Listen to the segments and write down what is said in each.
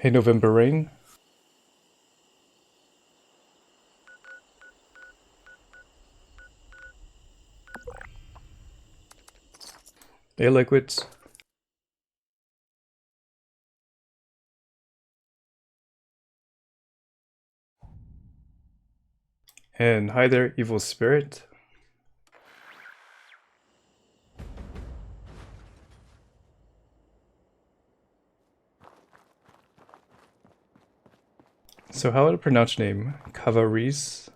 Hey, November Rain. Hey, Liquids. And hi there, Evil Spirit. So how would I pronounce your name? Cavaris?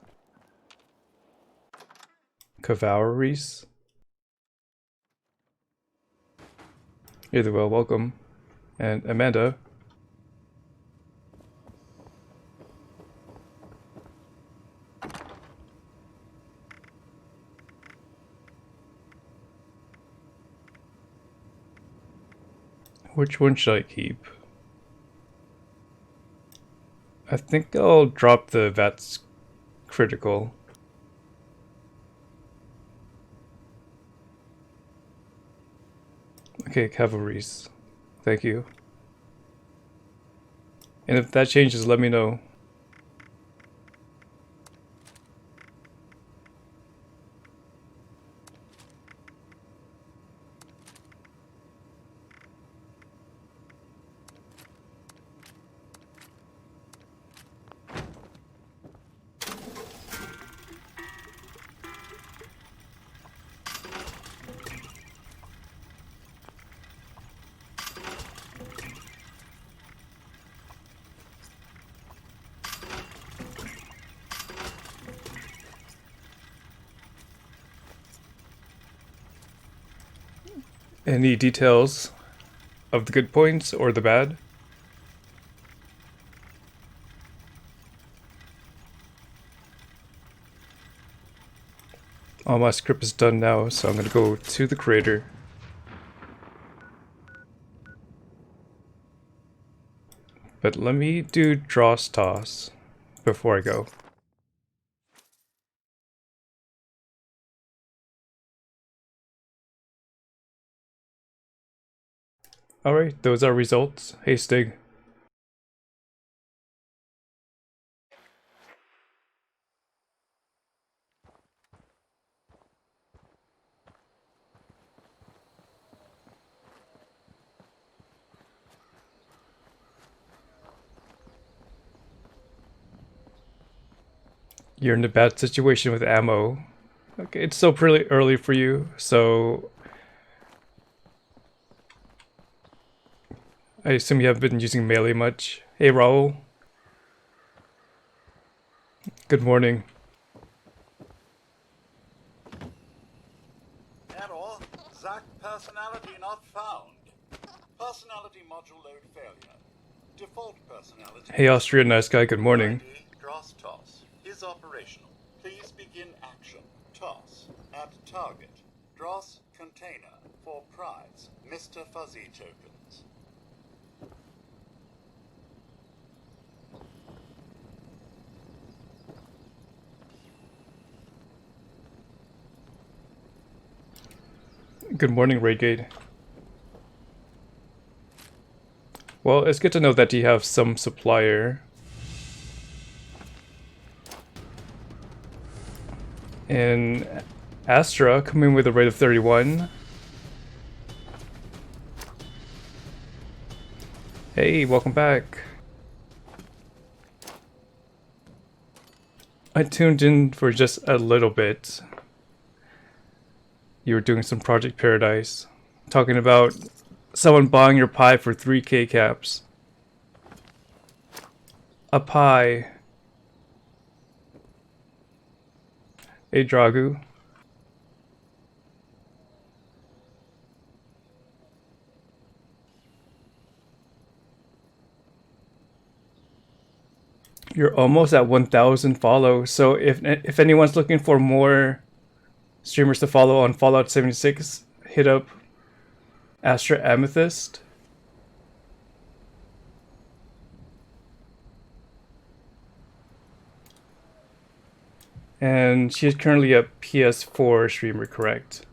Cavaris? Either well, welcome. And Amanda. Which one should I keep? I think I'll drop the Vats critical. Okay, Cavaris. Thank you. And if that changes, let me know. Any details of the good points or the bad? All my script is done now, so I'm gonna go to the creator. But let me do Dross Toss before I go. Alright, those are results. Hey Stig. You're in a bad situation with ammo. Okay, it's still pretty early for you, so I assume you haven't been using melee much. Hey Raul. Good morning. Error. Zack personality not found. Personality module load failure. Default personality. Hey Austrian nice guy, good morning. ID Dross Toss is operational. Please begin action. Toss at target. Dross container for prize. Mr. Fuzzy tokens. Good morning, Raidgate. Well, it's good to know that you have some supplier. And Astra coming with a rate of 31. Hey, welcome back. I tuned in for just a little bit. You were doing some Project Paradise. Talking about someone buying your pie for 3k caps. A pie. Hey, Dragu. You're almost at 1,000 follow. So if anyone's looking for more streamers to follow on Fallout 76, hit up Astra Amethyst. And she's currently a PS4 streamer, correct?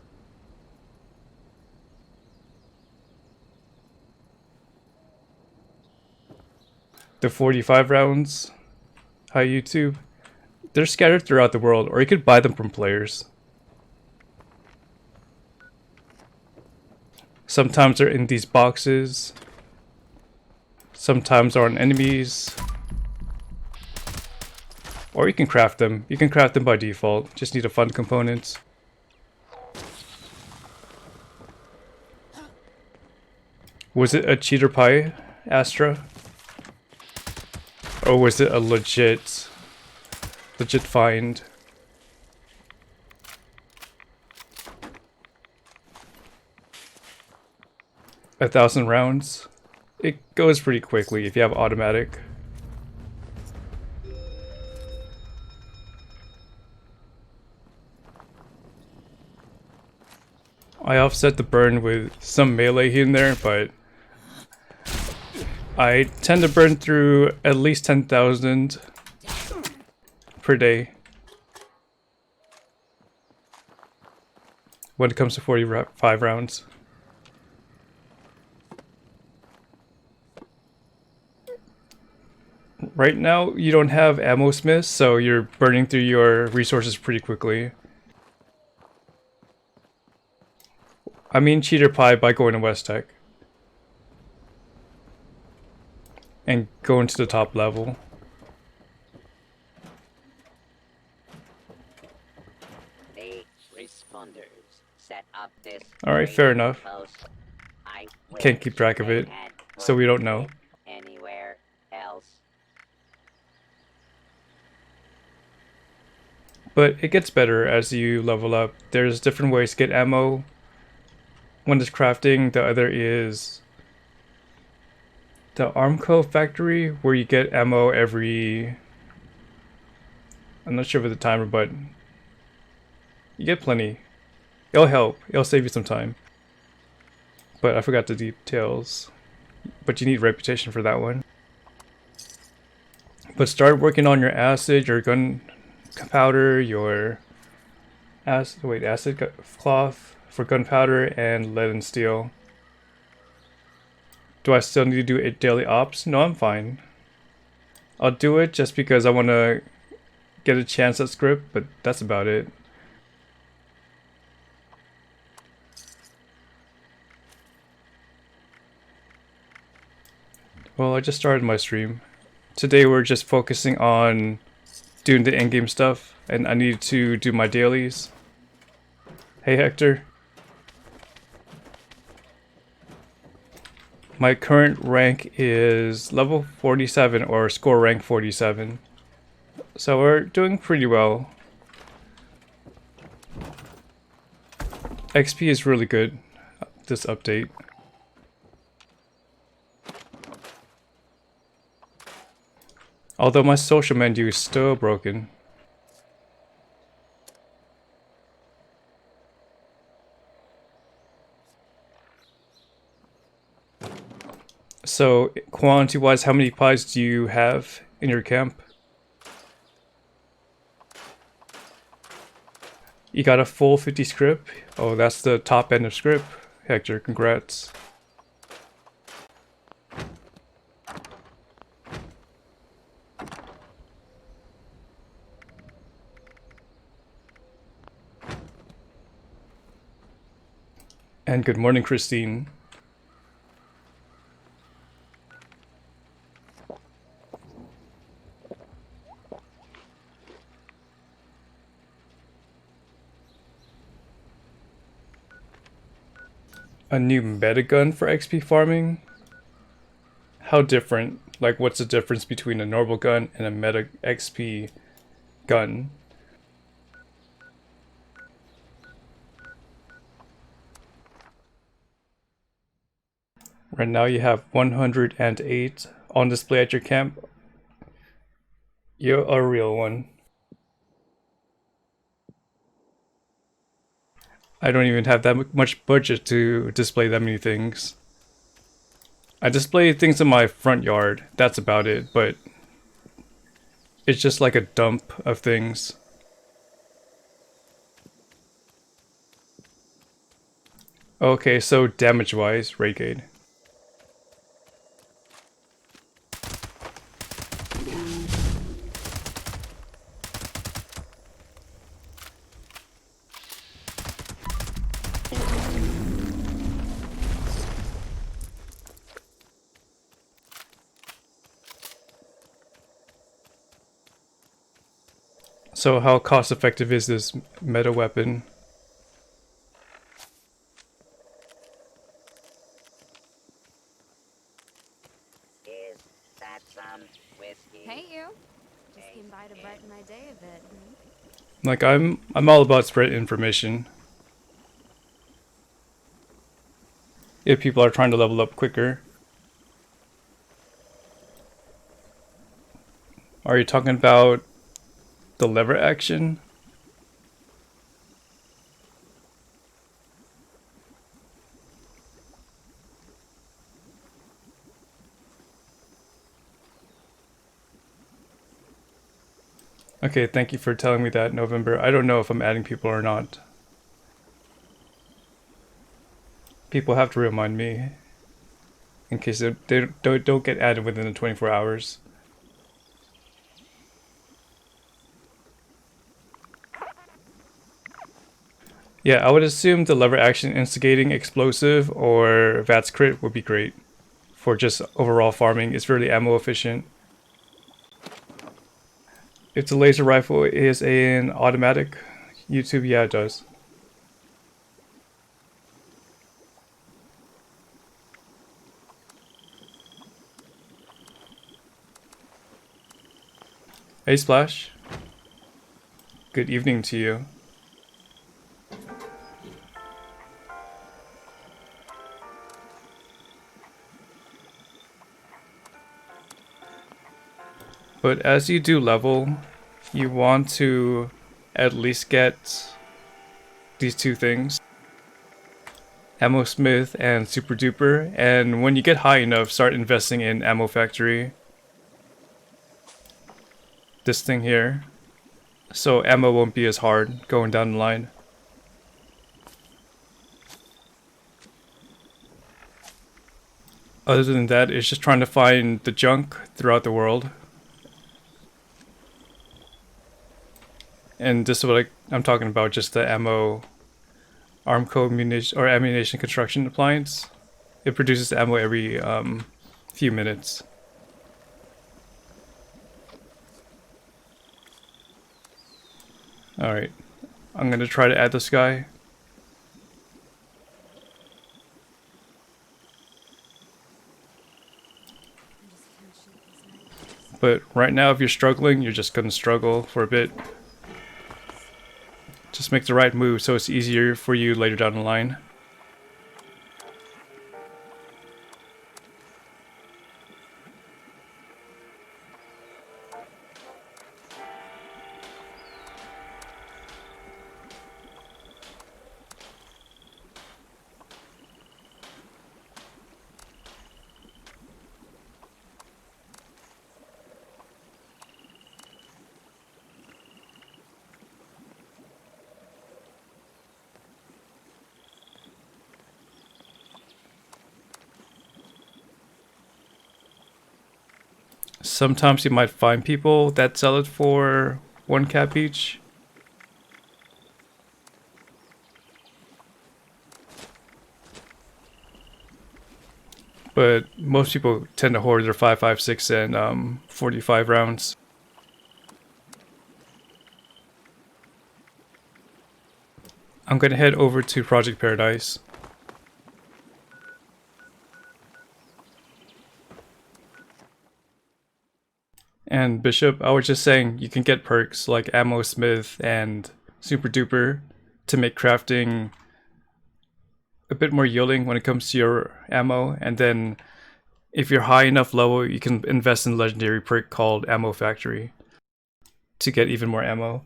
the 45 rounds. Hi YouTube. They're scattered throughout the world, or you could buy them from players. Sometimes they're in these boxes. Sometimes they're on enemies. Or you can craft them. You can craft them by default. Just need a fun component. Was it a cheater pie, Astra? Or was it a legit find? A 1,000 rounds. It goes pretty quickly if you have automatic. I offset the burn with some melee here and there, but I tend to burn through at least 10,000 per day when it comes to 45 rounds. Right now, you don't have ammo smiths, so you're burning through your resources pretty quickly. I mean cheater pie by going to West Tech. And going to the top level. The responders set up this. Alright, fair enough. Post. I Can't keep track of it, so we don't know. Anywhere else. But it gets better as you level up. There's different ways to get ammo. One is crafting, the other is the Armco factory, where you get ammo every... I'm not sure of the timer, but you get plenty. It'll help. It'll save you some time. But I forgot the details. But you need reputation for that one. But start working on your acid, your gunpowder, your acid cloth for gunpowder, and lead and steel. Do I still need to do daily ops? No, I'm fine. I'll do it just because I want to get a chance at script, but that's about it. Well, I just started my stream. Today we're just focusing on doing the in-game stuff, and I need to do my dailies. Hey Hector. My current rank is level 47, or score rank 47. So we're doing pretty well. XP is really good, this update. Although my social menu is still broken. So, quantity-wise, how many pies do you have in your camp? You got a full 50 script? Oh, that's the top end of script. Hector, congrats. And good morning, Christine. A new meta gun for XP farming? How different? Like, what's the difference between a normal gun and a meta XP gun? Right now you have 108 on display at your camp. You're a real one. I don't even have that much budget to display that many things. I display things in my front yard, that's about it, but it's just like a dump of things. Okay, so damage-wise, Raygade. So how cost effective is this meta weapon? Is that some whiskey? Hey, you. Just came by to brighten my day a bit. Like I'm all about spread information. If people are trying to level up quicker. Are you talking about the lever action? Okay, thank you for telling me that, November. I don't know if I'm adding people or not. People have to remind me in case they don't get added within the 24 hours. Yeah, I would assume the lever action instigating explosive or VATS crit would be great for just overall farming. It's really ammo efficient. If the laser rifle is an automatic, YouTube, yeah, it does. Hey Splash, good evening to you. But as you do level, you want to at least get these two things. Ammo Smith and Super Duper, and when you get high enough, start investing in Ammo Factory. This thing here. So ammo won't be as hard going down the line. Other than that, it's just trying to find the junk throughout the world. And this is what I'm talking about, just the ammo Armco munition or ammunition construction appliance. It produces ammo every few minutes. Alright, I'm gonna try to add this guy. But right now, if you're struggling, you're just gonna struggle for a bit. Just make the right move so it's easier for you later down the line. Sometimes you might find people that sell it for 1 cap each. But most people tend to hoard their 5.56 and 45 rounds. I'm gonna head over to Project Paradise. And Bishop, I was just saying you can get perks like Ammo Smith and Super Duper to make crafting a bit more yielding when it comes to your ammo. And then if you're high enough level, you can invest in a legendary perk called Ammo Factory to get even more ammo.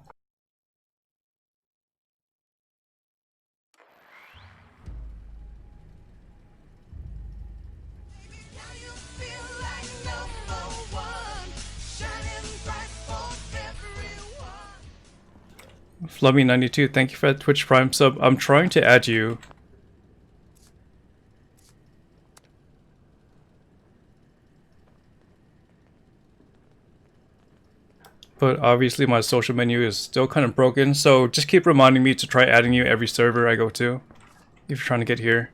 Flummy92, thank you for that Twitch Prime sub. I'm trying to add you. But obviously my social menu is still kind of broken, so just keep reminding me to try adding you every server I go to, if you're trying to get here.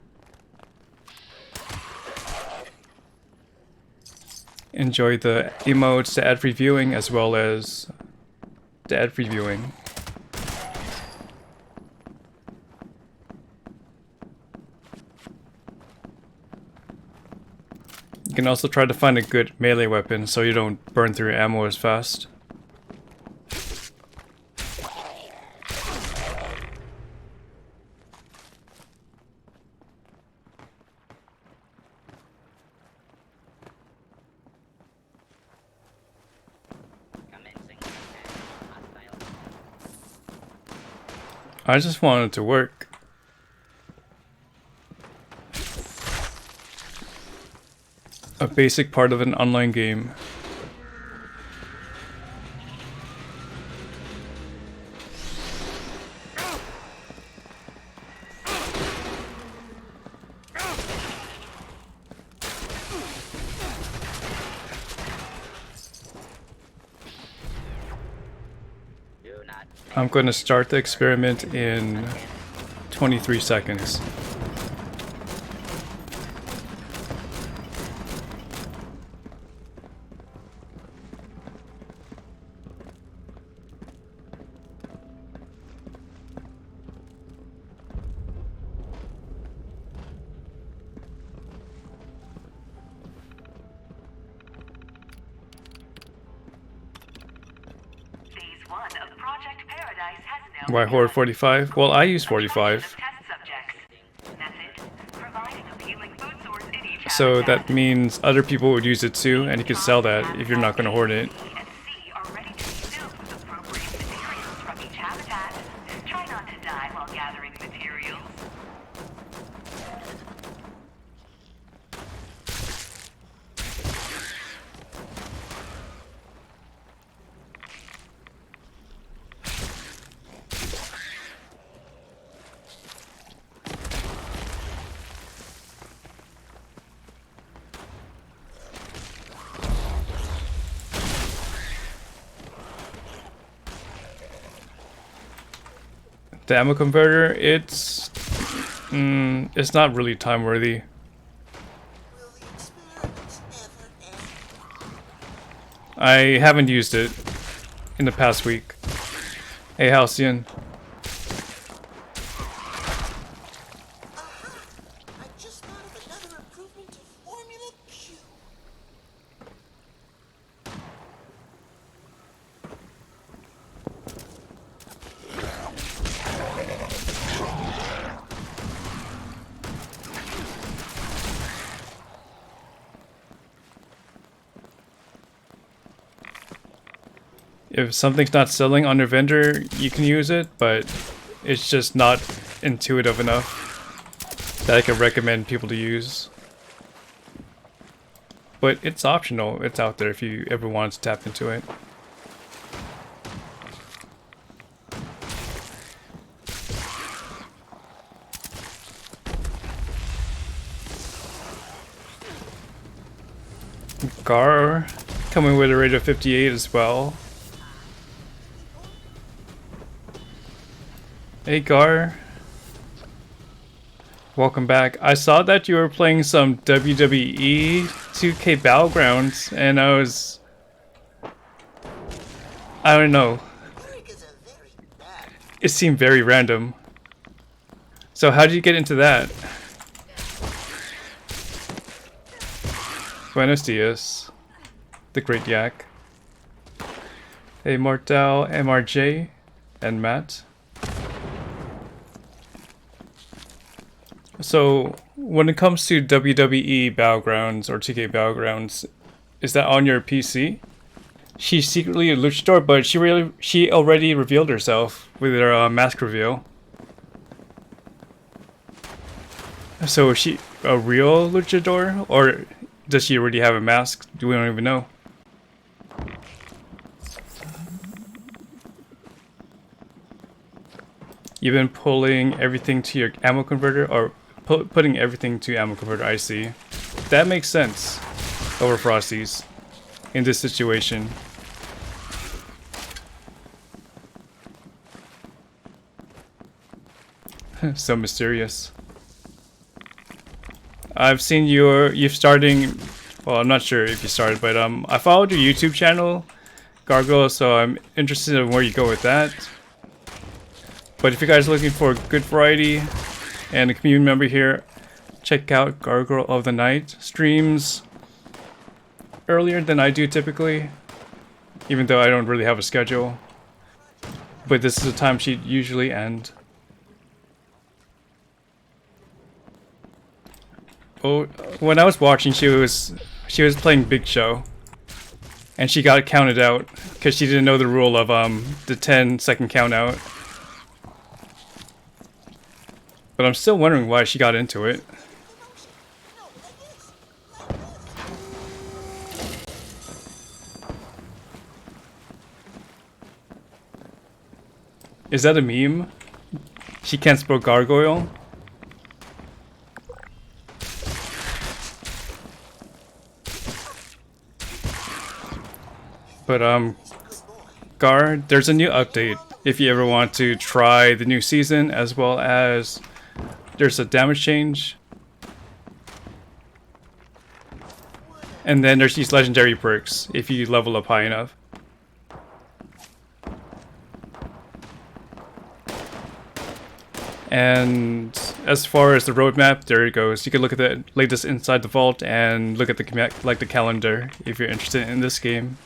Enjoy the emotes, the ad free viewing, as well as ad previewing. You can also try to find a good melee weapon so you don't burn through your ammo as fast. Commencing attack. Hostile. I just want it to work. A basic part of an online game. Do not I'm going to start the experiment in 23 seconds. Phase 1 of Project Paradise has now Why Horde 45? Well, I use 45. test subjects. Method: providing appealing food source in each So habitat. that means other people would use it too, and you can sell that if you're not going to hoard it. B and C are ready to be filled with appropriate materials from each habitat. Try not to die while gathering materials. The ammo converter, it's not really time worthy. Will the experiments ever end? I haven't used it in the past week. Hey, Halcyon. Aha! I just thought of another improvement to Formula Q. If something's not selling on your vendor, you can use it, but it's just not intuitive enough that I can recommend people to use. But it's optional. It's out there if you ever want to tap into it. Gar coming with a rate of 58 as well. Hey Gar. Welcome back. I saw that you were playing some WWE 2K Battlegrounds and I don't know. Eric is a very bad. It seemed very random. So how did you get into that? Buenos dias. The Great Yak. Hey Mortal, MRJ, and Matt. So when it comes to WWE Battlegrounds or 2K Battlegrounds, is that on your PC? She's secretly a luchador, but she already revealed herself with her mask reveal. So is she a real luchador, or does she already have a mask? We don't even know. You've been pulling everything to your ammo converter, or putting everything to ammo converter, I see. That makes sense over Frosties in this situation. So mysterious. I've seen you've starting, well, I'm not sure if you started, but I followed your YouTube channel Gargoyle, so I'm interested in where you go with that. But if you guys are looking for good variety and a community member here, check out Gargoyle of the Night. Streams earlier than I do typically, even though I don't really have a schedule. But this is the time she'd usually end. Oh, when I was watching, she was playing Big Show, and she got counted out because she didn't know the rule of the 10-second count out. But I'm still wondering why she got into it. Is that a meme? She can't spell gargoyle? But Gar, there's a new update if you ever want to try the new season, as well as there's a damage change. And then there's these legendary perks if you level up high enough. And as far as the roadmap, there it goes. You can look at the latest inside the vault and look at the the calendar if you're interested in this game.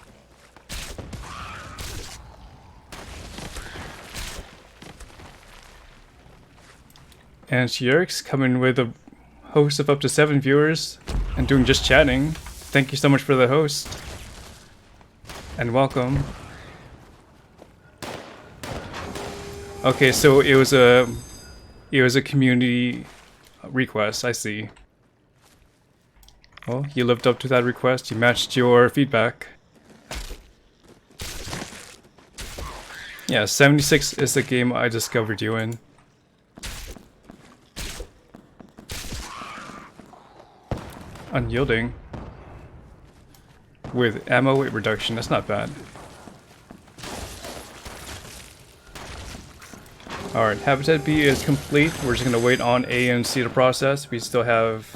And Shierix coming with a host of up to 7 viewers and doing just chatting. Thank you so much for the host. And welcome. Okay, so it was a community request, I see. Well, you lived up to that request, you matched your feedback. Yeah, 76 is the game I discovered you in. Unyielding. With ammo weight reduction, that's not bad. Alright, Habitat B is complete. We're just gonna wait on A and C to process. We still have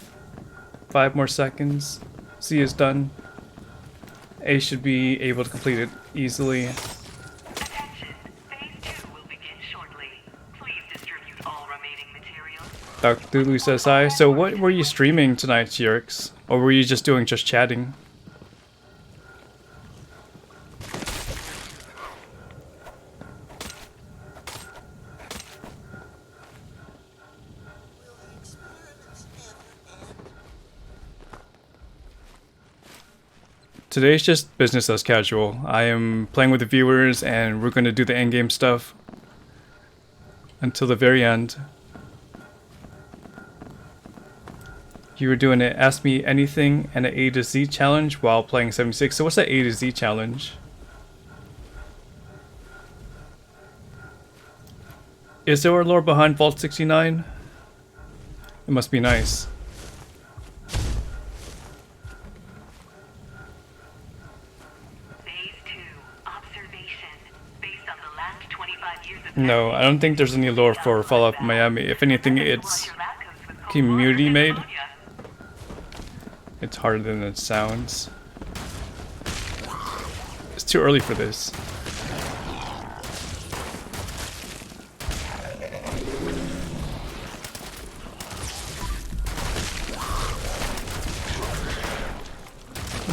5 more seconds. C is done. A should be able to complete it easily. Attention, phase 2 will begin shortly. Please distribute all remaining materials. Dr. Lulu says hi. So what were you streaming tonight, Shierix? Or were you just doing just chatting? Today's just business as casual. I am playing with the viewers and we're going to do the endgame stuff until the very end. You were doing an Ask Me Anything and an A to Z challenge while playing 76. So what's that A to Z challenge? Is there a lore behind Vault 69? It must be nice. No, I don't think there's any lore for Fallout Miami. If anything, it's community made. It's harder than it sounds. It's too early for this.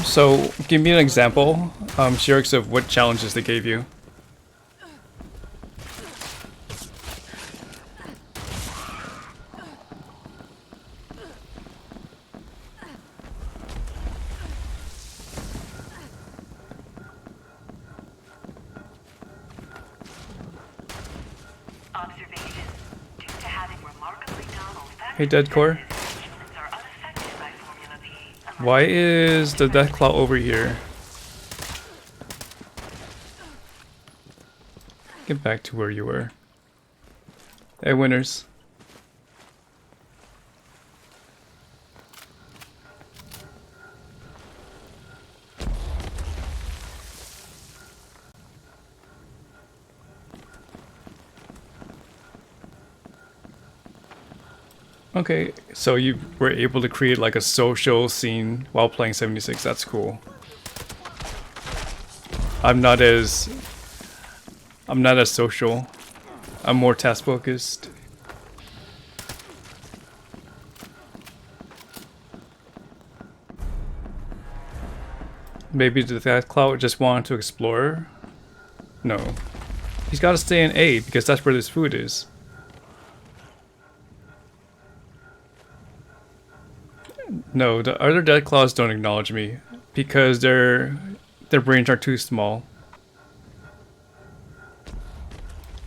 So, give me an example, Shierix, of what challenges they gave you. Hey, Deadcore. Why is the Deathclaw over here? Get back to where you were. Hey, winners. Okay, so you were able to create like a social scene while playing 76. That's cool. I'm not as social. I'm more task focused. Maybe the Deathclaw just wanted to explore? No. He's gotta stay in A because that's where this food is. No, the other Deathclaws don't acknowledge me because their brains are too small.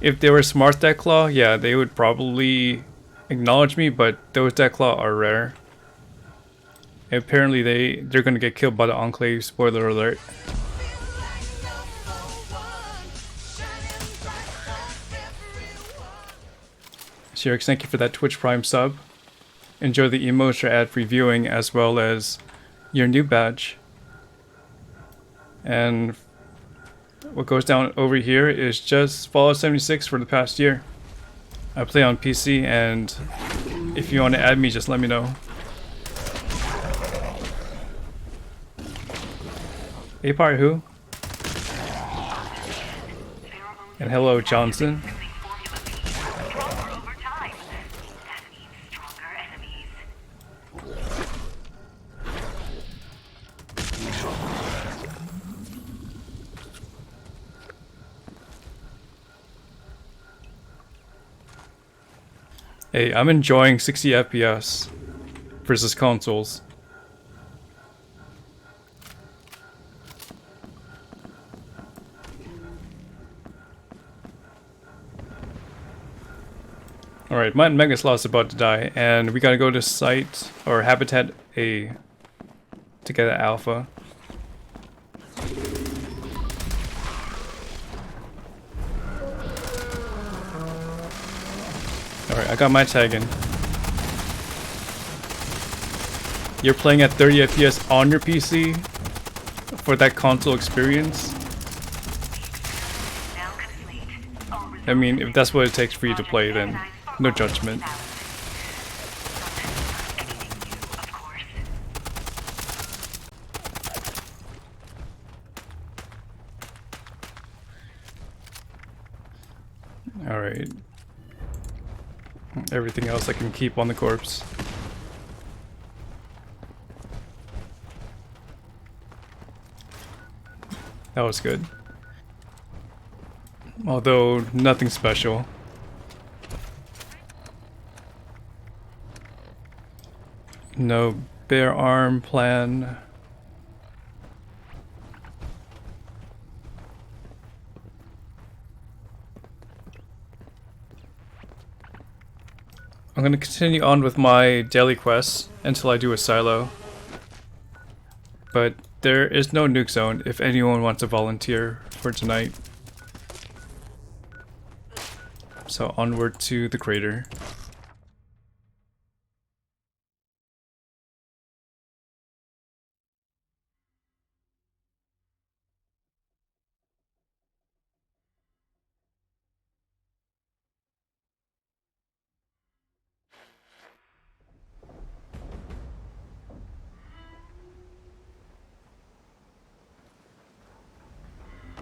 If they were smart Deathclaw, yeah, they would probably acknowledge me, but those Deathclaw are rare. And apparently they're gonna get killed by the Enclave, spoiler alert. Sherix, thank you for that Twitch Prime sub. Enjoy the emotes or ad-free viewing as well as your new badge. And what goes down over here is just Fallout 76 for the past year. I play on PC, and if you want to add me, just let me know. Apar who? And hello, Johnson. Stronger over time. That means stronger enemies. Hey, I'm enjoying 60 FPS versus consoles. Alright, my Megaslot's about to die, and we gotta go to site, or Habitat A, to get an alpha. Alright, I got my tag in. You're playing at 30 FPS on your PC for that console experience? Now complete. All I mean, if that's what it takes for you to play, then no judgment. anything new, of course. Alright. Everything else I can keep on the corpse. That was good. Although, nothing special. No bare arm plan. I'm gonna continue on with my daily quests until I do a silo. But there is no nuke zone if anyone wants to volunteer for tonight. So onward to the crater.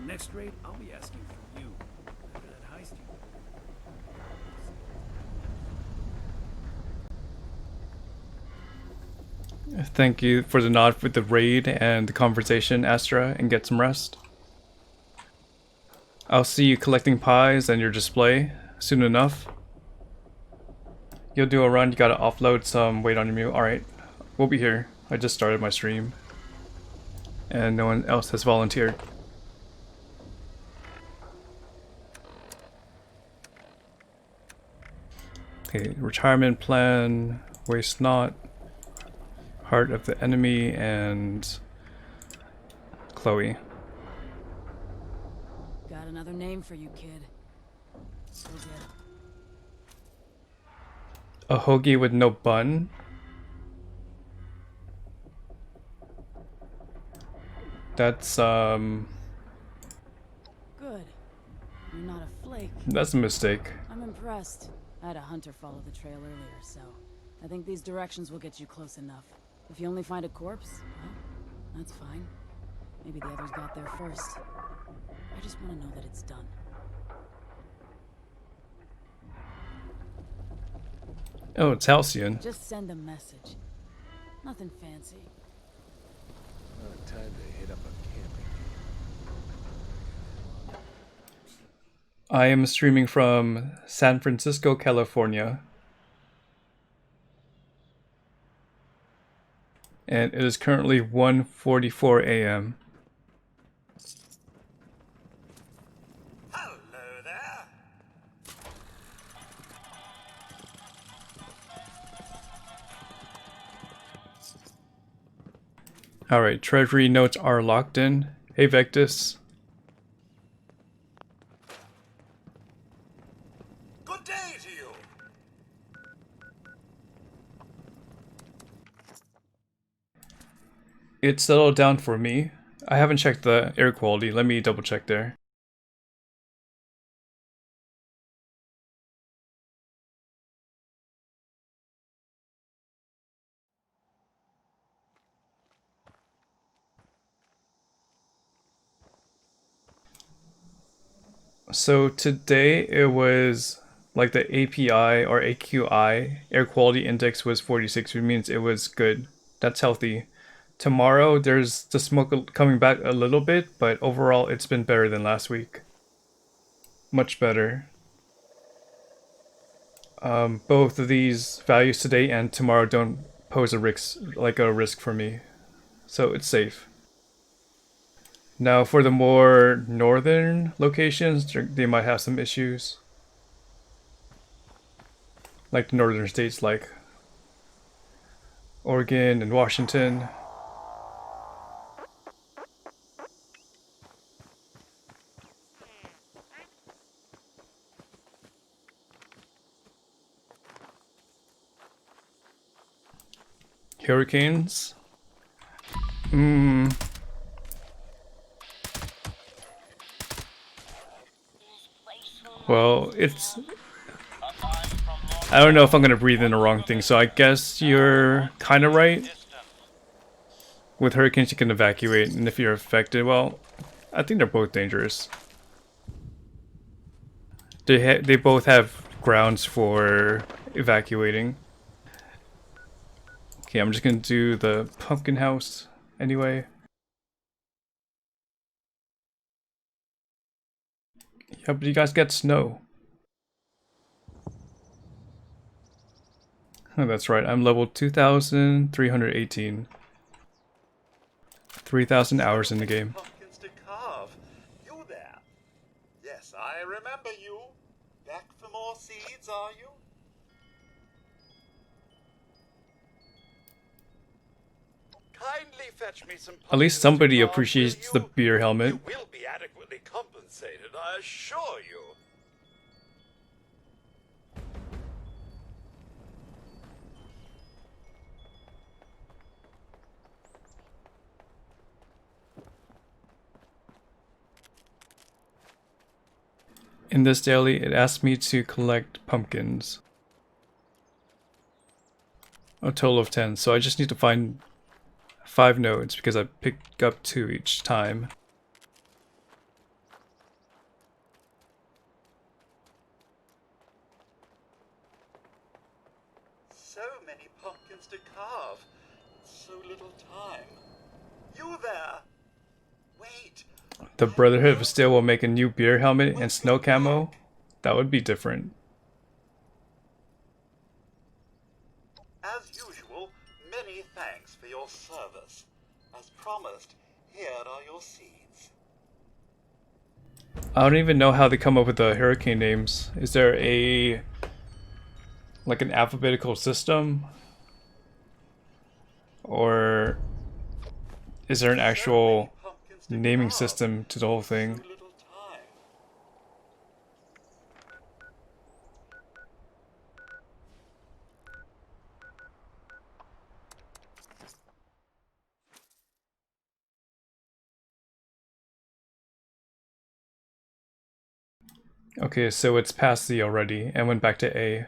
Next raid, I'll be asking for you. After that heist you... Thank you for the nod with the raid and the conversation, Astra, and get some rest. I'll see you collecting pies and your display soon enough. You'll do a run, you gotta offload some weight on your mule. Alright, we'll be here. I just started my stream. And no one else has volunteered. Okay, retirement plan, waste not, heart of the enemy, and Chloe. Got another name for you, kid. Go get it. A hoagie with no bun? That's, Good. You're not a flake. that's a mistake. I'm impressed. I had a hunter follow the trail earlier, so I think these directions will get you close enough. If you only find a corpse, well, that's fine. Maybe the others got there first. I just want to know that it's done. Oh, it's Halcyon. Just send a message. Nothing fancy. Time to hit up a camping. I am streaming from San Francisco, California. And it is currently 1:44 a.m. Hello there. Alright, treasury notes are locked in. Hey Vectus. Good day to you. It settled down for me. I haven't checked the air quality. Let me double check there. So today it was like the API or AQI air quality index was 46, which means it was good. That's healthy. Tomorrow there's the smoke coming back a little bit, but overall it's been better than last week. Much better. Both of these values today and tomorrow don't pose a risk for me, so it's safe. Now for the more northern locations, they might have some issues. Like the northern states like Oregon and Washington. Hurricanes? Well, it's... I don't know if I'm gonna breathe in the wrong thing, so I guess you're kinda right. With hurricanes you can evacuate, and if you're affected, well, I think they're both dangerous. They both have grounds for evacuating. Okay, I'm just gonna do the pumpkin house anyway. Yeah, but you guys get snow. Oh, that's right, I'm level 2,318. 3,000 hours in the game. Pumpkins to carve. You there? Yes, I remember you. Back for more seeds, are you? Kindly fetch me some At least pumpkins somebody to carve, appreciates will the you? beer helmet. You will be adequately compensated, I assure you. In this daily, it asked me to collect pumpkins. A total of 10, so I just need to find 5 nodes because I picked up 2 each time. So many pumpkins to carve. So little time. You there? Wait. The Brotherhood of Steel will make a new beer helmet and snow camo? That would be different. As usual, many thanks for your service. As promised, here are your seeds. I don't even know how they come up with the hurricane names. Is there like an alphabetical system? Or is there an actual naming system to the whole thing? So little time. Okay, so it's past Z already and went back to A.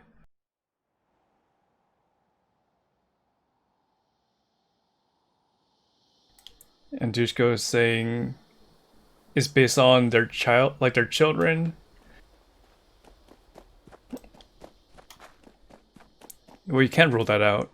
And Dushko is saying is based on their child, like their children. Well, you can't rule that out.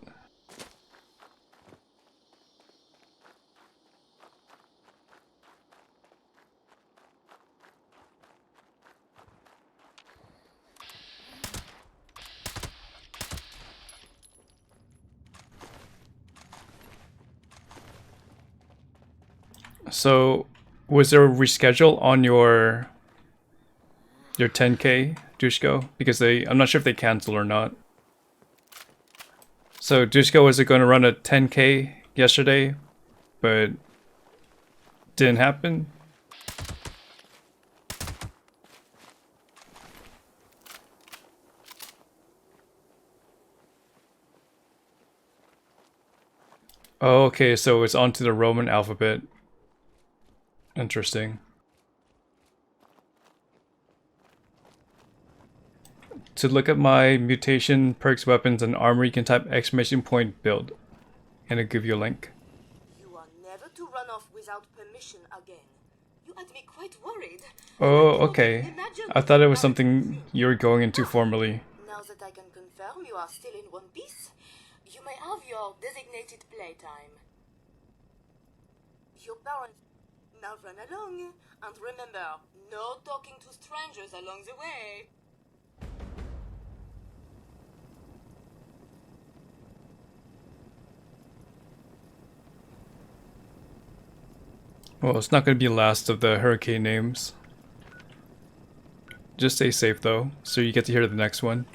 So, was there a reschedule on your 10K, Dushko? Because I'm not sure if they canceled or not. So Dushko was going to run a 10K yesterday, but didn't happen. Oh, okay, so it's onto the Roman alphabet. Interesting. To look at my mutation, perks, weapons, and armor, you can type !build, and it'll give you a link. You are never to run off without permission again. You had me quite worried. Oh, okay. I thought it was something you were going into formally. Now that I can confirm you are still in one piece, you may have your designated playtime. Your parents now run along, and remember, no talking to strangers along the way. Well, it's not going to be the last of the hurricane names. Just stay safe though, so you get to hear the next one.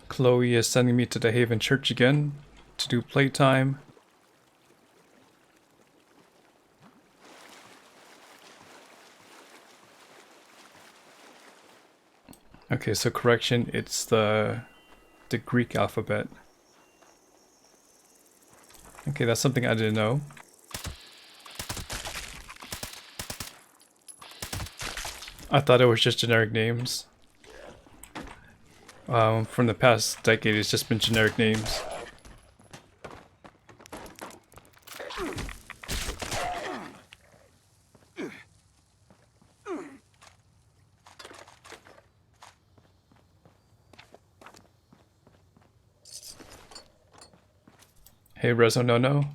Chloe is sending me to the Haven Church again to do playtime. Okay, so correction, it's the Greek alphabet. Okay, that's something I didn't know. I thought it was just generic names. From the past decade, it's just been generic names. Hey, Rezo No.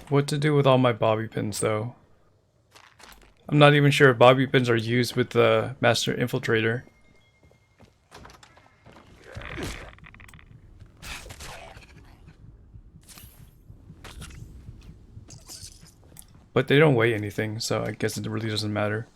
What to do with all my bobby pins, though? I'm not even sure if bobby pins are used with the Master Infiltrator. But they don't weigh anything, so I guess it really doesn't matter.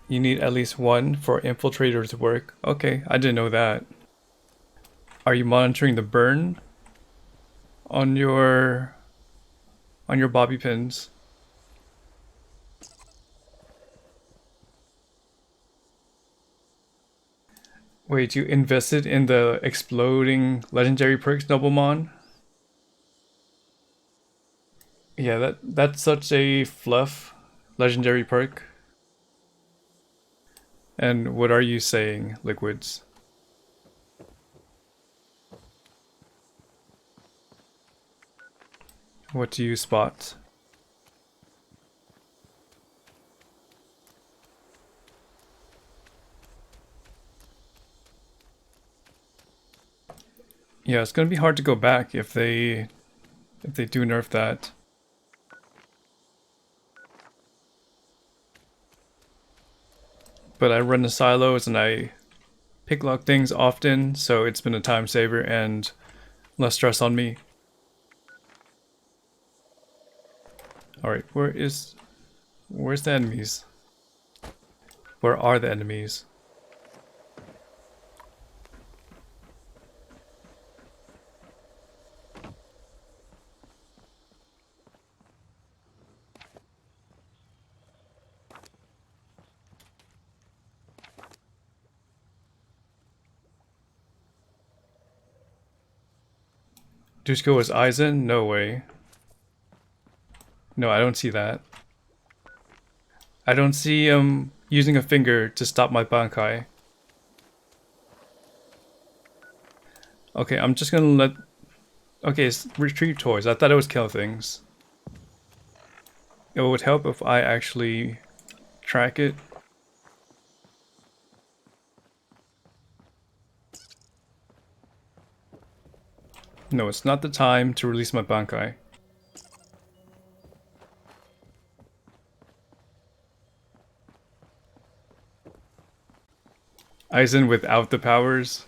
You need at least one for Infiltrator to work. Okay, I didn't know that. Are you monitoring the burn on your bobby pins? Wait, you invested in the exploding legendary perks, Noblemon? Yeah, that's such a fluff legendary perk. And what are you saying, Liquids? What do you spot? Yeah, it's gonna be hard to go back if they do nerf that. But I run the silos and I picklock things often, so it's been a time saver and less stress on me. Alright, where's the enemies? Where are the enemies? Dusko is Aizen? No way. No, I don't see that. I don't see him using a finger to stop my Bankai. Okay, I'm just gonna let... Okay, it's retrieve toys. I thought it was kill things. It would help if I actually track it. No, it's not the time to release my Bankai. Aizen without the powers.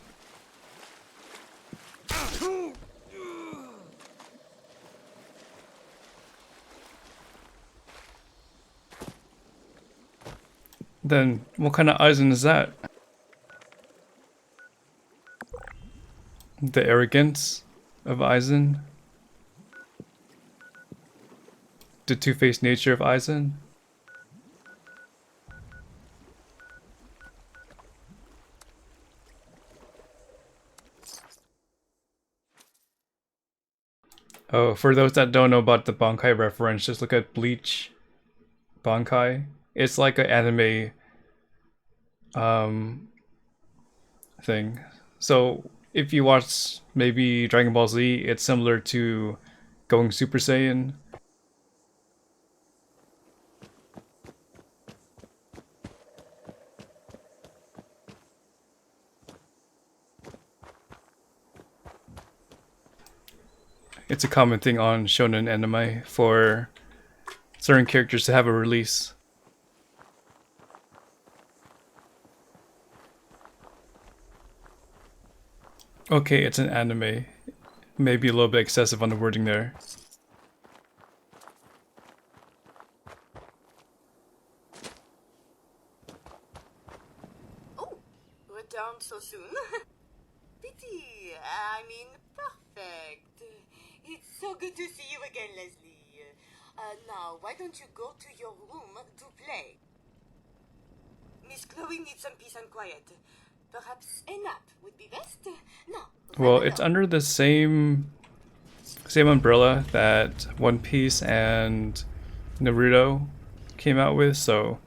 Then what kind of Aizen is that? The arrogance of Aizen? The two-faced nature of Aizen? Oh, for those that don't know about the Bankai reference, just look at Bleach Bankai. It's like an anime thing. So if you watch maybe Dragon Ball Z, it's similar to going Super Saiyan. It's a common thing on shonen anime for certain characters to have a release. Okay, it's an anime. Maybe a little bit excessive on the wording there. Oh, returned so soon? Pity. I mean, perfect. It's so good to see you again, Leslie. Now, why don't you go to your room to play? Miss Chloe needs some peace and quiet. Perhaps a nap would be best. No. Well, it's under the same umbrella that One Piece and Naruto came out with, so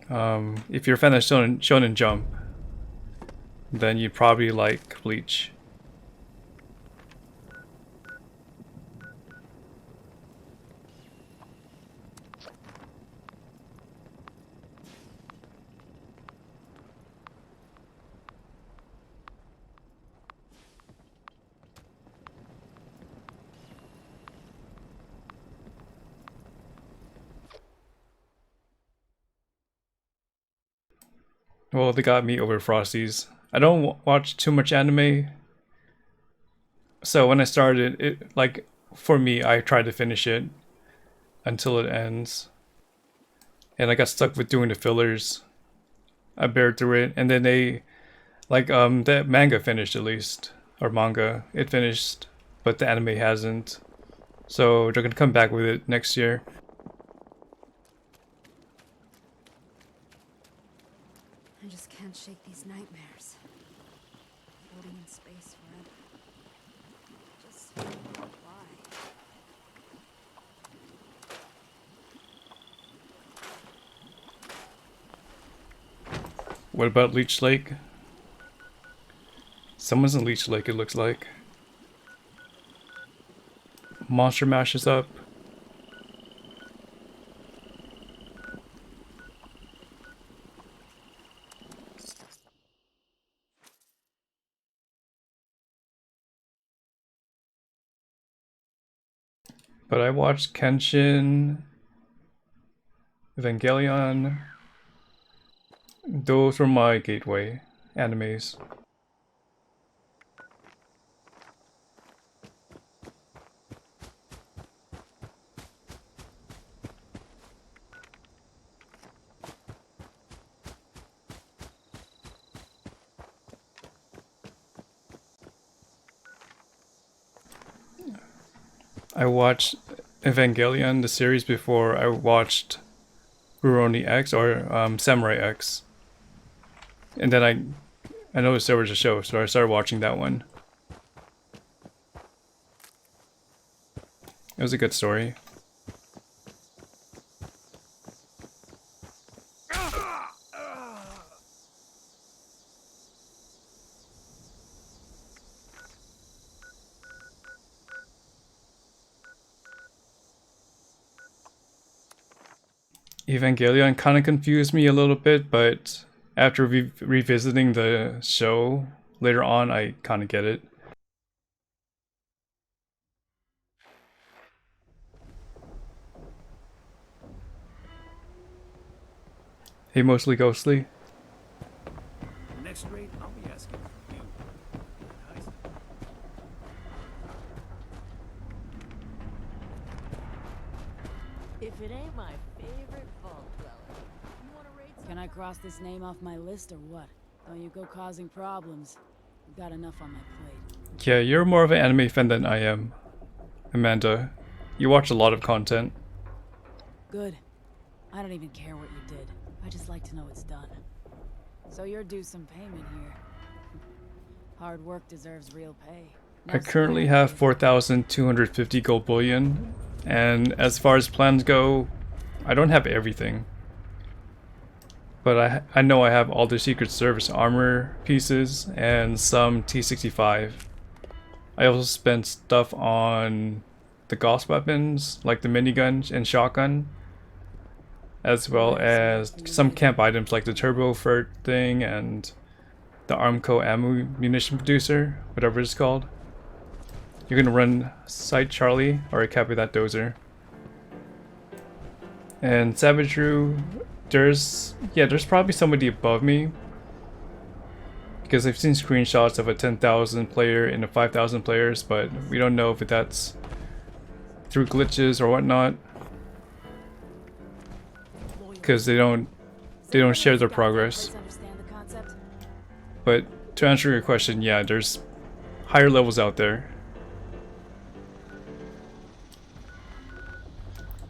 if you're a fan of Shonen Jump, then you probably like Bleach. Well, they got me over Frosties. I don't watch too much anime, so when I started it, like, for me, I tried to finish it until it ends, and I got stuck with doing the fillers. I bared through it, and then they, like, the manga finished at least, or manga, it finished, but the anime hasn't, so they're gonna come back with it next year. I just can't shake these nightmares. Floating in space forever. Just why? What about Leech Lake? Someone's in Leech Lake, it looks like. Monster Mash is up. But I watched Kenshin, Evangelion. Those were my gateway animes. I watched Evangelion, the series, before I watched Rurouni X or Samurai X. And then I noticed there was a show, so I started watching that one. It was a good story. Evangelion kind of confused me a little bit, but after revisiting the show later on, I kind of get it. Hey, Mostly Ghostly. Next raid, I'll be asking for you. Nice. If it ain't my favorite vault dweller. You wanna raid some? Can I cross this name off my list or what? Don't you go causing problems. I've got enough on my plate. Yeah, you're more of an anime fan than I am, Amanda. You watch a lot of content. Good. I don't even care what you did. I just like to know it's done. So you're due some payment here. Hard work deserves real pay. I currently have 4,250 gold bullion, and as far as plans go, I don't have everything. But I know I have all the Secret Service armor pieces and some T65. I also spent stuff on the Gauss weapons, like the minigun and shotgun, as well as some camp items like the Turbo Fert thing and the Armco ammunition producer, whatever it's called. You're gonna run Site Charlie, or copy that dozer. And Savage Rue, there's probably somebody above me, because I've seen screenshots of a 10,000 player and a 5,000 players, but we don't know if that's through glitches or whatnot, because they don't share their progress. But to answer your question, yeah, there's higher levels out there.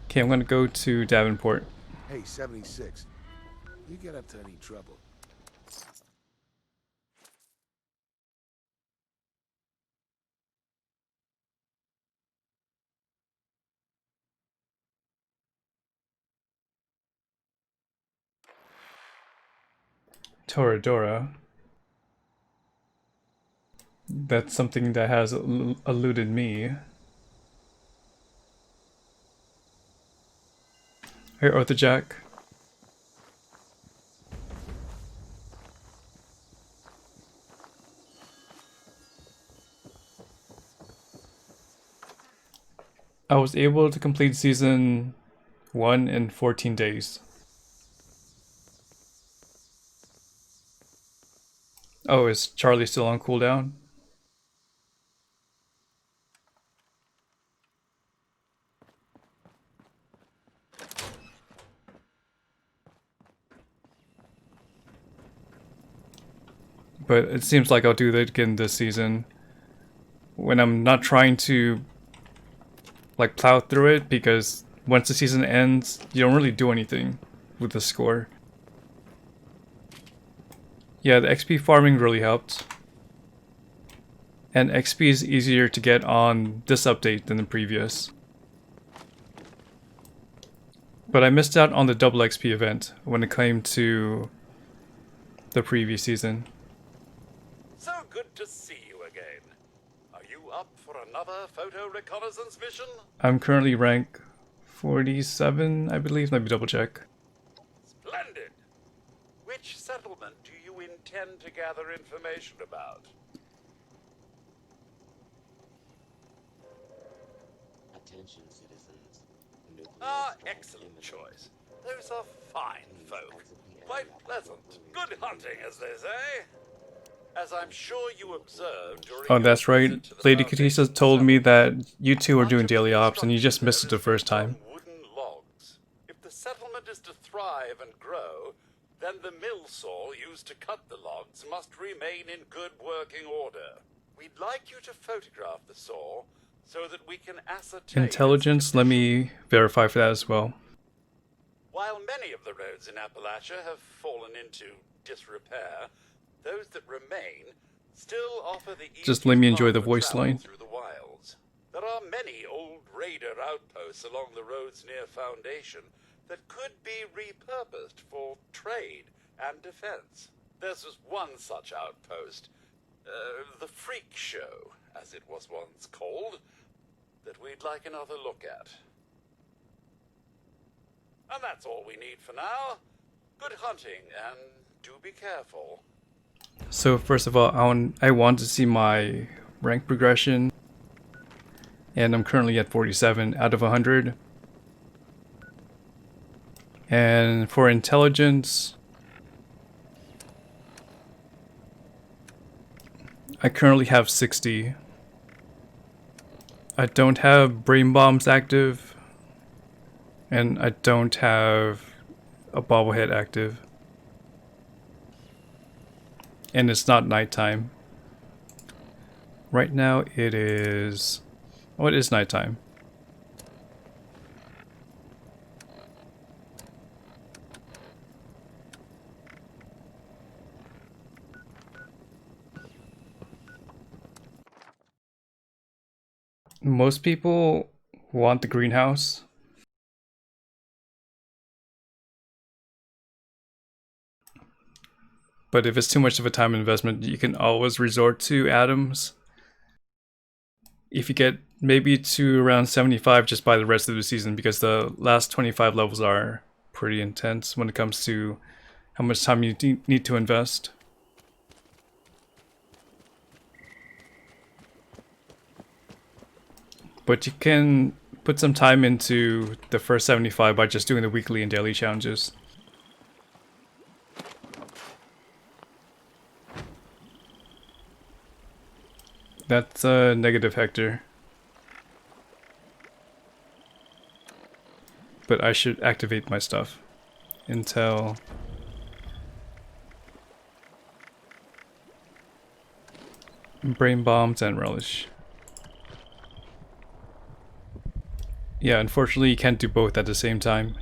Okay, I'm gonna go to Davenport. Hey, 76. You get up to any trouble? Toradora. That's something that has eluded me. Hey, Arthur Jack. I was able to complete season 1 in 14 days. Oh, is Charlie still on cooldown? But it seems like I'll do that again this season, when I'm not trying to like plow through it, because once the season ends, you don't really do anything with the score. Yeah, the XP farming really helped. And XP is easier to get on this update than the previous. But I missed out on the double XP event when it came to the previous season. So good to see you again. Are you up for another photo reconnaissance mission? I'm currently rank 47, I believe. Let me double check. Splendid. Which settlement do you intend to gather information about? Attention, citizens. Excellent choice. Those are fine folk. Quite pleasant. Good hunting, as they say. As I'm sure you observed during Oh, that's your right. visit to the Lady Foundation Katisa told me that you two are much doing of the daily ops and you just missed it the construction first time. there is built on wooden logs. If the settlement is to thrive and grow, then the mill saw used to cut the logs must remain in good working order. We'd like you to photograph the saw so that we can ascertain its Intelligence, let me verify for that as well. While many of the roads in Appalachia have fallen into disrepair, those that remain still offer the Just let me easiest enjoy the path of voice travel line. through the wilds. There are many old raider outposts along the roads near Foundation that could be repurposed for trade and defense. There's just one such outpost, the Freak Show, as it was once called, that we'd like another look at. And that's all we need for now. Good hunting, and do be careful. So first of all, I want to see my rank progression, and I'm currently at 47 out of 100. And for intelligence, I currently have 60. I don't have brain bombs active, and I don't have a bobblehead active. And it's not nighttime. Right now it is... Oh, it is nighttime. Most people want the greenhouse. But if it's too much of a time investment, you can always resort to atoms. If you get maybe to around 75, just by the rest of the season, because the last 25 levels are pretty intense when it comes to how much time you need to invest. But you can put some time into the first 75 by just doing the weekly and daily challenges. That's a negative Hector. But I should activate my stuff. Intel. Brain bombs and relish. Yeah, unfortunately you can't do both at the same time.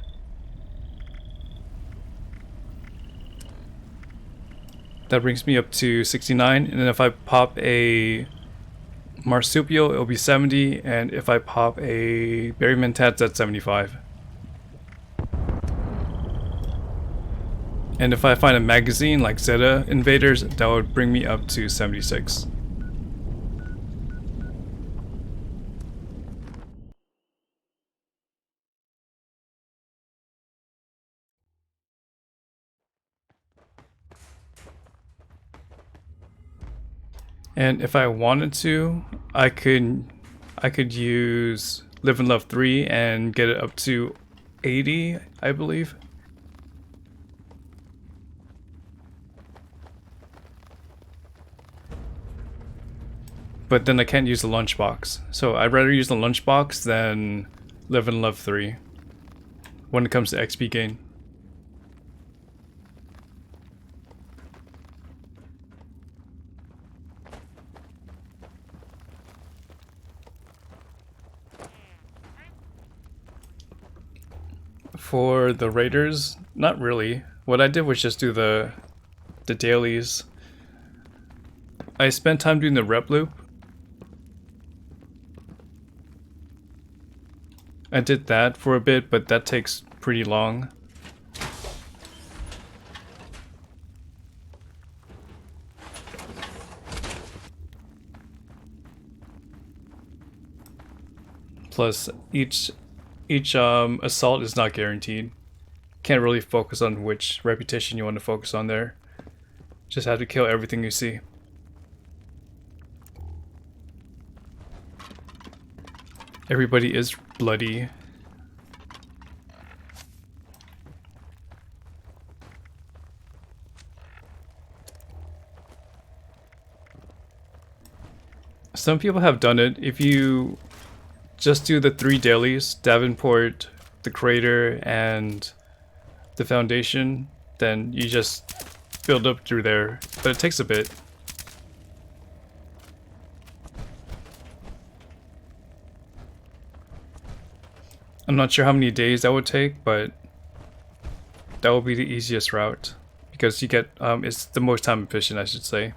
That brings me up to 69, and then if I pop a marsupial, it'll be 70, and if I pop a berry mentats, that's 75. And if I find a magazine like Zeta Invaders, that would bring me up to 76. And if I wanted to, I could use Live and Love 3 and get it up to 80, I believe. But then I can't use the lunchbox. So I'd rather use the lunchbox than Live and Love 3 when it comes to XP gain. For the raiders, not really. What I did was just do the dailies. I spent time doing the rep loop. I did that for a bit, but that takes pretty long. Plus, each assault is not guaranteed. Can't really focus on which reputation you want to focus on there. Just have to kill everything you see. Everybody is bloody. Some people have done it. If you just do the 3 dailies, Davenport, the Crater, and the Foundation, then you just build up through there. But it takes a bit. I'm not sure how many days that would take, but that will be the easiest route because you get it's the most time efficient, I should say.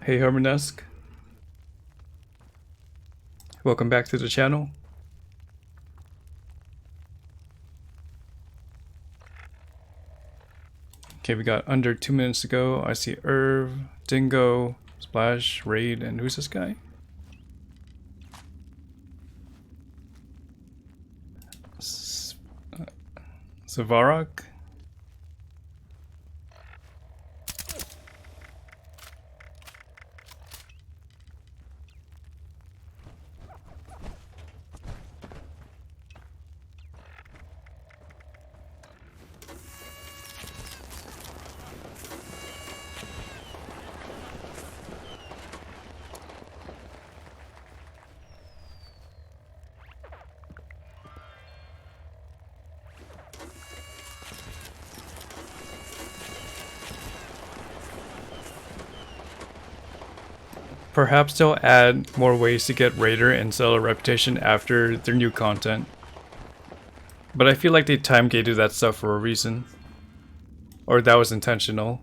Hey Hermanesque, welcome back to the channel. Okay, we got under 2 minutes to go. I see Irv, Dingo, Splash, Raid, and who's this guy? Zavarok? Perhaps they'll add more ways to get Raider and sell a reputation after their new content. But I feel like they time gated that stuff for a reason. Or that was intentional.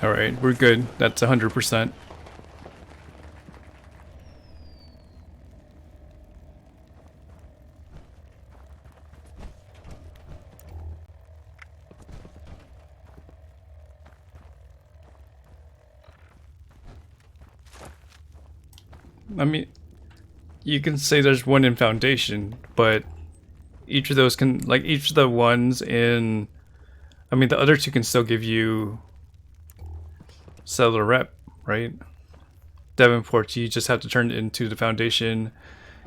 Alright, we're good. That's 100%. I mean, you can say there's one in Foundation, but each of those can, like, each of the ones in, I mean, the other two can still give you settler rep, right? Davenport, you just have to turn it into the Foundation,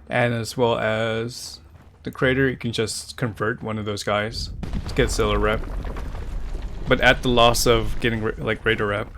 and as well as the Crater, you can just convert one of those guys to get settler rep, but at the loss of getting, like, Raider rep.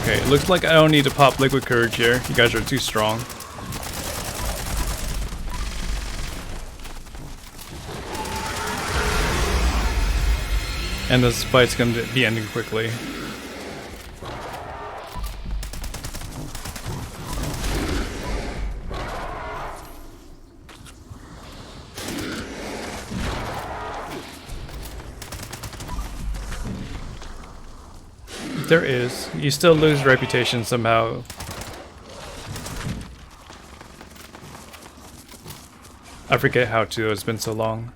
Okay, it looks like I don't need to pop Liquid Courage here. You guys are too strong. And this fight's going to be ending quickly. There is. You still lose reputation somehow. I forget how to, it's been so long.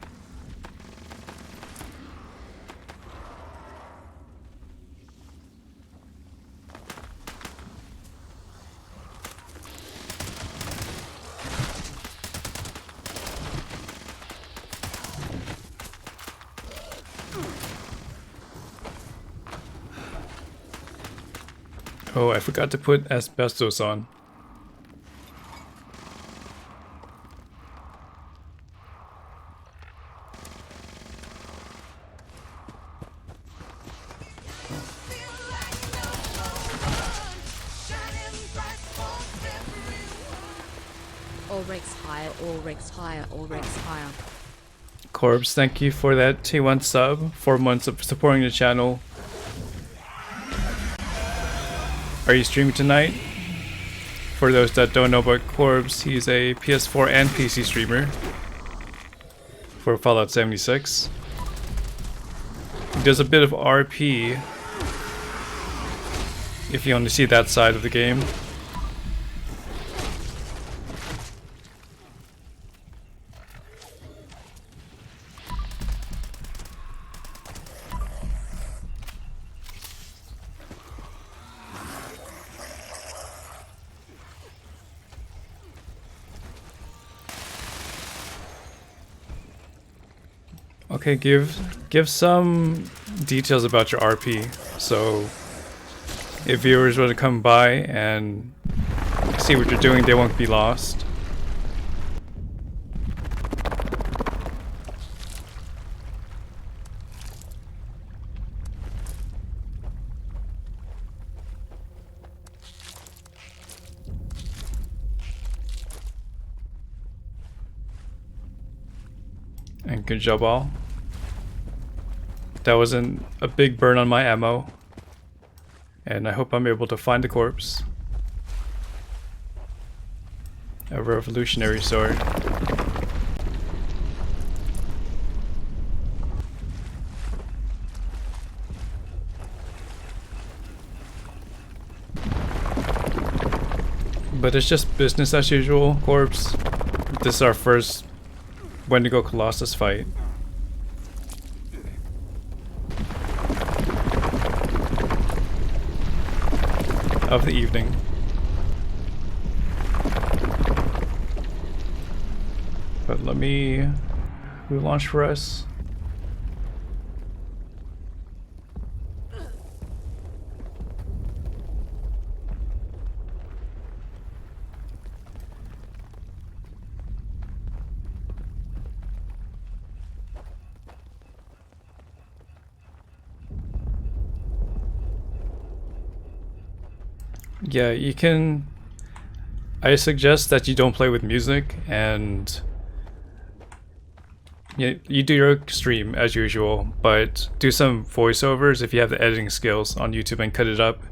Oh, I forgot to put asbestos on. All ranks higher, all ranks higher, all ranks higher. Corbs, thank you for that T1 sub. 4 months of supporting the channel. Are you streaming tonight? For those that don't know about Corbs, he's a PS4 and PC streamer for Fallout 76. There's a bit of RP if you only see that side of the game. Okay, give some details about your RP, so if viewers were to come by and see what you're doing, they won't be lost. And good job all. That wasn't a big burn on my ammo. And I hope I'm able to find the corpse. A revolutionary sword. But it's just business as usual, corpse. This is our first Wendigo Colossus fight. Of the evening. But let me relaunch for us. Yeah, you can. I suggest that you don't play with music and you do your stream as usual, but do some voiceovers if you have the editing skills on YouTube and cut it up.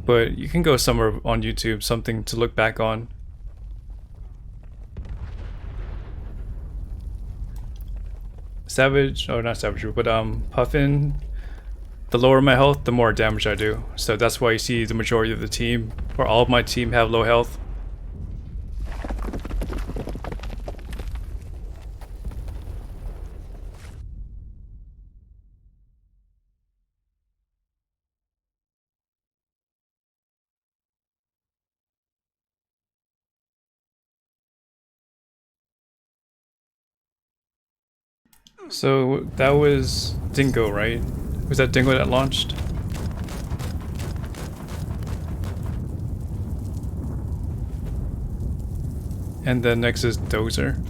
But you can go somewhere on YouTube, something to look back on. Savage, oh not Savage, but Puffin. The lower my health, the more damage I do. So that's why you see the majority of the team, or all of my team, have low health. So that was Dingo, right? Was that Dingo that launched? And then next is Dozer.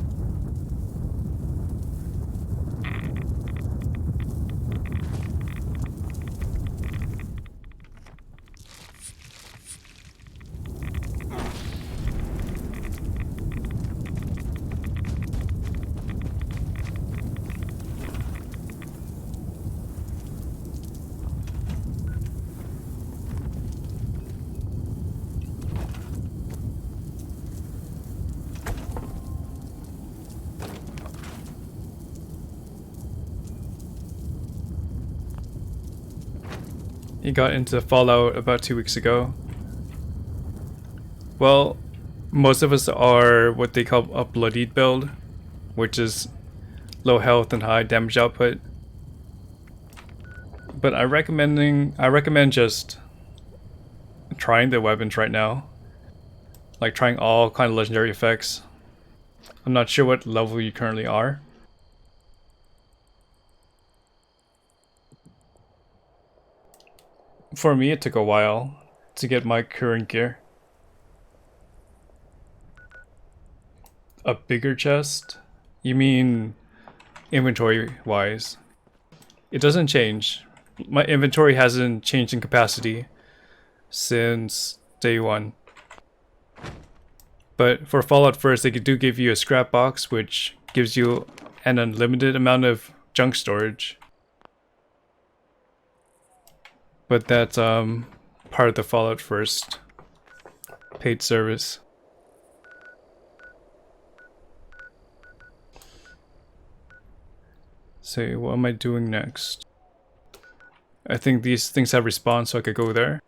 He got into Fallout about 2 weeks ago. Well, most of us are what they call a bloodied build, which is low health and high damage output. But I recommend just trying the weapons right now. Like trying all kind of legendary effects. I'm not sure what level you currently are. For me, it took a while to get my current gear. A bigger chest? You mean inventory-wise? It doesn't change. My inventory hasn't changed in capacity since day one. But for Fallout First, they do give you a scrap box, which gives you an unlimited amount of junk storage. But that's part of the Fallout First paid service. So what am I doing next? I think these things have respawn, so I could go there.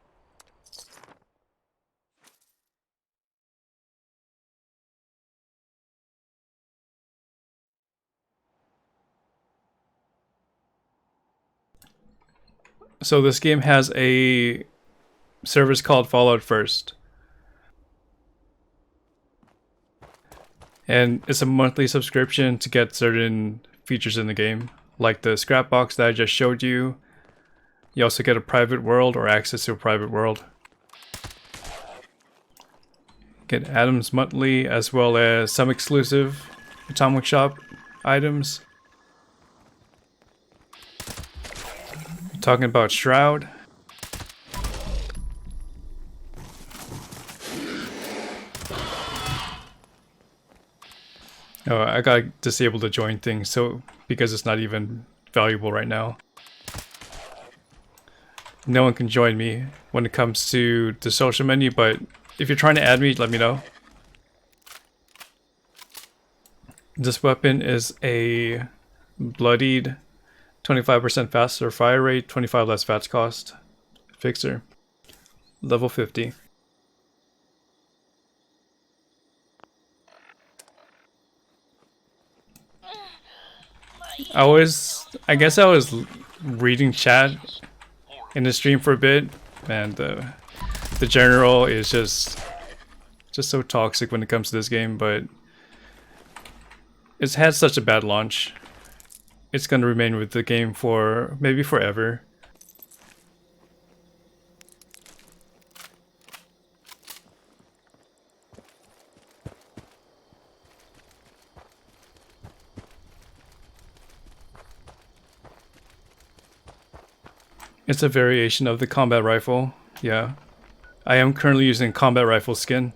So this game has a service called Fallout First. And it's a monthly subscription to get certain features in the game, like the scrap box that I just showed you. You also get a private world or access to a private world. Get Adams monthly as well as some exclusive Atomic Shop items. Talking about Shroud. Oh, I got disabled the join thing, so because it's not even valuable right now. No one can join me when it comes to the social menu, but if you're trying to add me, let me know. This weapon is a bloodied 25% faster fire rate, 25 less VATS cost fixer. Level 50. I guess I was reading chat in the stream for a bit, and the general is just so toxic when it comes to this game, but it's had such a bad launch. It's gonna remain with the game for maybe forever. It's a variation of the combat rifle, yeah. I am currently using combat rifle skin.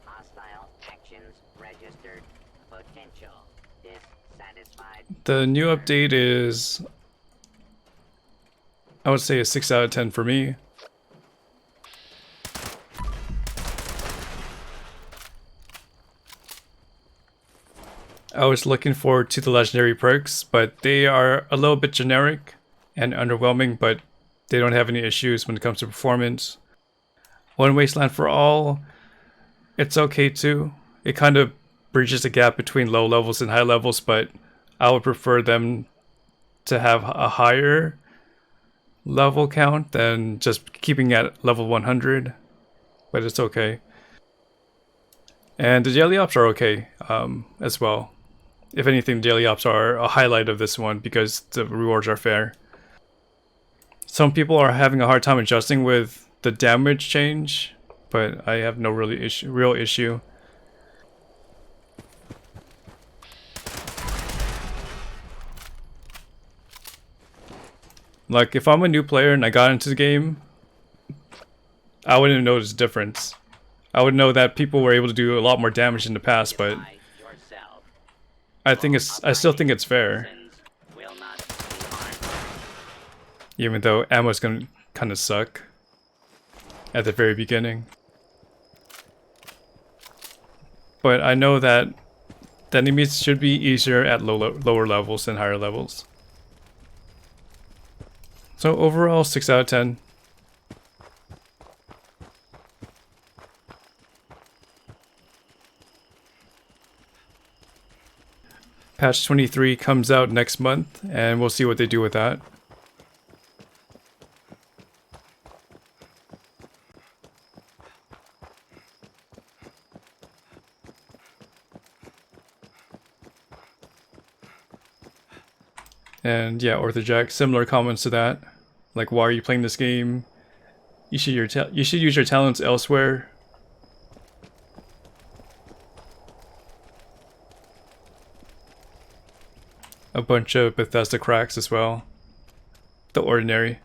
Hostile actions registered. Potential dissatisfied. The new update is, I would say, a 6 out of 10 for me. I was looking forward to the legendary perks, but they are a little bit generic and underwhelming, but they don't have any issues when it comes to performance. One Wasteland for All, it's okay too. It kind of bridges the gap between low levels and high levels, but I would prefer them to have a higher level count than just keeping at level 100, but it's okay. And the daily ops are okay as well. If anything, daily ops are a highlight of this one because the rewards are fair. Some people are having a hard time adjusting with the damage change, but I have no real issue. Like, if I'm a new player and I got into the game, I wouldn't notice a difference. I would know that people were able to do a lot more damage in the past, but I still think it's fair. Even though ammo's gonna kind of suck at the very beginning. But I know that the enemies should be easier at lower levels than higher levels. So overall, 6 out of 10. Patch 23 comes out next month, and we'll see what they do with that. And yeah, Orthojack, similar comments to that. Like, why are you playing this game? You should use your talents elsewhere. A bunch of Bethesda cracks as well. The Ordinary.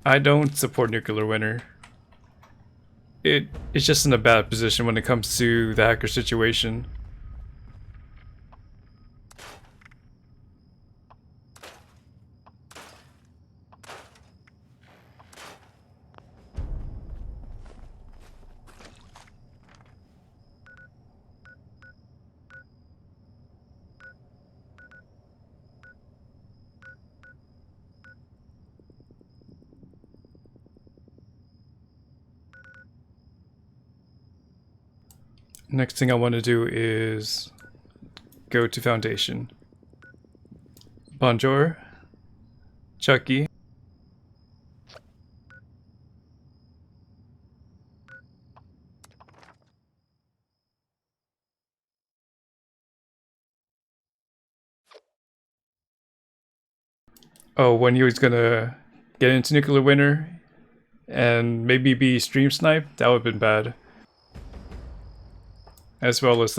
I don't support Nuclear Winter. it's just in a bad position when it comes to the hacker situation. Next thing I want to do is go to Foundation. Bonjour, Chucky. Oh, when he was gonna get into Nuclear Winter and maybe be stream sniped, that would have been bad. As well as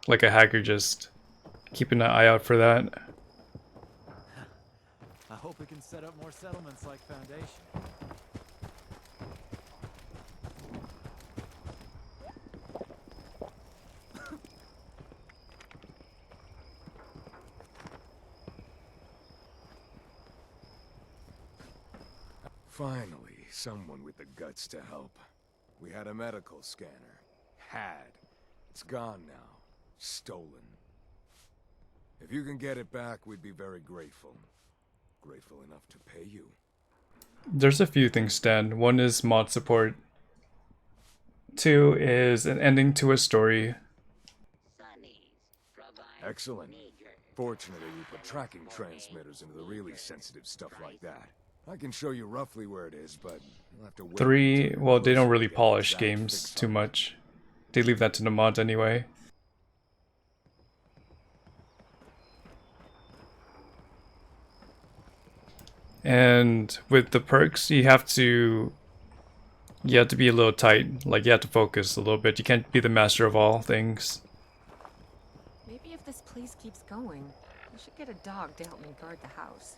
like a hacker just keeping an eye out for that. I hope we can set up more settlements like Foundation. Finally, someone with the guts to help. We had a medical scanner. Had. It's gone now. Stolen. If you can get it back, we'd be very grateful. Grateful enough to pay you. There's a few things, Stan. One is mod support. 2 is an ending to a story. Excellent. Fortunately, we put tracking transmitters into the really sensitive stuff like that. I can show you roughly where it is, but you'll have to wait. 3, well, they don't really polish games too much. They leave that to the mods anyway. And with the perks, you have to be a little tight. Like, you have to focus a little bit. You can't be the master of all things. Maybe if this place keeps going, we should get a dog to help me guard the house.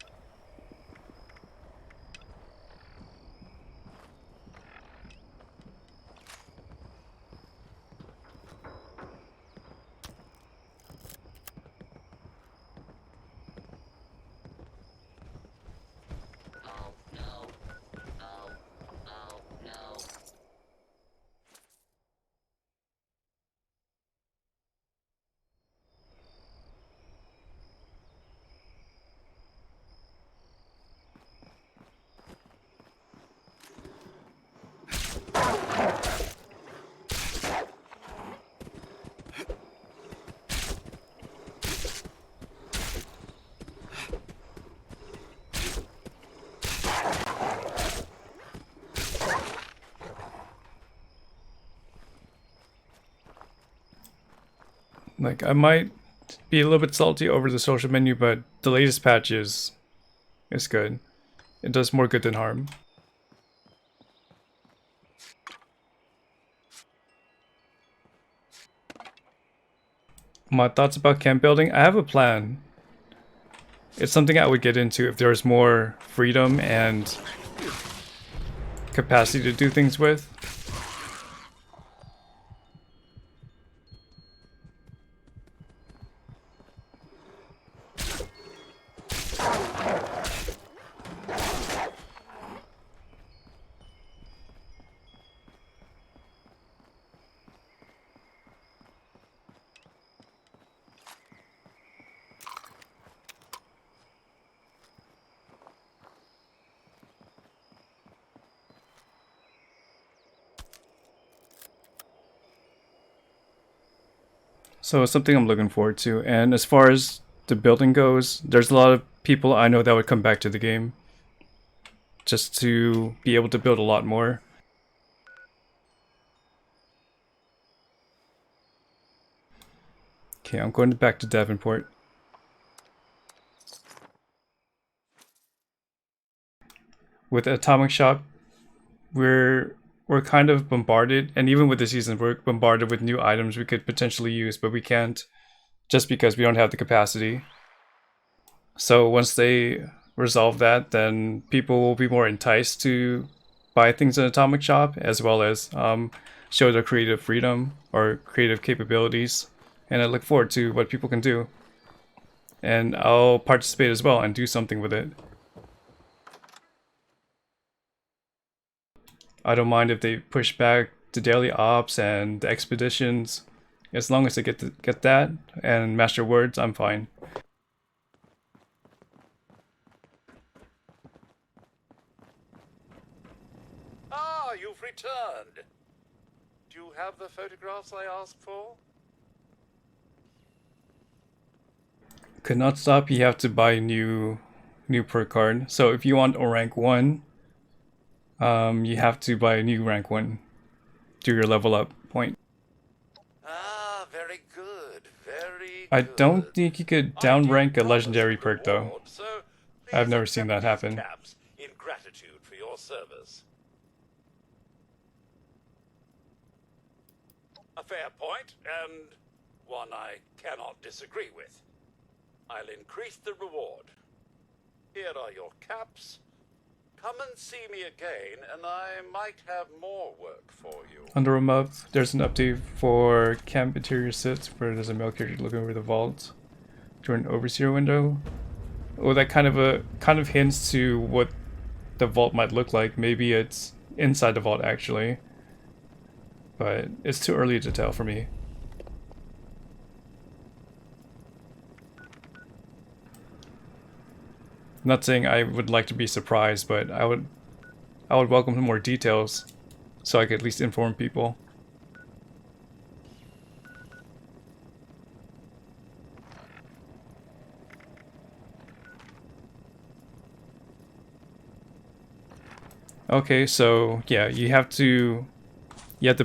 Like, I might be a little bit salty over the social menu, but the latest patch is good. It does more good than harm. My thoughts about camp building? I have a plan. It's something I would get into if there was more freedom and capacity to do things with. So it's something I'm looking forward to. And as far as the building goes, there's a lot of people I know that would come back to the game just to be able to build a lot more. Okay, I'm going back to Davenport. With Atomic Shop, we're kind of bombarded, and even with the season, we're bombarded with new items we could potentially use, but we can't just because we don't have the capacity. So once they resolve that, then people will be more enticed to buy things in Atomic Shop, as well as show their creative freedom or creative capabilities. And I look forward to what people can do. And I'll participate as well and do something with it. I don't mind if they push back the daily ops and the expeditions. As long as they get that and master words, I'm fine. Ah, you've returned. Do you have the photographs I asked for? Could not stop, you have to buy a new perk card. So if you want a rank 1, you have to buy a new rank 1 to your level up point. Ah, very good, very I good. don't think you could downrank a legendary perk though. I've never seen that happen. Caps in gratitude for your service. A fair point, and one I cannot disagree with. I'll increase the reward. Here are your caps. Come and see me again, and I might have more work for you. Under a month, there's an update for camp interior sits where there's a male character looking over the vault during an overseer window. Oh, that kind of hints to what the vault might look like. Maybe it's inside the vault actually, but it's too early to tell for me. Not saying I would like to be surprised, but I would welcome more details so I could at least inform people. Okay, so yeah, you have to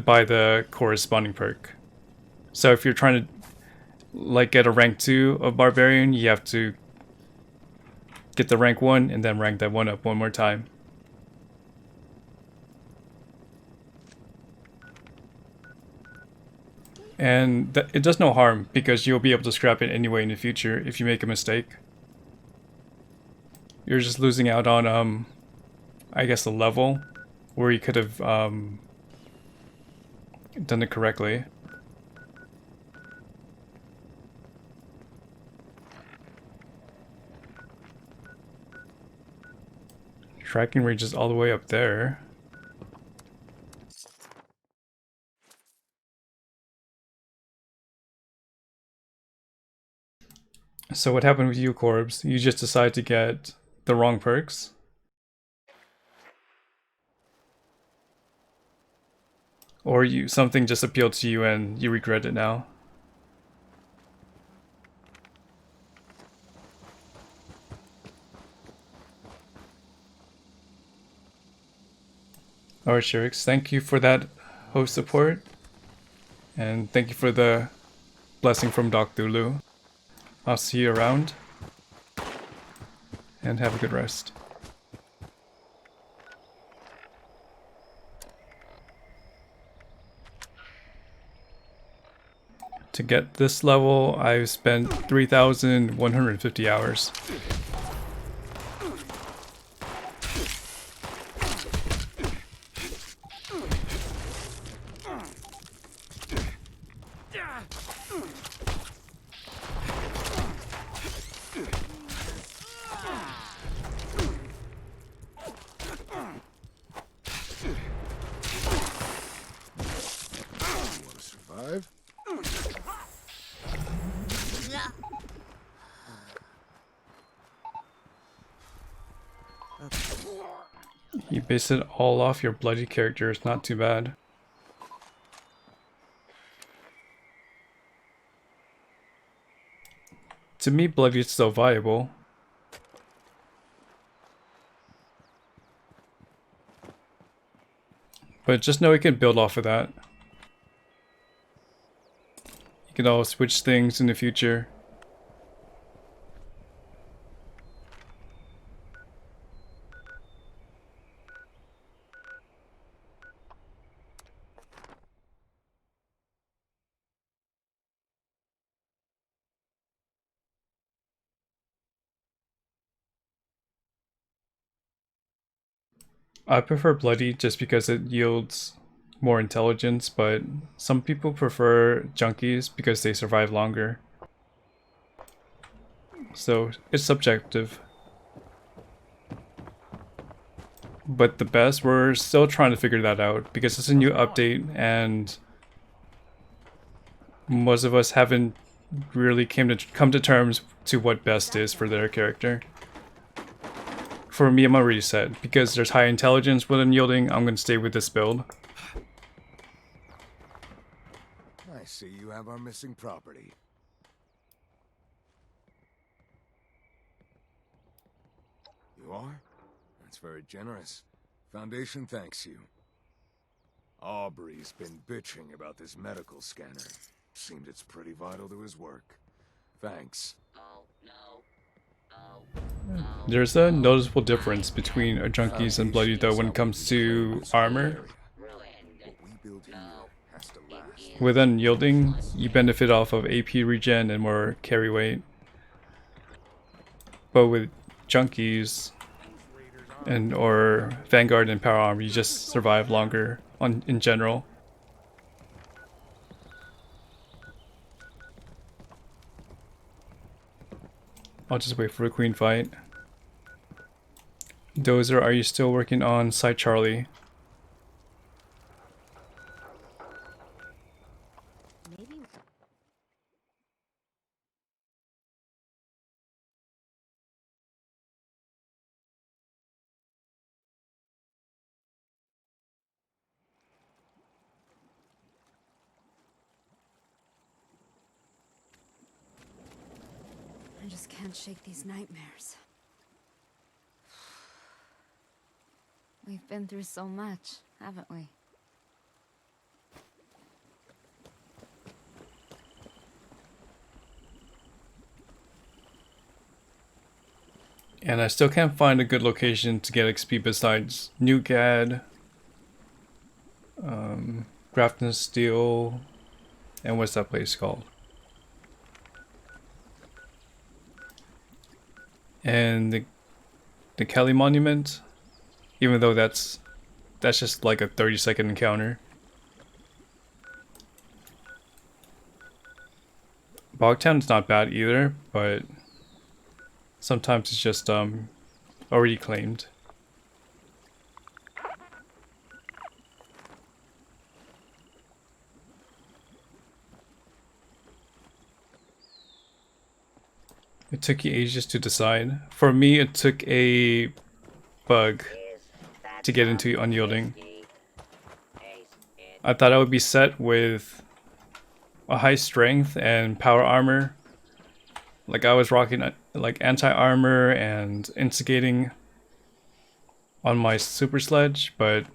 buy the corresponding perk. So if you're trying to like get a rank 2 of Barbarian, you have to get the rank 1 and then rank that one up one more time. And it does no harm because you'll be able to scrap it anyway in the future if you make a mistake. You're just losing out on I guess a level where you could have done it correctly. Tracking range is all the way up there. So what happened with you, Corbs? You just decided to get the wrong perks? Or something just appealed to you and you regret it now? Alright, Sherix, thank you for that host support. And thank you for the blessing from Doc Thulu. I'll see you around. And have a good rest. To get this level, I've spent 3,150 hours. You base it all off your bloody character, it's not too bad. To me, bloody is still viable. But just know you can build off of that. You can always switch things in the future. I prefer Bloody just because it yields more intelligence, but some people prefer Junkies because they survive longer. So it's subjective. But the best, we're still trying to figure that out because it's a new update and most of us haven't really come to terms to what best is for their character. For me, I'm already set. Because there's high intelligence with unyielding, I'm going to stay with this build. I see you have our missing property. You are? That's very generous. Foundation thanks you. Aubrey's been bitching about this medical scanner. Seemed it's pretty vital to his work. Thanks. There's a noticeable difference between a Junkies and Bloody though when it comes to armor. With unyielding, you benefit off of AP regen and more carry weight. But with Junkies and or Vanguard and Power Armor, you just survive longer in general. I'll just wait for a queen fight. Dozer, are you still working on Site Charlie? I just can't shake these nightmares. We've been through so much, haven't we? And I still can't find a good location to get XP besides New Gad, Grafton Steel, and what's that place called? And the Kelly Monument, even though that's just like a 30-second encounter. Bogtown's not bad either, but sometimes it's just already claimed. It took you ages to decide. For me, it took a bug to get into Unyielding. I thought I would be set with a high strength and power armor. Like I was rocking like anti-armor and instigating on my super sledge, but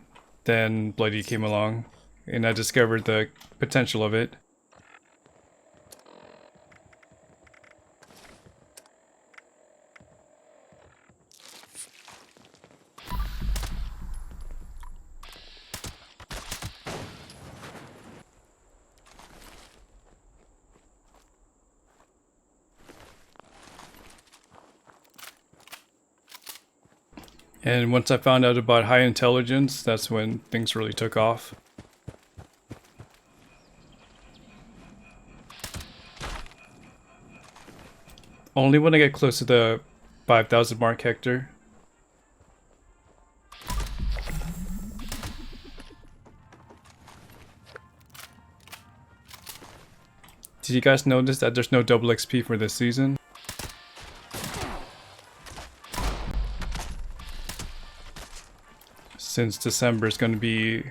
then Bloody came along and I discovered the potential of it. And once I found out about high intelligence, that's when things really took off. Only when I get close to the 5,000 mark, Hector. Did you guys notice that there's no double XP for this season? Since December is going to be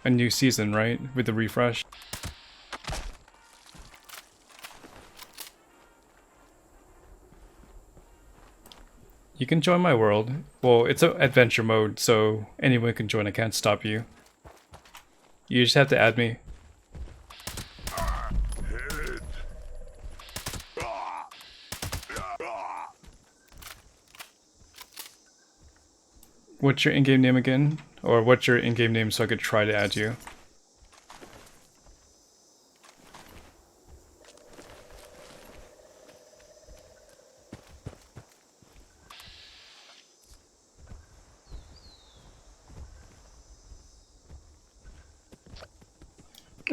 a new season, right? With the refresh. You can join my world. Well, it's an adventure mode, so anyone can join. I can't stop you. You just have to add me. What's your in-game name again? Or what's your in-game name so I could try to add you?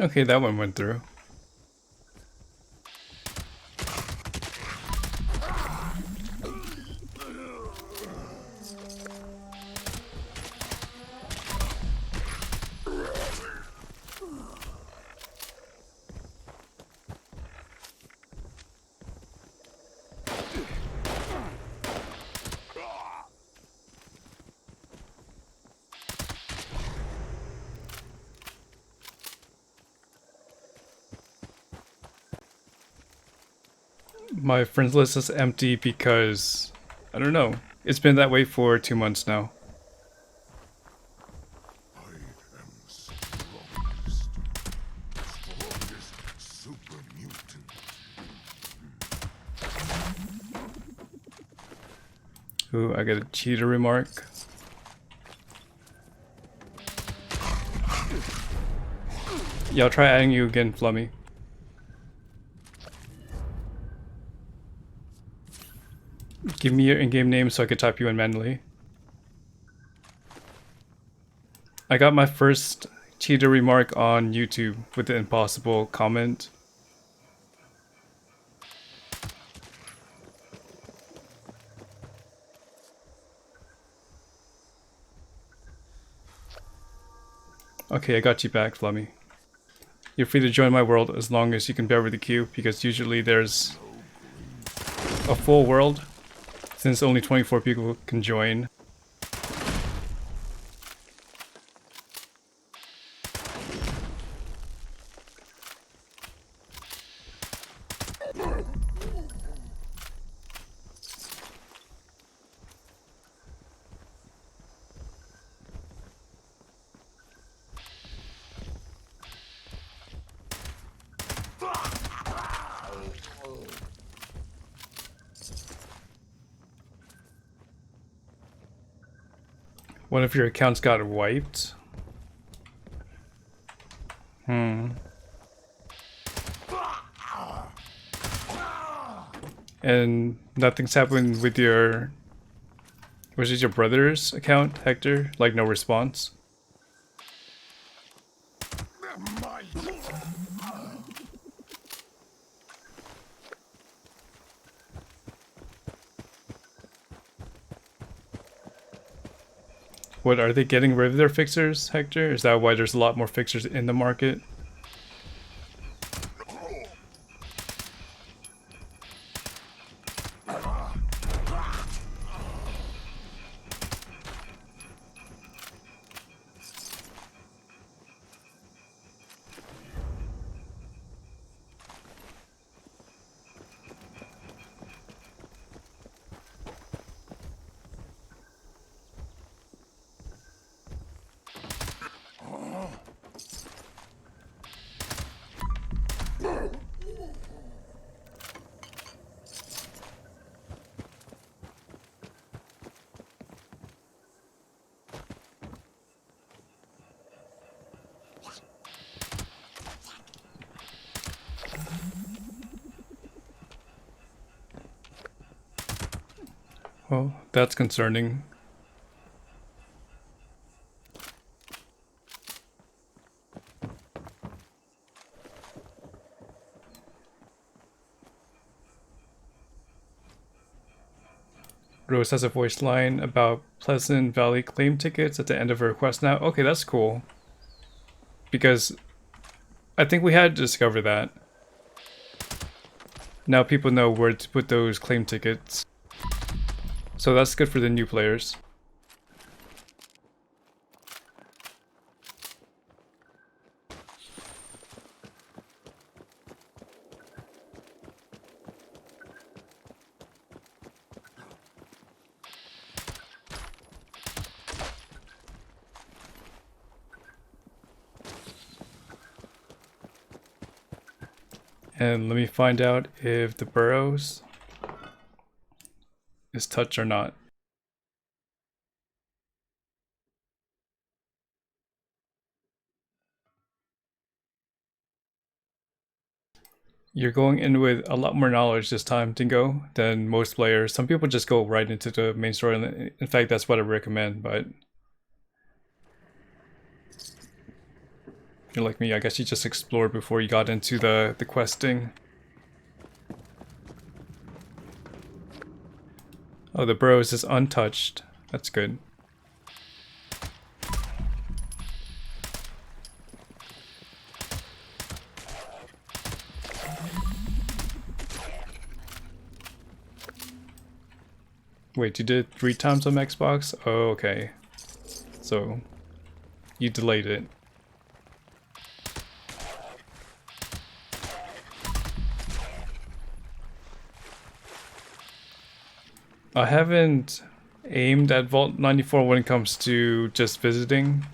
Okay, that one went through. My friends list is empty because, I don't know, it's been that way for 2 months now. Ooh, I got a cheater remark. Yeah, I'll try adding you again, Flummy. Give me your in-game name so I can type you in manually. I got my first cheater remark on YouTube with the impossible comment. Okay, I got you back, Flummy. You're free to join my world as long as you can bear with the queue, because usually there's a full world, since only 24 people can join. One of your accounts got wiped? And nothing's happened with your... Was it your brother's account, Hector? Like, no response? What, are they getting rid of their fixers, Hector? Is that why there's a lot more fixers in the market? Well, that's concerning. Rose has a voice line about Pleasant Valley claim tickets at the end of her quest now. Okay, that's cool. Because I think we had to discover that. Now people know where to put those claim tickets. So that's good for the new players. And let me find out if the burrows is touched or not. You're going in with a lot more knowledge this time, Dingo, than most players. Some people just go right into the main story. In fact, that's what I recommend, but You're like me, I guess you just explored before you got into the questing. Oh, the Burrows is untouched. That's good. Wait, you did 3 times on Xbox? Oh, okay. So, you delayed it. I haven't aimed at Vault 94 when it comes to just visiting.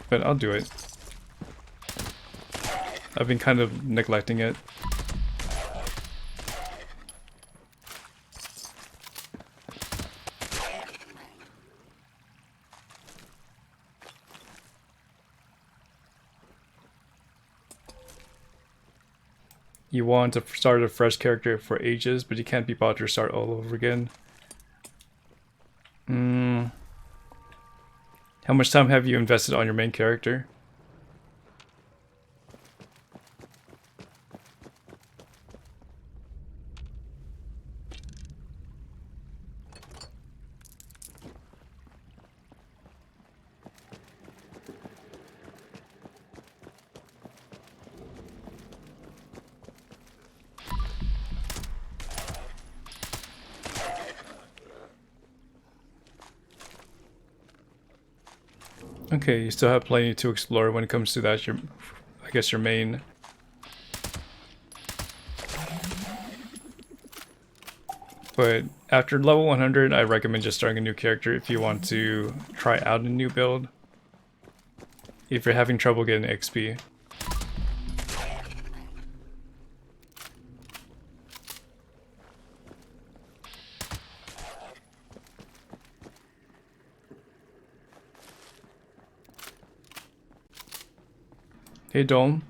But I'll do it. I've been kind of neglecting it. You want to start a fresh character for ages, but you can't be bothered to start all over again. How much time have you invested on your main character? Okay, you still have plenty to explore when it comes to that. I guess your main. But after level 100, I recommend just starting a new character if you want to try out a new build. If you're having trouble getting XP. Hey, Dome.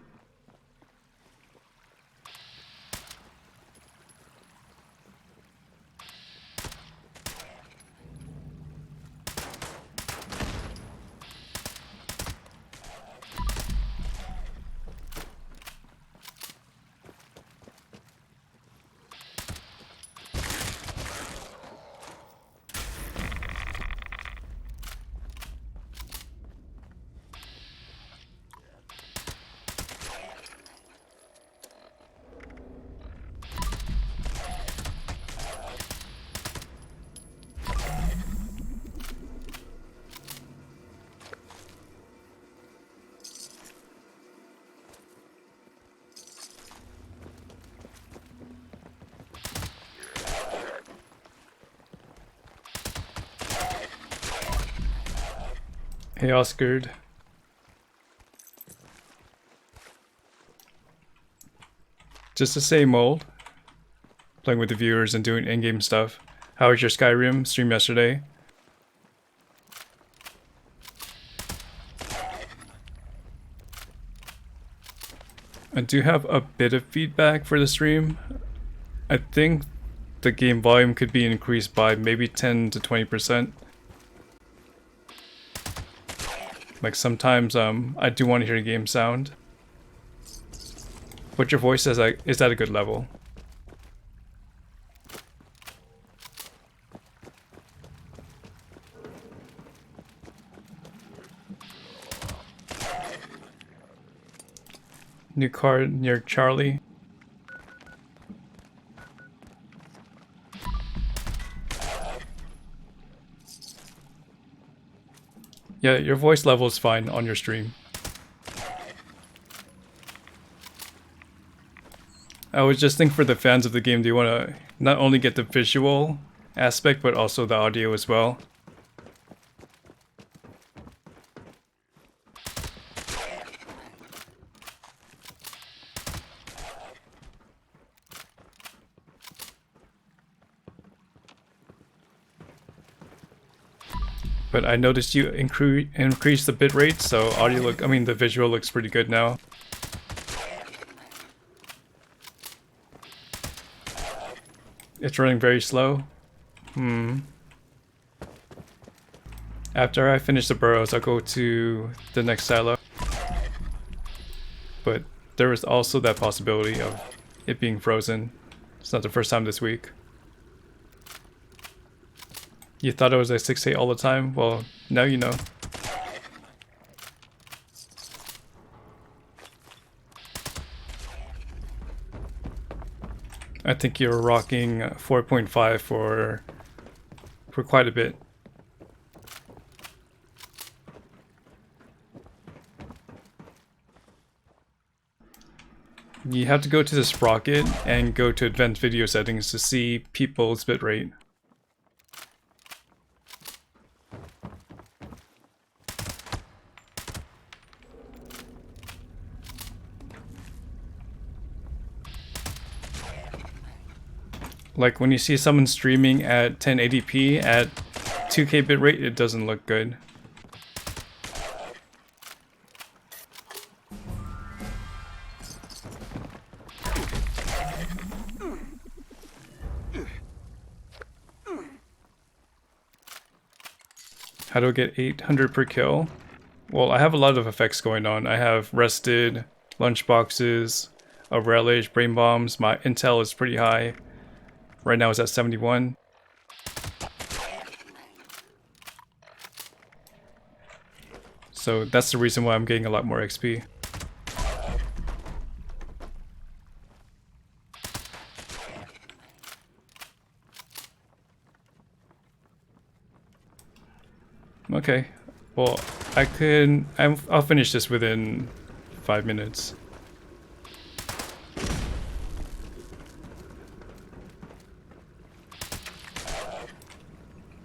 Hey, Oscar. Just the same old. Playing with the viewers and doing in-game stuff. How was your Skyrim stream yesterday? I do have a bit of feedback for the stream. I think the game volume could be increased by maybe 10 to 20%. Like sometimes I do want to hear the game sound. But your voice is at a good level. New car near Charlie. Yeah, your voice level is fine on your stream. I was just thinking for the fans of the game, do you want to not only get the visual aspect, but also the audio as well? But I noticed you increased the bitrate, so the visual looks pretty good now. It's running very slow. After I finish the burrows, I'll go to the next silo. But there is also that possibility of it being frozen. It's not the first time this week. You thought it was like 6-8 all the time? Well, now you know. I think you're rocking 4.5 for quite a bit. You have to go to the sprocket and go to advanced video settings to see people's bitrate. Like when you see someone streaming at 1080p at 2K bitrate, it doesn't look good. How do I get 800 per kill? Well, I have a lot of effects going on. I have rested, lunchboxes, a relish, brain bombs. My intel is pretty high. Right now it's at 71. So that's the reason why I'm getting a lot more XP. Okay, well, I'll finish this within 5 minutes.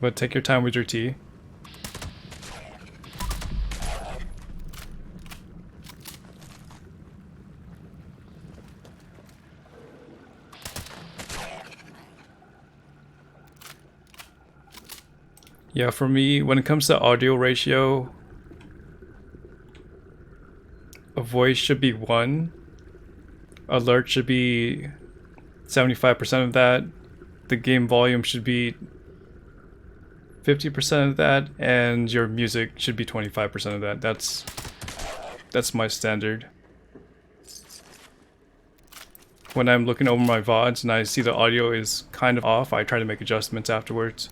But take your time with your tea. Yeah, for me, when it comes to audio ratio, a voice should be 1, alert should be 75% of that, the game volume should be 50% of that, and your music should be 25% of that. That's my standard. When I'm looking over my VODs and I see the audio is kind of off, I try to make adjustments afterwards.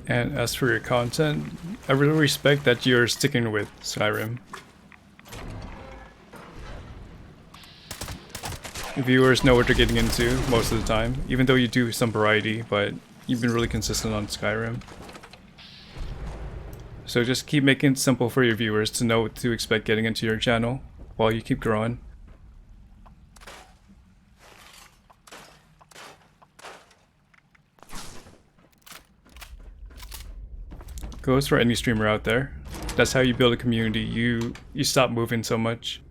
And as for your content, I really respect that you're sticking with Skyrim. Viewers know what they're getting into most of the time, even though you do some variety, but you've been really consistent on Skyrim. So just keep making it simple for your viewers to know what to expect getting into your channel while you keep growing. Goes for any streamer out there. That's how you build a community. You stop moving so much.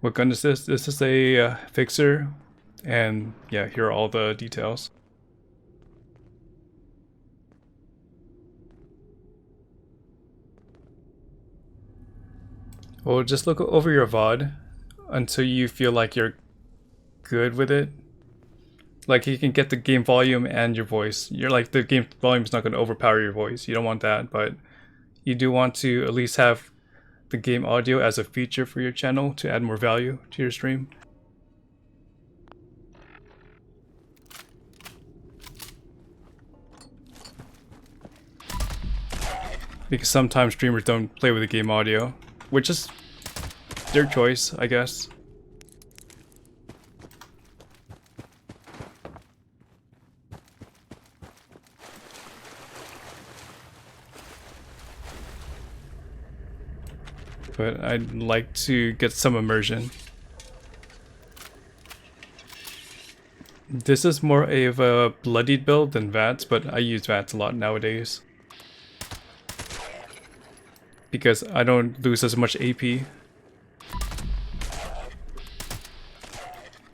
What gun is this? This is a fixer, and yeah, here are all the details. Well, just look over your VOD until you feel like you're good with it. Like you can get the game volume and your voice. You're like, the game volume is not going to overpower your voice. You don't want that, but you do want to at least have the game audio as a feature for your channel to add more value to your stream. Because sometimes streamers don't play with the game audio. which is their choice, I guess. But I'd like to get some immersion. This is more of a bloodied build than VATS, but I use VATS a lot nowadays. Because I don't lose as much AP.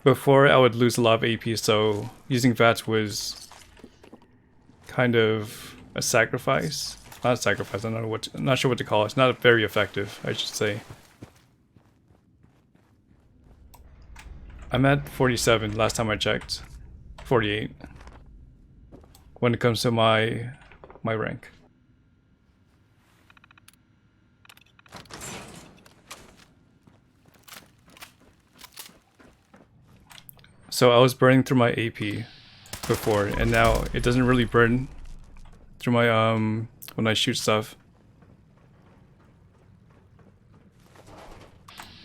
Before I would lose a lot of AP, so using VATS was kind of a sacrifice. Not a sacrifice, I'm not sure what to call it. It's not very effective, I should say. I'm at 47 last time I checked. 48. When it comes to my rank. So I was burning through my AP before, and now it doesn't really burn through my when I shoot stuff.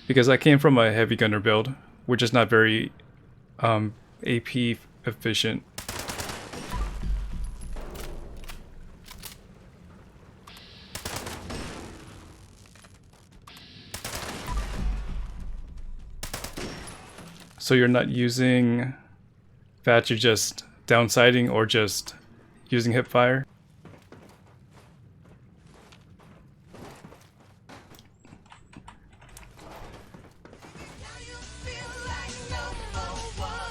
Because I came from a heavy gunner build, which is not very AP efficient. So you're not using VATS, you're just downsighting or just using hipfire?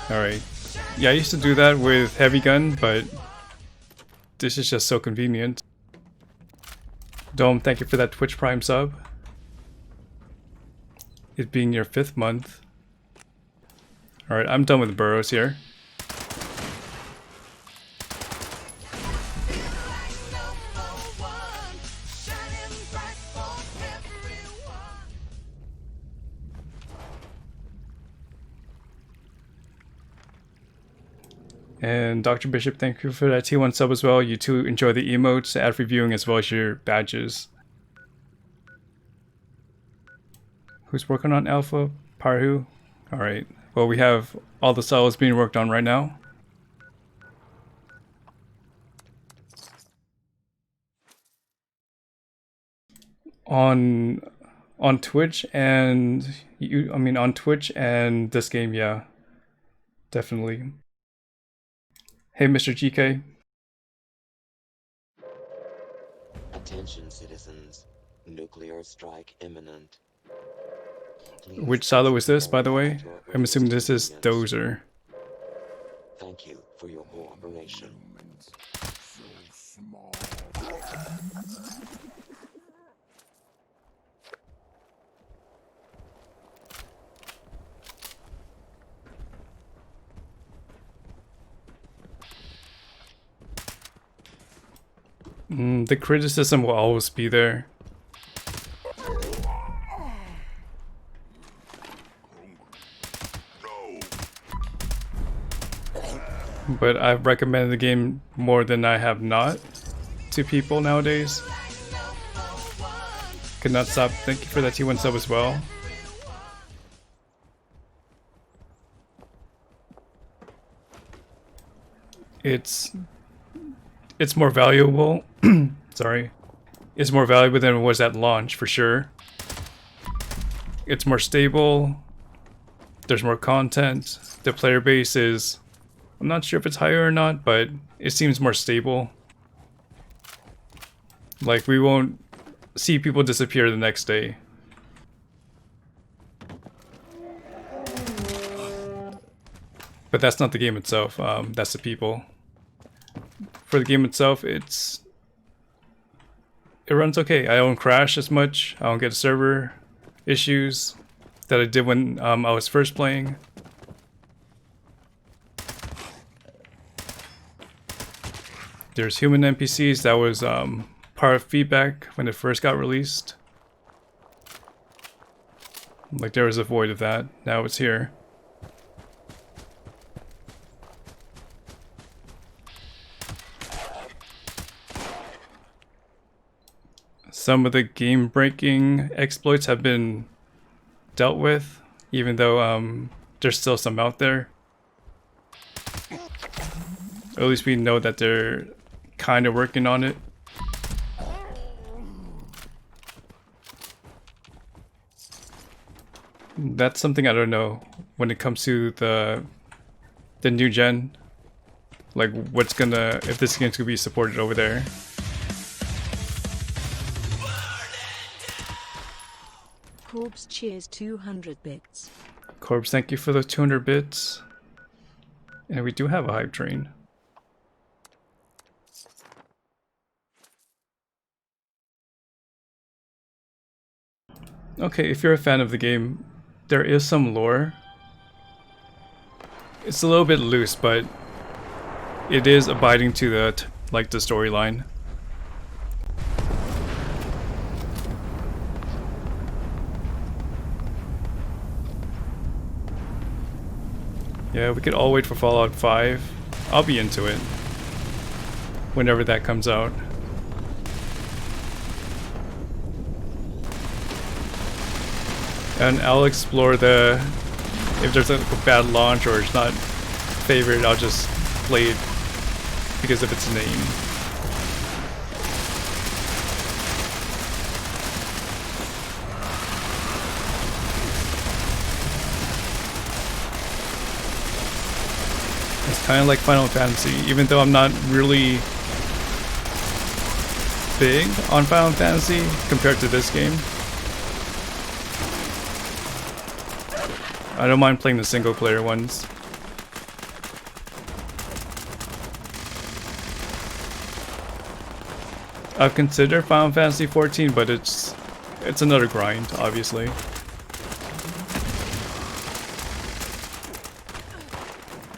Alright. Yeah, I used to do that with heavy gun, but this is just so convenient. Dome, thank you for that Twitch Prime sub. It being your 5th month. Alright, I'm done with the burrows here. And Dr. Bishop, thank you for that T1 sub as well. You too enjoy the emotes, ad reviewing, as well as your badges. Who's working on Alpha? Parhu? Alright. Well, we have all the cells being worked on right now. On Twitch and on Twitch and this game, yeah. Definitely. Hey, Mr. GK. Attention, citizens. Nuclear strike imminent. Please. Which silo is this, by the way? I'm assuming this is Dozer. Thank you for your cooperation. The criticism will always be there. But I've recommended the game more than I have not to people nowadays. Could not stop. Thank you for that T1 sub as well. It's more valuable. Sorry. It's more valuable than it was at launch, for sure. It's more stable. There's more content. The player base is... I'm not sure if it's higher or not, but it seems more stable. Like, we won't see people disappear the next day. But that's not the game itself, that's the people. For the game itself, it runs okay. I don't crash as much. I don't get server issues that I did when I was first playing. There's human NPCs. That was part of feedback when it first got released. Like, there was a void of that. Now it's here. some of the game-breaking exploits have been dealt with, even though there's still some out there. At least we know that they're kind of working on it. That's something I don't know when it comes to the new gen. Like what's gonna, if this game's gonna be supported over there. Corbs cheers 200 bits. Corbs, thank you for those 200 bits. And we do have a hype train. Okay, if you're a fan of the game, there is some lore. It's a little bit loose, but it is abiding to the the storyline. Yeah, we could all wait for Fallout 5. I'll be into it whenever that comes out. And I'll explore the, if there's a bad launch or it's not favorite, I'll just play it because of its name. It's kind of like Final Fantasy, even though I'm not really big on Final Fantasy compared to this game. I don't mind playing the single player ones. I've considered Final Fantasy 14, but it's another grind, obviously.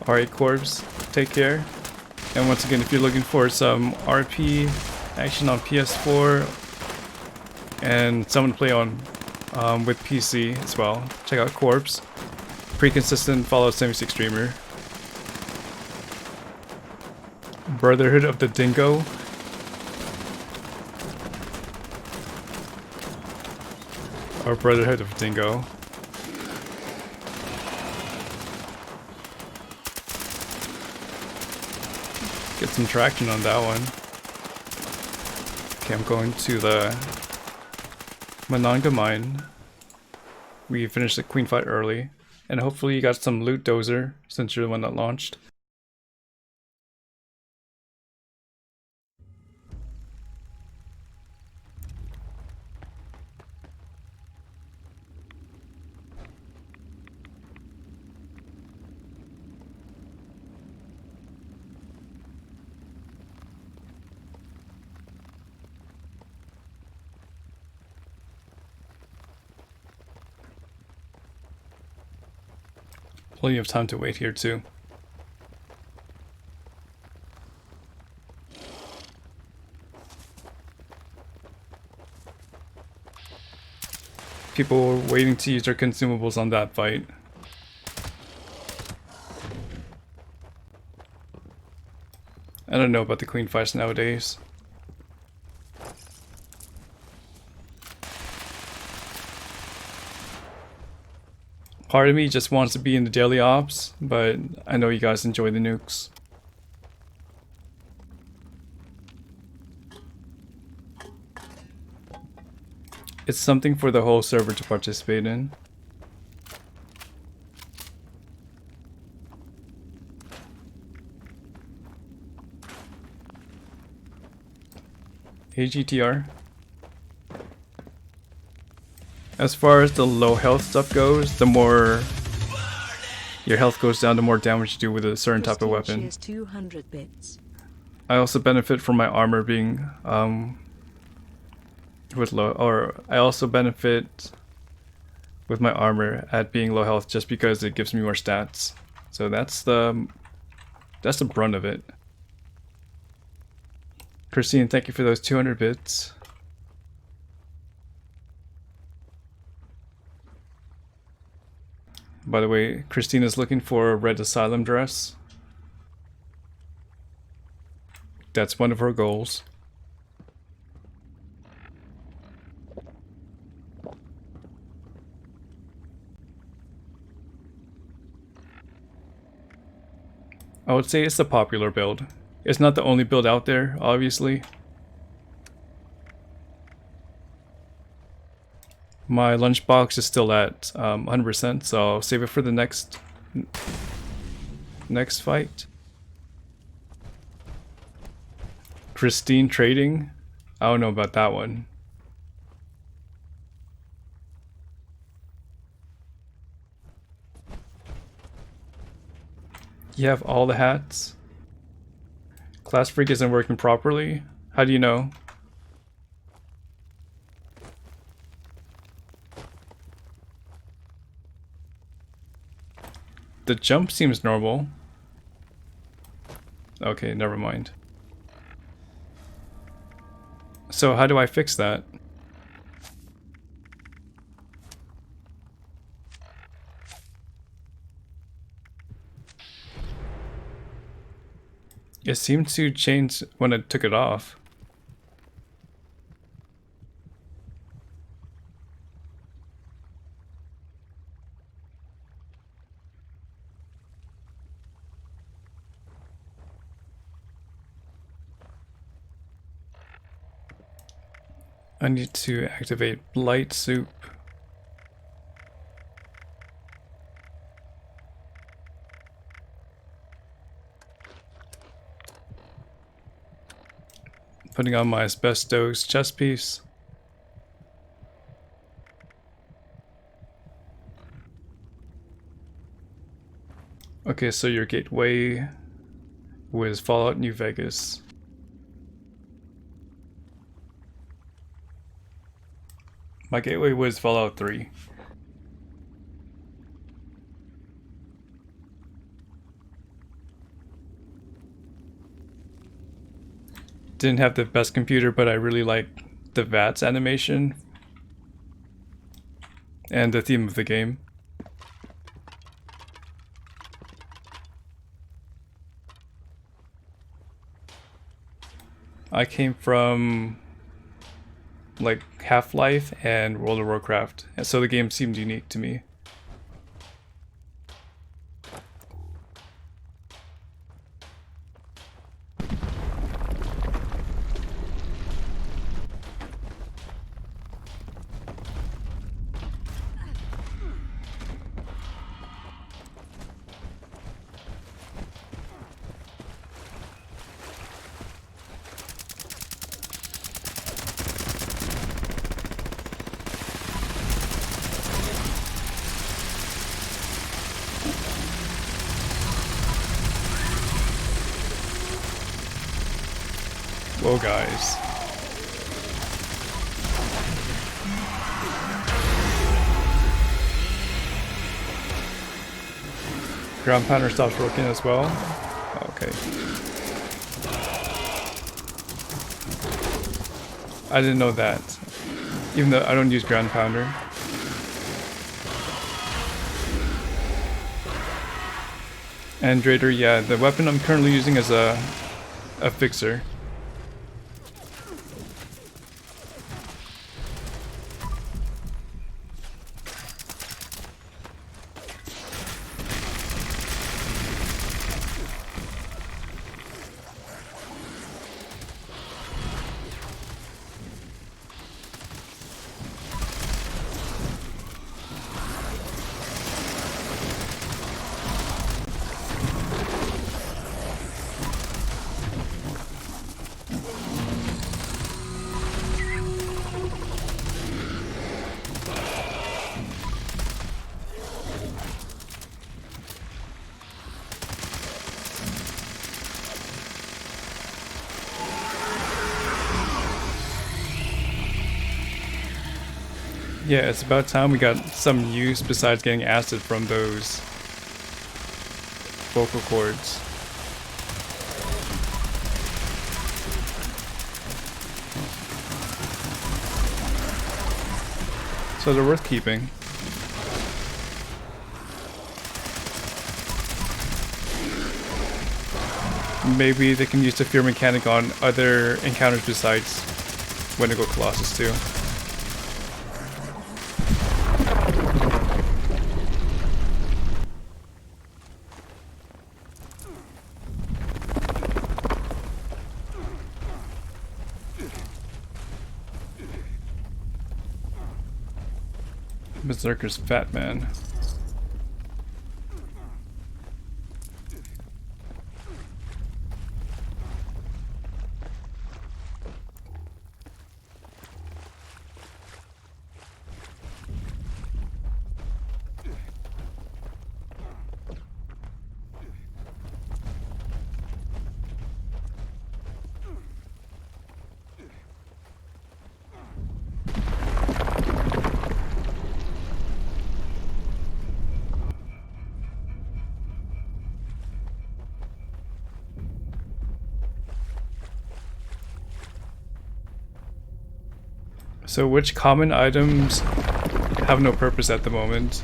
Alright, Corbs, take care. And once again, if you're looking for some RP action on PS4 and someone to play on with PC as well, check out Corbs. Pretty consistent Fallout 76 streamer. Brotherhood of the Dingo. Or Brotherhood of Dingo. Get some traction on that one. Okay, I'm going to the Monongah Mine. We finished the Queen fight early. And hopefully you got some loot, Dozer, since you're the one that launched. Plenty of time to wait here too. People were waiting to use their consumables on that fight. I don't know about the Queen fights nowadays. Part of me just wants to be in the daily ops, but I know you guys enjoy the nukes. It's something for the whole server to participate in. Hey GTR. As far as the low health stuff goes, the more your health goes down, the more damage you do with a certain type of weapon. 200 bits. I also benefit from my armor being with low, or I also benefit with my armor at being low health just because it gives me more stats. So that's the brunt of it. Christine, thank you for those 200 bits. By the way, Christina's looking for a red asylum dress. That's one of her goals. I would say it's the popular build. It's not the only build out there, obviously. My lunchbox is still at 100%, so I'll save it for the next fight. Christine Trading? I don't know about that one. You have all the hats? Class Freak isn't working properly? How do you know? The jump seems normal. Okay, never mind. So how do I fix that? It seemed to change when I took it off. I need to activate Blight Soup. Putting on my asbestos chest piece. Okay, so your gateway was Fallout New Vegas. My gateway was Fallout 3. Didn't have the best computer, but I really liked the VATS animation and the theme of the game. I came from like Half-Life and World of Warcraft, and so the game seemed unique to me. Whoa, guys. Ground pounder stops working as well. Okay. I didn't know that. Even though I don't use ground pounder. And Draider, yeah, the weapon I'm currently using is a fixer. Yeah, it's about time we got some use besides getting acid from those vocal cords. So they're worth keeping. Maybe they can use the fear mechanic on other encounters besides Wendigo Colossus too. Berserker's Fat Man. So which common items have no purpose at the moment?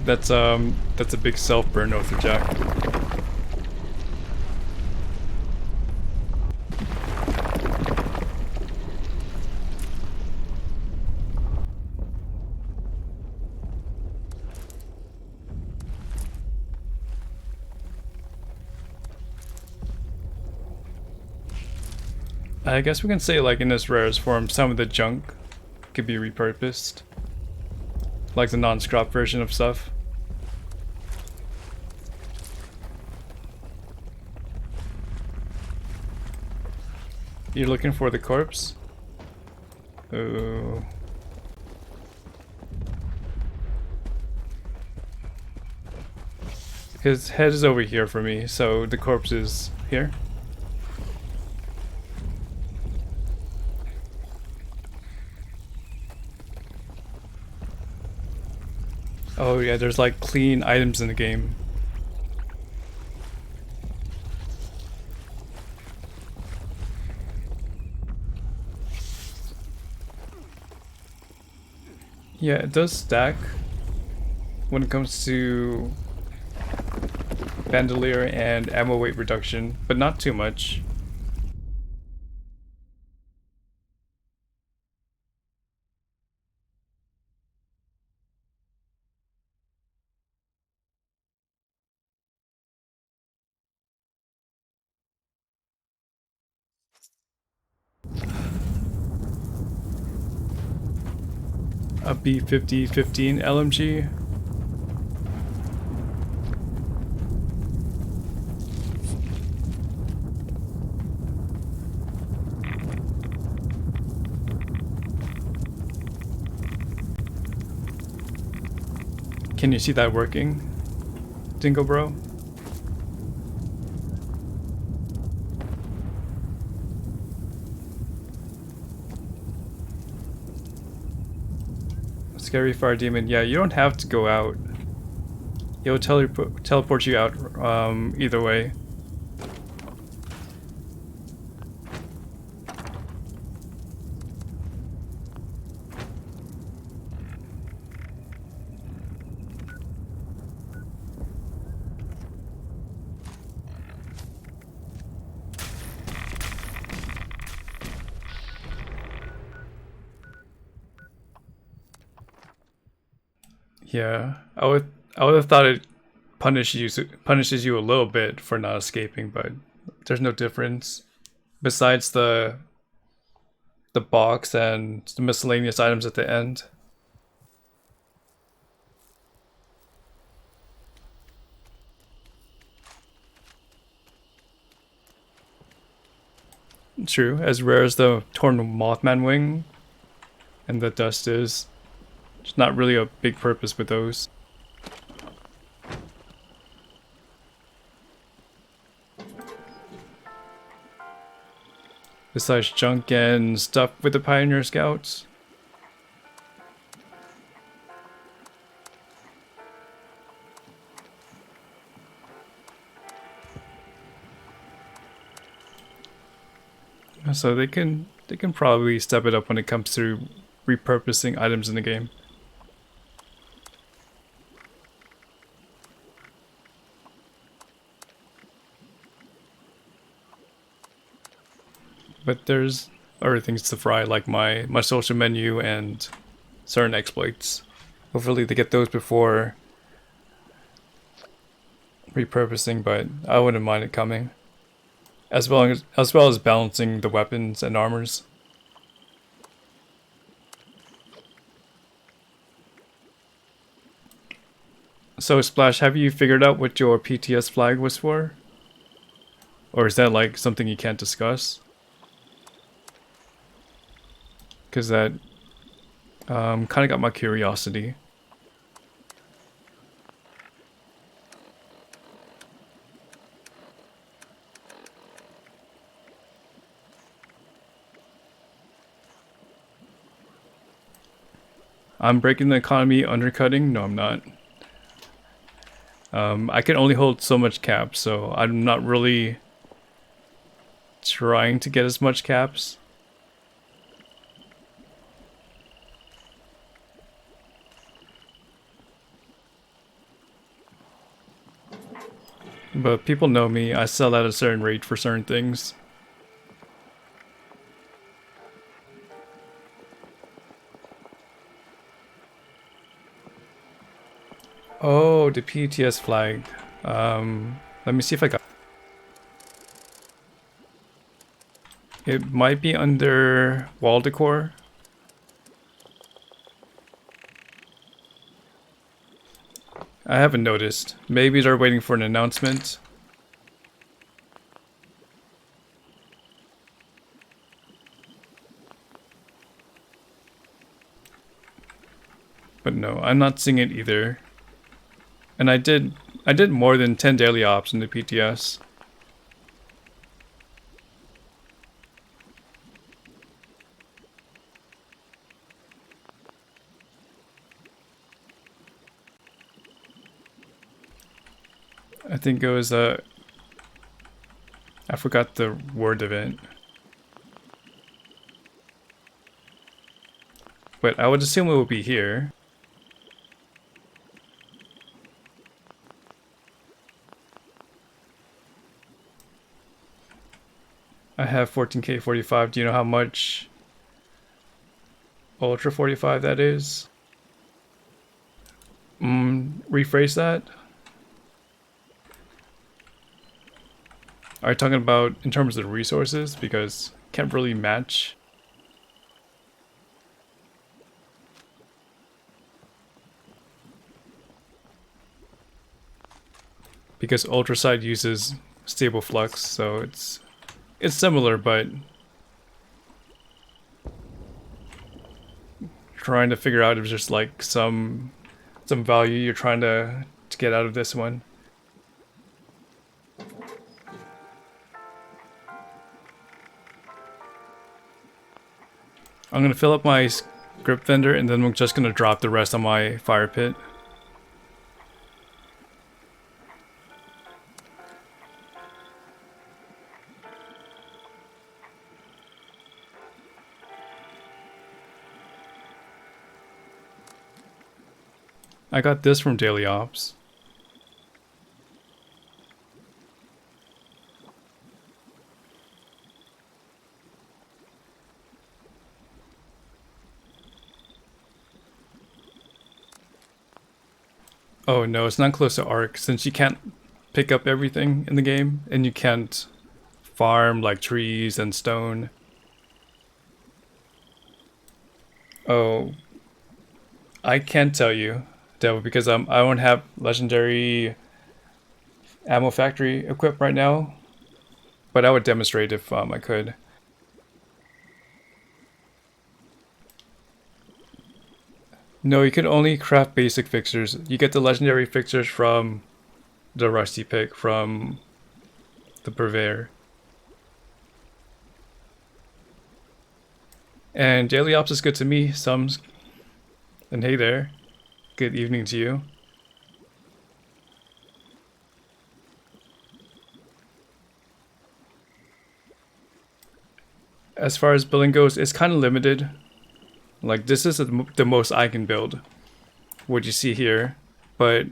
That's a big self-burn, Othjack. I guess we can say, like, in this rarest form, some of the junk could be repurposed. Like the non-scrap version of stuff. You're looking for the corpse? Oh. His head is over here for me, so the corpse is here. Oh yeah, there's like clean items in the game. Yeah, it does stack when it comes to bandolier and ammo weight reduction, but not too much. A B5015 LMG. Can you see that working, Dingo Bro? Scary Fire Demon. Yeah, you don't have to go out. It'll teleport you out either way. Yeah, I would have thought it punishes you a little bit for not escaping, but there's no difference besides the box and the miscellaneous items at the end. True, as rare as the torn Mothman wing and the dust is. There's not really a big purpose with those. Besides junk and stuff with the Pioneer Scouts. So they can probably step it up when it comes to repurposing items in the game. But there's other things to fry, like my social menu and certain exploits. Hopefully they get those before repurposing, but I wouldn't mind it coming. As well as balancing the weapons and armors. So Splash, have you figured out what your PTS flag was for? Or is that like something you can't discuss? Because that kind of got my curiosity. I'm breaking the economy, undercutting? No, I'm not. I can only hold so much caps, so I'm not really trying to get as much caps. But people know me, I sell at a certain rate for certain things. Oh, the PTS flag. Let me see if I got... It might be under wall decor. I haven't noticed. Maybe they're waiting for an announcement. But no, I'm not seeing it either. And I did more than 10 daily ops in the PTS. I think it was I forgot the word of it. But I would assume it would be here. I have 14k 45. Do you know how much Ultra 45 that is? Rephrase that. Are you talking about in terms of resources? Because can't really match. Because Ultracide uses stable flux, so it's similar, but trying to figure out if there's just like some value you're trying to get out of this one. I'm gonna fill up my script vendor and then we're just gonna drop the rest on my fire pit. I got this from Daily Ops. Oh no, it's not close to Ark, since you can't pick up everything in the game, and you can't farm like trees and stone. Oh, I can't tell you, Devil, because I don't have legendary ammo factory equipped right now, but I would demonstrate if I could. No, you can only craft basic fixtures. You get the legendary fixtures from the Rusty Pick, from the Purveyor. And Daily Ops is good to me, Sums. And hey there. Good evening to you. As far as building goes, it's kind of limited. Like, this is the most I can build, what you see here. But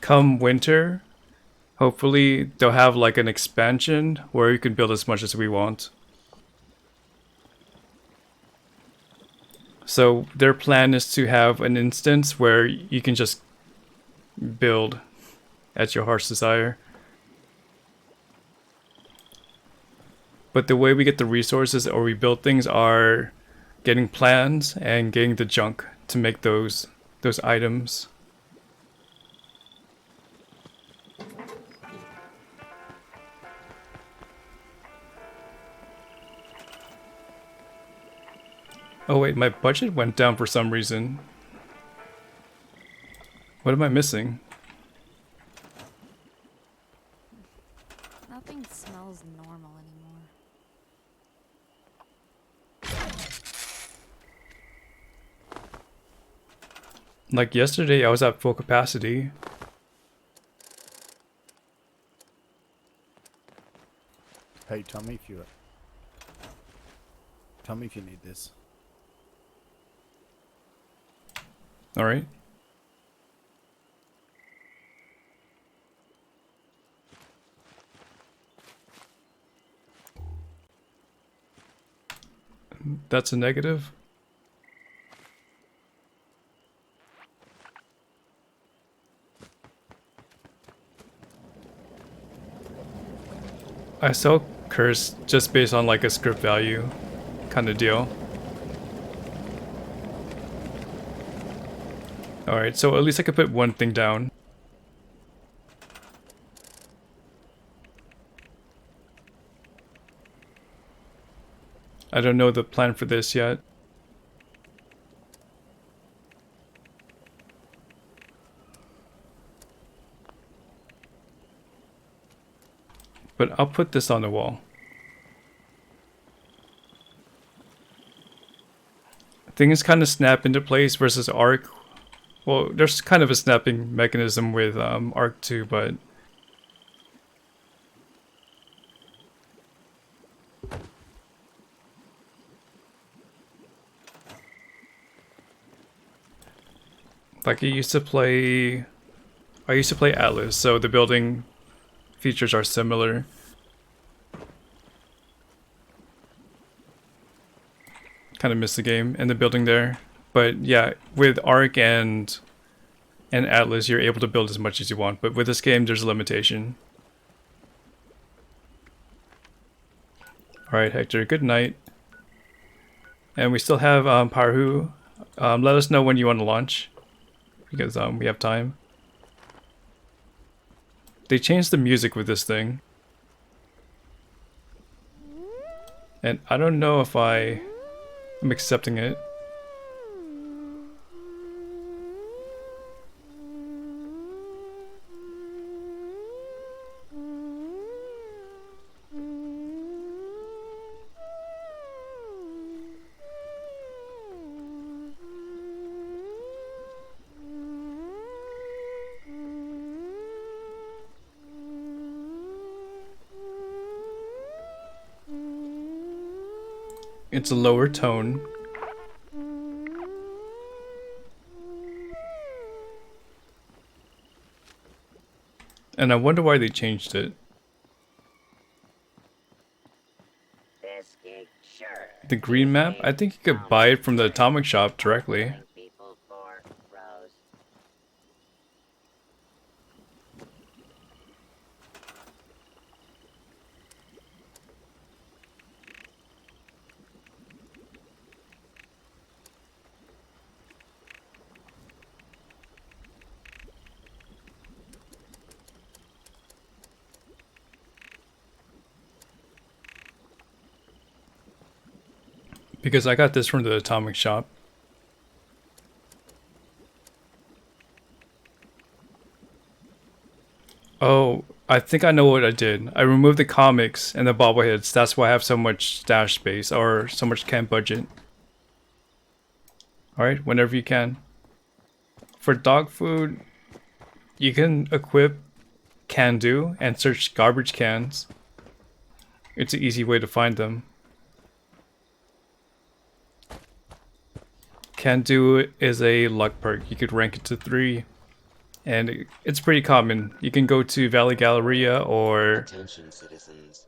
come winter, hopefully they'll have like an expansion where you can build as much as we want. So their plan is to have an instance where you can just build at your heart's desire. but the way we get the resources or we build things are getting plans and getting the junk to make those items. Oh wait, my budget went down for some reason. What am I missing? Nothing smells normal anymore. Like yesterday, I was at full capacity. Hey, tell me if you need this. All right. That's a negative. I sell Curse just based on like a script value kind of deal. Alright, so at least I could put one thing down. I don't know the plan for this yet. But I'll put this on the wall. Things kind of snap into place versus Ark. Well, there's kind of a snapping mechanism with Ark 2, but like I used to play Atlas, so the building features are similar. Kind of missed the game and the building there, but yeah, with Ark and Atlas, you're able to build as much as you want. But with this game, there's a limitation. All right, Hector. Good night. And we still have Parhu. Let us know when you want to launch, because we have time. They changed the music with this thing, and I don't know if I'm accepting it. It's a lower tone. And I wonder why they changed it. The green map? I think you could buy it from the Atomic Shop directly. Because I got this from the Atomic Shop. Oh, I think I know what I did. I removed the comics and the bobbleheads. That's why I have so much stash space or so much camp budget. Alright, whenever you can. For dog food, you can equip Can Do and search garbage cans. It's an easy way to find them. Can Do is a luck perk. You could rank it to 3. And it's pretty common. You can go to Valley Galleria or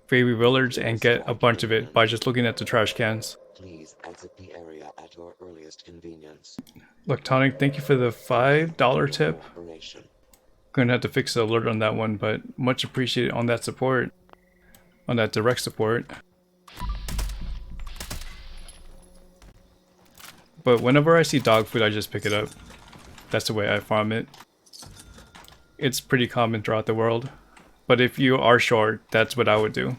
Baby Willards and get a bunch of it by just looking at the trash cans. Please exit the area at your earliest convenience. Look, Tonic, thank you for the $5 tip. Gonna have to fix the alert on that one, but much appreciated on that support. On that direct support. but whenever I see dog food, I just pick it up. That's the way I farm it. It's pretty common throughout the world. But if you are short, that's what I would do.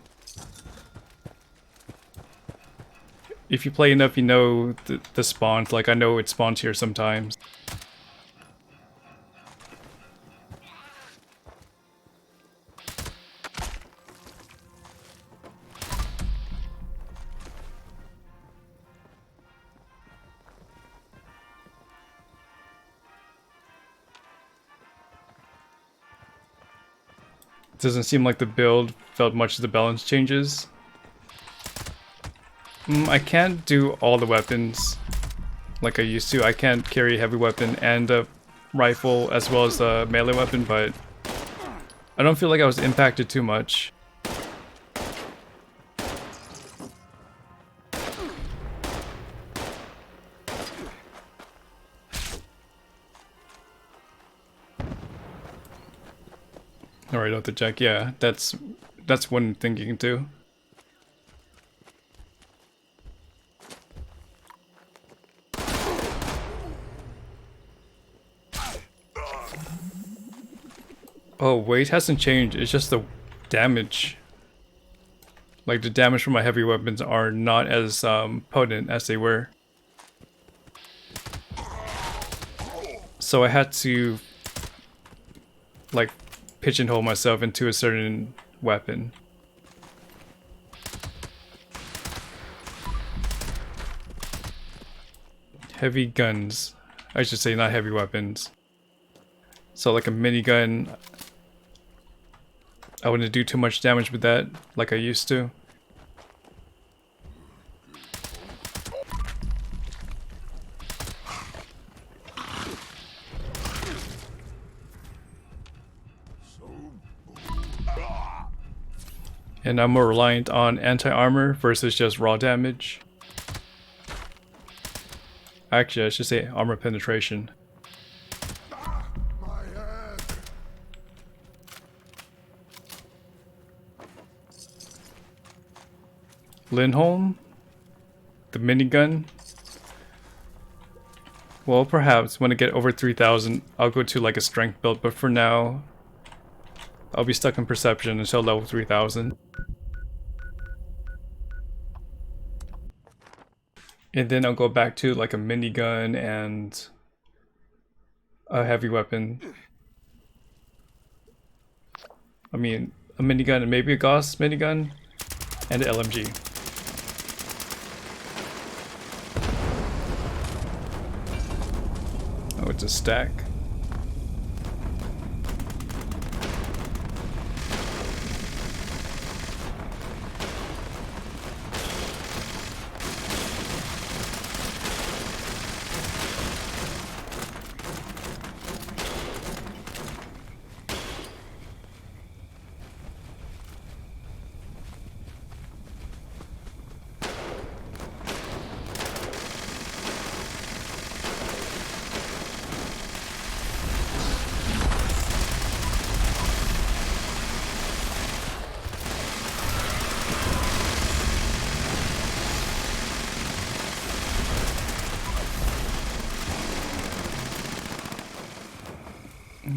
If you play enough, you know the spawns. Like, I know it spawns here sometimes. It doesn't seem like the build felt much of the balance changes. I can't do all the weapons like I used to. I can't carry a heavy weapon and a rifle as well as a melee weapon, but I don't feel like I was impacted too much. Alright, out the jack. Yeah, that's one thing you can do. Oh, weight hasn't changed. It's just the damage. Like, the damage from my heavy weapons are not as potent as they were. So I had to, like, pigeonhole myself into a certain weapon. Heavy guns. I should say not heavy weapons. So like a minigun, I wouldn't do too much damage with that like I used to. And I'm more reliant on anti-armor versus just raw damage. Actually, I should say armor penetration. Lindholm? The minigun? Well, perhaps when I get over 3,000, I'll go to like a strength build, but for now, I'll be stuck in perception until level 3,000. And then I'll go back to like a minigun and a heavy weapon. I mean, a minigun and maybe a Gauss minigun and an LMG. Oh, it's a stack.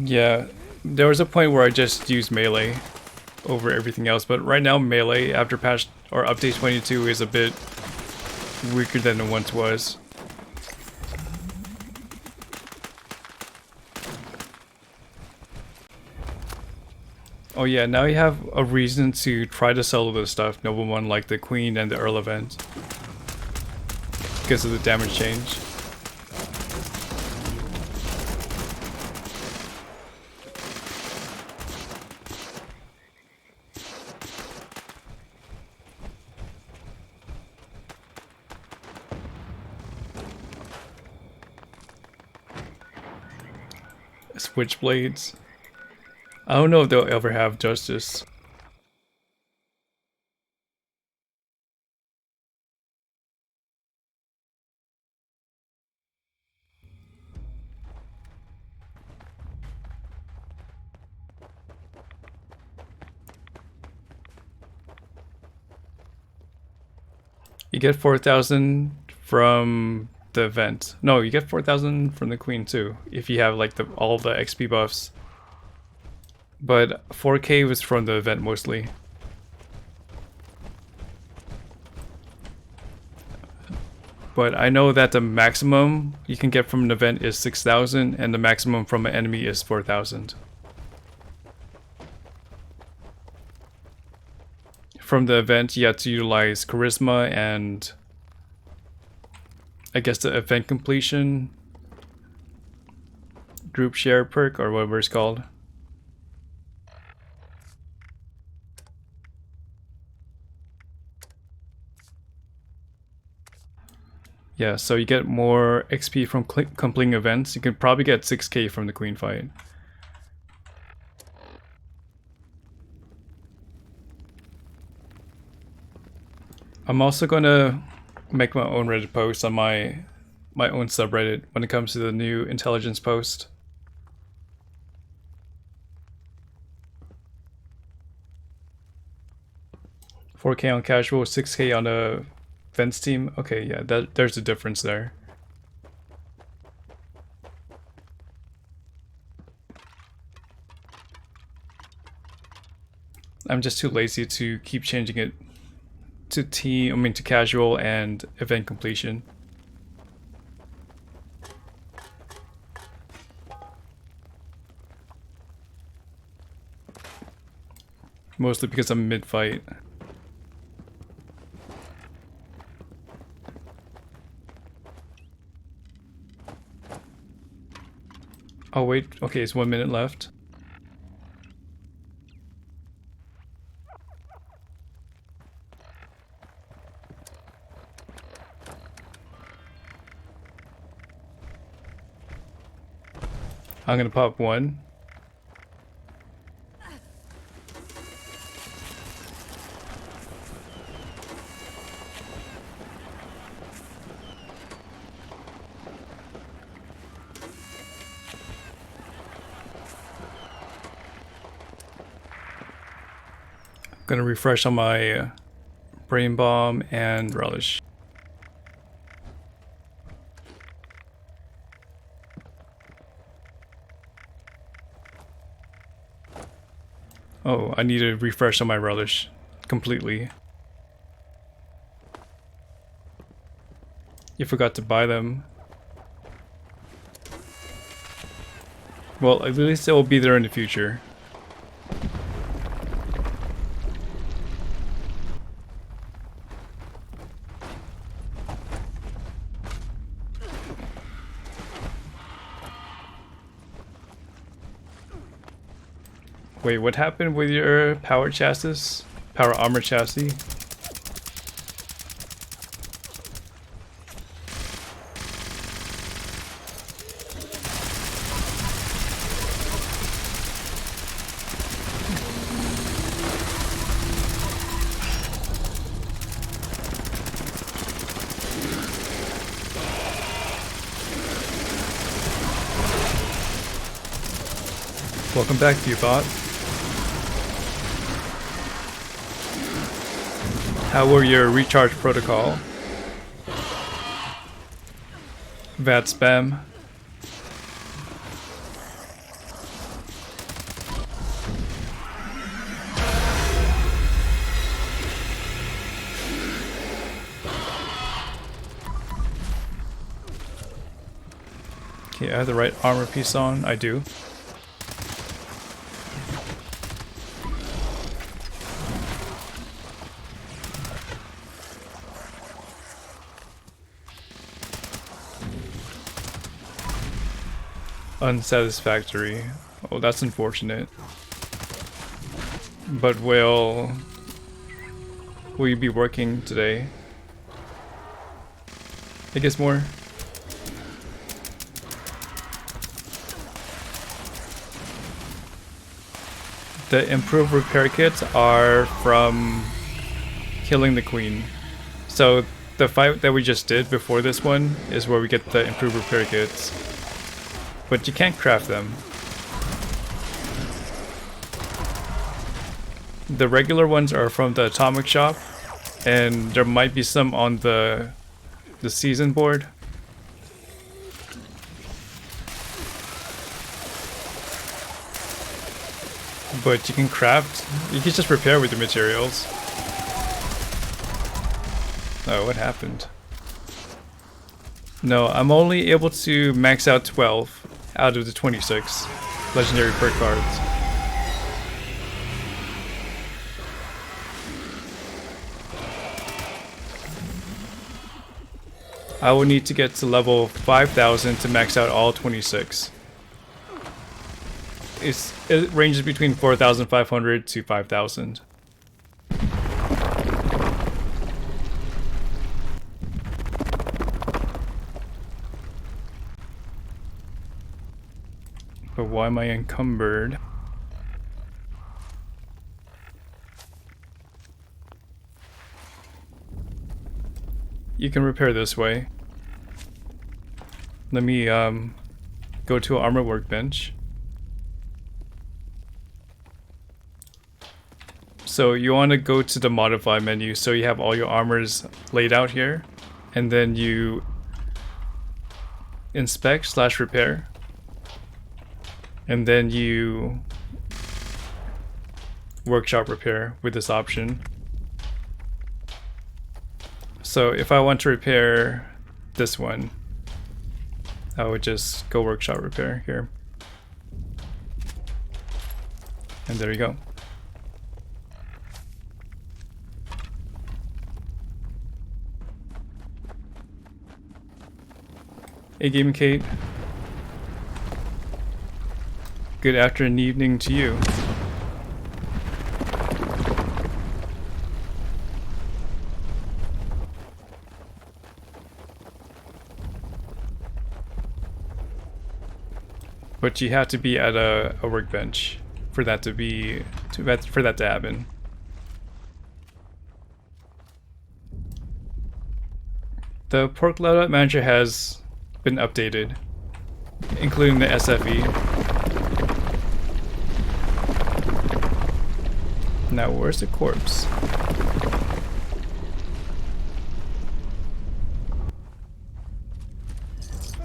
Yeah, there was a point where I just used melee over everything else, but right now melee after patch or update 22 is a bit weaker than it once was. Oh yeah, now you have a reason to try to sell this stuff, Noble One, like the Queen and the Earl event, because of the damage change. Switchblades. I don't know if they'll ever have justice. You get 4,000 from the event. No, you get 4,000 from the queen too, if you have like all the XP buffs. But 4K was from the event mostly. But I know that the maximum you can get from an event is 6,000 and the maximum from an enemy is 4,000. From the event you have to utilize charisma and I guess the event completion group share perk or whatever it's called. Yeah, so you get more XP from completing events. You could probably get 6k from the queen fight. I'm also gonna make my own Reddit post on my own subreddit when it comes to the new intelligence post. $4K on casual, 6K on a Fence team? Okay, yeah, there's a difference there. I'm just too lazy to keep changing it to to casual and event completion. Mostly because I'm mid-fight. Oh wait, okay, it's 1 minute left. I'm gonna pop one. Gonna refresh on my brain bomb and relish. Oh, I need to refresh on my relish completely. You forgot to buy them. Well, at least it will be there in the future. Wait, what happened with your power chassis? Power armor chassis? Welcome back, Viewbot. How were your recharge protocol? VAT spam. Okay, I have the right armor piece on. I do. Unsatisfactory. Oh, that's unfortunate. But will you be working today? I guess more. The improved repair kits are from killing the queen. So the fight that we just did before this one is where we get the improved repair kits. But you can't craft them. The regular ones are from the atomic shop, and there might be some on the season board. but you can craft. You can just repair with your materials. Oh, what happened? No, I'm only able to max out 12 out of the 26 legendary perk cards. I will need to get to level 5,000 to max out all 26. It ranges between 4,500 to 5,000. But why am I encumbered? You can repair this way. Let me go to an armor workbench. So you want to go to the modify menu so you have all your armors laid out here, and then you inspect / repair, and then you workshop repair with this option. So if I want to repair this one, I would just go workshop repair here. And there you go. Hey Gaming Kate. Good afternoon, evening to you. But you have to be at a workbench for that to happen. The Pork Loadout Manager has been updated, including the SFE. Now where's the corpse?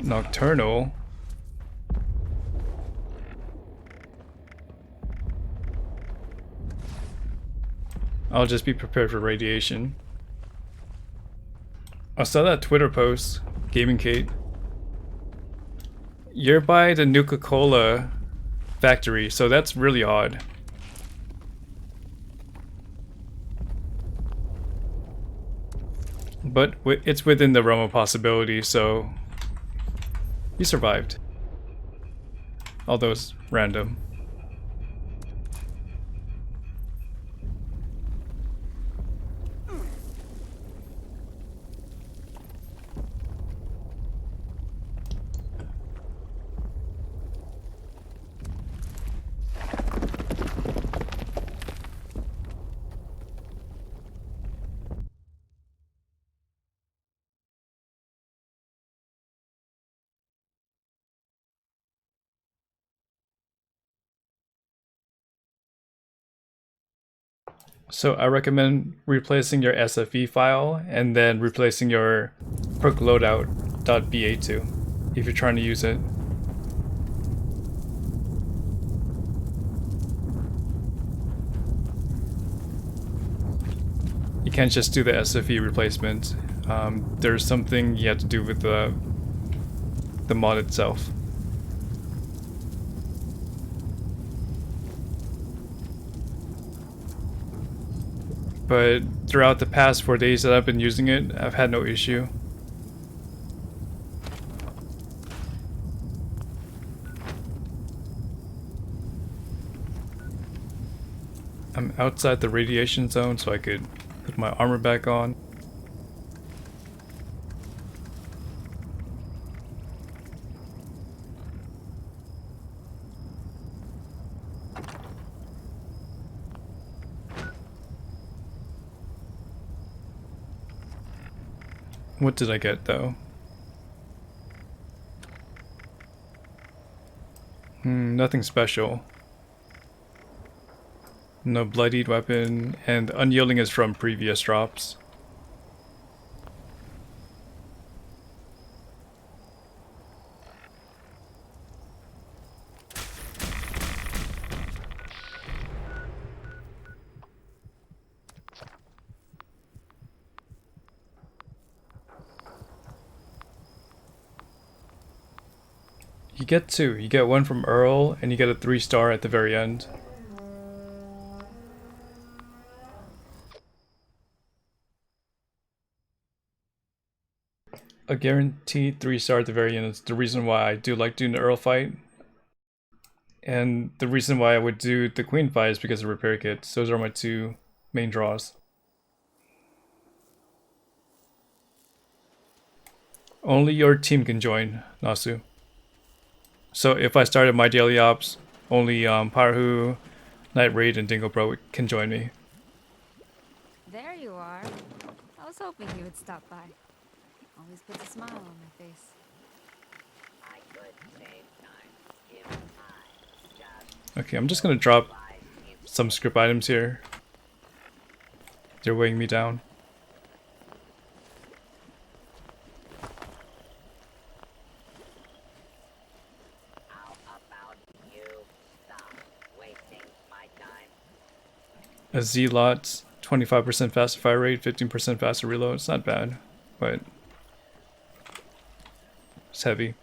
Nocturnal. I'll just be prepared for radiation. I saw that Twitter post, Gaming Kate. You're by the Nuka-Cola factory, so that's really odd. But it's within the realm of possibility, so you survived. Although it's random. So I recommend replacing your SFE file and then replacing your perkloadout.ba2 if you're trying to use it. You can't just do the SFE replacement. There's something you have to do with the mod itself. But throughout the past 4 days that I've been using it, I've had no issue. I'm outside the radiation zone, so I could put my armor back on. What did I get though? Nothing special. No bloodied weapon, and unyielding is from previous drops. You get two. You get one from Earl, and you get a 3-star at the very end. A guaranteed 3-star at the very end is the reason why I do like doing the Earl fight. And the reason why I would do the Queen fight is because of repair kits. Those are my two main draws. Only your team can join, Nasu. So if I started my daily ops, only Parhu, Night Raid, and Dingo Pro can join me. There you are. I was hoping you would stop by. Always puts a smile on my face. I could save time if I just Okay, I'm just gonna drop some script items here. They're weighing me down. how about you stop wasting my time? A Z-Lot, 25% faster fire rate, 15% faster reload. It's not bad, but it's heavy.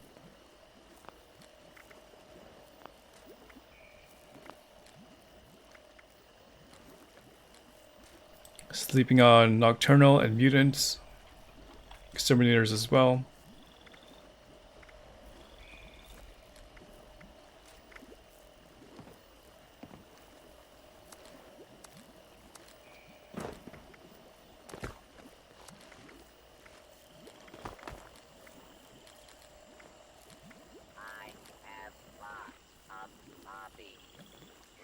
Sleeping on Nocturnal and Mutants. Exterminators as well. I have lots of hobbies.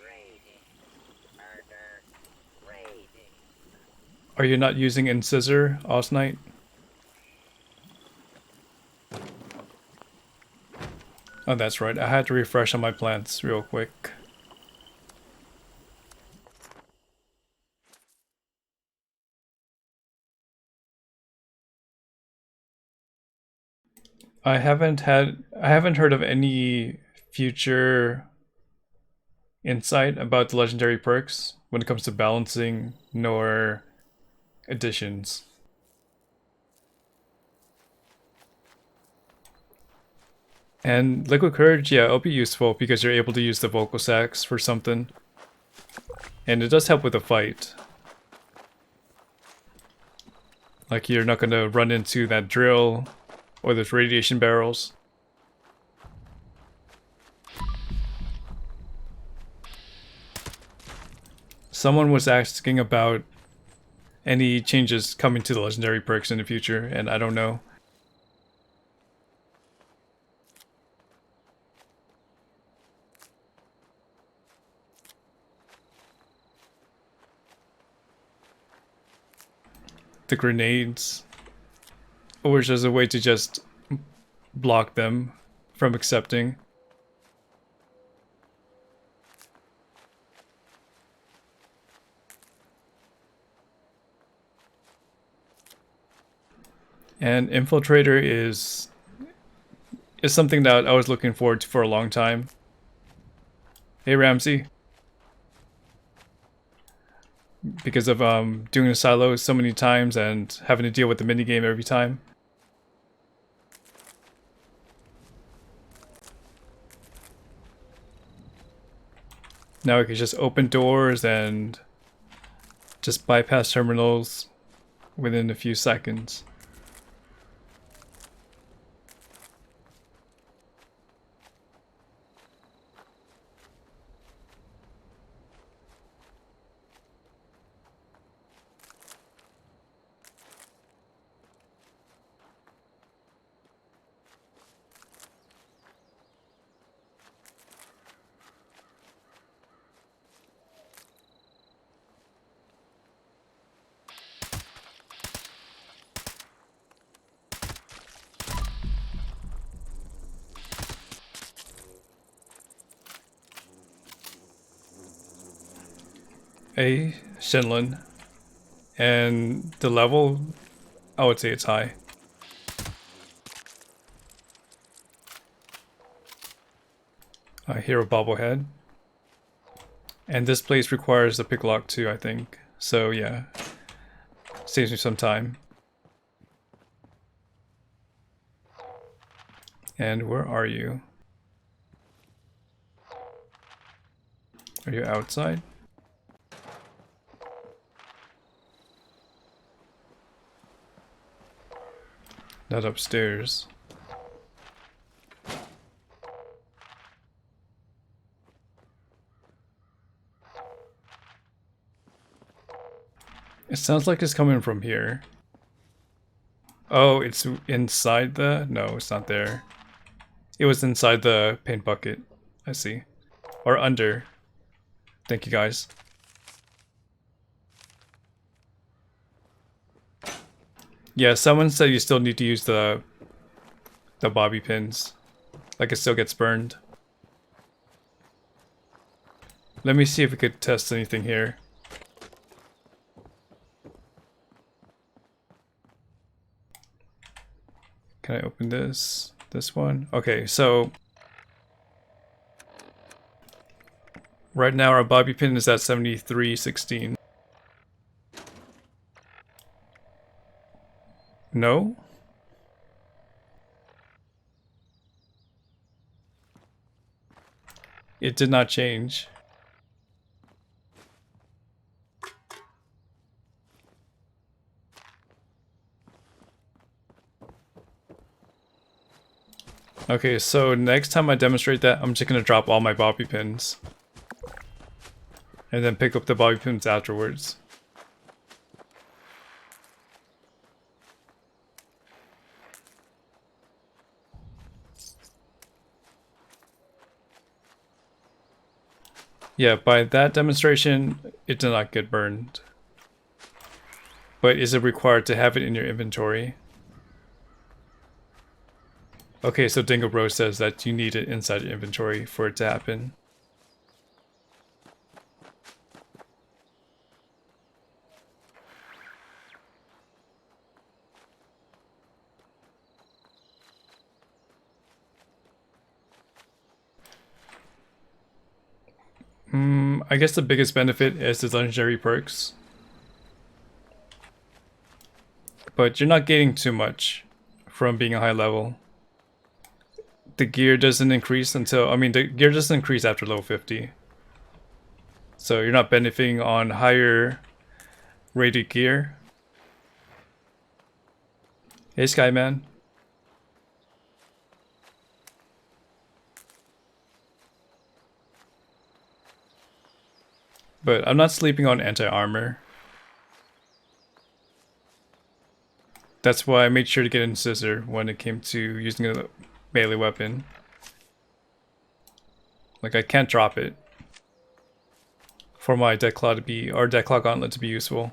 Raiding, murder, raiding. Are you not using Incisor, Osnight? Oh, that's right. I had to refresh on my plants real quick. I haven't heard of any future insight about the legendary perks when it comes to balancing nor additions. And Liquid Courage, yeah, it'll be useful because you're able to use the vocal sacs for something. And it does help with the fight. Like you're not gonna run into that drill or those radiation barrels. Someone was asking about any changes coming to the legendary perks in the future, and I don't know. The grenades, or just a way to just block them from accepting. And Infiltrator is something that I was looking forward to for a long time. Hey Ramsey. Because of doing a silo so many times and having to deal with the minigame every time. Now I can just open doors and just bypass terminals within a few seconds. A Shenlin, and the level, I would say it's high. I hear a bobblehead, and this place requires a pick lock too, I think. So yeah, saves me some time. And where are you? Are you outside? Not upstairs. It sounds like it's coming from here. Oh, it's inside the... No, it's not there. It was inside the paint bucket. I see. Or under. Thank you, guys. Yeah, someone said you still need to use the bobby pins. Like it still gets burned. Let me see if we could test anything here. Can I open this? This one? Okay, so right now our bobby pin is at 7316. No? It did not change. Okay, so next time I demonstrate that, I'm just gonna drop all my bobby pins. And then pick up the bobby pins afterwards. Yeah, by that demonstration, it did not get burned. But is it required to have it in your inventory? Okay, so Dingo Bro says that you need it inside your inventory for it to happen. I guess the biggest benefit is the legendary perks. But you're not getting too much from being a high level. The gear doesn't increase until, I mean, the gear doesn't increase after level 50. So you're not benefiting on higher rated gear. Hey Skyman. But I'm not sleeping on anti-armor. That's why I made sure to get in Scissor when it came to using a melee weapon. Like, I can't drop it for my Deathclaw to be, or Deathclaw Gauntlet to be useful.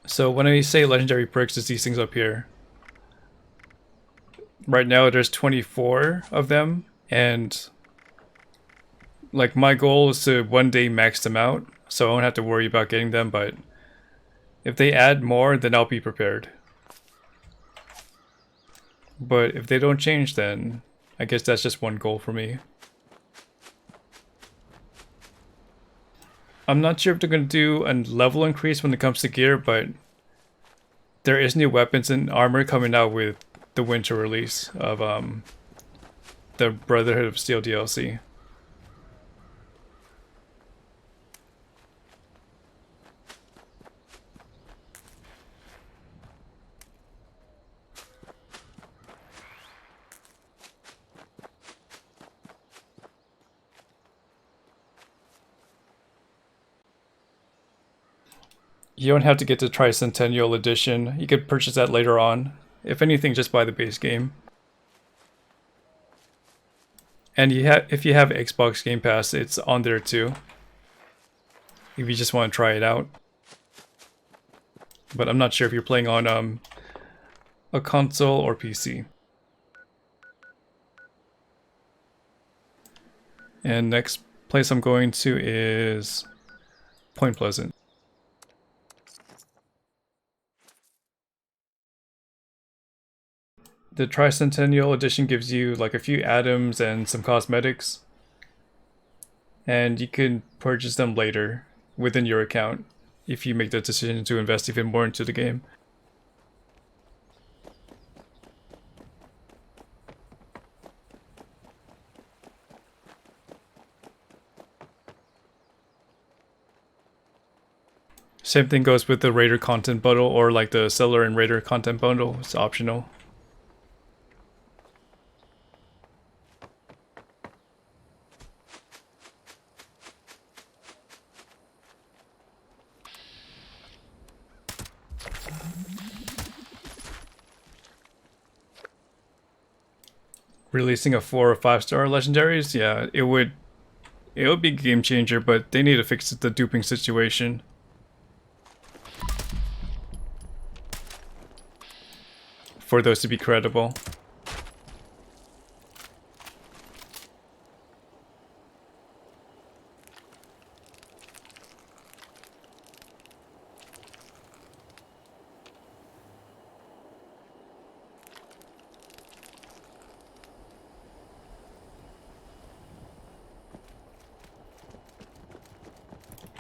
So when I say legendary perks, it's these things up here. Right now there's 24 of them, and like my goal is to one day max them out, so I won't have to worry about getting them, but if they add more, then I'll be prepared. But if they don't change, then I guess that's just one goal for me. I'm not sure if they're going to do a level increase when it comes to gear, but there is new weapons and armor coming out with the winter release of the Brotherhood of Steel DLC. You don't have to get the Tricentennial Edition. You could purchase that later on. If anything, just buy the base game. And if you have Xbox Game Pass, it's on there too. If you just want to try it out. But I'm not sure if you're playing on a console or PC. And next place I'm going to is Point Pleasant. The Tricentennial Edition gives you like a few items and some cosmetics. And you can purchase them later within your account. if you make the decision to invest even more into the game. Same thing goes with the Raider content bundle, or like the Seller and Raider content bundle. It's optional. Releasing a 4 or 5-star legendaries, yeah, it would be a game changer, but they need to fix the duping situation. For those to be credible.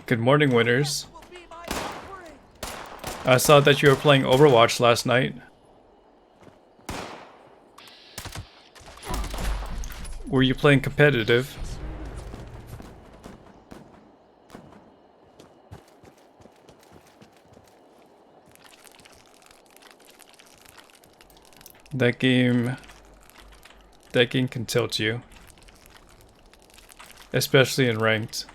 Good morning, winners. I saw that you were playing Overwatch last night. Were you playing competitive? That game can tilt you. Especially in ranked.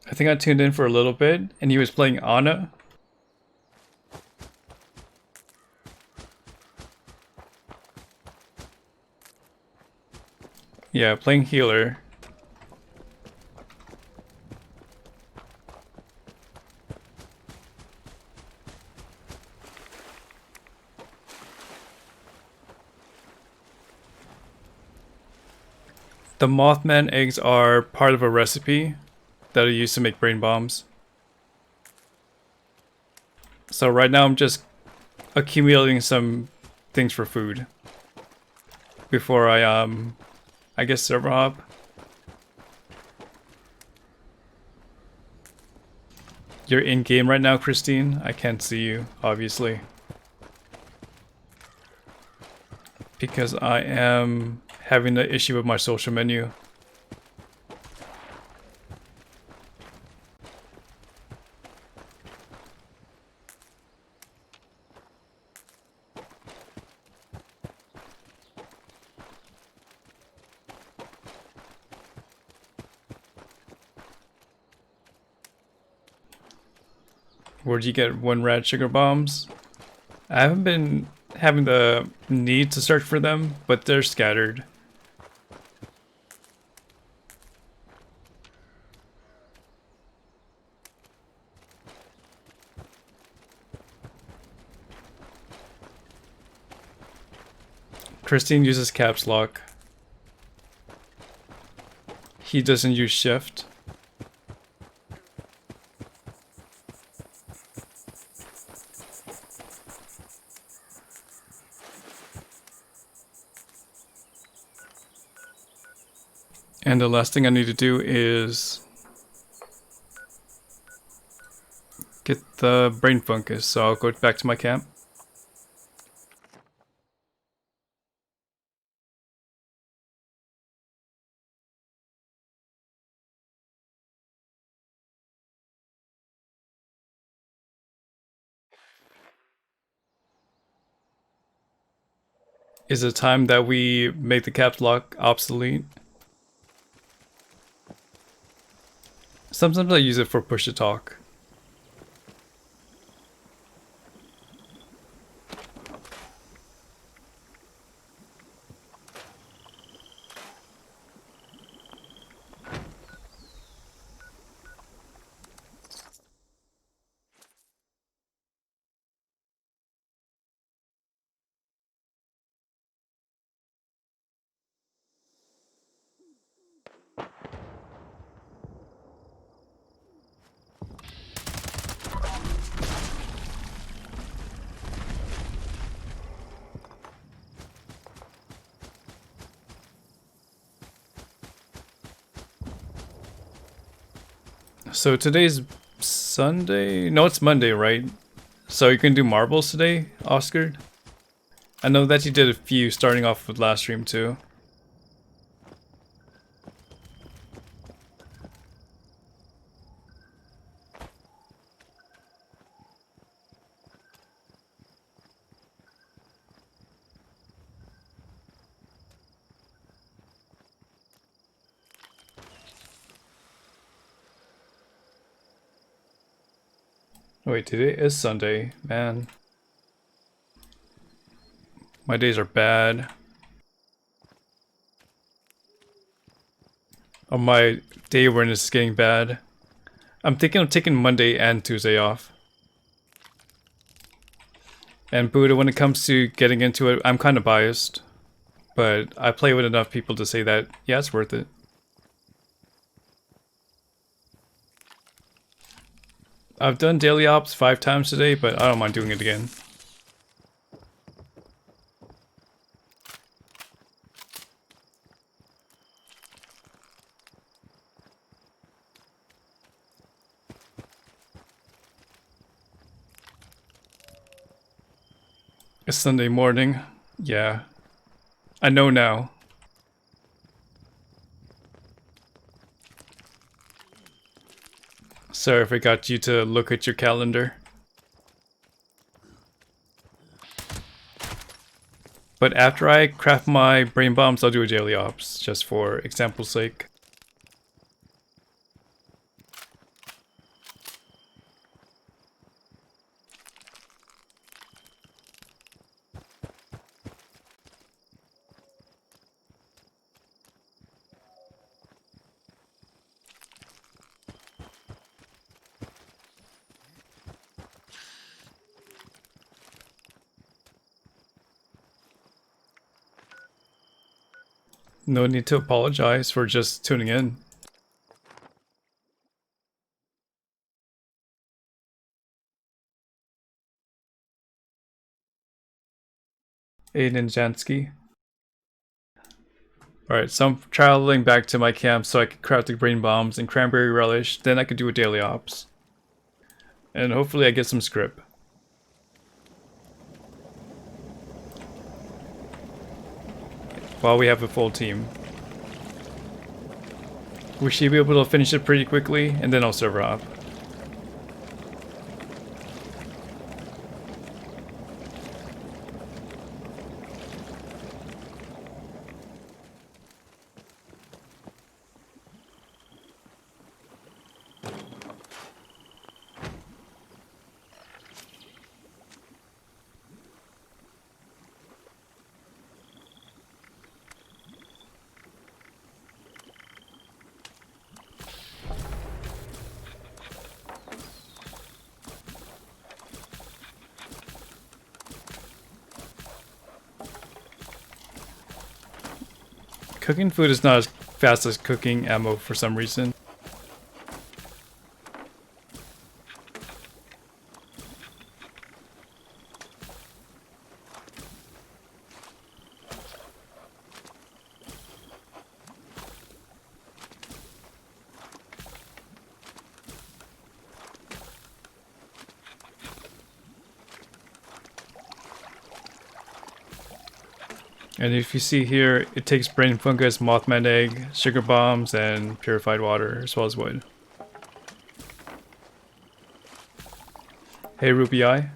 I think I tuned in for a little bit, and he was playing Ana. Yeah, playing healer. The Mothman eggs are part of a recipe that I use to make brain bombs. So right now I'm just accumulating some things for food before I guess server hop. You're in game right now, Christine? I can't see you, obviously. Because I am having an issue with my social menu. Where'd you get 1 rad sugar bombs? I haven't been having the need to search for them, but they're scattered. Christine uses caps lock. He doesn't use shift. And the last thing I need to do is get the brain fungus, so I'll go back to my camp. Is it time that we make the caps lock obsolete? Sometimes I use it for push to talk. So today's Sunday? No, it's Monday, right? So you can do marbles today, Oscar? I know that you did a few starting off with last stream too. Wait, today is Sunday, man. My days are bad. Oh, my day awareness is getting bad. I'm thinking of taking Monday and Tuesday off. And Buddha, when it comes to getting into it, I'm kind of biased. But I play with enough people to say that, yeah, it's worth it. I've done daily ops 5 times today, but I don't mind doing it again. It's Sunday morning. Yeah. I know now. Sorry if I got you to look at your calendar. But after I craft my brain bombs, I'll do a daily ops, just for example's sake. No need to apologize for just tuning in. Aiden Jansky. Alright, so I'm traveling back to my camp so I can craft the brain bombs and cranberry relish, then I can do a daily ops. And hopefully I get some script. While we have a full team. We should be able to finish it pretty quickly, and then I'll server off. Cooking food is not as fast as cooking ammo for some reason. And if you see here, it takes brain fungus, mothman egg, sugar bombs, and purified water, as well as wood. Hey Ruby Eye.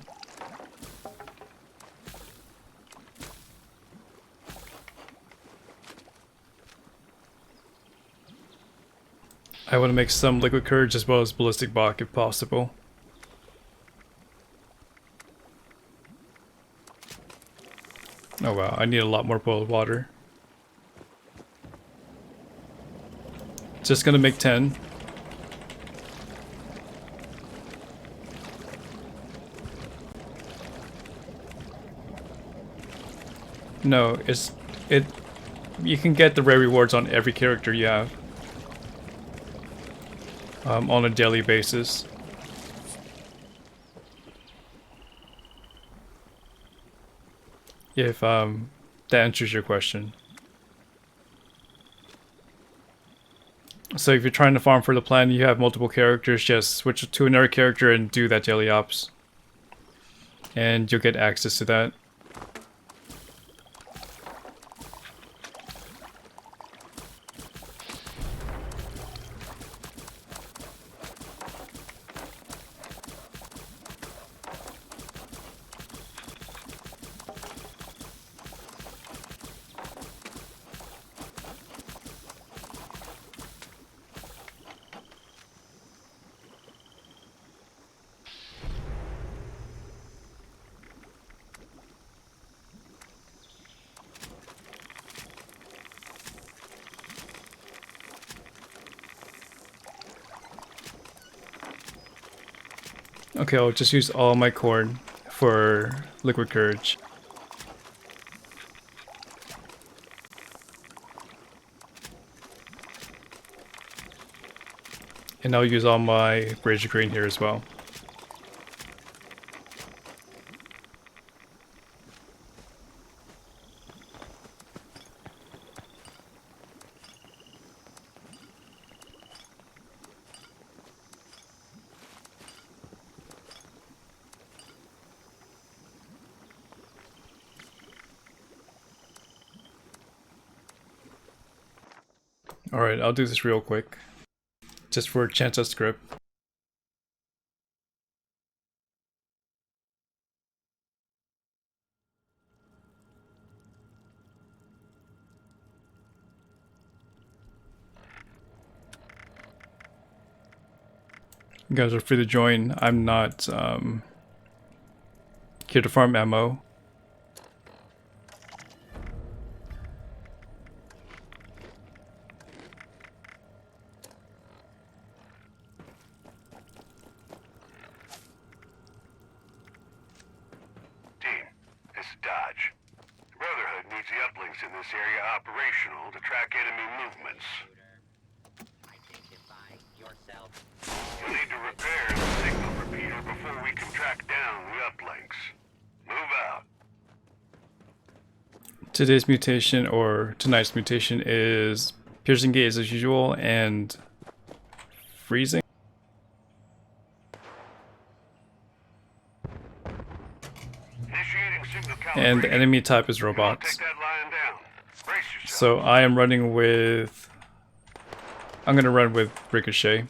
I want to make some liquid courage as well as ballistic bach if possible. Oh wow, I need a lot more boiled water. Just gonna make 10. No, you can get the rare rewards on every character you have. On a daily basis. If that answers your question. So if you're trying to farm for the plan, you have multiple characters, just switch to another character and do that daily ops. And you'll get access to that. Okay, I'll just use all my corn for liquid courage. And I'll use all my Razor Green here as well. Alright, I'll do this real quick. Just for a chance at script. You guys are free to join. I'm not here to farm ammo. in this area operational to track enemy movements. You'll need to repair the signal repeater before we can track down the uplinks. Move out. Today's mutation, or tonight's mutation, is piercing gaze as usual and freezing. And the enemy type is robots. So I am running with... I'm gonna run with Ricochet.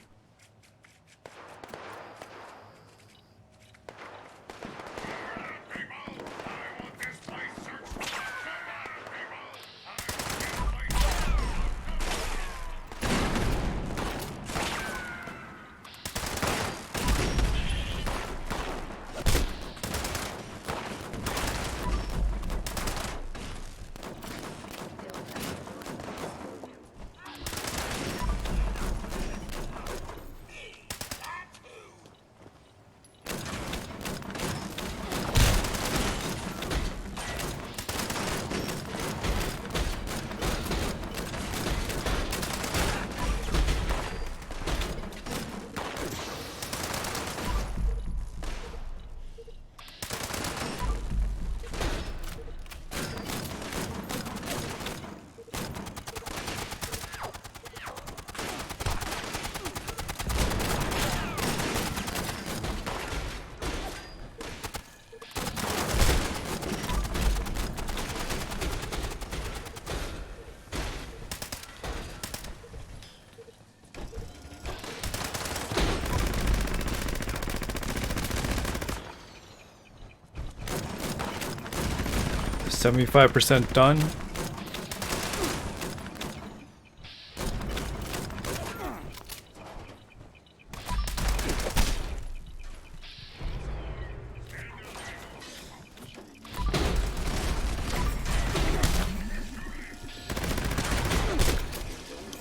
%75 done.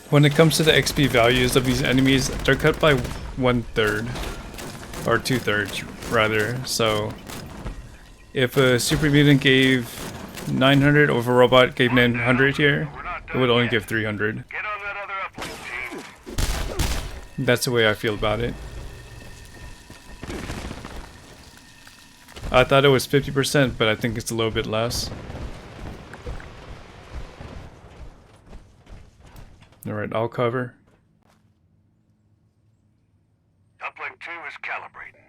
When it comes to the XP values of these enemies, they're cut by 1/3 or 2/3 rather. So if a super mutant gave 900 or if a robot gave 900 here, it would only give 300. That's the way I feel about it. I thought it was 50%, but I think it's a little bit less. Alright, I'll cover. celebrating.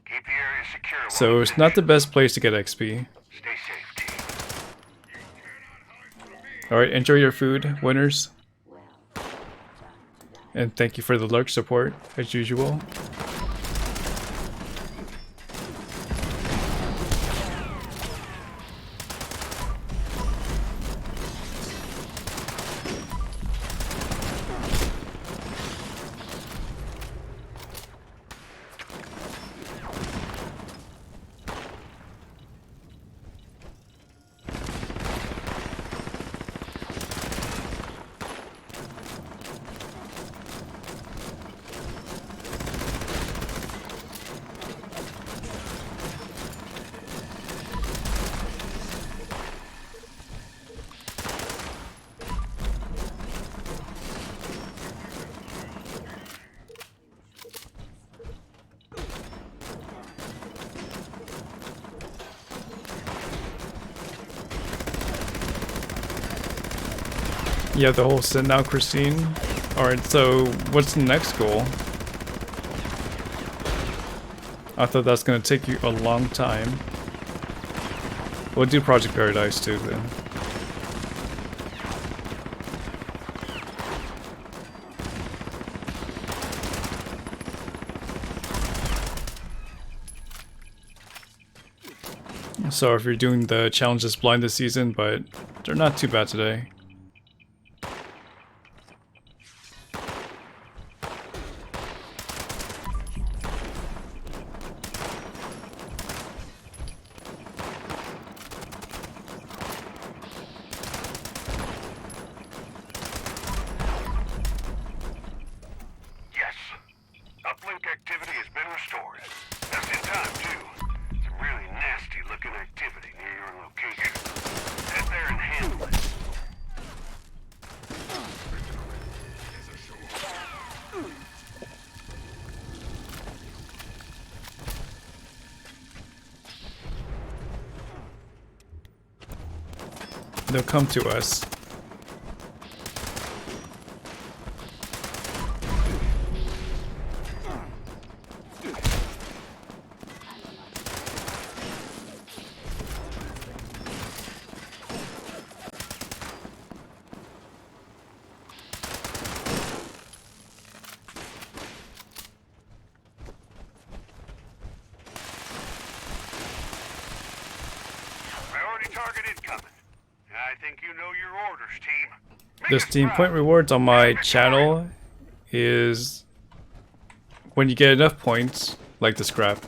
Keep the area secure. while So we it's not finish. the best place to get XP. Stay safe, team. Alright, enjoy your food, winners. And thank you for the lurk support, as usual. Yeah, the whole sit now, Christine. Alright, so what's the next goal? I thought that's gonna take you a long time. We'll do Project Paradise too then. So if you're doing the challenges blind this season, but they're not too bad today. Yes. Uplink activity has been restored. Just in time, too. Some really nasty looking activity near your location. Head there and handle it. They'll come to us. Priority target incoming. I think you know your orders, team. Make The us Steam proud. Point rewards on my channel is when you get enough points, like the scrap,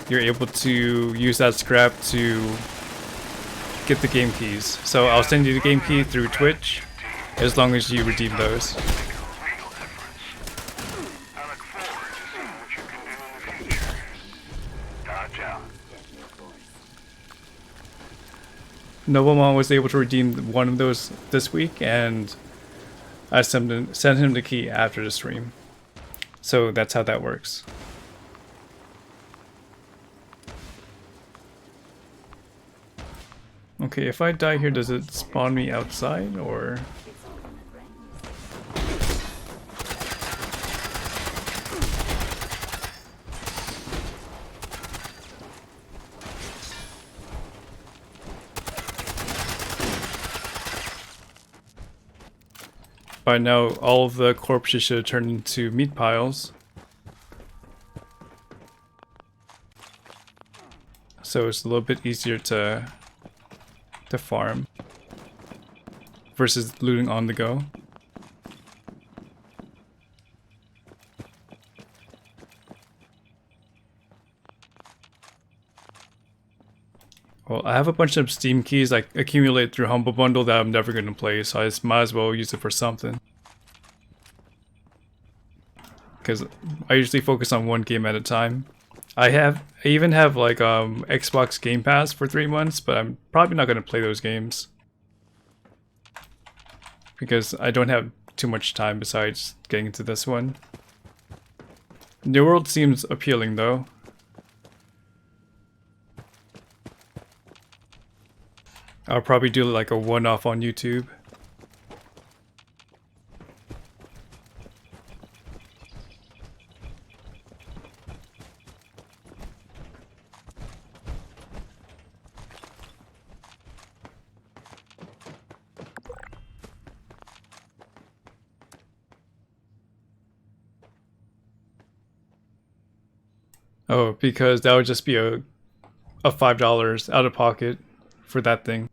you're able to use that scrap to get the game keys. So I'll send you the game key through Twitch as long as you redeem those. I look forward to seeing what you can do in the future. Dodge out. Noblemon was able to redeem one of those this week, and I sent him the key after the stream. So that's how that works. Okay, if I die here, does it spawn me outside, or...? By now, all of the corpses should have turned into meat piles. So it's a little bit easier to farm versus looting on the go. Well, I have a bunch of Steam keys I accumulate through Humble Bundle that I'm never going to play, so I just might as well use it for something. Because I usually focus on one game at a time. I even have like Xbox Game Pass for 3 months, but I'm probably not going to play those games. Because I don't have too much time besides getting into this one. New World seems appealing though. I'll probably do like a one-off on YouTube. Oh, because that would just be a $5 out of pocket for that thing.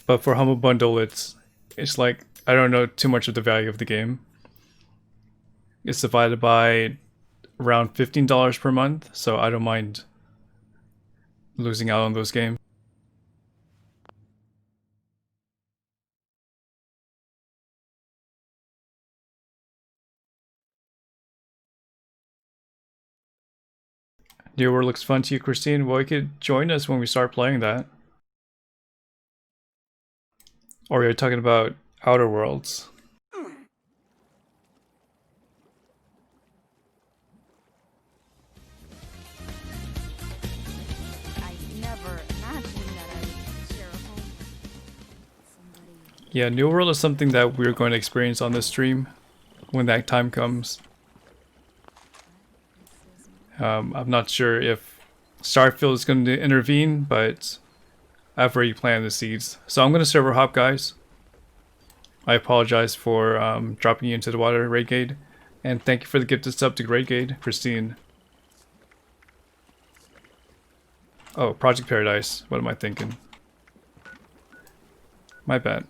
But for Humble Bundle, it's like, I don't know too much of the value of the game. It's divided by around $15 per month, so I don't mind losing out on those games. New World looks fun to you, Christine? Well, you could join us when we start playing that. Or you're talking about Outer Worlds. I never imagined that I'd share a home with somebody. Yeah, New World is something that we're going to experience on this stream when that time comes. I'm not sure if Starfield is going to intervene, but I've already planted the seeds. So I'm going to server hop, guys. I apologize for dropping you into the water, Raygade. And thank you for the gifted sub to Raygade, Christine. Oh, Project Paradise. What am I thinking? My bad.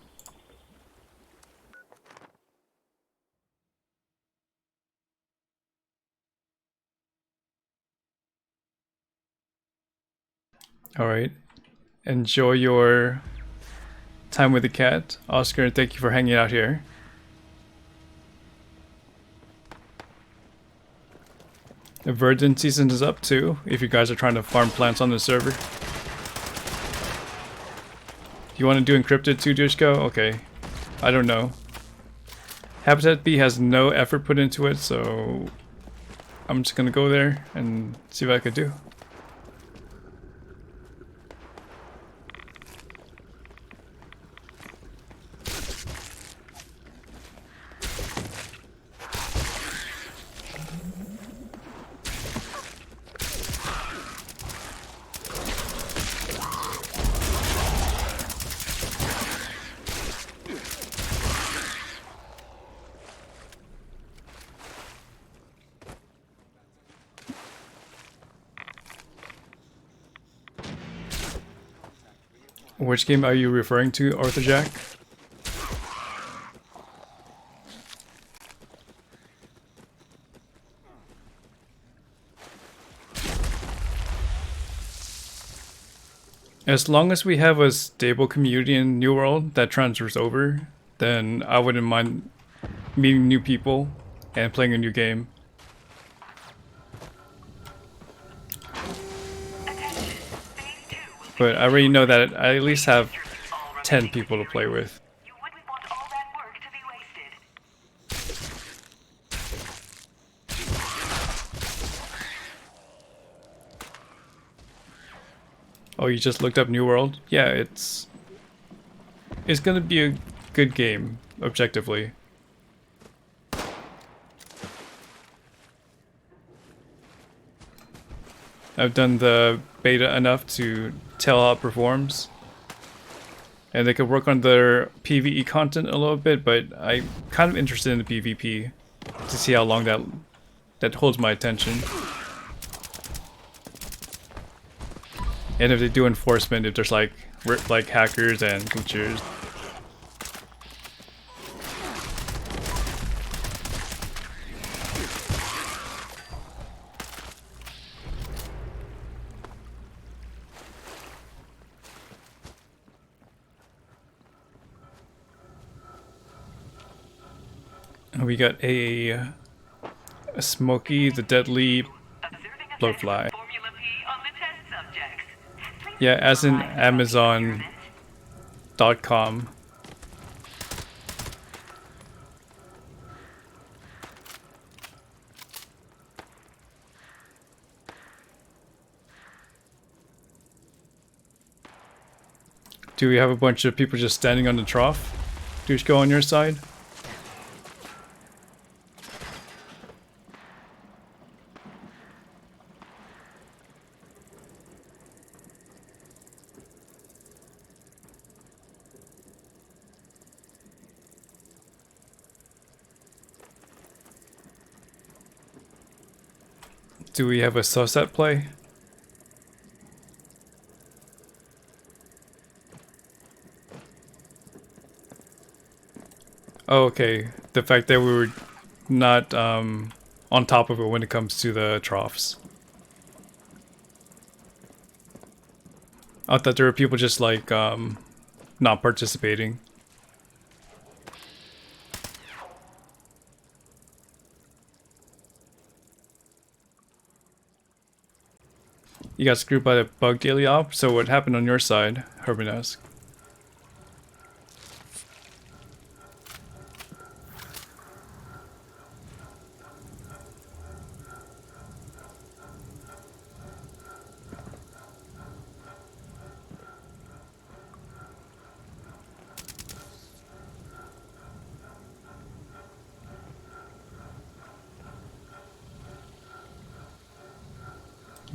Alright. Enjoy your time with the cat. Oscar, thank you for hanging out here. The Verdant season is up too, if you guys are trying to farm plants on the server. You want to do encrypted too, Dushko? Okay. I don't know. Habitat B has no effort put into it, so I'm just gonna go there and see what I could do. Which game are you referring to, Arthur Jack? As long as we have a stable community in New World that transfers over, then I wouldn't mind meeting new people and playing a new game. But I already know that I at least have 10 people to play with. Oh, you just looked up New World? Yeah, it's gonna be a good game, objectively. I've done the beta enough to tell how it performs. And they could work on their PvE content a little bit, but I'm kind of interested in the PvP to see how long that holds my attention. And if they do enforcement, if there's like hackers and glitchers. We got a Smokey the Deadly Blowfly. Yeah, as in Amazon.com. Do we have a bunch of people just standing on the trough? Dushko on your side? Do we have a sunset play? Oh, okay. The fact that we were not on top of it when it comes to the troughs. I thought there were people just like not participating. You got screwed by the bug daily op? So what happened on your side? Herman asked.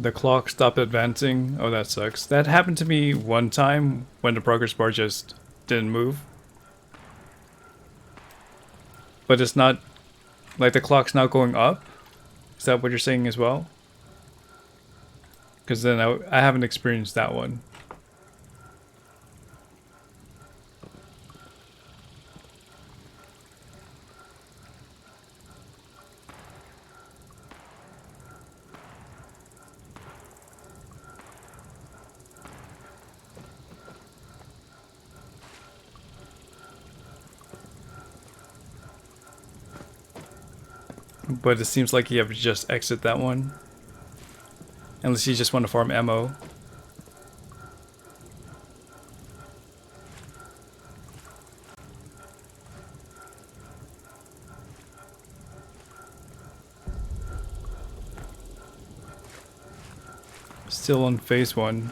The clock stopped advancing. Oh, that sucks. That happened to me one time when the progress bar just didn't move. But it's not like the clock's now going up. Is that what you're saying as well? Because then I haven't experienced that one. But it seems like you have to just exit that one. Unless you just want to farm ammo. Still on phase 1.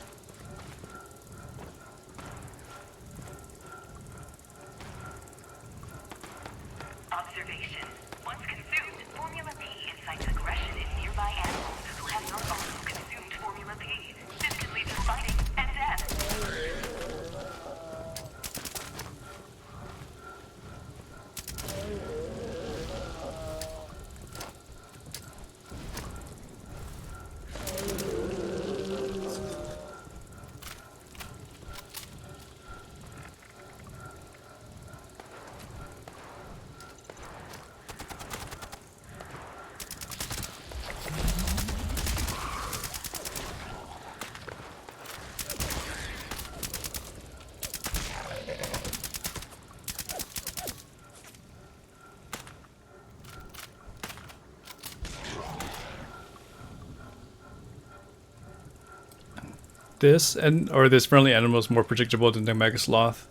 This this friendly animal is more predictable than the Mega Sloth.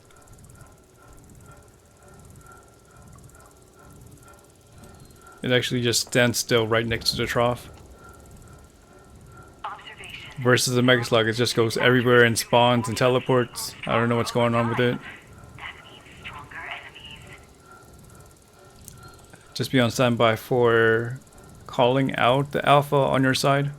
It actually just stands still right next to the trough. Versus the Mega Sloth, it just goes everywhere and spawns and teleports. I don't know what's going on with it. Just be on standby for calling out the alpha on your side.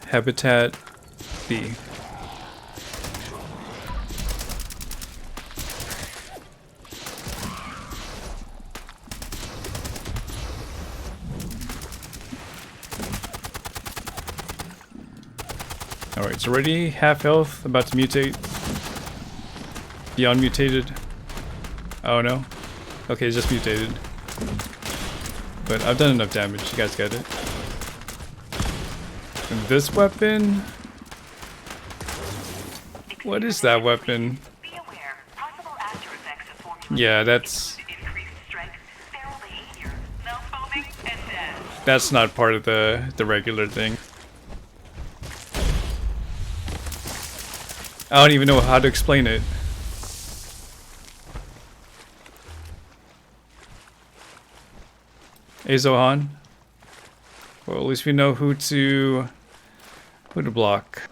Habitat B. Alright, it's already half health, about to mutate. Beyond mutated. Oh no. Okay, it's just mutated. But I've done enough damage, you guys get it. And this weapon? What is that weapon? Yeah, that's not part of the regular thing. I don't even know how to explain it. Hey Zohan. Well, at least we know who to block.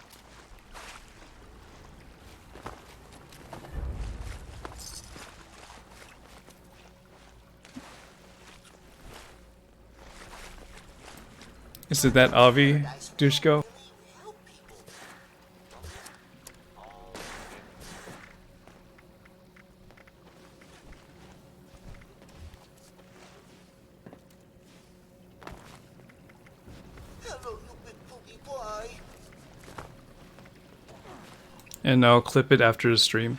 Is it that Avi, Dushko? And I'll clip it after the stream.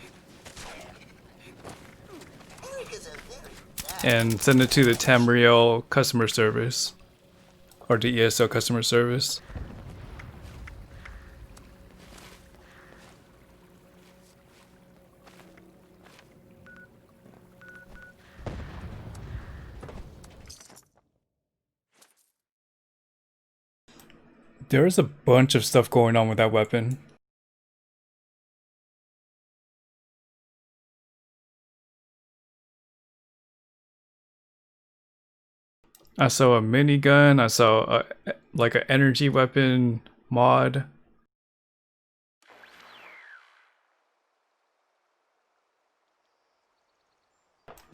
And send it to the Tamriel customer service. Or the ESO customer service. There's a bunch of stuff going on with that weapon. I saw a minigun, I saw like an energy weapon mod.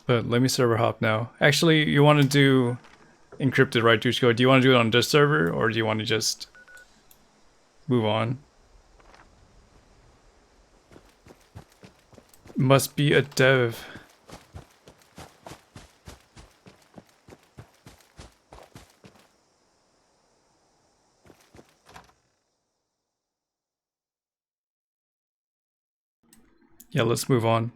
But let me server hop now. Actually, you want to do encrypted, right, Dushko? Do you want to do it on this server, or do you want to just move on? Must be a dev. Yeah, let's move on.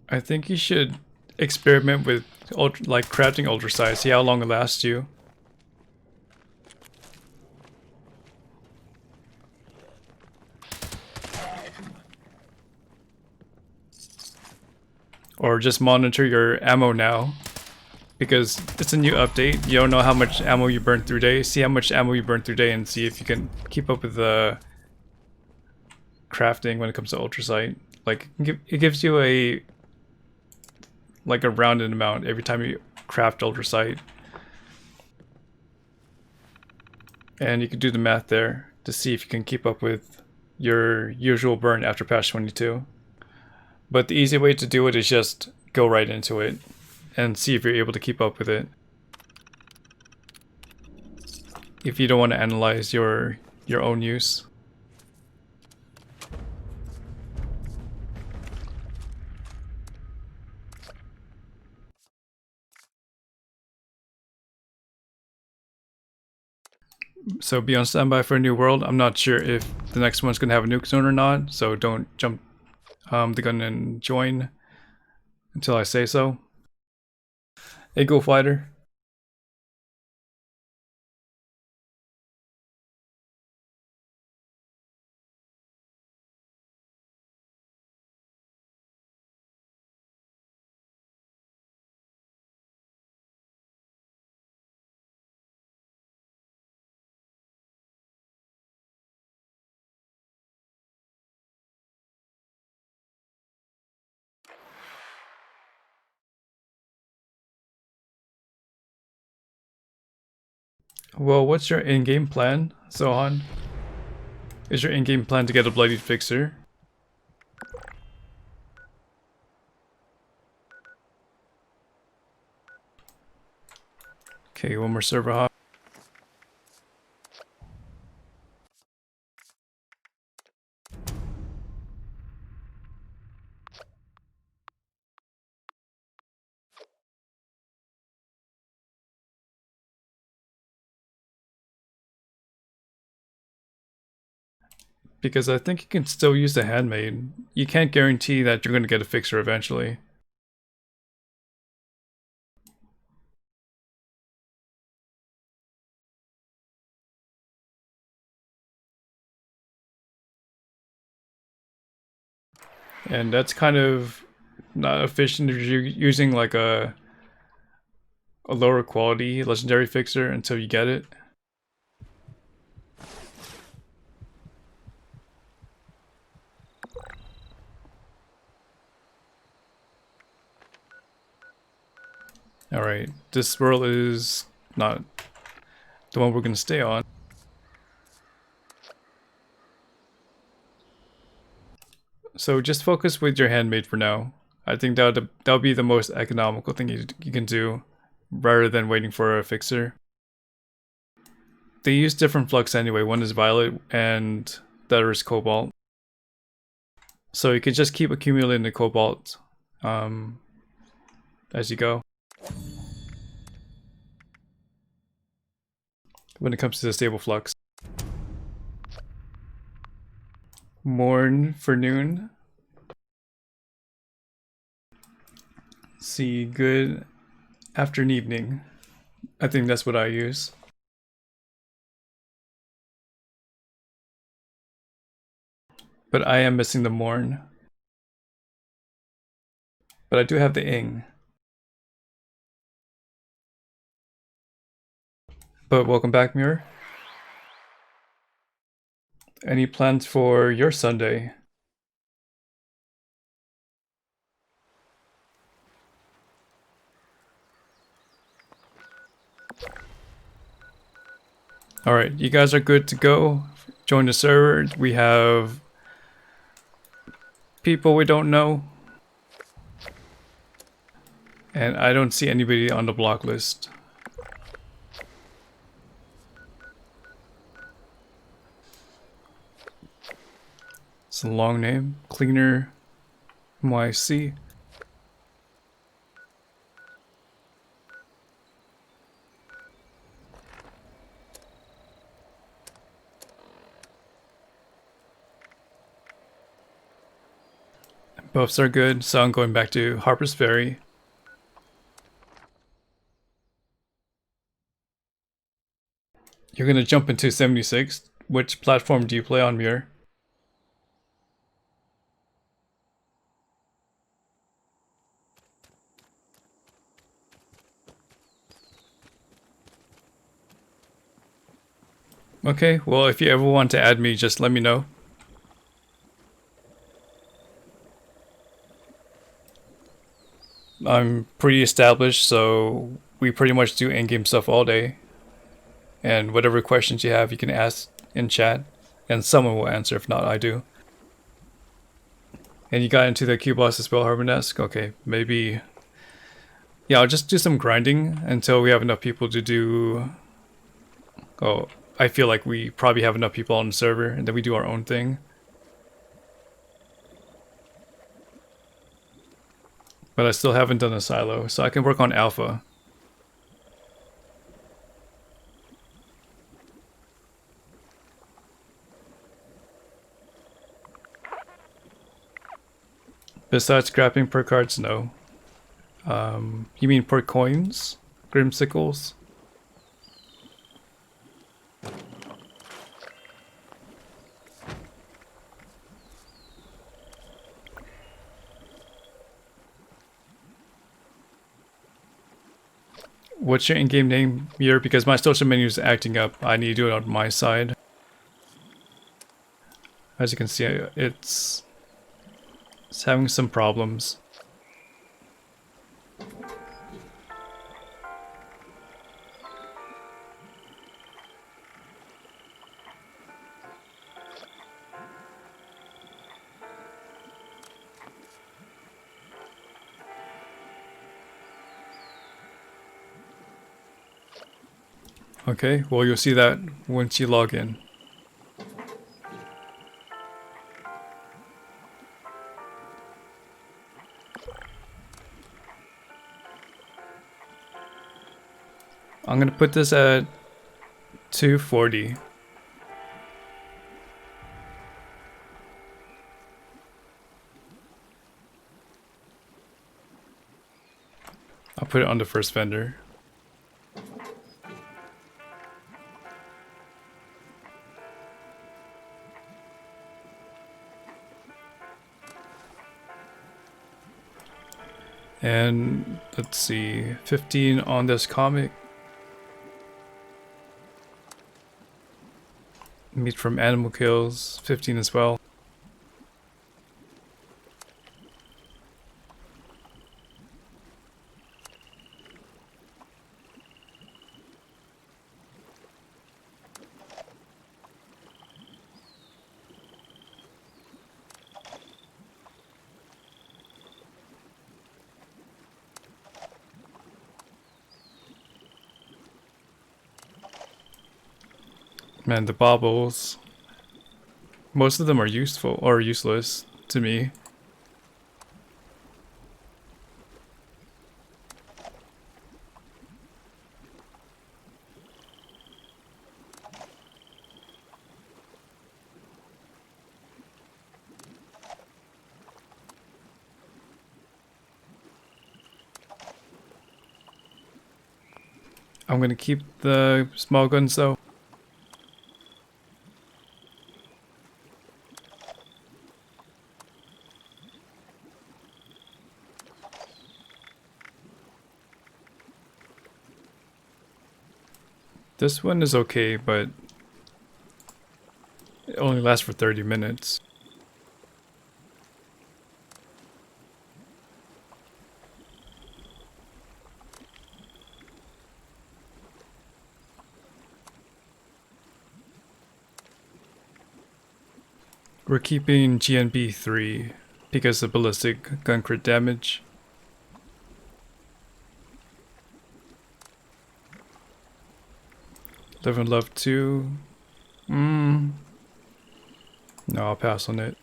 I think you should experiment with like crafting ultra size, see how long it lasts you. Or just monitor your ammo now, because it's a new update. You don't know how much ammo you burn through day. See how much ammo you burn through day and see if you can keep up with the crafting when it comes to ultra sight. Like it gives you a rounded amount every time you craft ultra sight. And you can do the math there to see if you can keep up with your usual burn after patch 22. But the easy way to do it is just go right into it and see if you're able to keep up with it. If you don't want to analyze your own use. So be on standby for a new world. I'm not sure if the next one's going to have a nuke zone or not, so don't jump the gun and join until I say so. Hey, Go Fighter. Well, what's your in-game plan, Zohan? Is your in-game plan to get a Bloodied Fixer? Okay, one more server hop. Because I think you can still use the handmade. You can't guarantee that you're going to get a fixer eventually. And that's kind of not efficient if you're using like a lower quality legendary fixer until you get it. Alright, this world is not the one we're going to stay on. So just focus with your handmade for now. I think that'll be the most economical thing you can do rather than waiting for a fixer. They use different flux anyway. One is violet and the other is cobalt. So you can just keep accumulating the cobalt as you go. When it comes to the stable flux. Morn for noon. See, good afternoon, evening. I think that's what I use. But I am missing the morn. But I do have the ing. But welcome back, Muir. Any plans for your Sunday? Alright, you guys are good to go. Join the server. We have people we don't know. And I don't see anybody on the block list. It's a long name. Cleaner MYC. Buffs are good, so I'm going back to Harper's Ferry. You're gonna jump into 76. Which platform do you play on, Muir? Okay, well, if you ever want to add me, just let me know. I'm pretty established, so we pretty much do in-game stuff all day. And whatever questions you have, you can ask in chat, and someone will answer. If not, I do. And you got into the Q boss as well, Harbonesk? Okay, maybe... Yeah, I'll just do some grinding until we have enough people to do... Oh, I feel like we probably have enough people on the server, and then we do our own thing. But I still haven't done a silo, so I can work on alpha. Besides scrapping per cards, no. You mean per coins? Grimsicles? What's your in-game name here? Because my social menu is acting up. I need to do it on my side. As you can see, it's having some problems. Okay, well, you'll see that once you log in. I'm gonna put this at 240. I'll put it on the first vendor. And let's see, 15 on this comic. Meat from Animal Kills, 15 as well. Man, the baubles. Most of them are useful or useless to me. I'm gonna keep the small guns though. This one is okay, but it only lasts for 30 minutes. We're keeping GNB 3 because of ballistic gun crit damage. Live and Love 2. No, I'll pass on it.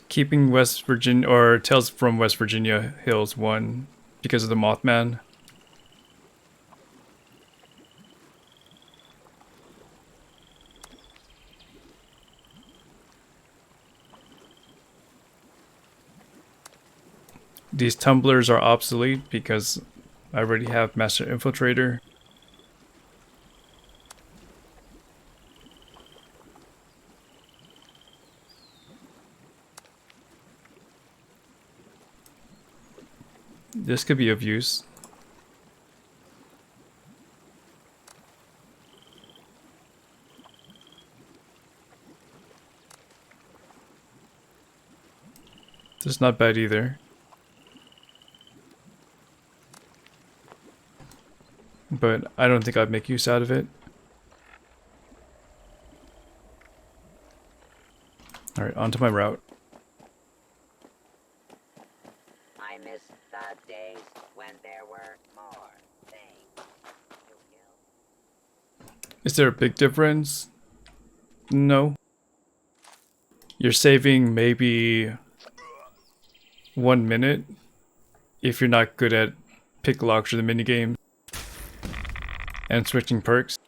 Keeping West Virginia or Tales from West Virginia Hills 1 because of the Mothman. These tumblers are obsolete because I already have Master Infiltrator. This could be of use. This is not bad either. But I don't think I'd make use out of it. Alright, on to my route. I miss the days when there were more things to kill. Is there a big difference? No. You're saving maybe 1 minute if you're not good at pick locks or the minigame. And switching perks.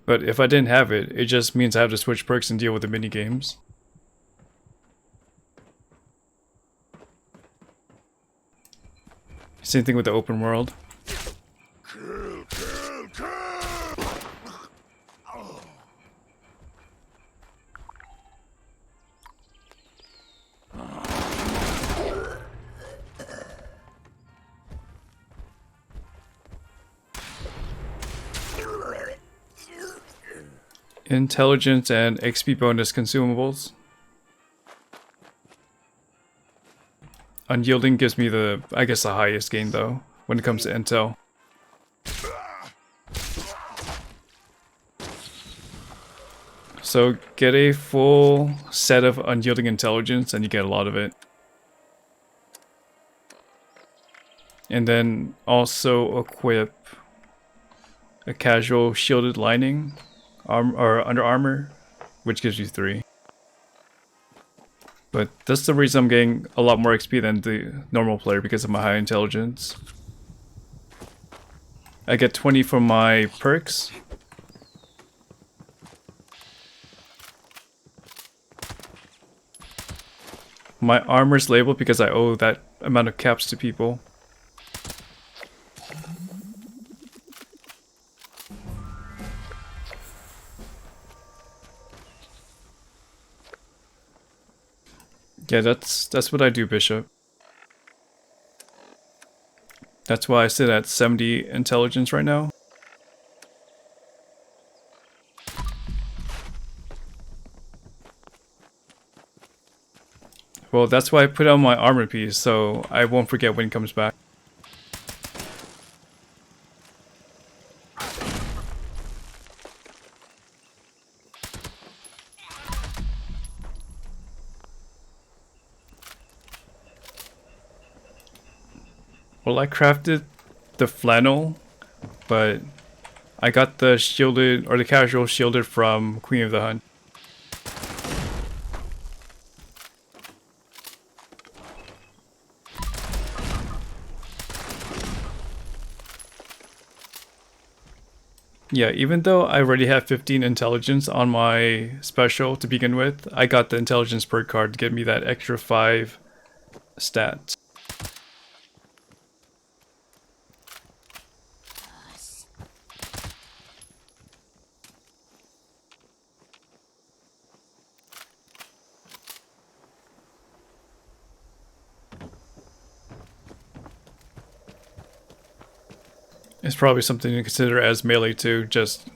But if I didn't have it, it just means I have to switch perks and deal with the mini games. Same thing with the open world. Intelligence and XP bonus consumables. Unyielding gives me the, I guess, the highest gain though, when it comes to intel. So get a full set of unyielding intelligence and you get a lot of it. And then also equip a casual shielded lining. Or under armor, which gives you 3. But that's the reason I'm getting a lot more XP than the normal player because of my high intelligence. I get 20 from my perks. My armor's labeled because I owe that amount of caps to people. Yeah, that's what I do, Bishop. That's why I sit at 70 intelligence right now. Well, that's why I put on my armor piece, so I won't forget when it comes back. Well, I crafted the flannel, but I got the shielded, or the casual shielded from Queen of the Hunt. Yeah, even though I already have 15 intelligence on my special to begin with, I got the intelligence perk card to give me that extra 5 stats. It's probably something to consider as melee too. Just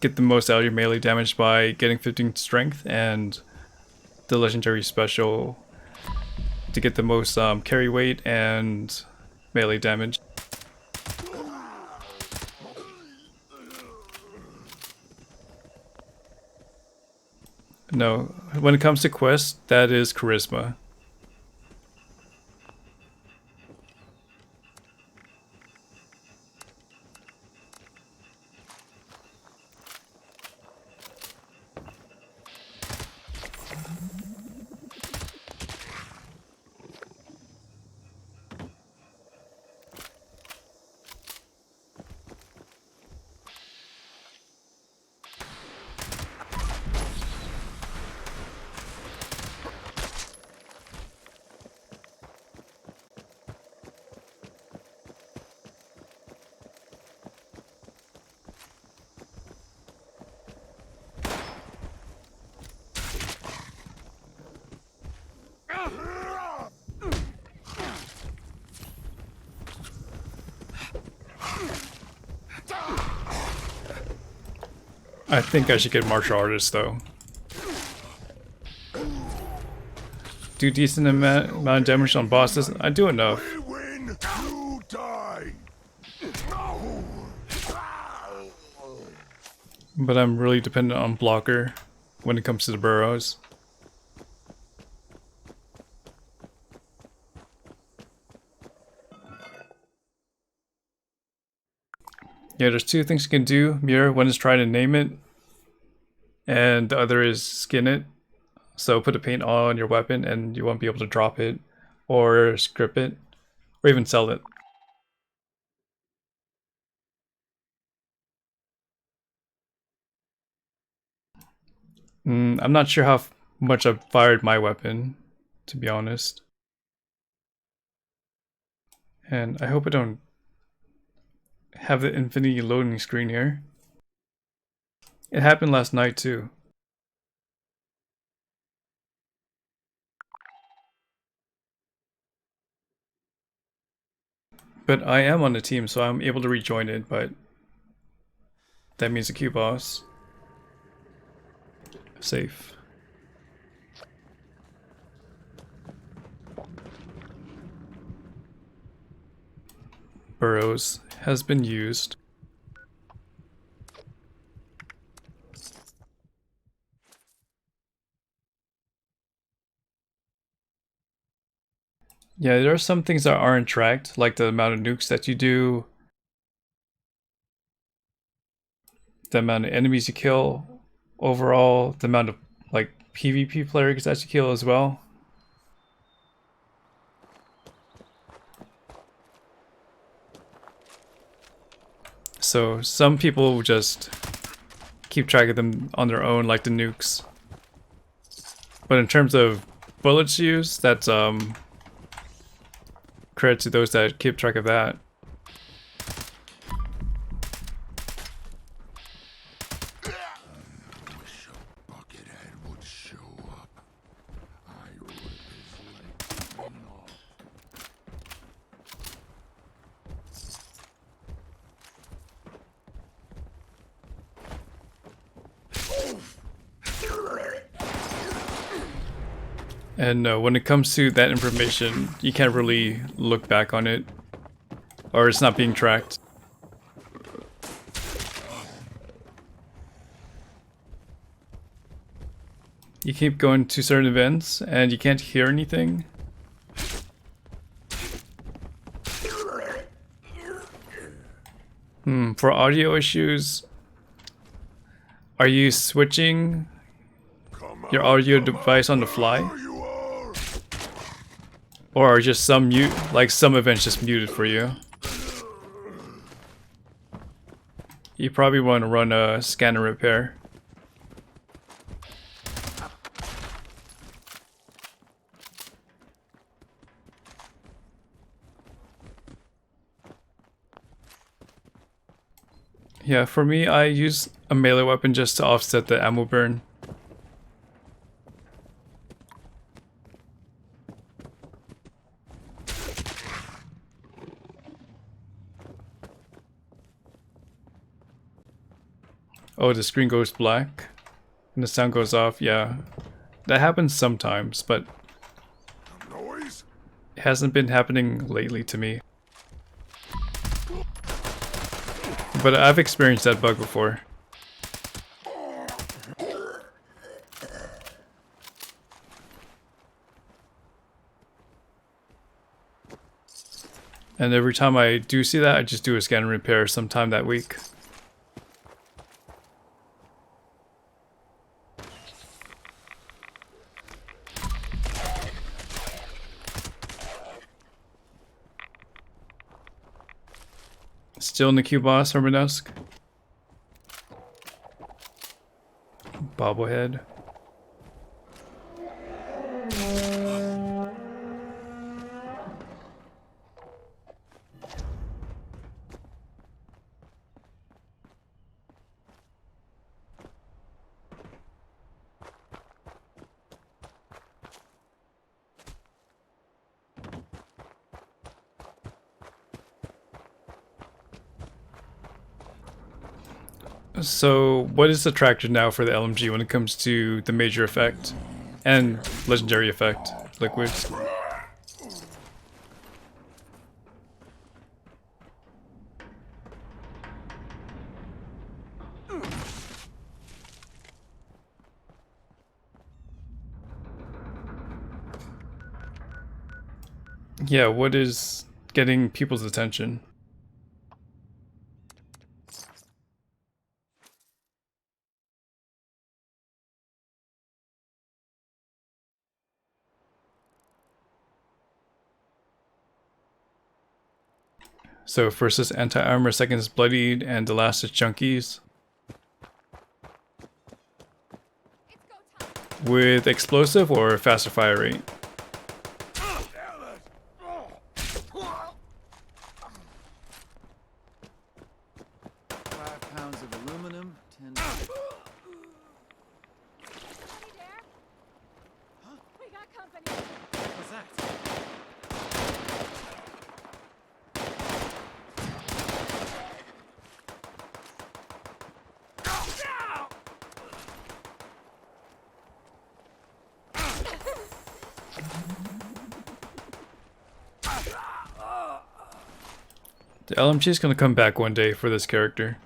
get the most out of your melee damage by getting 15 strength and the legendary special to get the most carry weight and melee damage. No, when it comes to quests, that is charisma. I think I should get martial artist though. Do decent amount of damage on bosses. I do enough. But I'm really dependent on blocker when it comes to the burrows. Yeah, there's 2 things you can do, Mirror. One is try to name it, and the other is skin it. So put a paint on your weapon and you won't be able to drop it, or script it, or even sell it. I'm not sure how much I've fired my weapon, to be honest. And I hope I don't have the infinity loading screen here. It happened last night too. But I am on the team, so I'm able to rejoin it, but that means the Q boss. Safe. Burrows has been used. Yeah, there are some things that aren't tracked, like the amount of nukes that you do, the amount of enemies you kill, overall, the amount of like PvP players that you kill as well. So some people just keep track of them on their own, like the nukes. But in terms of bullets used, that's credit to those that keep track of that. And when it comes to that information, you can't really look back on it, or it's not being tracked. You keep going to certain events and you can't hear anything. For audio issues, are you switching your audio device on the fly? Or are just some mute, like some events just muted for you? You probably want to run a scanner repair. Yeah, for me, I use a melee weapon just to offset the ammo burn. Oh, the screen goes black and the sound goes off. Yeah, that happens sometimes, but it hasn't been happening lately to me. But I've experienced that bug before. And every time I do see that, I just do a scan and repair sometime that week. Still in the Q boss, Hermanusk. Bobblehead. So, what is the tracker now for the LMG when it comes to the major effect and legendary effect, liquids? Yeah, what is getting people's attention? So first is anti-armor, second is bloodied, and the last is chunkies. With explosive or faster fire rate? 5 pounds of aluminum, 10. We got company. What's that? The LMG is gonna come back one day for this character.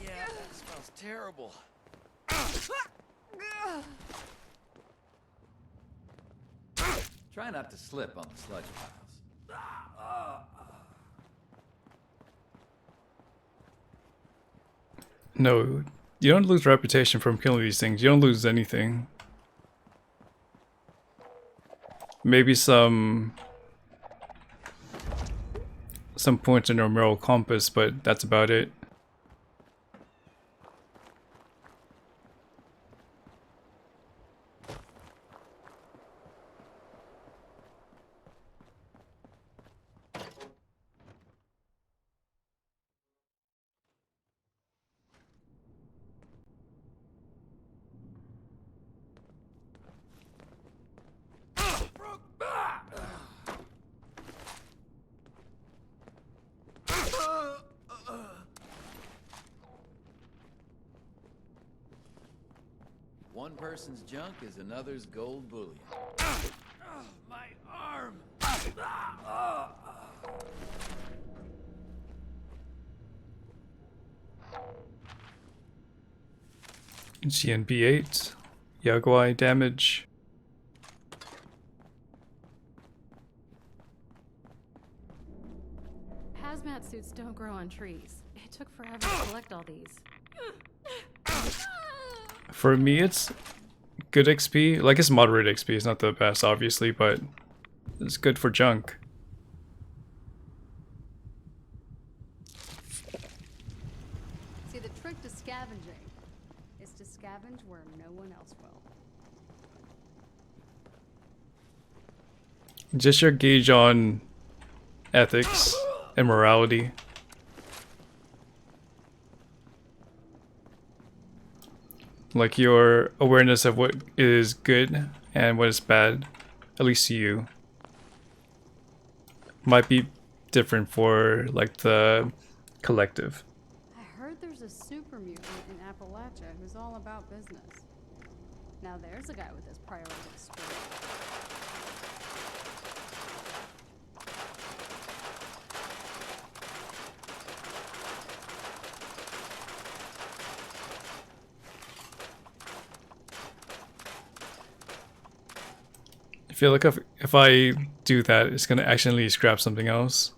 Yeah, that smells terrible. Try not to slip on the sludge piles. No, you don't lose reputation from killing these things. You don't lose anything. Maybe some points in your moral compass, but that's about it. One person's junk is another's gold bullion. My arm! GNB8. Yaguai damage. Hazmat suits don't grow on trees. It took forever to collect all these. For me, it's good XP. Like, it's moderate XP. It's not the best, obviously, but it's good for junk. See, the trick to scavenging is to scavenge where no one else will. Just your gauge on ethics and morality. Like your awareness of what is good and what is bad, at least to you, might be different for like the collective. I heard there's a super mutant in Appalachia who's all about business. Now there's a guy with his priorities straight. I feel like if I do that, it's gonna accidentally scrap something else.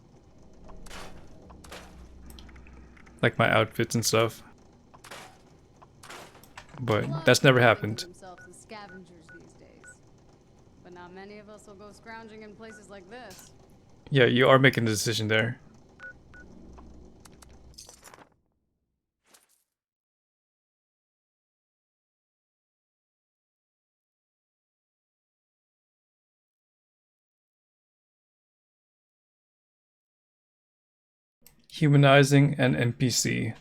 Like my outfits and stuff. But that's never happened. Themselves as scavengers these days. But not many of us will go scrounging in places like this. Yeah, you are making the decision there. Humanizing an NPC.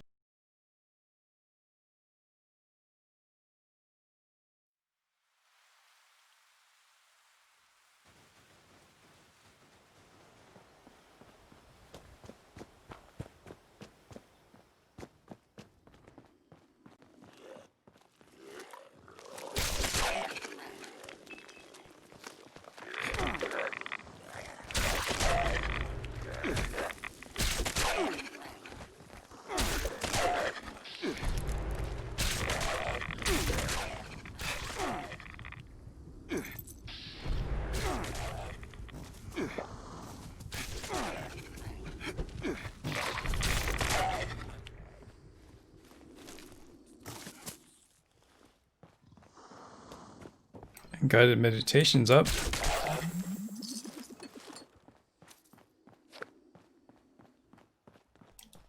Guided meditation's up.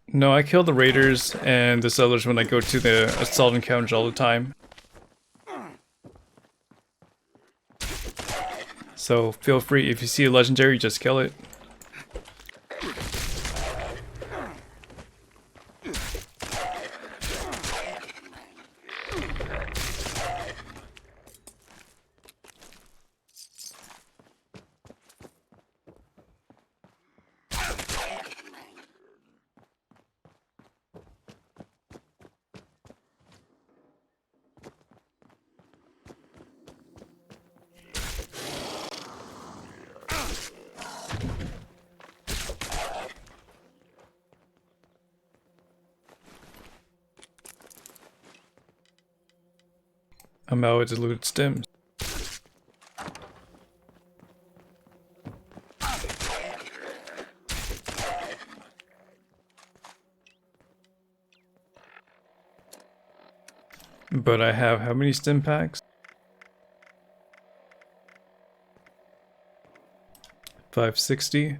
No, I kill the raiders and the settlers when I go to the assault encounters all the time. So feel free, if you see a legendary, just kill it. I'm out with diluted stems. But I have how many stim packs? 560.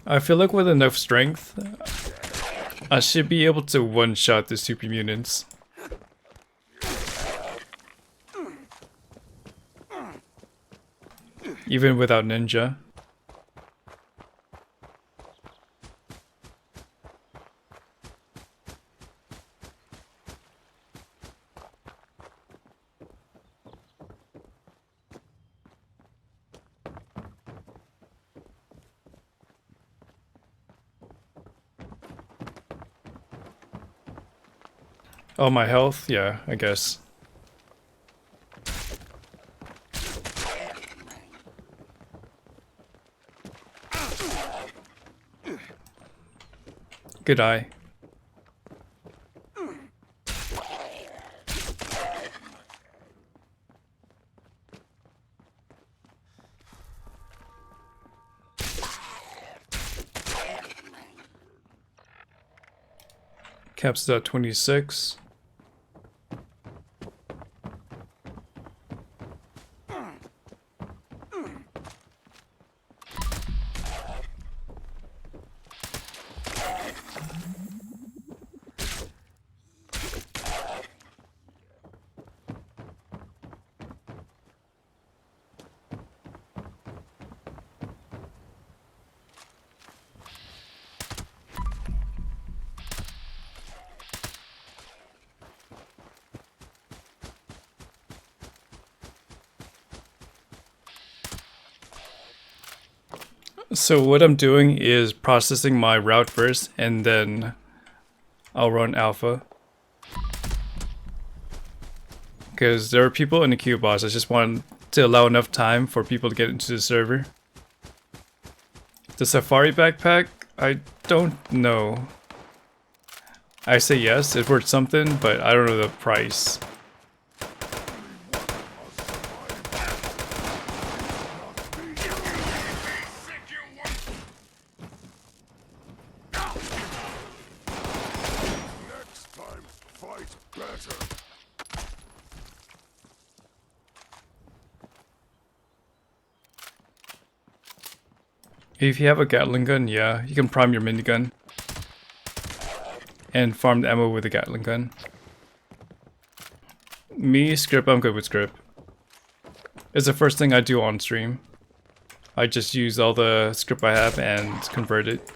I feel like with enough strength, I should be able to one-shot the super mutants. even without ninja. Oh, my health? Yeah, I guess. Good eye. Caps at 26. So what I'm doing is processing my route first, and then I'll run alpha. Because there are people in the queue boss. I just want to allow enough time for people to get into the server. The Safari backpack? I don't know. I say yes, it's worth something, but I don't know the price. If you have a Gatling gun, yeah, you can prime your minigun and farm the ammo with a Gatling gun. Me, script, I'm good with script. It's the first thing I do on stream. I just use all the script I have and convert it.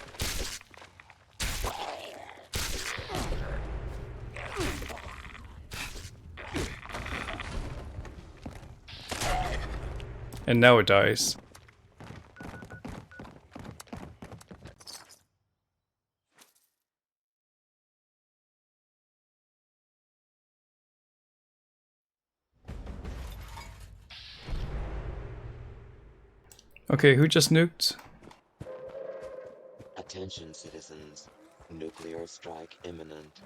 And now it dies. Okay, who just nuked? Attention, citizens. Nuclear strike imminent.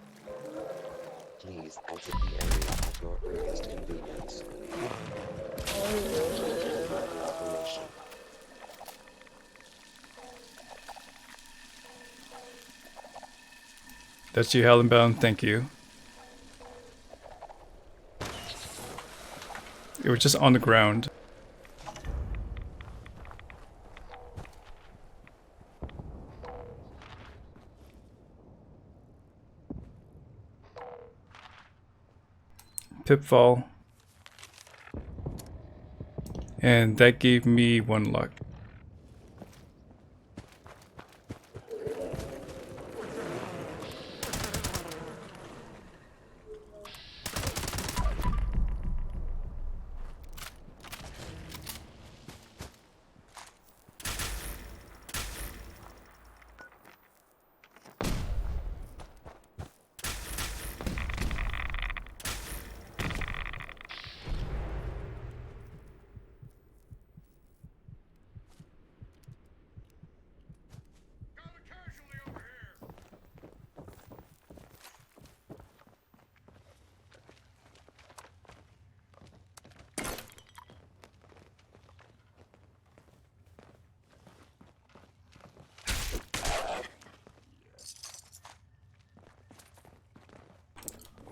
Please exit the area at your earliest convenience. Operation. That's you, Helenbound, thank you. It was just on the ground. Pitfall. And that gave me 1 luck.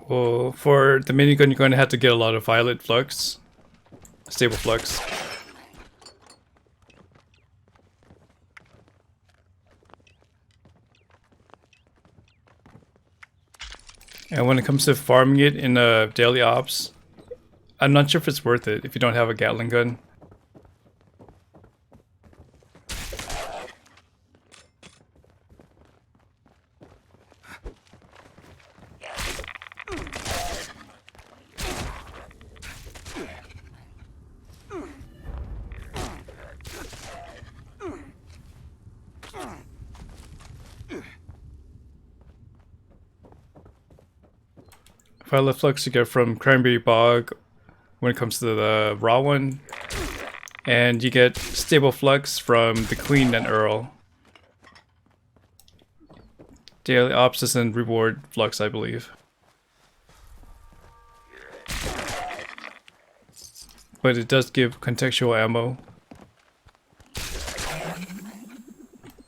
Well, for the minigun, you're going to have to get a lot of violet flux, stable flux. And when it comes to farming it in daily ops, I'm not sure if it's worth it if you don't have a Gatling gun. Violet Flux you get from Cranberry Bog when it comes to the raw one. And you get Stable Flux from the Queen and Earl. Daily Ops and Reward Flux, I believe. But it does give contextual ammo.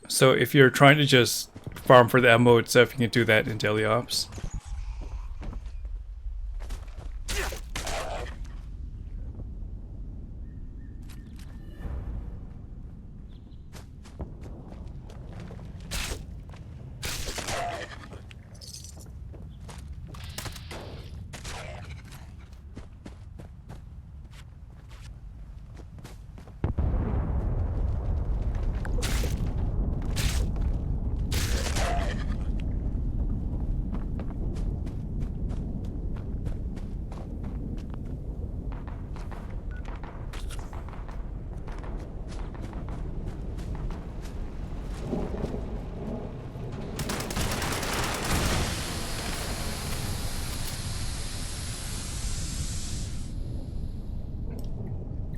So if you're trying to just farm for the ammo itself, you can do that in Daily Ops.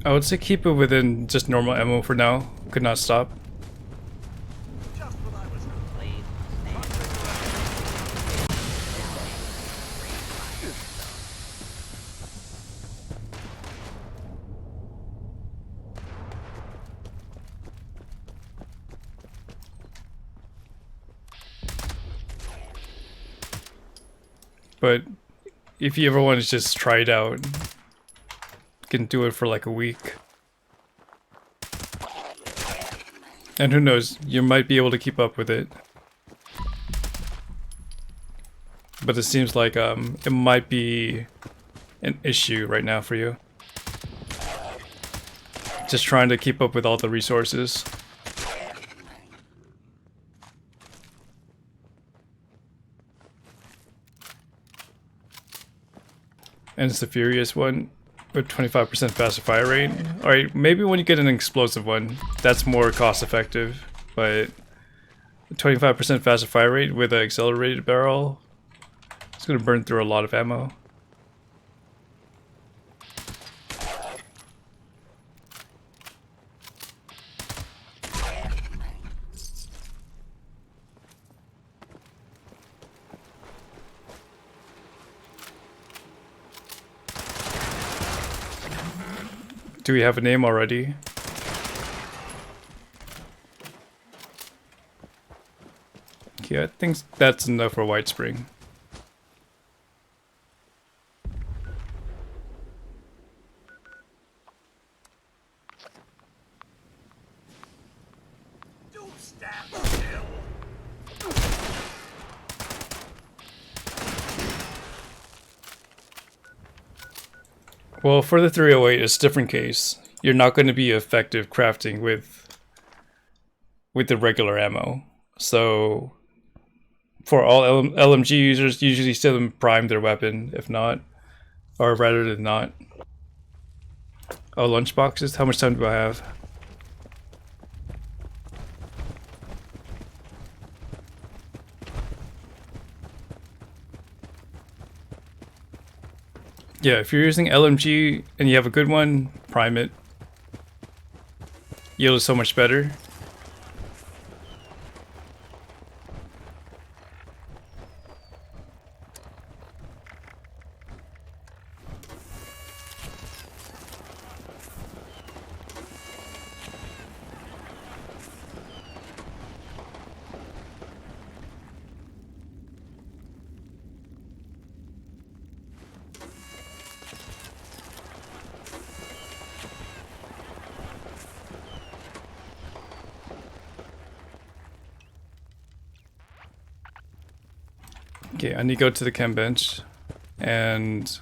I would say keep it within just normal ammo for now. Could not stop. But if you ever want to just try it out, can do it for like a week. And who knows, you might be able to keep up with it. But it seems like it might be an issue right now for you. Just trying to keep up with all the resources. And it's the Furious one. With 25% faster fire rate. Alright, maybe when you get an explosive one, that's more cost effective. But 25% faster fire rate with an accelerated barrel, it's going to burn through a lot of ammo. Do we have a name already? Okay, I think that's enough for White Spring. Well, for the 308, it's a different case. You're not going to be effective crafting with the regular ammo. So, for all LMG users, usually still prime their weapon, if not, or rather than not. Oh, lunchboxes? How much time do I have? Yeah, if you're using LMG and you have a good one, prime it. Yield is so much better. Okay, I need to go to the chem bench and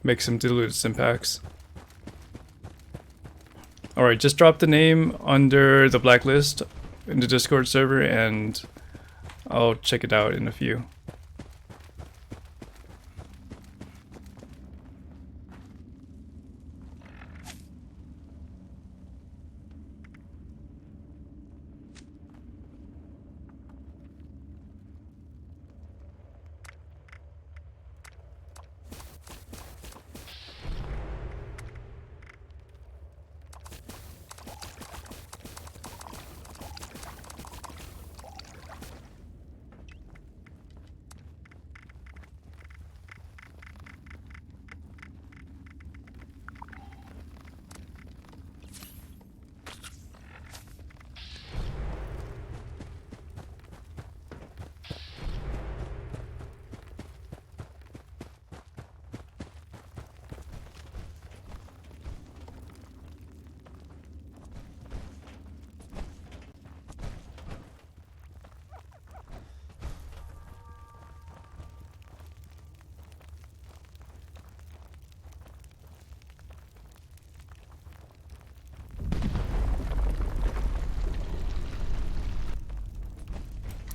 make some diluted Stimpaks. Alright, just drop the name under the blacklist in the Discord server and I'll check it out in a few.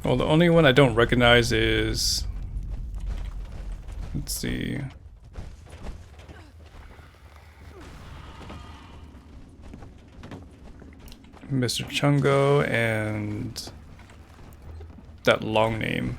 Well, the only one I don't recognize is... Let's see... Mr. Chungo and... that long name.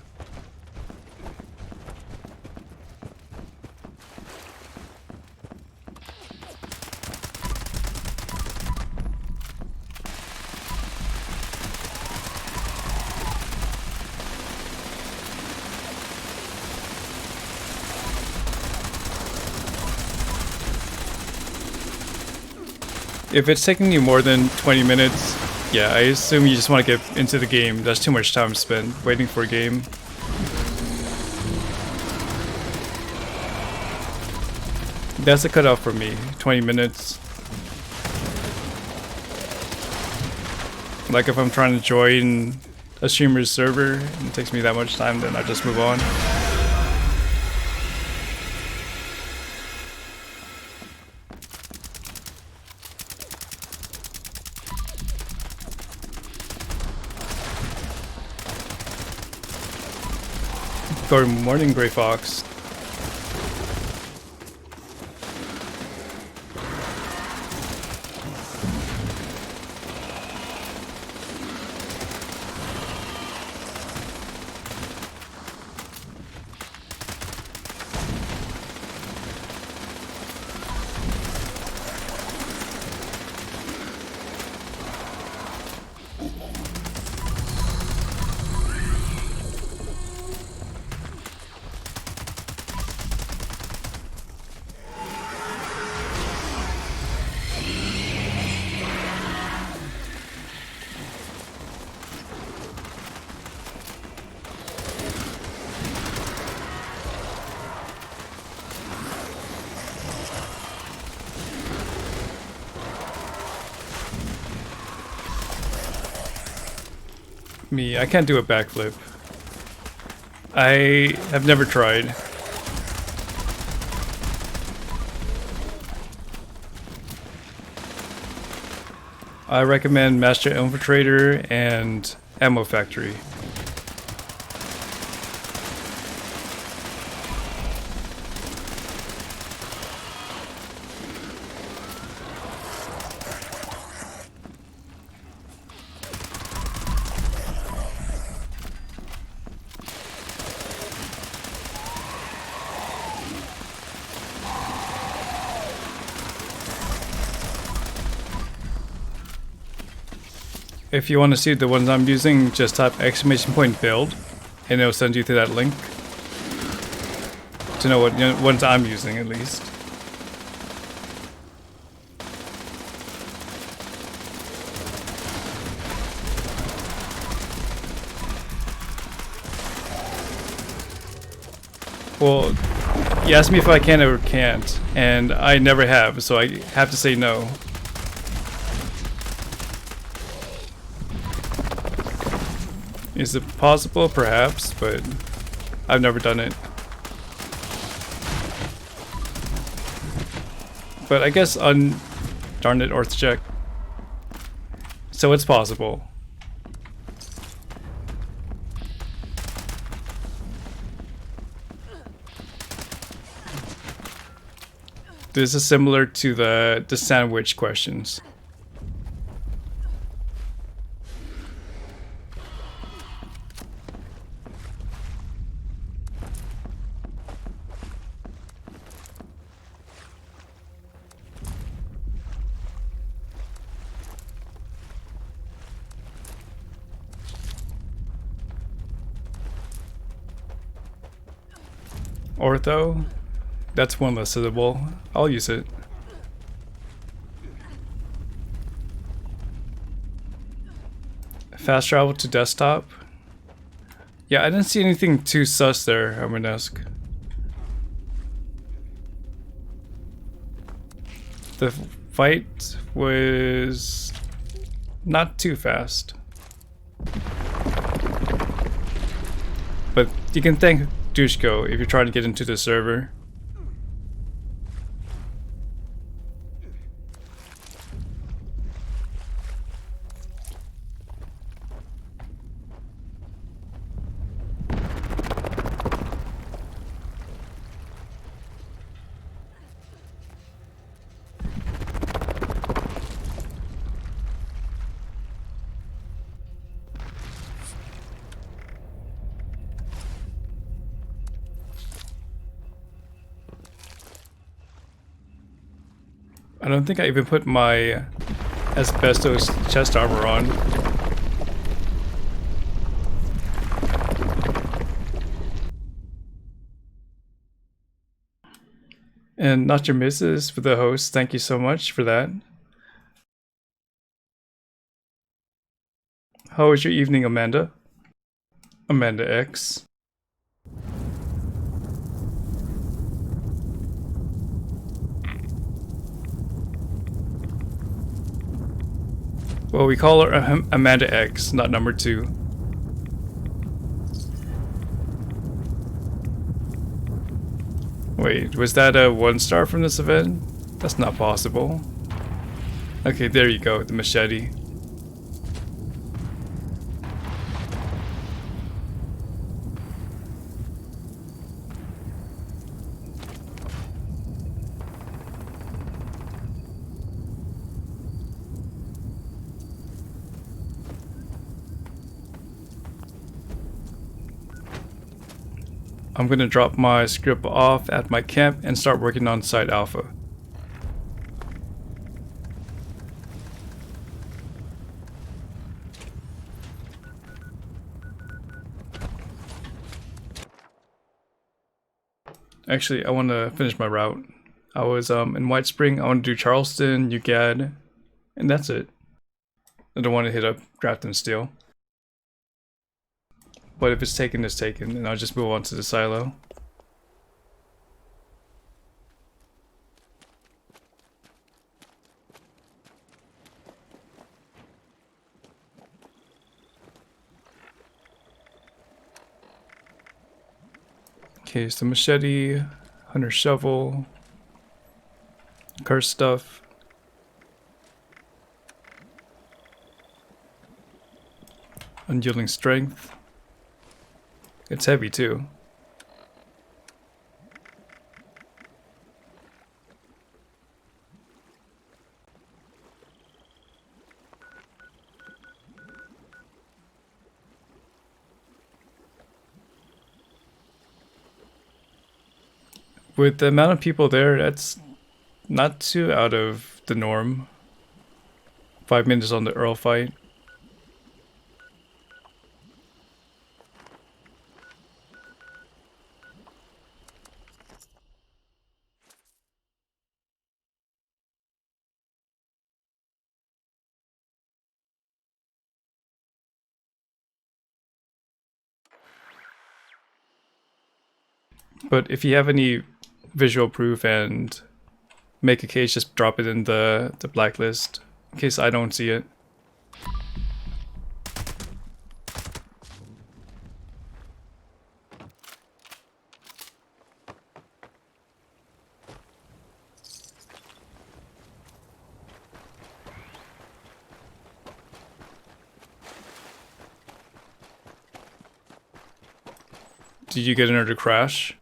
If it's taking you more than 20 minutes, yeah, I assume you just want to get into the game. That's too much time spent waiting for a game. That's a cutoff for me, 20 minutes. Like if I'm trying to join a streamer's server and it takes me that much time, then I just move on. Good morning, Grey Fox. Me, I can't do a backflip. I have never tried. I recommend Master Infiltrator and Ammo Factory. If you want to see the ones I'm using, just type !build and it'll send you to that link to know what ones I'm using at least. Well, you asked me if I can or can't, and I never have, so I have to say no. Is it possible? Perhaps, but I've never done it. But I guess darn it, Orthcheck. So it's possible. This is similar to the sandwich questions. Ortho? That's one less syllable. I'll use it. Fast travel to desktop? Yeah, I didn't see anything too sus there, Armanesque. The fight was not too fast. But you can thank Dushko if you're trying to get into the server. I don't think I even put my asbestos chest armor on. And Not Your Misses for the host. Thank you so much for that. How was your evening, Amanda? Amanda X. Well, we call her Amanda X, not number 2. Wait, was that a 1-star from this event? That's not possible. Okay, there you go, the machete. I'm gonna drop my script off at my camp and start working on Site Alpha. Actually, I want to finish my route. I was in White Spring. I want to do Charleston, UGAD, and that's it. I don't want to hit up Grafton Steel. But if it's taken, it's taken, and I'll just move on to the silo. Okay, so machete, hunter shovel, curse stuff. Unyielding strength. It's heavy too. With the amount of people there, that's not too out of the norm. 5 minutes on the Earl fight. But if you have any visual proof and make a case, just drop it in the blacklist in case I don't see it. Did you get another crash?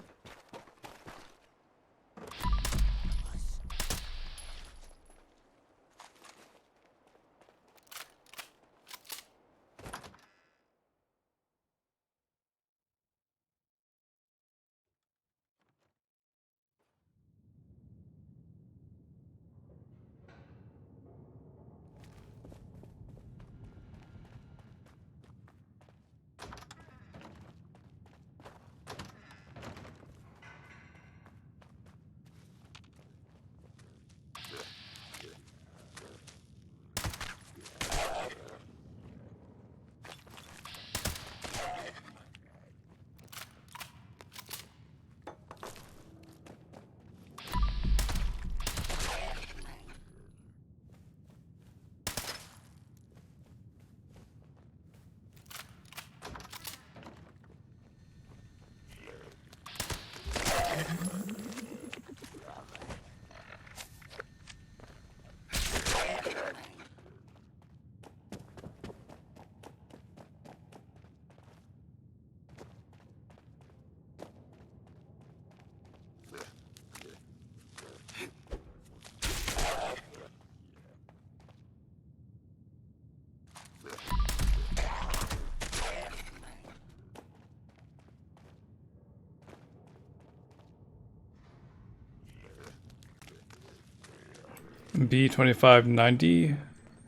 B2590.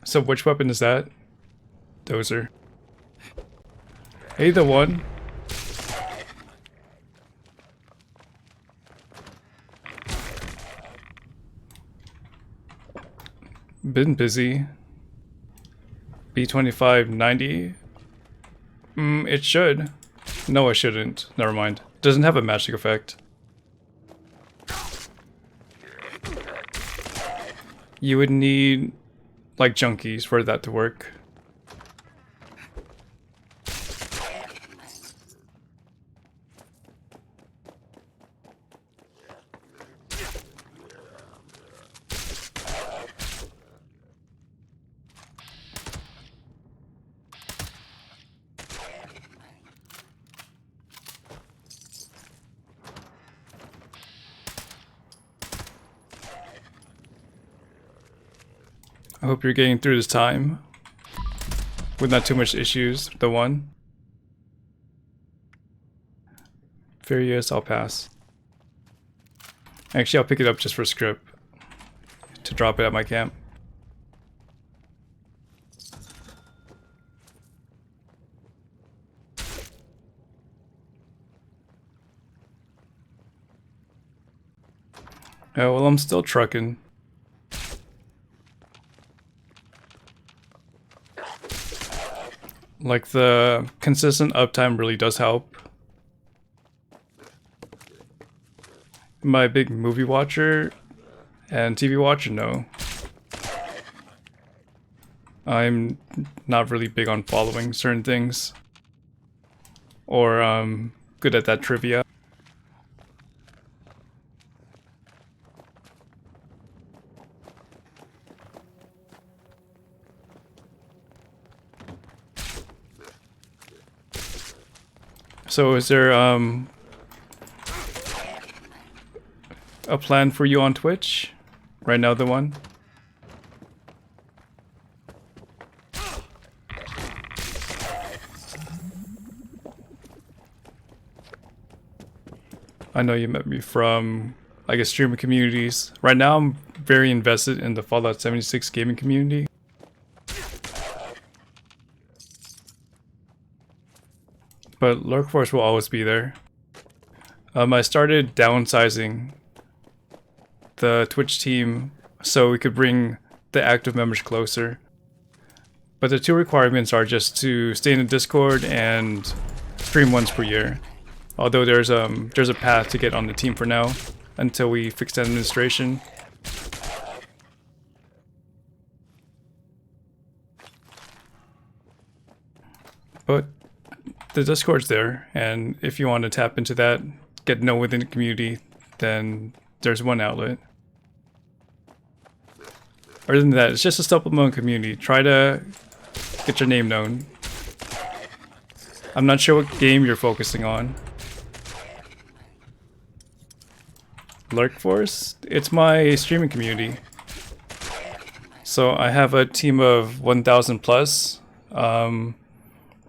So which weapon is that? Dozer. Hey, the one. Been busy. B2590. It should. No, it shouldn't. Never mind. Doesn't have a magic effect. You would need, like, junkies for that to work. I hope you're getting through this time with not too much issues. The one. Furious, I'll pass. Actually, I'll pick it up just for script to drop it at my camp. Oh, well, I'm still trucking. Like, the consistent uptime really does help. Am I a big movie watcher and TV watcher? No. I'm not really big on following certain things. Or good at that trivia. So is there a plan for you on Twitch? Right now, the one? I know you met me from, I guess, streaming communities. Right now, I'm very invested in the Fallout 76 gaming community. But Lurk Force will always be there. I started downsizing the Twitch team so we could bring the active members closer. But the two requirements are just to stay in the Discord and stream once per year. Although there's a path to get on the team for now until we fix the administration. But the Discord's there, and if you want to tap into that, get to know within the community, then there's one outlet. Other than that, it's just a supplemental community. Try to get your name known. I'm not sure what game you're focusing on. Lurk Force? It's my streaming community. So I have a team of 1,000 plus.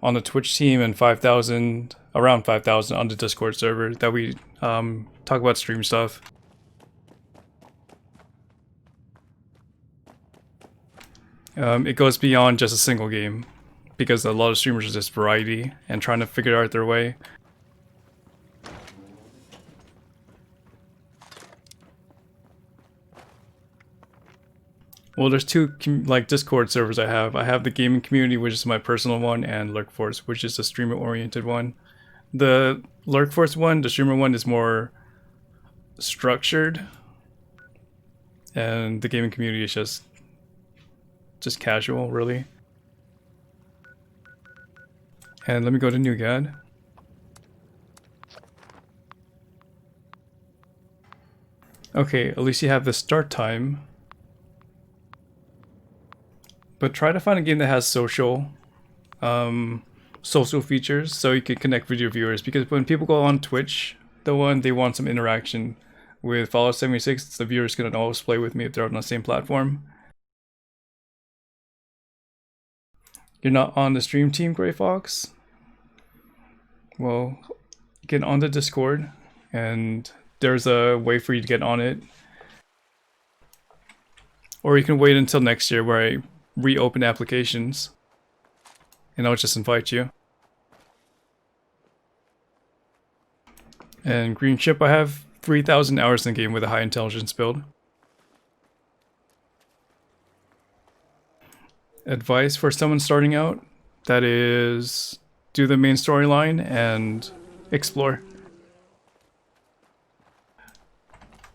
On the Twitch team and 5,000, around 5,000 on the Discord server that we talk about stream stuff. It goes beyond just a single game because a lot of streamers are just variety and trying to figure out their way. Well, there's two like Discord servers I have. I have the gaming community, which is my personal one, and Lurk Force, which is the streamer-oriented one. The Lurk Force one, the streamer one, is more structured, and the gaming community is just casual, really. And let me go to NuGad. Okay, at least you have the start time. But try to find a game that has social features so you can connect with your viewers. Because when people go on Twitch, they want some interaction. With Fallout 76, the viewers can always play with me if they're on the same platform. You're not on the stream team, Grey Fox? Well, get on the Discord, and there's a way for you to get on it. Or you can wait until next year where I reopen applications. And I'll just invite you. And green chip, I have 3,000 hours in the game with a high intelligence build. Advice for someone starting out, that is, do the main storyline and explore.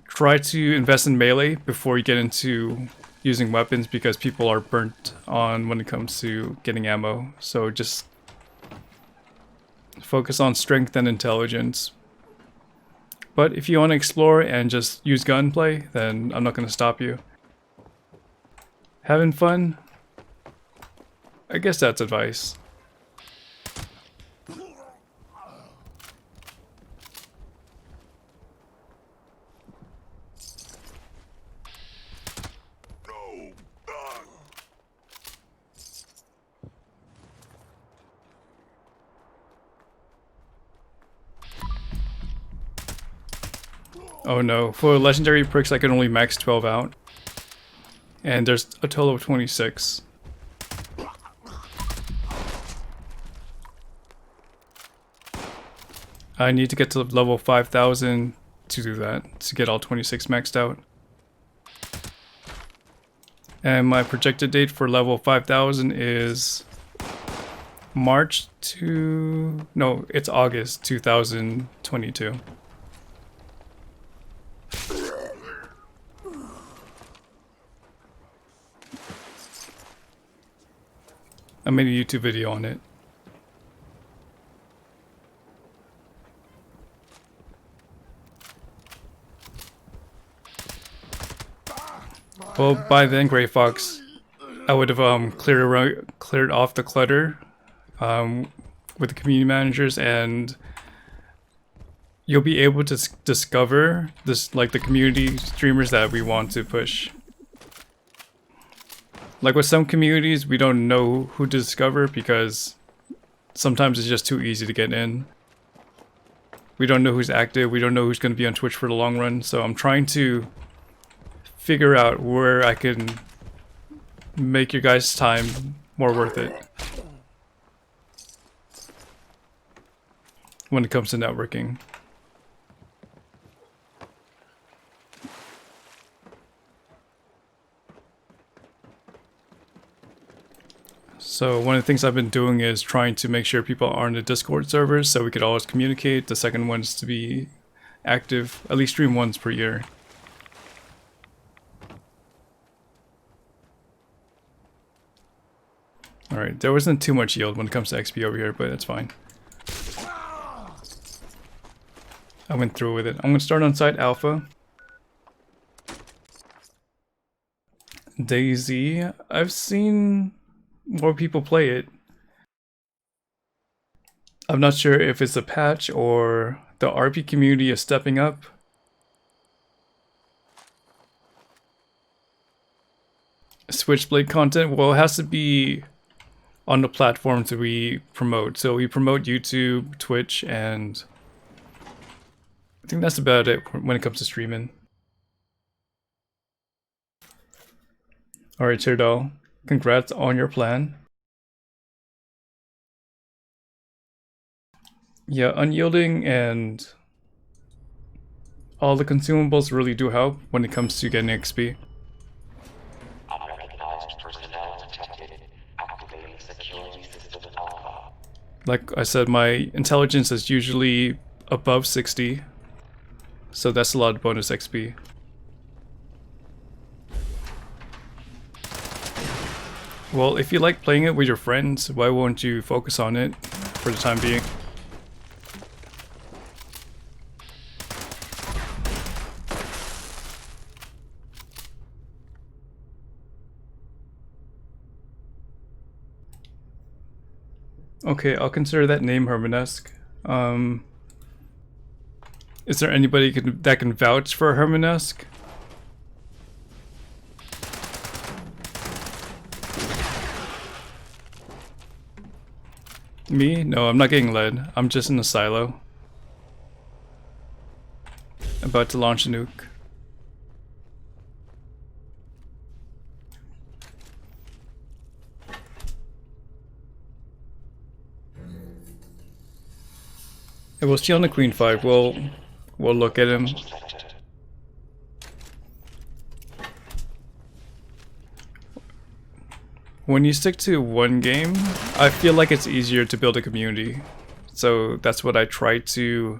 Try to invest in melee before you get into using weapons because people are burnt on when it comes to getting ammo. So just focus on strength and intelligence. But if you want to explore and just use gunplay, then I'm not going to stop you. Having fun? I guess that's advice. Oh no, for legendary perks I can only max 12 out. And there's a total of 26. I need to get to level 5,000 to do that, to get all 26 maxed out. And my projected date for level 5,000 is it's August 2022. I made a YouTube video on it. Well, by then, Grey Fox, I would have cleared off the clutter with the community managers, and you'll be able to discover this, like the community streamers that we want to push. Like with some communities, we don't know who to discover because sometimes it's just too easy to get in. We don't know who's active, we don't know who's going to be on Twitch for the long run, so I'm trying to figure out where I can make your guys' time more worth it when it comes to networking. So one of the things I've been doing is trying to make sure people are on the Discord servers so we could always communicate. The second one is to be active, at least stream once per year. Alright, there wasn't too much yield when it comes to XP over here, but it's fine. I went through with it. I'm going to start on site Alpha. DayZ, I've seen more people play it. I'm not sure if it's a patch or the RP community is stepping up. Switchblade content, well, it has to be on the platforms that we promote. So we promote YouTube, Twitch, and I think that's about it when it comes to streaming. Alright, Chirdal, congrats on your plan. Yeah, unyielding and all the consumables really do help when it comes to getting XP. Like I said, my intelligence is usually above 60, so that's a lot of bonus XP. Well, if you like playing it with your friends, why won't you focus on it for the time being? Okay, I'll consider that name Hermanesque. Is there anybody that can vouch for Hermanesque? Me? No, I'm not getting lead. I'm just in a silo. About to launch a nuke. We'll see on the Queen 5. We'll look at him. When you stick to one game, I feel like it's easier to build a community. So that's what I try to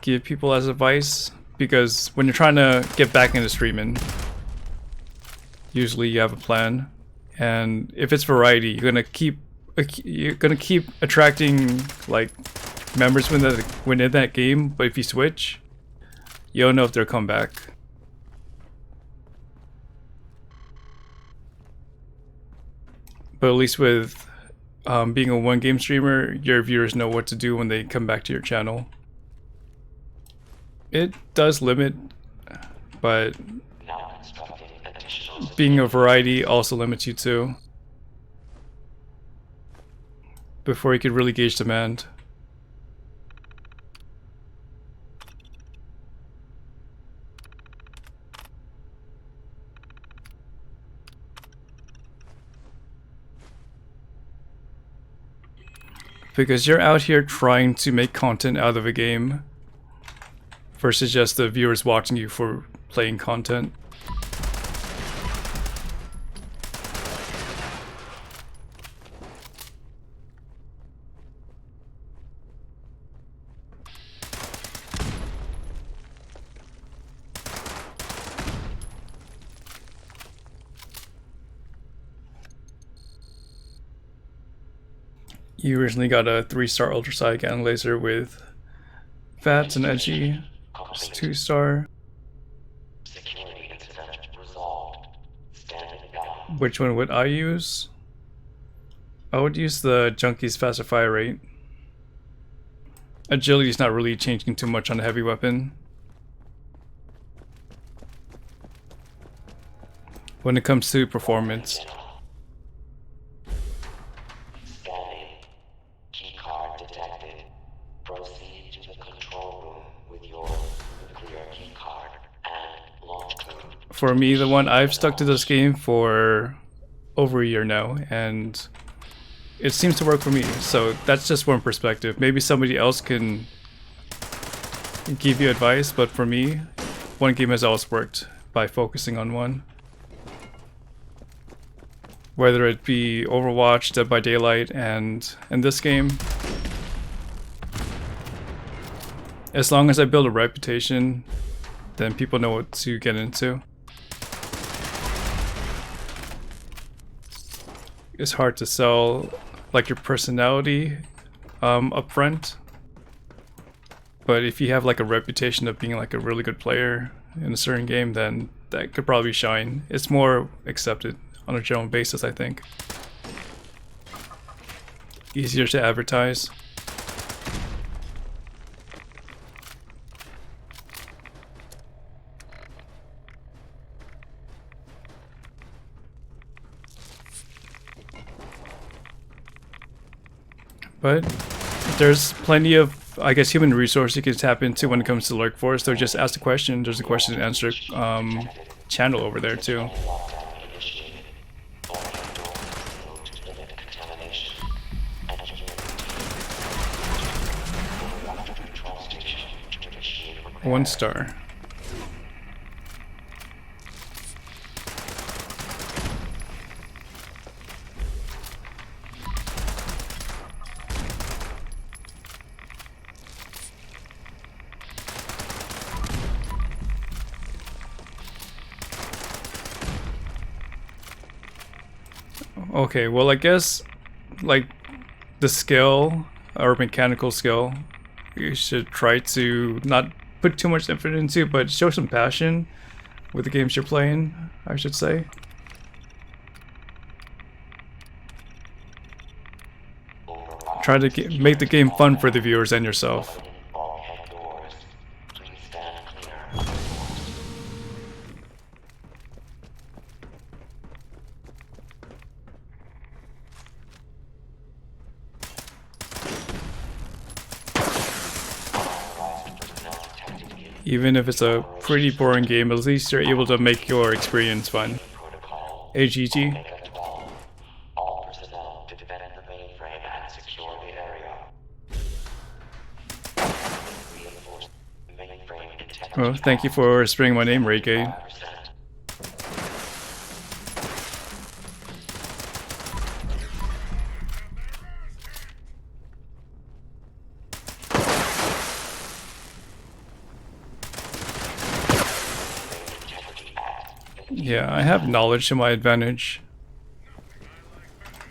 give people as advice, because when you're trying to get back into streaming, usually you have a plan, and if it's variety, you're gonna keep attracting like members within that game. But if you switch, you don't know if they'll come back. But at least with being a one game streamer, your viewers know what to do when they come back to your channel. It does limit, but being a variety also limits you too, before you could really gauge demand. Because you're out here trying to make content out of a game versus just the viewers watching you for playing content. You originally got a 3-star ultra side cannon laser with VATS and edgy. It's 2-star. Which one would I use? I would use the Junkie's faster fire rate. Agility is not really changing too much on a heavy weapon. When it comes to performance. For me, the one I've stuck to this game for over a year now, and it seems to work for me. So that's just one perspective. Maybe somebody else can give you advice, but for me, one game has always worked by focusing on one. Whether it be Overwatch, Dead by Daylight, and in this game, as long as I build a reputation, then people know what to get into. It's hard to sell like your personality up front, but if you have like a reputation of being like a really good player in a certain game, then that could probably shine. It's more accepted on a general basis, I think. Easier to advertise. But there's plenty of, I guess, human resource you can tap into when it comes to Lurk Force. So just ask a question. There's a question and answer channel over there too. One star. Okay, well I guess like the skill or mechanical skill, you should try to not put too much effort into, but show some passion with the games you're playing, I should say. Try to make the game fun for the viewers and yourself. Even if it's a pretty boring game, at least you're able to make your experience fun. AGG. Well, thank you for spraying my name, Raygate. Yeah, I have knowledge to my advantage.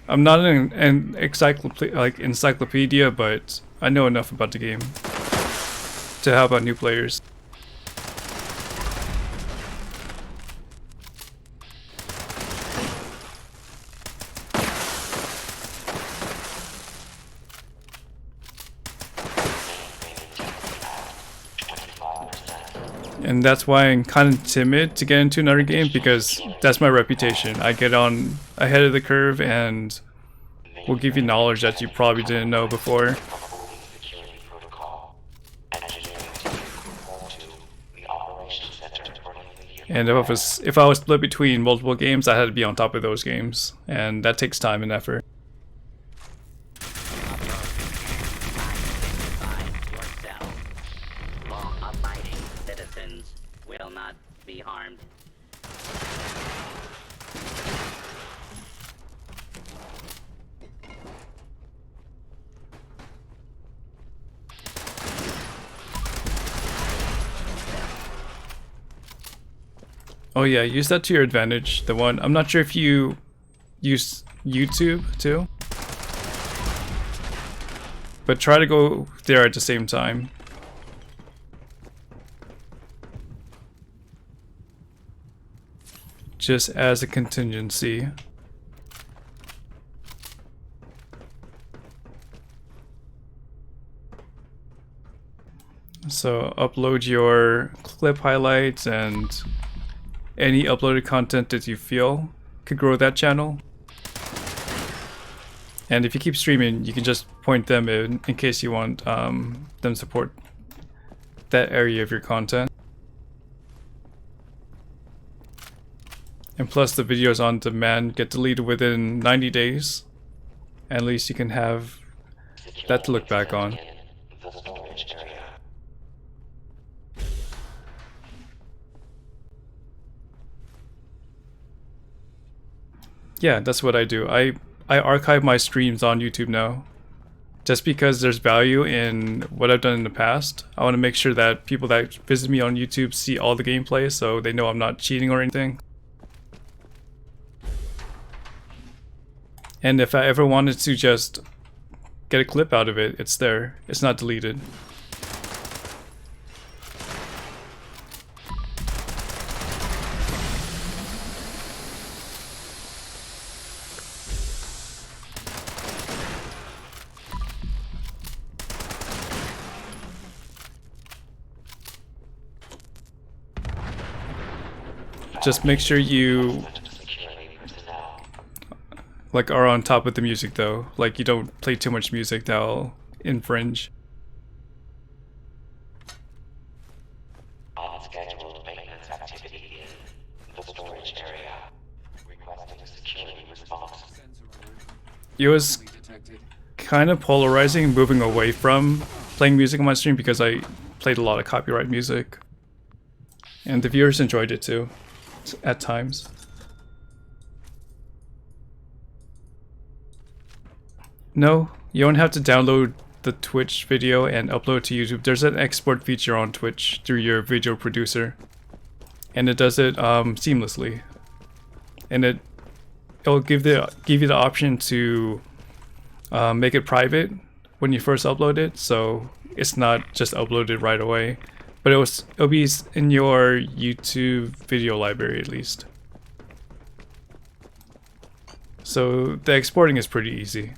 I'm not an encyclopedia, but I know enough about the game to help out new players. And that's why I'm kind of timid to get into another game, because that's my reputation. I get on ahead of the curve and will give you knowledge that you probably didn't know before. And if I was split between multiple games, I had to be on top of those games, and that takes time and effort. Law-abiding citizens will not be harmed. Oh yeah, use that to your advantage. The one, I'm not sure if you use YouTube too, but try to go there at the same time. Just as a contingency. So upload your clip highlights and any uploaded content that you feel could grow that channel. And if you keep streaming, you can just point them in case you want them to support that area of your content. And plus the videos on demand get deleted within 90 days. At least you can have that to look back on. Yeah, that's what I do. I archive my streams on YouTube now. Just because there's value in what I've done in the past, I want to make sure that people that visit me on YouTube see all the gameplay so they know I'm not cheating or anything. And if I ever wanted to just get a clip out of it, it's there. It's not deleted. Just make sure you are on top of the music though. Like you don't play too much music that'll infringe. Unscheduled maintenance activity in the storage area. Requesting a security response. It was kind of polarizing moving away from playing music on my stream because I played a lot of copyright music. And the viewers enjoyed it too, at times. No, you don't have to download the Twitch video and upload to YouTube. There's an export feature on Twitch through your video producer, and it does it seamlessly. And it'll give you the option to make it private when you first upload it, so it's not just uploaded right away. But it'll be in your YouTube video library at least. So the exporting is pretty easy.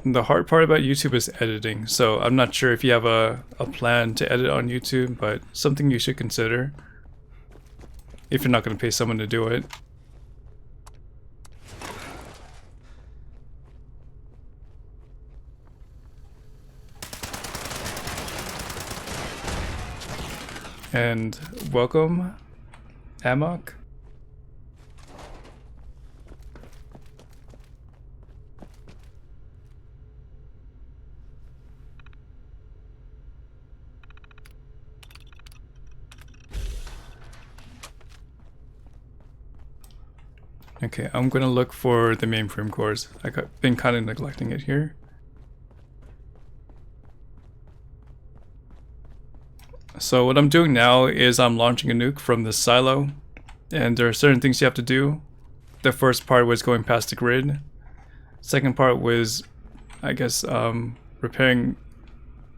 The hard part about YouTube is editing, so I'm not sure if you have a plan to edit on YouTube, but something you should consider if you're not going to pay someone to do it. And welcome, Amok. Okay, I'm gonna look for the mainframe cores. I've been kind of neglecting it here. So what I'm doing now is I'm launching a nuke from this silo, and there are certain things you have to do. The first part was going past the grid. Second part was, I guess, repairing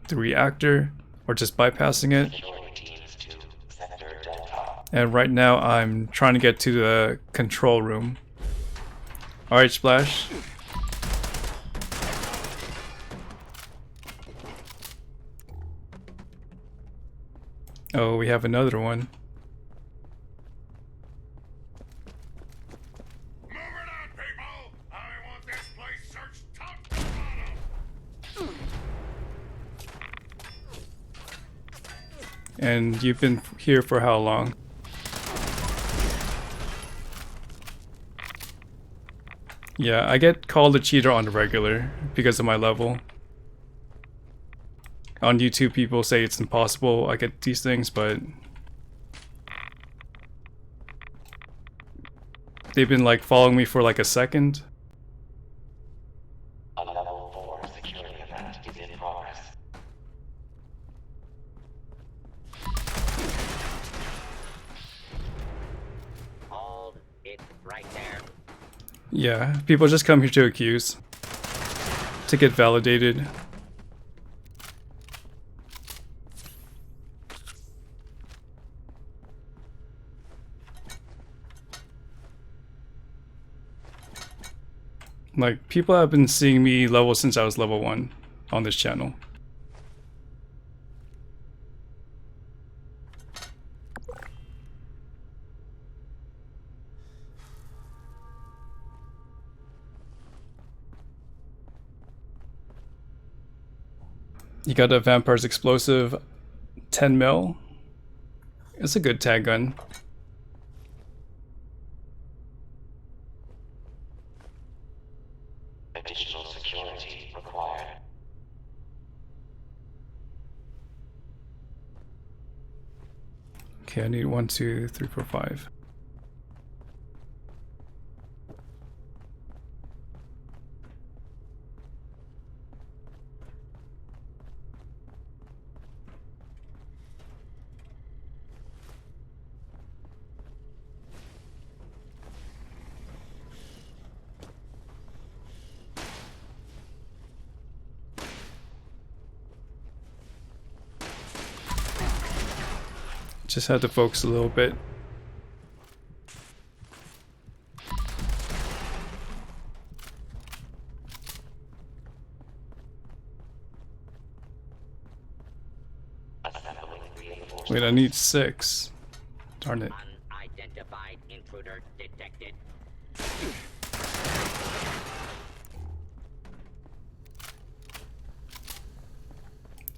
the reactor, or just bypassing it. And right now I'm trying to get to the control room. Alright, Splash. Oh, we have another one. And you've been here for how long? Yeah, I get called a cheater on the regular because of my level. On YouTube, people say it's impossible I get these things, but they've been like following me for like a second. A level 4 security event is in progress. Hold it right there. Yeah, people just come here to accuse, to get validated. Like, people have been seeing me level since I was level 1 on this channel. You got a Vampire's Explosive 10 mil. It's a good tag gun. Additional security required. Okay, I need 1, 2, 3, 4, 5. Just had to focus a little bit. Wait, I need 6. Darn it. Unidentified intruder detected.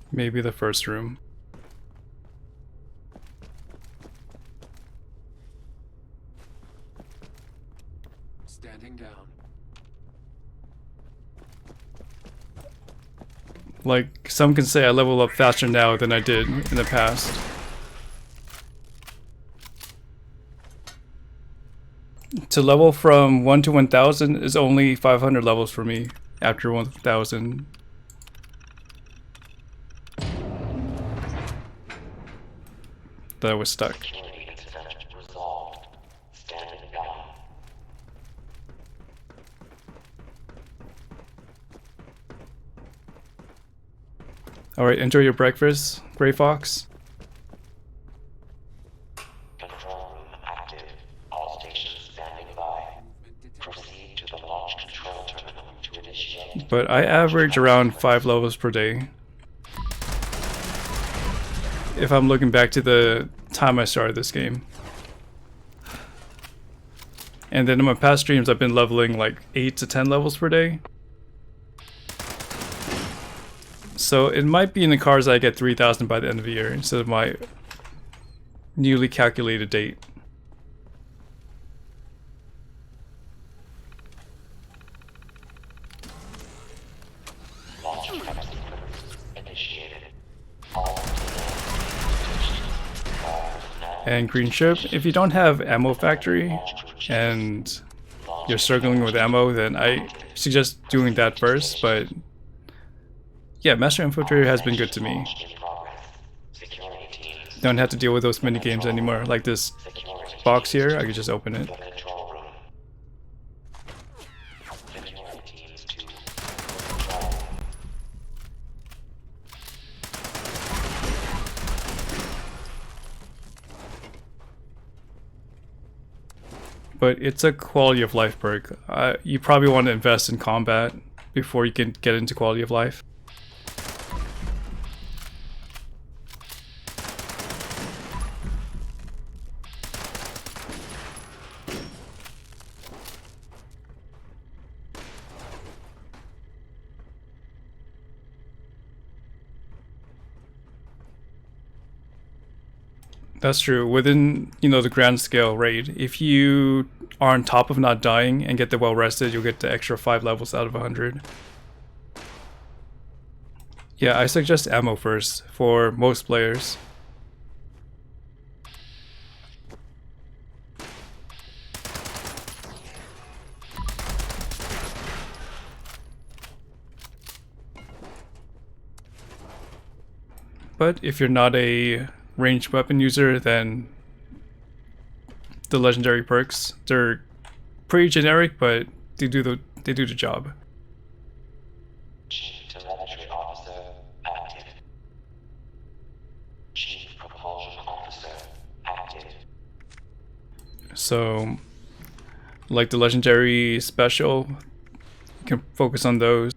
Maybe the first room. Standing down. Like, some can say I level up faster now than I did in the past. To level from 1 to 1000 is only 500 levels for me after 1000. That I was stuck. Alright, enjoy your breakfast, Grey Fox. Control room active. All stations standing by. Proceed to the launch control terminal to initiate. But I average around 5 levels per day. If I'm looking back to the time I started this game. And then in my past streams I've been leveling like 8 to 10 levels per day. So it might be in the cards that I get 3000 by the end of the year instead of my newly calculated date. And green ship, if you don't have ammo factory and you're struggling with ammo, then I suggest doing that first, but yeah, Master Infiltrator has been good to me. Don't have to deal with those mini games anymore. Like this box here, I could just open it. But it's a quality of life perk. You probably want to invest in combat before you can get into quality of life. That's true. Within, you know, the grand scale raid, if you are on top of not dying and get the well rested, you'll get the extra 5 levels out of 100. Yeah, I suggest ammo first for most players. But if you're not a ranged weapon user, then the legendary perks, they're pretty generic, but they do the job. Chief Telemetry Officer active. Chief Propulsion Officer active. So, like the legendary special, you can focus on those.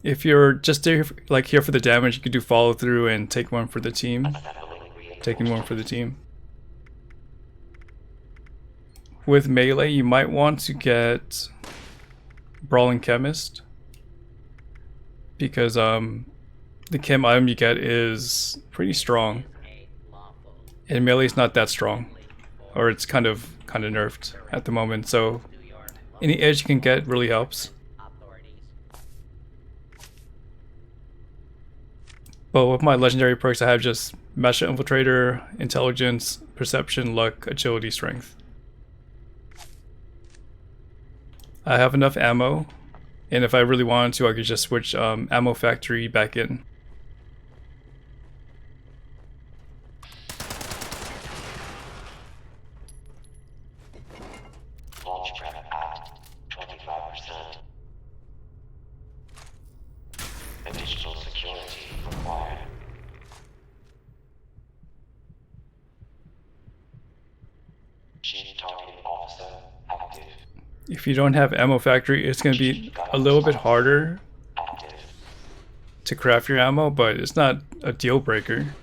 If you're just there, like here for the damage, you could do follow through and take one for the team. Taking one for the team. With melee, you might want to get Brawling Chemist, because the chem item you get is pretty strong, and melee is not that strong, or it's kind of nerfed at the moment. So any edge you can get really helps. But with my legendary perks, I have just Master Infiltrator, Intelligence, Perception, Luck, Agility, Strength. I have enough ammo, and if I really wanted to, I could just switch ammo factory back in. Launch prep at 25%. Additional security required. Chief Targeting Officer active. If you don't have ammo factory, it's going to be a little bit harder to craft your ammo, but it's not a deal breaker.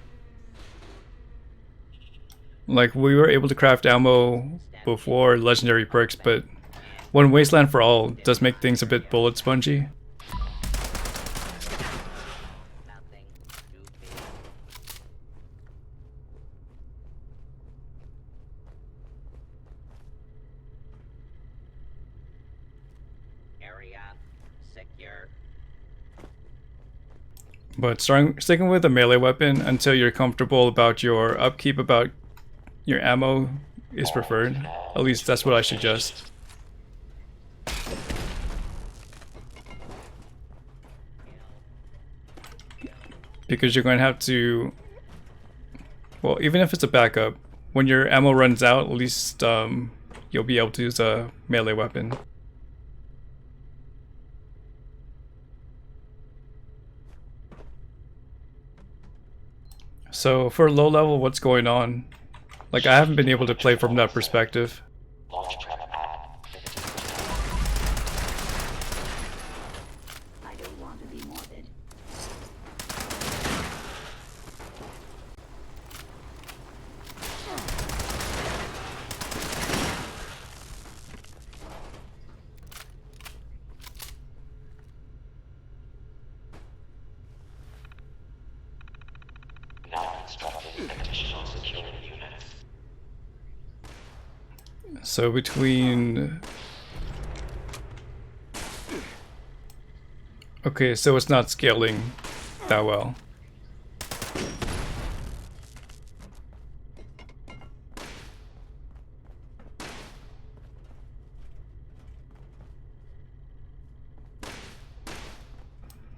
Like, we were able to craft ammo before legendary perks, but when Wasteland for All does make things a bit bullet spongy. But sticking with a melee weapon until you're comfortable about your upkeep, about your ammo, is preferred. At least that's what I suggest. Because you're going to have to, well, even if it's a backup, when your ammo runs out, at least you'll be able to use a melee weapon. So for low level, what's going on? Like, I haven't been able to play from that perspective. Launch prep at 50%. I don't want to be morbid. So between... Okay, so it's not scaling that well.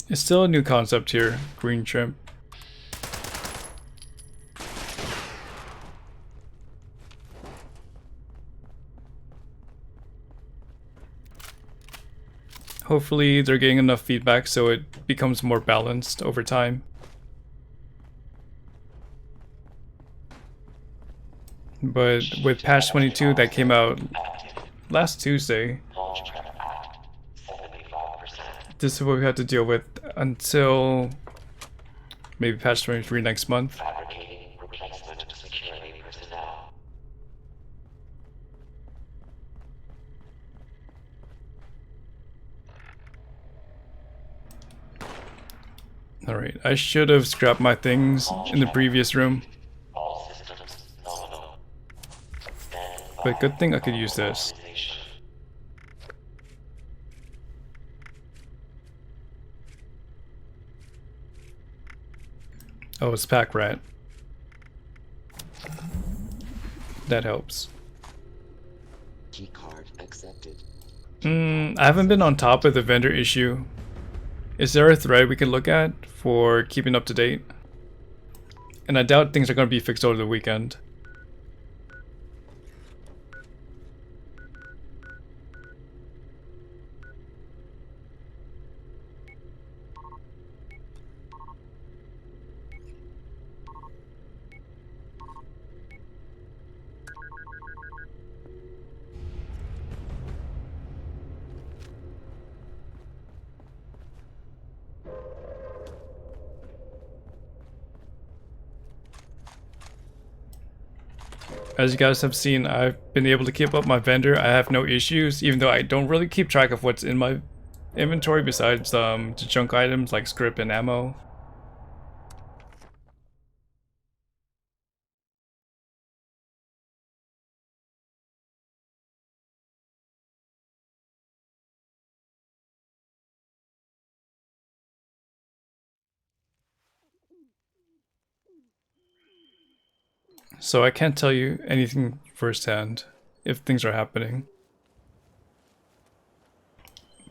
It's still a new concept here, green shrimp. Hopefully they're getting enough feedback so it becomes more balanced over time. But with patch 22 that came out last Tuesday, this is what we had to deal with until maybe patch 23 next month. Alright, I should have scrapped my things in the previous room. But good thing I could use this. Oh, it's Pack Rat. That helps. Keycard accepted. I haven't been on top of the vendor issue. Is there a thread we can look at for keeping up to date? And I doubt things are going to be fixed over the weekend. As you guys have seen, I've been able to keep up my vendor. I have no issues, even though I don't really keep track of what's in my inventory besides the junk items like script and ammo. So I can't tell you anything firsthand if things are happening.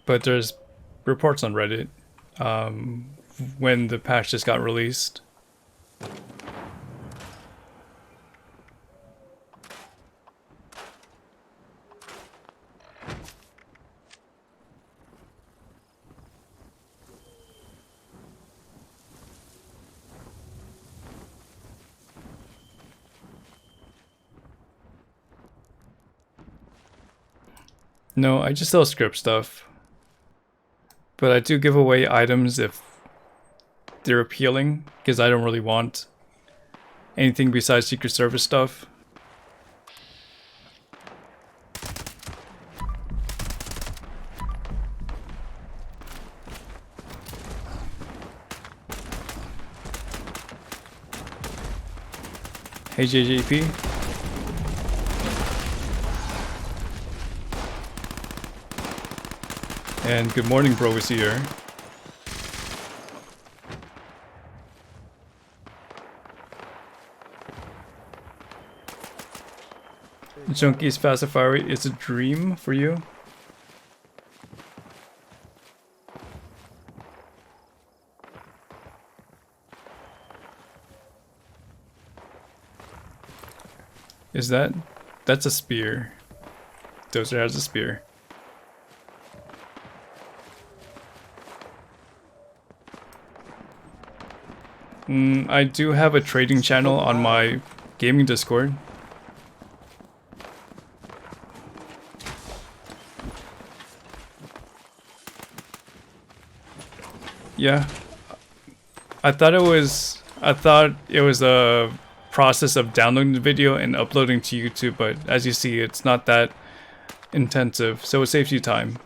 But there's reports on Reddit when the patch just got released. No, I just sell script stuff. But I do give away items if they're appealing, because I don't really want anything besides Secret Service stuff. Hey JJP. And good morning, bro, is here. Junkie's pacifier is a dream for you? Is that? That's a spear. Dozer has a spear. I do have a trading channel on my gaming Discord. Yeah. I thought it was a process of downloading the video and uploading to YouTube, but as you see, it's not that intensive, so it saves you time.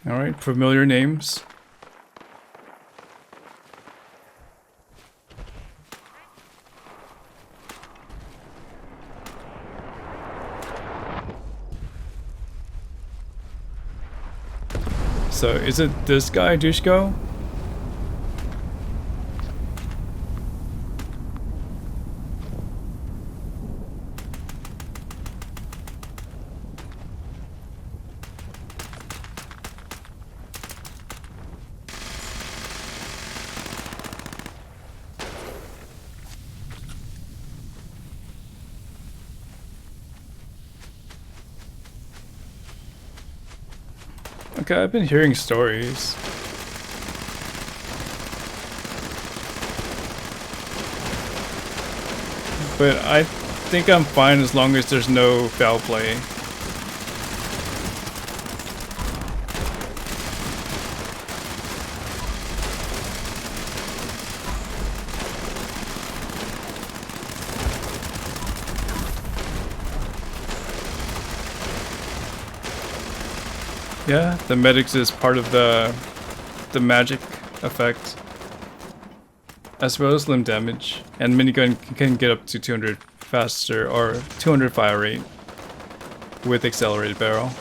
Alright, familiar names. So is it this guy, Dushko? Okay, I've been hearing stories. But I think I'm fine as long as there's no foul play. Yeah, the medics is part of the magic effect, as well as limb damage, and minigun can get up to 200 faster or 200 fire rate with accelerated barrel.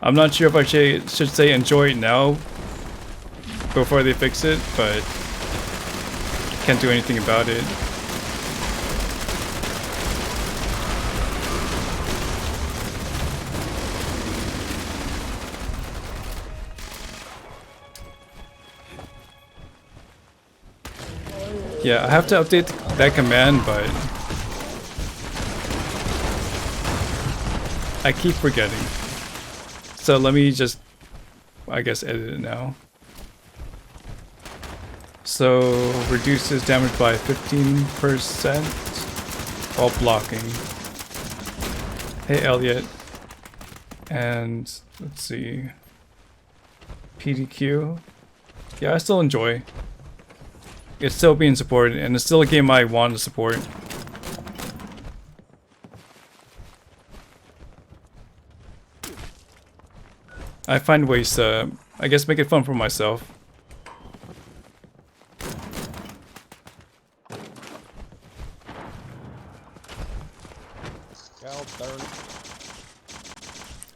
I'm not sure if I should say enjoy it now before they fix it, but can't do anything about it. Yeah, I have to update that command, but I keep forgetting. So let me just, I guess, edit it now. So reduces damage by 15% while blocking. Hey Elliot. And let's see. PDQ. Yeah, I still enjoy. It's still being supported, and it's still a game I want to support. I find ways to, I guess, make it fun for myself.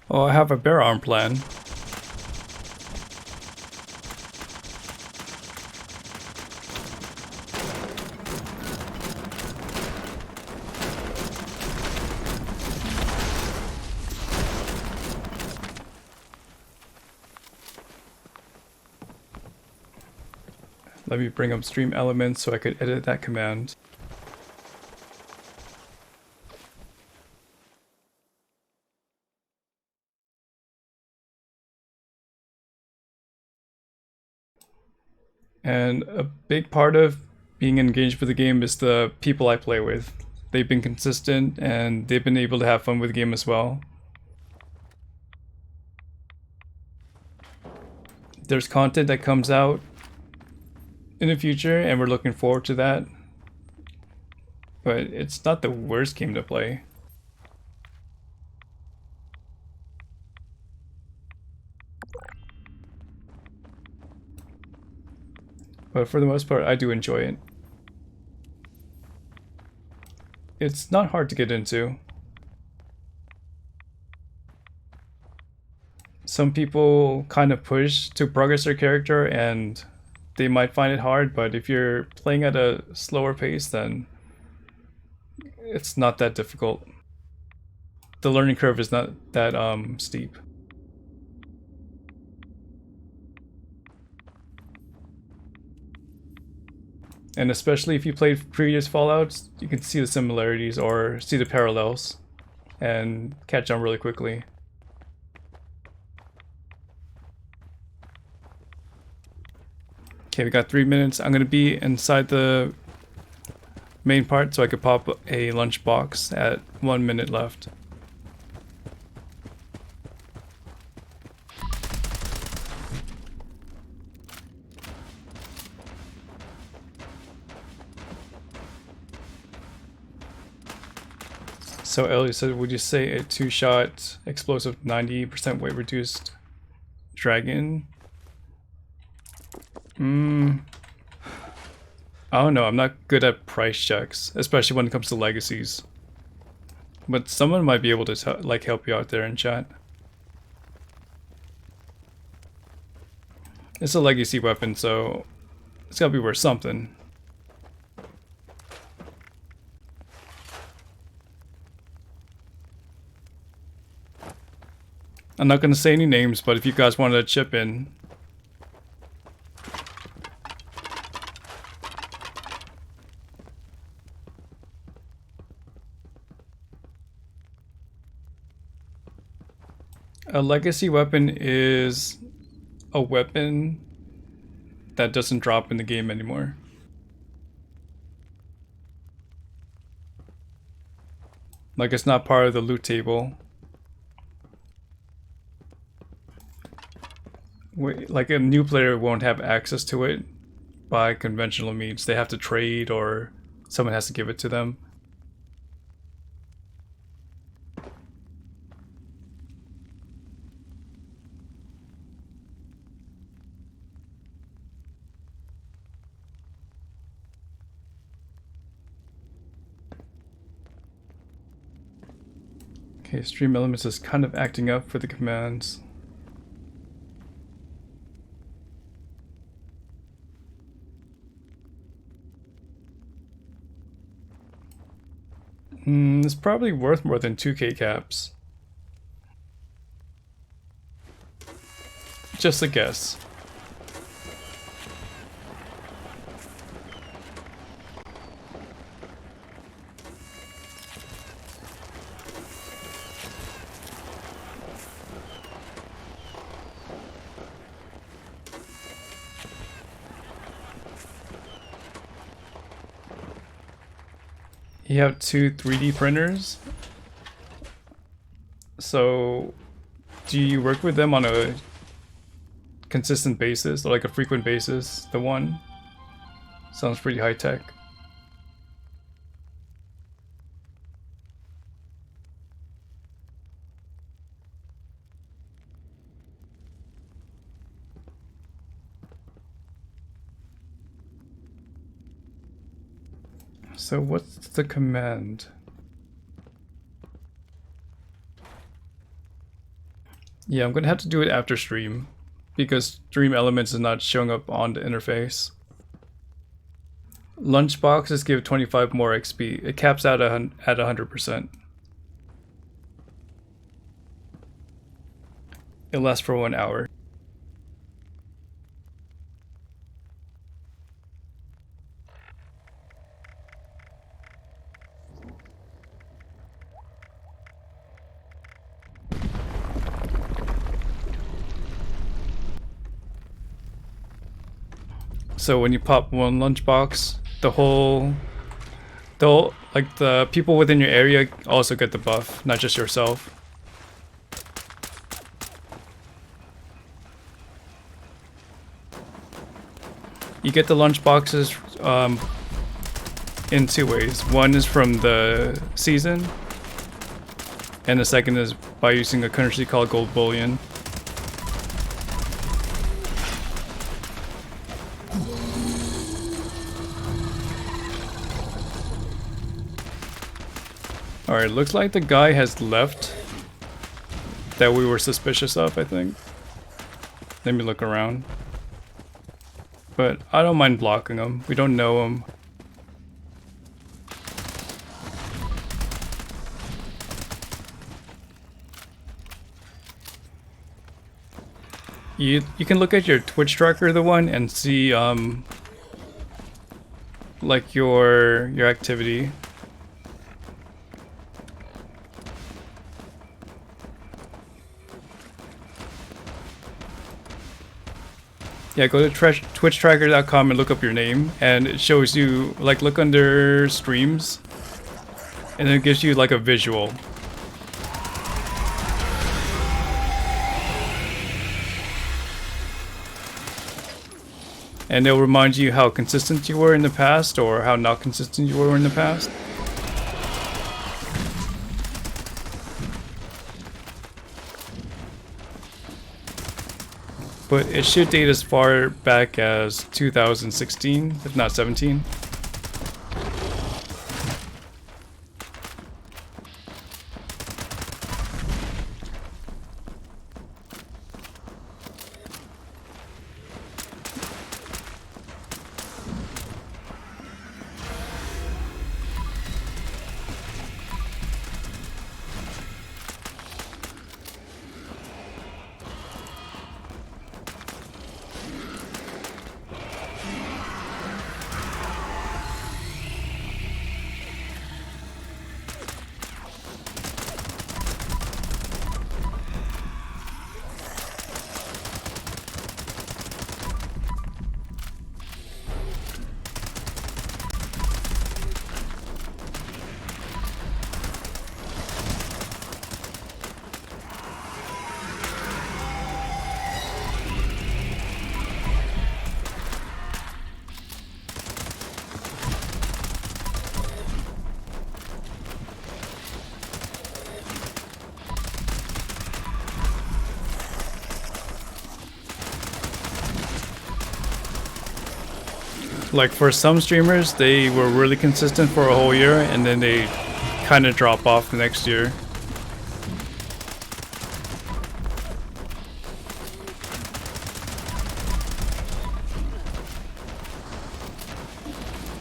Oh, I have a bear arm plan. Let me bring up stream elements so I could edit that command. And a big part of being engaged with the game is the people I play with. They've been consistent and they've been able to have fun with the game as well. There's content that comes out in the future, and we're looking forward to that. But it's not the worst game to play. But for the most part, I do enjoy it. It's not hard to get into. Some people kind of push to progress their character and they might find it hard, but if you're playing at a slower pace, then it's not that difficult. The learning curve is not that steep. And especially if you played previous Fallouts, you can see the similarities or see the parallels and catch on really quickly. Okay, we got 3 minutes. I'm gonna be inside the main part so I could pop a lunchbox at 1 minute left. So Elliot said, would you say a 2-shot explosive 90% weight reduced dragon? I don't know, I'm not good at price checks, especially when it comes to legacies. But someone might be able to like help you out there in chat. It's a legacy weapon, so it's gotta be worth something. I'm not gonna say any names, but if you guys wanted to chip in. A legacy weapon is a weapon that doesn't drop in the game anymore. Like it's not part of the loot table. Like a new player won't have access to it by conventional means. They have to trade or someone has to give it to them. Okay, Stream Elements is kind of acting up for the commands. It's probably worth more than 2k caps. Just a guess. You have 2 3D printers. So, do you work with them on a consistent basis, or like a frequent basis? The one sounds pretty high tech. So what's the command? Yeah, I'm gonna have to do it after stream because Stream Elements is not showing up on the interface. Lunchboxes give 25 more XP. It caps out at 100%. It lasts for 1 hour. So when you pop one lunchbox, like the people within your area also get the buff, not just yourself. You get the lunchboxes in 2 ways. One is from the season, and the second is by using a currency called gold bullion. Alright, looks like the guy has left that we were suspicious of, I think. Let me look around. But I don't mind blocking him. We don't know him. You can look at your Twitch tracker, the one, and see like your activity. Yeah, go to twitchtracker.com and look up your name, and it shows you, like, look under streams, and it gives you like a visual. And it'll remind you how consistent you were in the past, or how not consistent you were in the past. But it should date as far back as 2016, if not 17. Like for some streamers, they were really consistent for a whole year and then they kind of drop off the next year.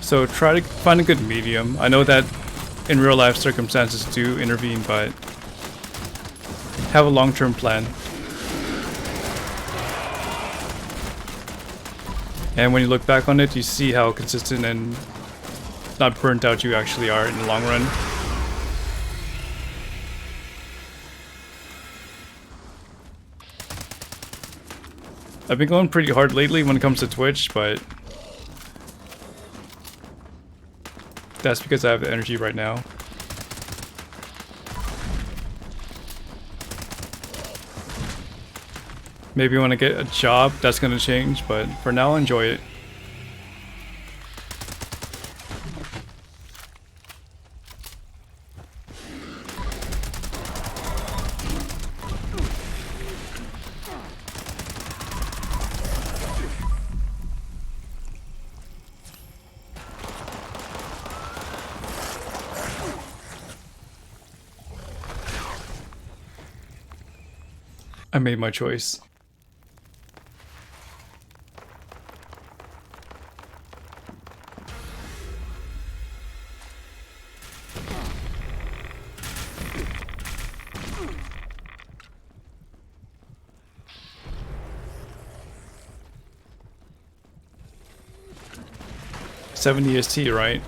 So try to find a good medium. I know that in real life circumstances do intervene, but have a long-term plan. And when you look back on it, you see how consistent and not burnt out you actually are in the long run. I've been going pretty hard lately when it comes to Twitch, but that's because I have the energy right now. Maybe when I get a job, that's gonna change, but for now, enjoy it. I made my choice. $70 EST, right?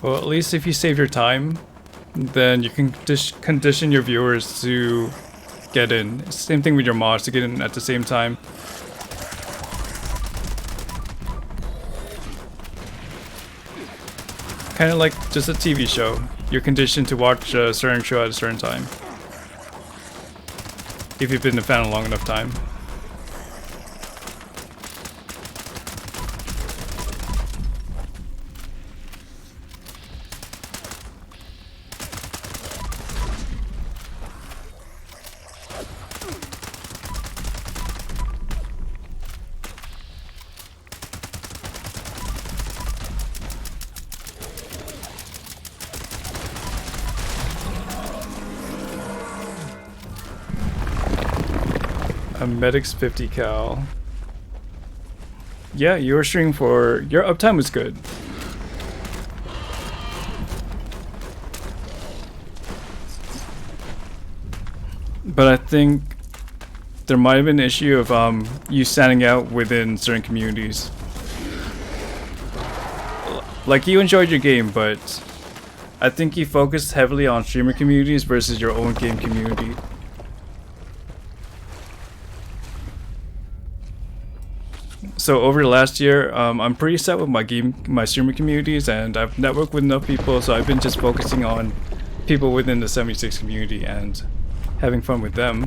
Well, at least if you save your time, then you can condition your viewers to get in. Same thing with your mods, to get in at the same time. Kind of like just a TV show. You're conditioned to watch a certain show at a certain time. If you've been a fan a long enough time. A Medic's 50 cal. Yeah, you were streaming for... your uptime was good. But I think there might have been an issue of you standing out within certain communities. Like, you enjoyed your game, but I think you focused heavily on streamer communities versus your own game community. So over the last year, I'm pretty set with my streamer communities, and I've networked with enough people, so I've been just focusing on people within the 76 community and having fun with them.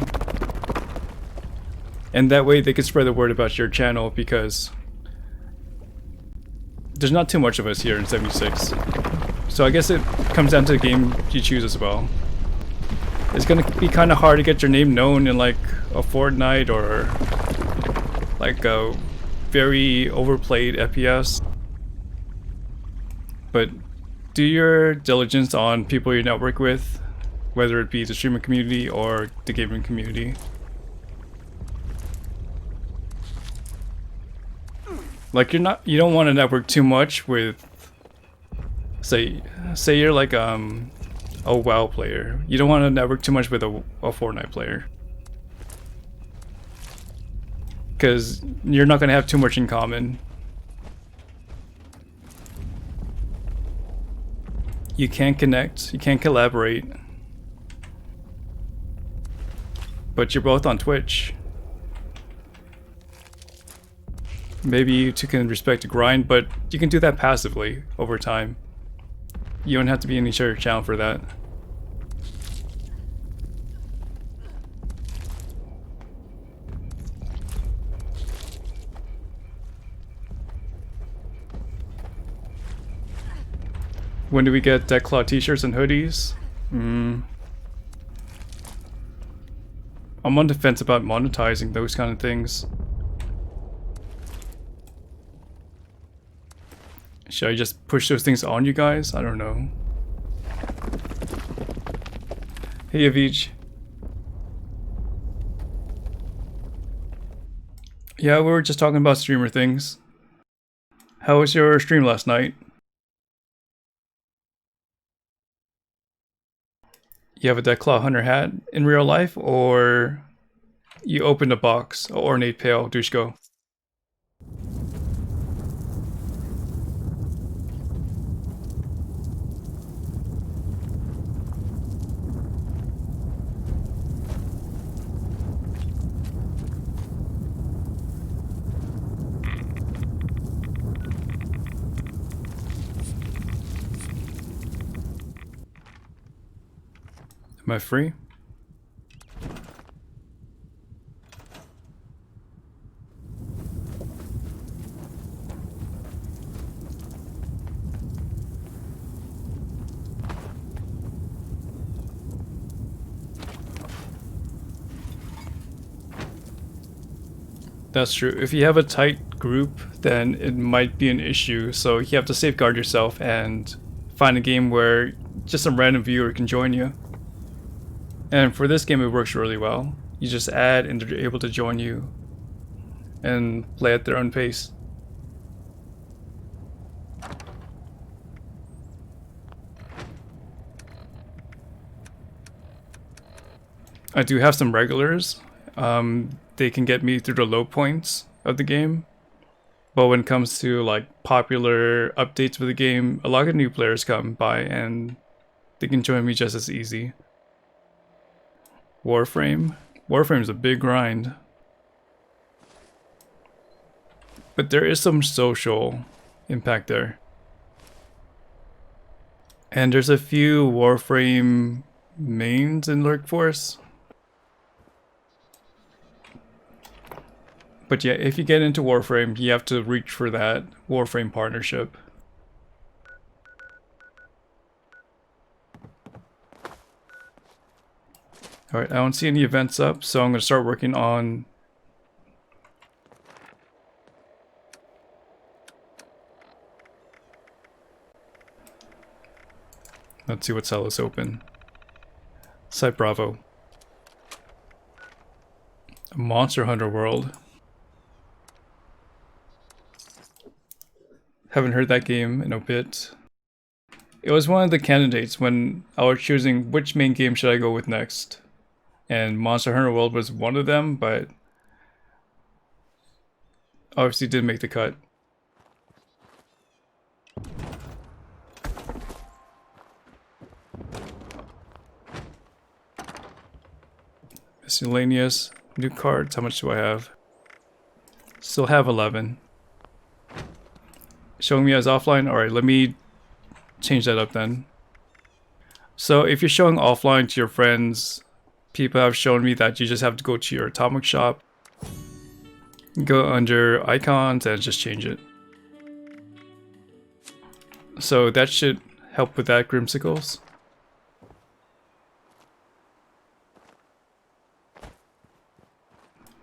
And that way they can spread the word about your channel, because there's not too much of us here in 76. So I guess it comes down to the game you choose as well. It's gonna be kind of hard to get your name known in like a Fortnite or like a very overplayed FPS, but do your diligence on people you network with, whether it be the streaming community or the gaming community. Like you don't want to network too much with, say you're like a WoW player. You don't want to network too much with a Fortnite player, because you're not going to have too much in common. You can't connect, you can't collaborate, but you're both on Twitch. Maybe you two can respect the grind, but you can do that passively over time. You don't have to be in each other's channel for that. When do we get Deathclaw t-shirts and hoodies? I'm on the fence about monetizing those kind of things. Should I just push those things on you guys? I don't know. Hey Avich. Yeah, we were just talking about streamer things. How was your stream last night? You have a Deathclaw Hunter hat in real life, or you opened a box, or ornate pail, Dushko? Am I free? That's true. If you have a tight group, then it might be an issue. So you have to safeguard yourself and find a game where just some random viewer can join you. And for this game, it works really well. You just add and they're able to join you and play at their own pace. I do have some regulars. They can get me through the low points of the game. But when it comes to like popular updates for the game, a lot of new players come by and they can join me just as easy. Warframe. Warframe's a big grind. But there is some social impact there. And there's a few Warframe mains in Lurk Force. But yeah, if you get into Warframe, you have to reach for that Warframe partnership. Alright, I don't see any events up, so I'm going to start working on... Let's see what cell is open. Site Bravo. Monster Hunter World. Haven't heard that game in a bit. It was one of the candidates when I was choosing which main game should I go with next. And Monster Hunter World was one of them, but obviously didn't make the cut. Miscellaneous, new cards, how much do I have? Still have 11. Showing me as offline? Alright, let me change that up then. So if you're showing offline to your friends, people have shown me that you just have to go to your Atomic Shop, go under icons and just change it. So that should help with that, Grimsicles.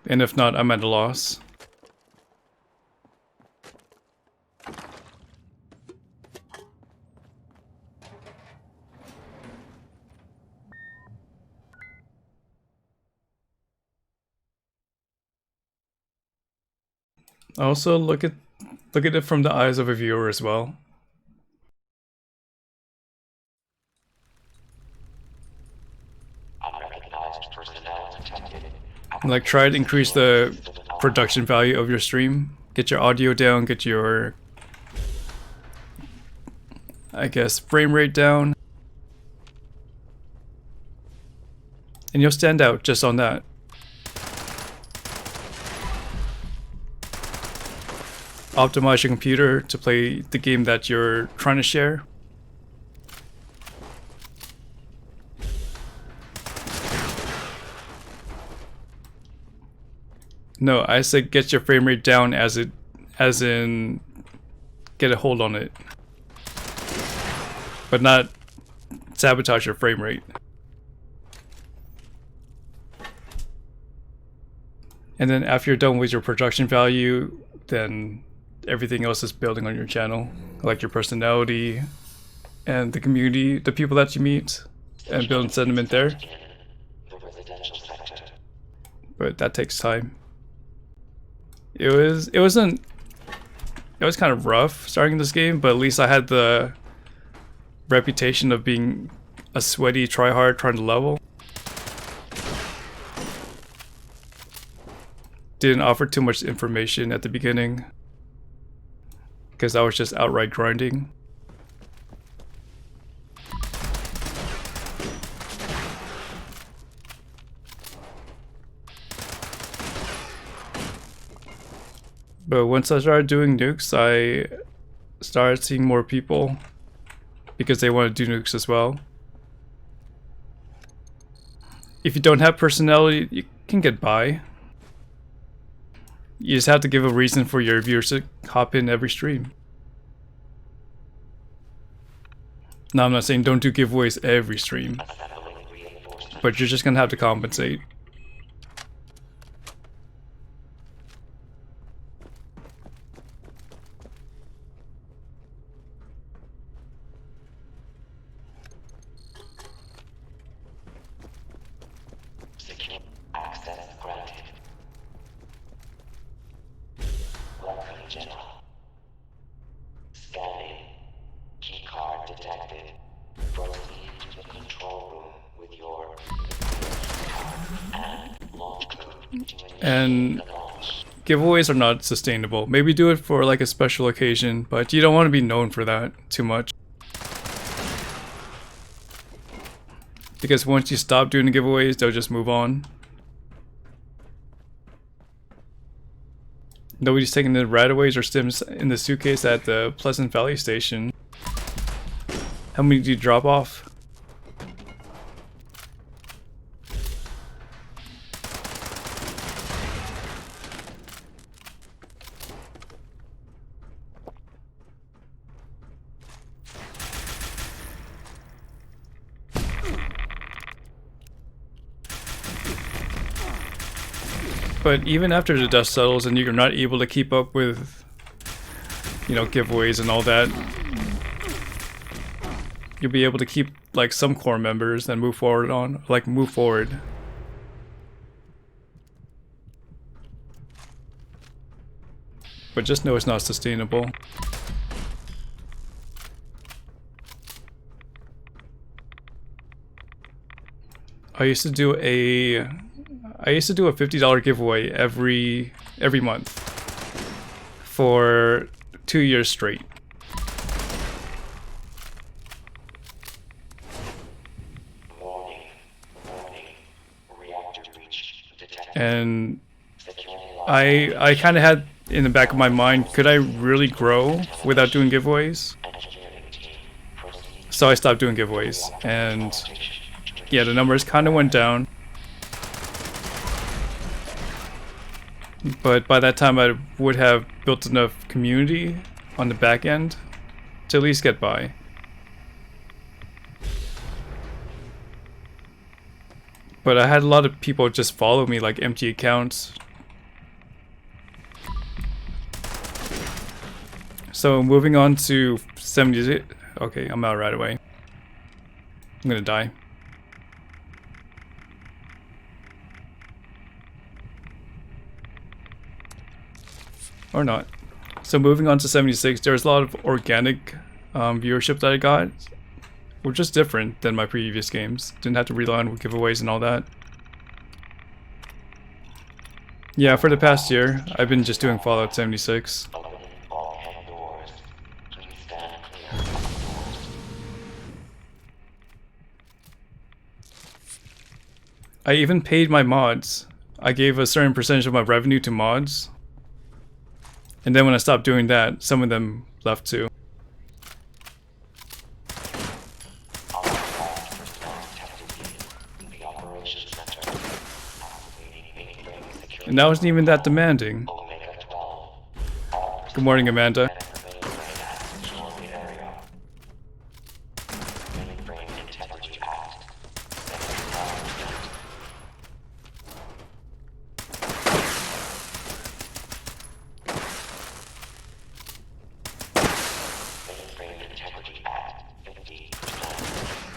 And if not, I'm at a loss. Also, look at it from the eyes of a viewer as well. Like, try to increase the production value of your stream. Get your audio down, get your, I guess, frame rate down. And you'll stand out just on that. Optimize your computer to play the game that you're trying to share. No, I said get your frame rate down as in get a hold on it. but not sabotage your frame rate. And then after you're done with your production value, then everything else is building on your channel, like your personality and the community, the people that you meet, and building sentiment there. But that takes time. It was kind of rough starting this game, but at least I had the reputation of being a sweaty tryhard trying to level. Didn't offer too much information at the beginning because I was just outright grinding. But once I started doing nukes, I started seeing more people because they want to do nukes as well. If you don't have personality, you can get by. You just have to give a reason for your viewers to hop in every stream. Now, I'm not saying don't do giveaways every stream, but you're just gonna have to compensate. And giveaways are not sustainable. Maybe do it for like a special occasion, but you don't want to be known for that too much. Because once you stop doing the giveaways, they'll just move on. Nobody's taking the rataways or stims in the suitcase at the Pleasant Valley station. How many do you drop off? But even after the dust settles and you're not able to keep up with, you know, giveaways and all that, you'll be able to keep like some core members and move forward. But just know it's not sustainable. I used to do a $50 giveaway every month for 2 years straight. And I kind of had in the back of my mind, could I really grow without doing giveaways? So I stopped doing giveaways, and yeah, the numbers kind of went down. But by that time I would have built enough community on the back end to at least get by. But I had a lot of people just follow me, like empty accounts. So moving on to 70. Okay, I'm out right away. I'm gonna die. Or not. So moving on to 76, there's a lot of organic viewership that I got, which is different than my previous games. Didn't have to rely on giveaways and all that. Yeah, for the past year, I've been just doing Fallout 76. I even paid my mods. I gave a certain percentage of my revenue to mods. And then when I stopped doing that, some of them left too. And that wasn't even that demanding. Good morning, Amanda.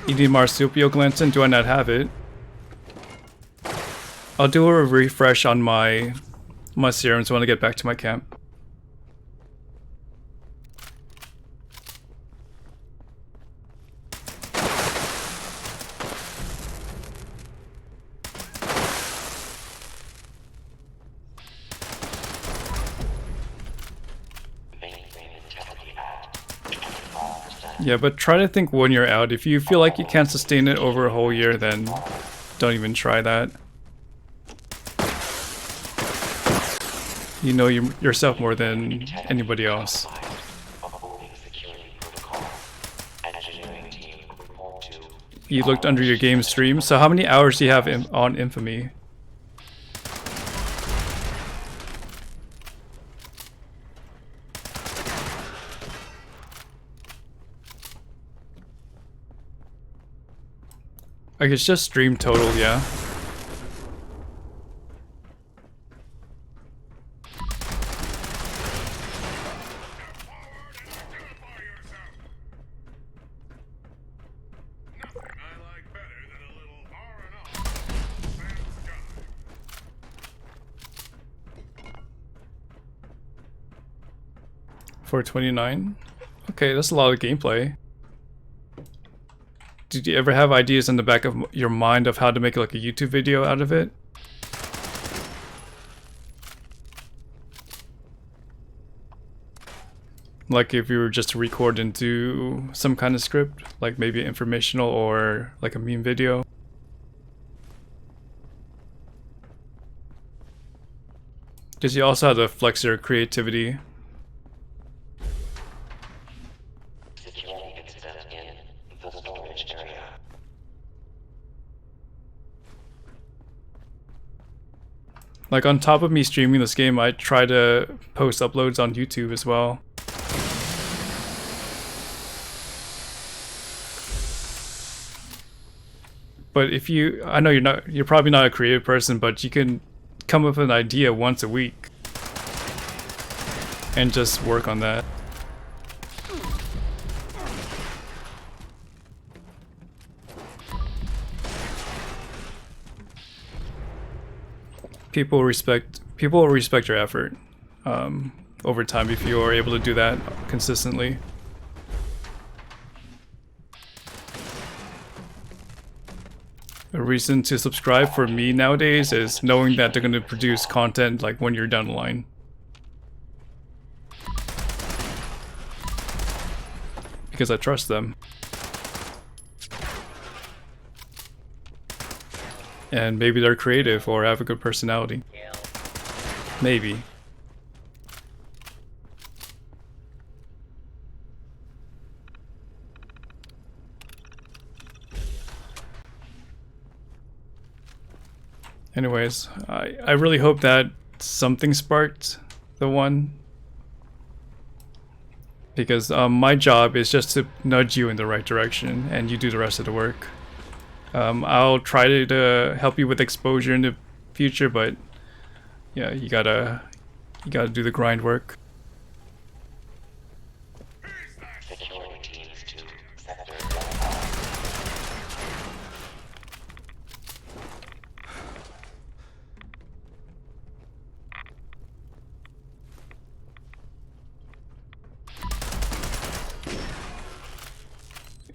You need marsupial glantin? Do I not have it? I'll do a refresh on my serums when I get back to my camp. Yeah, but try to think when you're out. If you feel like you can't sustain it over a whole year, then don't even try that. You know yourself more than anybody else. You looked under your game stream. So how many hours do you have on Infamy? Like, it's just stream total, yeah. For 29? Okay, that's a lot of gameplay. Did you ever have ideas in the back of your mind of how to make like a YouTube video out of it? Like if you were just to record and do some kind of script, like maybe informational or like a meme video. Because you also have to flex your creativity. Like on top of me streaming this game, I try to post uploads on YouTube as well. But if you, I know you're probably not a creative person, but you can come up with an idea once a week and just work on that. People will respect your effort over time if you are able to do that consistently. A reason to subscribe for me nowadays is knowing that they're going to produce content like when you're down the line. Because I trust them. And maybe they're creative or have a good personality. Maybe. Anyways, I really hope that something sparked the one. Because my job is just to nudge you in the right direction and you do the rest of the work. I'll try to help you with exposure in the future, but yeah, you gotta do the grind work.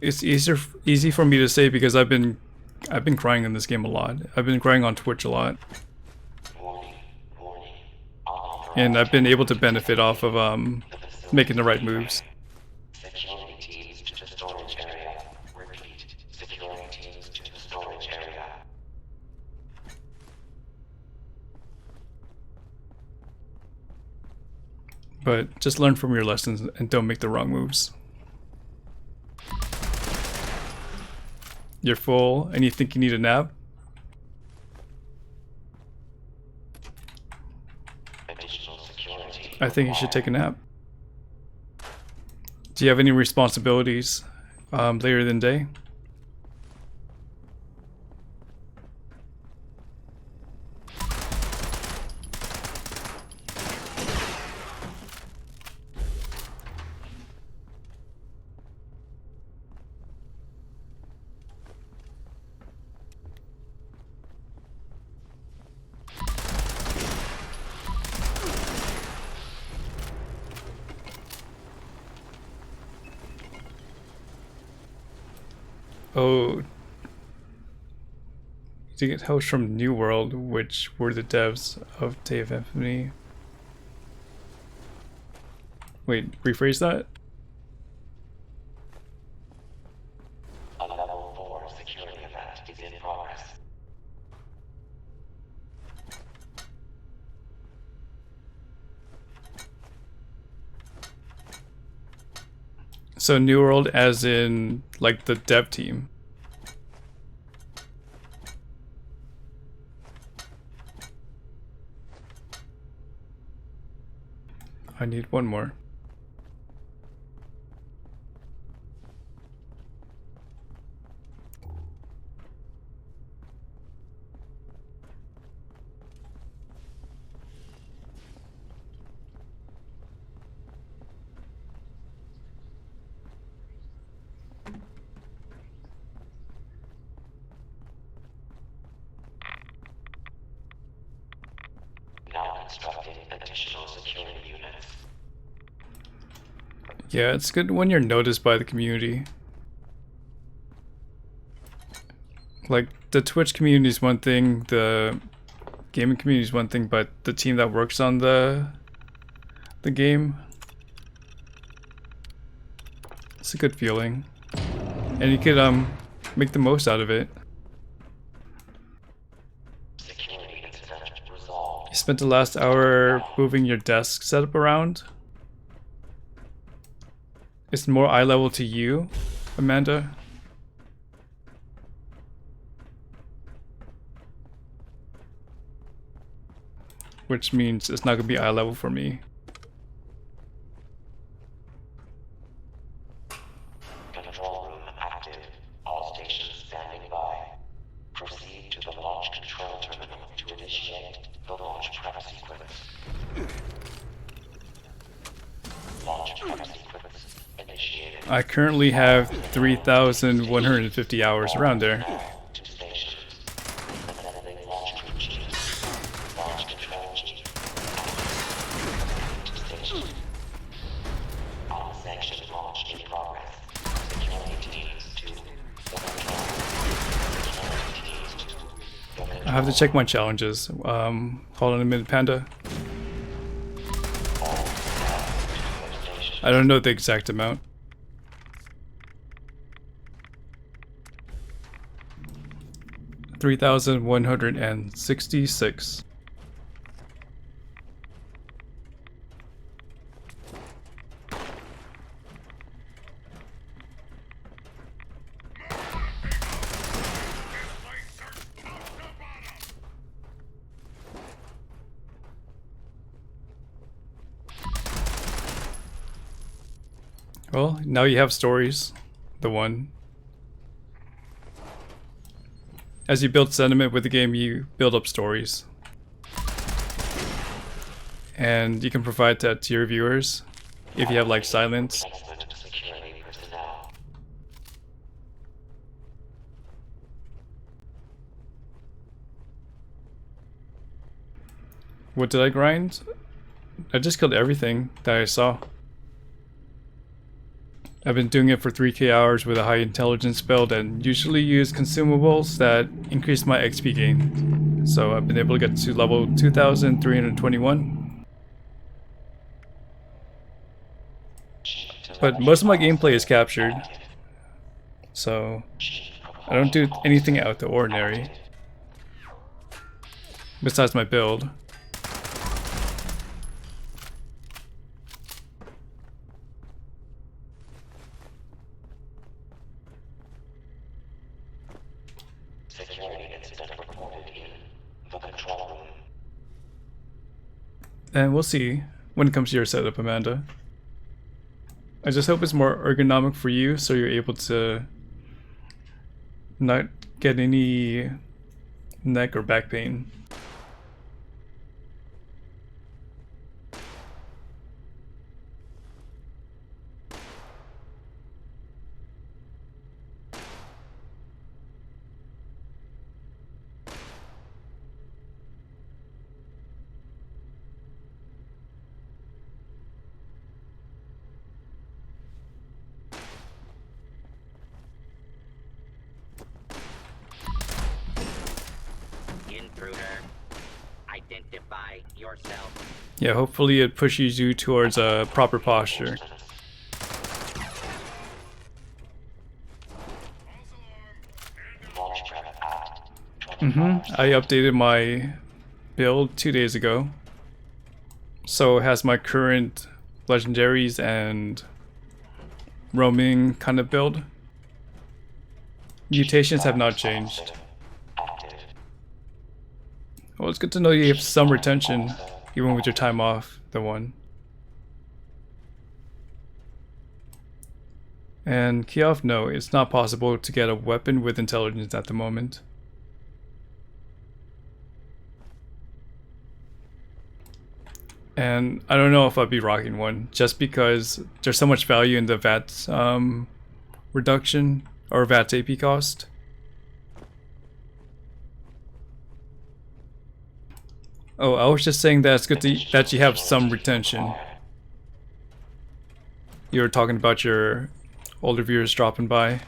It's easy for me to say because I've been crying in this game a lot. I've been crying on Twitch a lot. And I've been able to benefit off of making the right moves. But just learn from your lessons and don't make the wrong moves. You're full and you think you need a nap? I think you should take a nap. Do you have any responsibilities later in the day? Oh, to get hosts from New World, which were the devs of Day of Infamy. Wait, rephrase that? A level 4 security event is in progress. So New World as in like the dev team. I need one more. Now constructing additional security units. Yeah, it's good when you're noticed by the community. Like, the Twitch community is one thing, the gaming community is one thing, but the team that works on the game, it's a good feeling. And you could make the most out of it. Security incident resolved. You spent the last hour moving your desk setup around. It's more eye level to you, Amanda. Which means it's not gonna be eye level for me. Control room active. All stations standing by. Proceed to the launch control terminal to initiate the launch prep sequence. Launch prep sequence initiated. I currently have 3,150 hours around there. To stations. Assembling launch crew chief. Launch control chief. To stations. Unsanctioned launch in progress. Security teams to the control room. Security teams to the control I have to check my challenges. Hold on a minute, Panda. I don't know the exact amount. $3,166. Well, now you have stories. The one. As you build sentiment with the game, you build up stories. And you can provide that to your viewers if you have like silence. security personnel. What did I grind? I just killed everything that I saw. I've been doing it for 3k hours with a high intelligence build and usually use consumables that increase my XP gain. So I've been able to get to level 2,321. But most of my gameplay is captured. So I don't do anything out of the ordinary. Besides my build. Security incident reported in the control room. And we'll see when it comes to your setup, Amanda. I just hope it's more ergonomic for you so you're able to not get any neck or back pain. intruder. Identify yourself. Yeah, hopefully it pushes you towards a proper posture. I updated my build 2 days ago. So it has my current legendaries and roaming kind of build. Mutations have not changed. Well, it's good to know you have some retention, even with your time off, the one. And Kiev, no, it's not possible to get a weapon with intelligence at the moment. And I don't know if I'd be rocking one, just because there's so much value in the VAT reduction, or VAT AP cost. Oh, I was just saying that it's good that you have some retention. You were talking about your older viewers dropping by.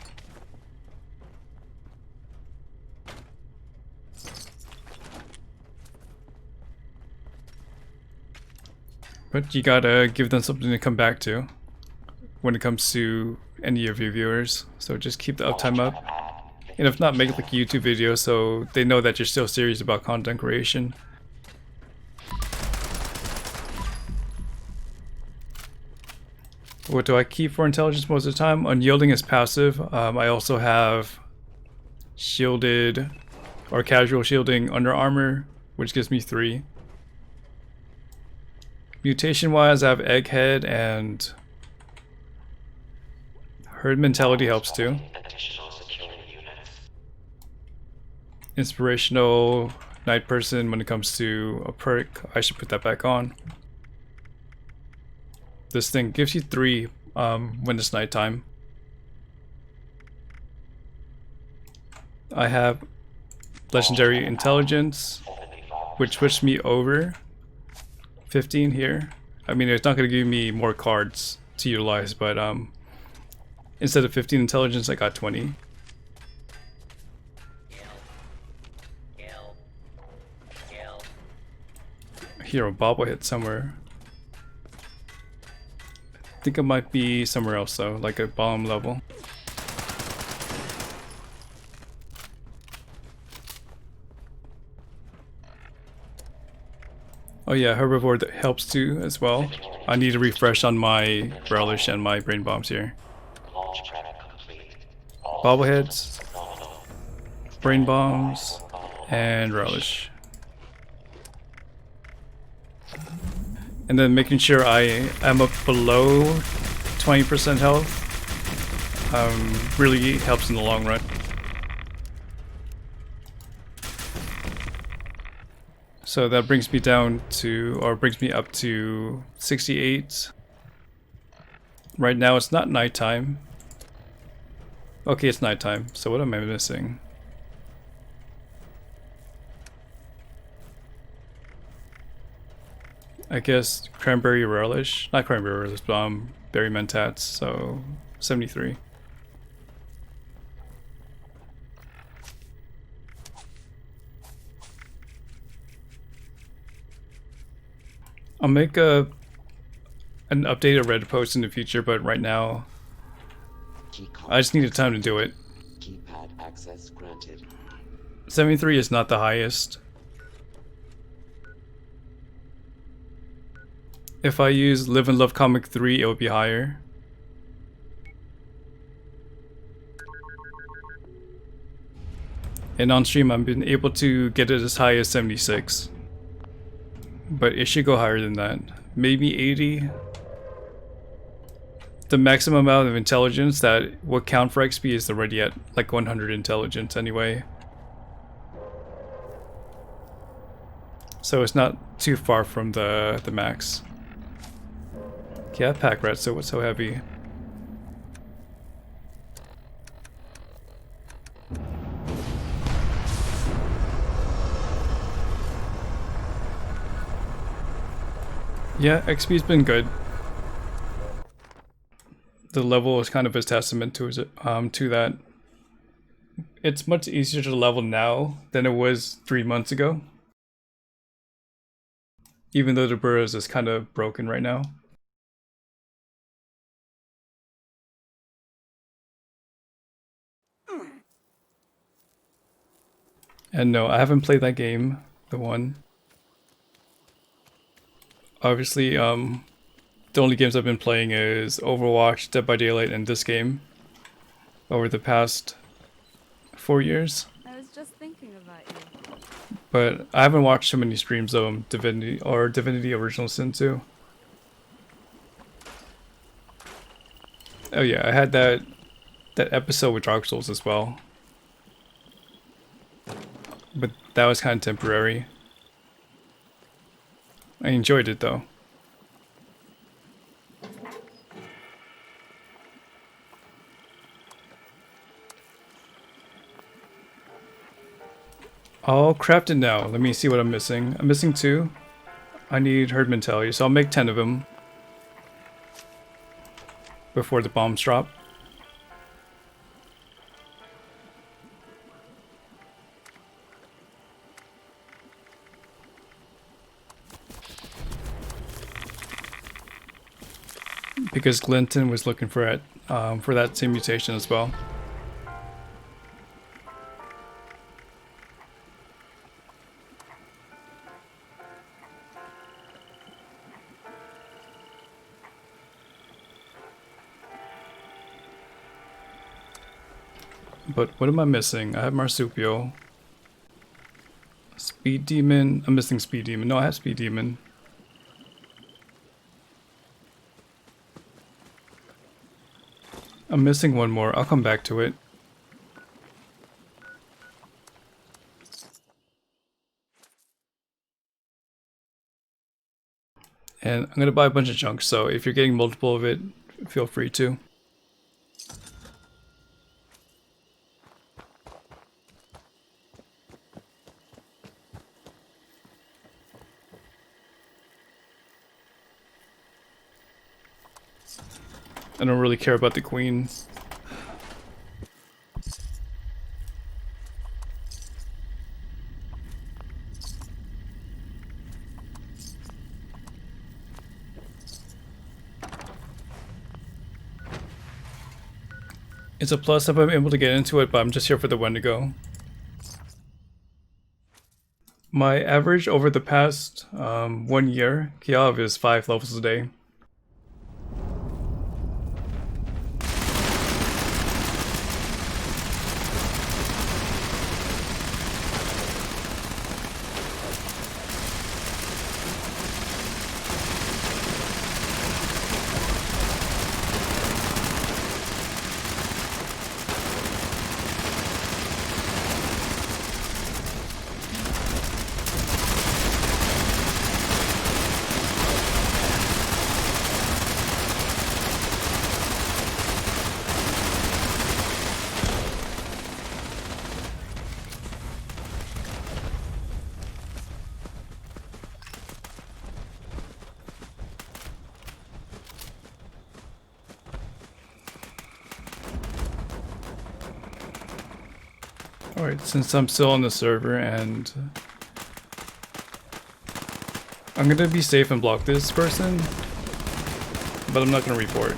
But you gotta give them something to come back to when it comes to any of your viewers. So just keep the uptime up. And if not, make like a YouTube video so they know that you're still serious about content creation. What do I keep for intelligence most of the time? Unyielding is passive. I also have shielded or casual shielding under armor, which gives me 3. Mutation wise, I have Egghead, and Herd Mentality helps too. Inspirational Night Person when it comes to a perk, I should put that back on. This thing gives you 3 when it's nighttime. I have Legendary Intelligence, which switched me over 15 here. I mean, it's not going to give me more cards to utilize, but instead of 15 intelligence, I got 20. Hero bobblehead somewhere. I think it might be somewhere else though, like a bomb level. Oh yeah, herbivore that helps too as well. I need to refresh on my relish and my brain bombs here. Bobbleheads, brain bombs, and relish. And then making sure I am up below 20% health really helps in the long run. So that brings me down to, or brings me up to 68. Right now it's not nighttime. Okay, it's nighttime. So what am I missing? I guess cranberry relish, not cranberry relish, but berry mentats, so 73. I'll make an updated Reddit post in the future, but right now I just needed time to do it. Keypad access granted. 73 is not the highest. If I use Live and Love Comic 3, it would be higher. And on stream, I've been able to get it as high as 76. But it should go higher than that. Maybe 80. The maximum amount of intelligence that would count for XP is already at like 100 intelligence anyway. So it's not too far from the max. Yeah, pack rat, so what's so heavy? Yeah, XP's been good. The level is kind of a testament to that. it's much easier to level now than it was 3 months ago. Even though the burrows is kind of broken right now. And no, I haven't played that game, the one. Obviously, the only games I've been playing is Overwatch, Dead by Daylight, and this game over the past 4 years. I was just thinking about you. But I haven't watched too many streams of Divinity or Divinity Original Sin 2. Oh yeah, I had that episode with Dark Souls as well. But that was kind of temporary. I enjoyed it though. I'll craft it now. Let me see what I'm missing. I'm missing 2. I need herd mentality, so I'll make 10 of them before the bombs drop. Because Glinton was looking for it, for that same mutation as well. But what am I missing? I have Marsupial. Speed Demon. I'm missing Speed Demon. No, I have Speed Demon. I'm missing one more. I'll come back to it. And I'm gonna buy a bunch of junk, so if you're getting multiple of it, feel free to. I don't really care about the queen. It's a plus if I'm able to get into it, but I'm just here for the Wendigo. My average over the past 1 year, Kiav, is 5 levels a day. Alright, since I'm still on the server and I'm gonna be safe and block this person, but I'm not gonna report.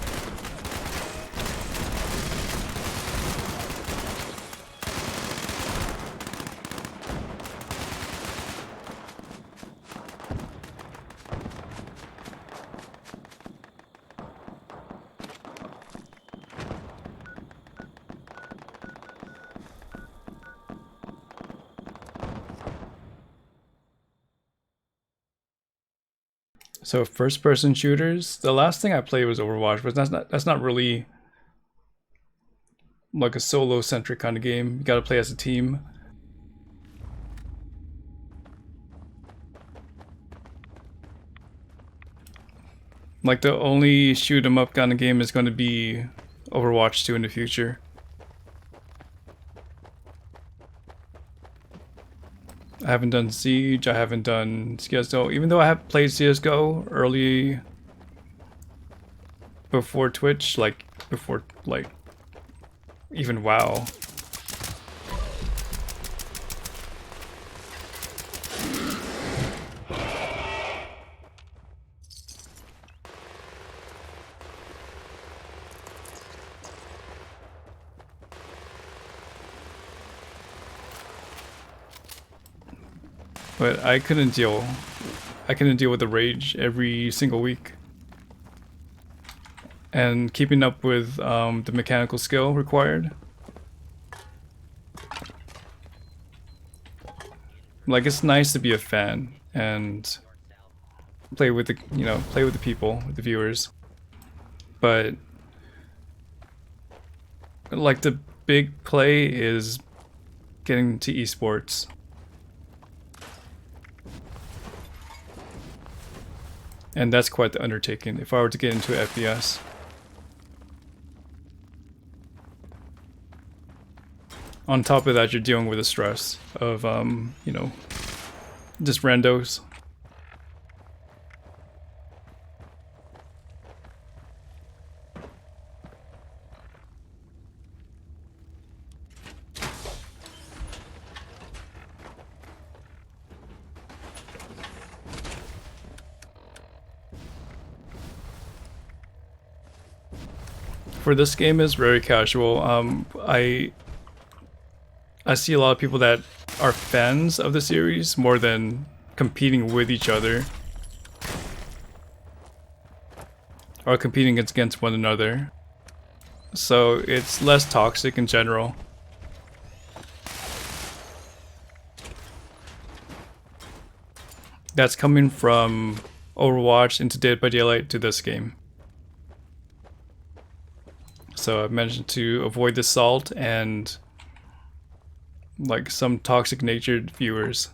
So first-person shooters, the last thing I played was Overwatch, but that's not really like a solo-centric kind of game. You gotta play as a team. Like the only shoot 'em up kind of game is going to be Overwatch 2 in the future. I haven't done Siege, I haven't done CSGO, even though I have played CSGO early before Twitch, like before like even WoW. But I couldn't deal with the rage every single week. And keeping up with the mechanical skill required. Like, it's nice to be a fan and play with the people, the viewers. But like, the big play is getting to esports. And that's quite the undertaking if I were to get into FPS. On top of that, you're dealing with the stress of, you know, just randos. For this game, is very casual. I see a lot of people that are fans of the series more than competing with each other or competing against one another. So it's less toxic in general. That's coming from Overwatch into Dead by Daylight to this game. So I mentioned to avoid the salt and like some toxic natured viewers.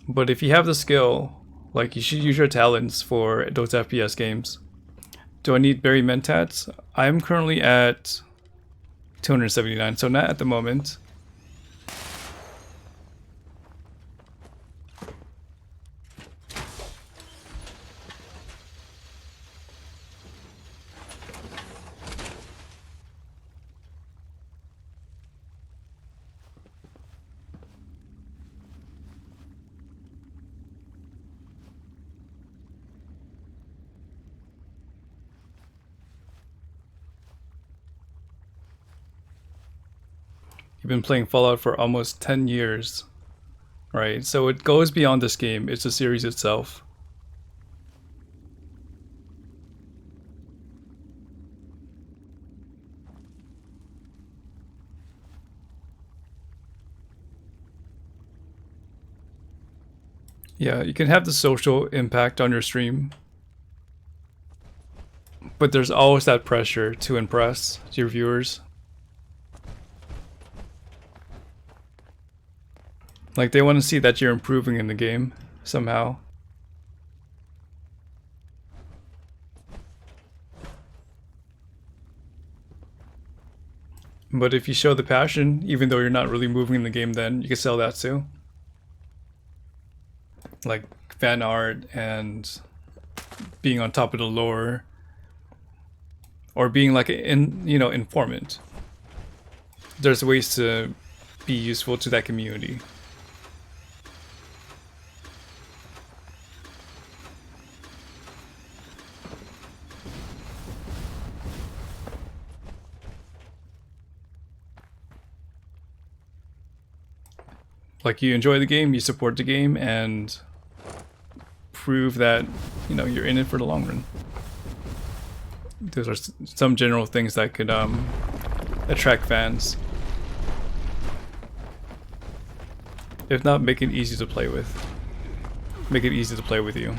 But if you have the skill, like, you should use your talents for those FPS games. Do I need Barry Mentats? I'm currently at 279, so not at the moment. You've been playing Fallout for almost 10 years, right? So it goes beyond this game, it's a series itself. Yeah, you can have the social impact on your stream, but there's always that pressure to impress your viewers. Like, they want to see that you're improving in the game somehow. But if you show the passion, even though you're not really moving in the game, then you can sell that too. Like fan art and being on top of the lore, or being like an informant. There's ways to be useful to that community. Like, you enjoy the game, you support the game, and prove that, you're in it for the long run. Those are some general things that could attract fans. If not, make it easy to play with. Make it easy to play with you.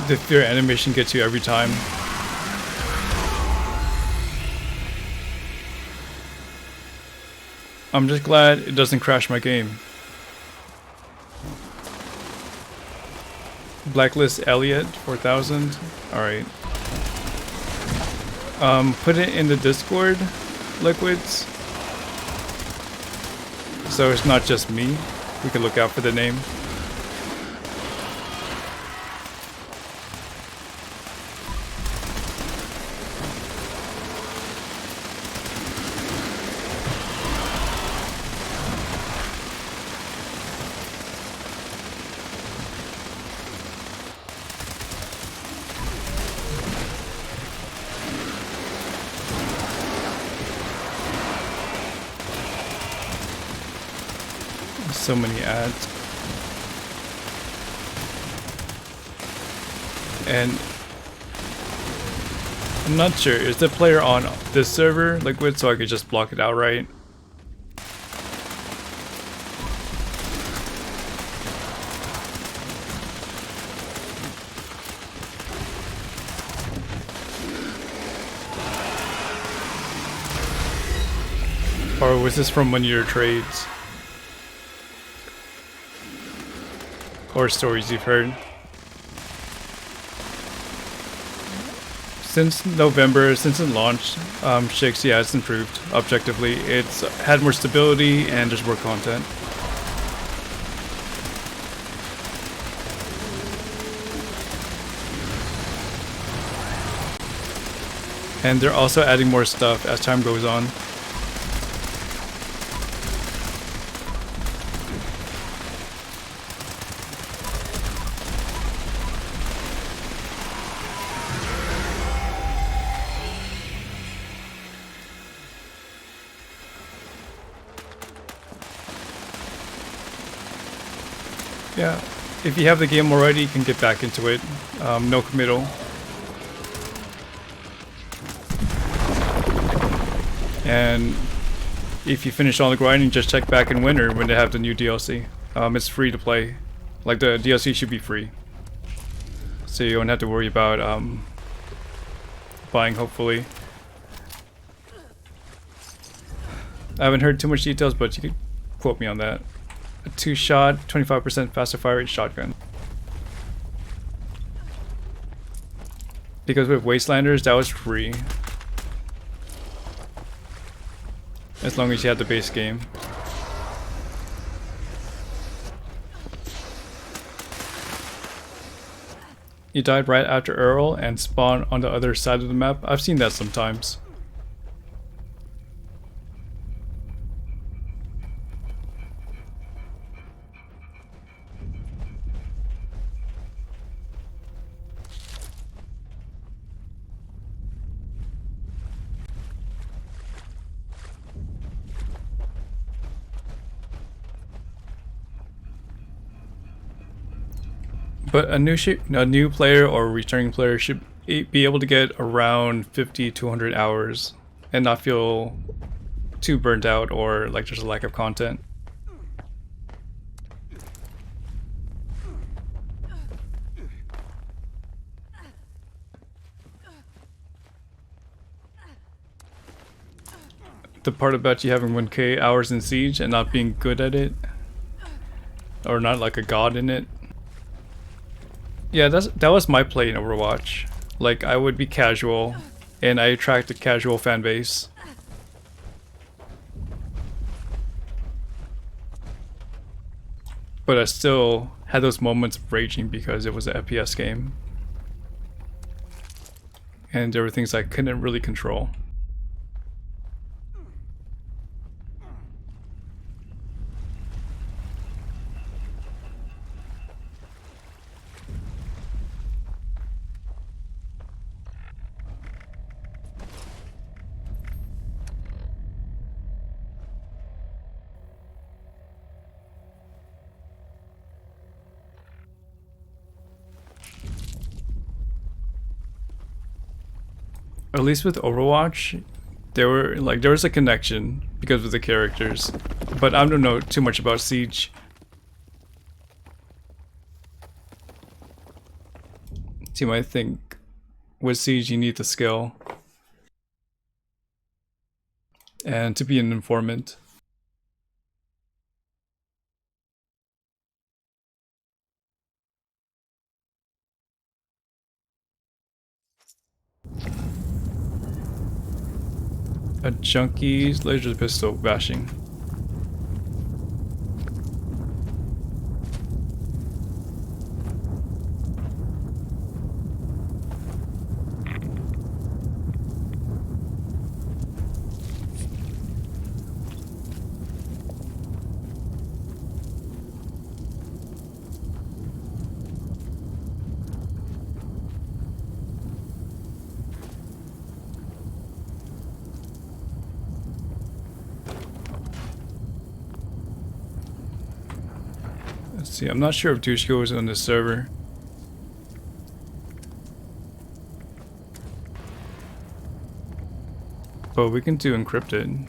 the fear animation gets you every time. I'm just glad it doesn't crash my game. Blacklist Elliot 4000. Alright. Put it in the Discord, Liquids. So it's not just me. We can look out for the name. So many ads. And I'm not sure, is the player on this server, Liquid, so I could just block it outright? Or was this from one of your trades? Or stories you've heard? Since November, since it launched, Shakesy has improved objectively. It's had more stability and there's more content. And they're also adding more stuff as time goes on. Yeah, if you have the game already, you can get back into it. No committal. And if you finish all the grinding, just check back in winter when they have the new DLC. It's free to play. Like, the DLC should be free. So you don't have to worry about buying, hopefully. I haven't heard too much details, but you could quote me on that. A 2-shot, 25% faster fire rate shotgun. Because with Wastelanders, that was free. As long as you had the base game. You died right after Earl and spawned on the other side of the map. I've seen that sometimes. But a new player or returning player should be able to get around 50 to 100 hours and not feel too burnt out or like there's a lack of content. The part about you having 1k hours in Siege and not being good at it, or not like a god in it. Yeah, that was my play in Overwatch. Like, I would be casual, and I attract a casual fan base. But I still had those moments of raging because it was an FPS game. And there were things I couldn't really control. At least with Overwatch, there was a connection because of the characters, but I don't know too much about Siege. Team, I think with Siege you need the skill and to be an informant. A junkie's laser pistol bashing. Let's see, I'm not sure if Dushko is on this server. But we can do encrypted.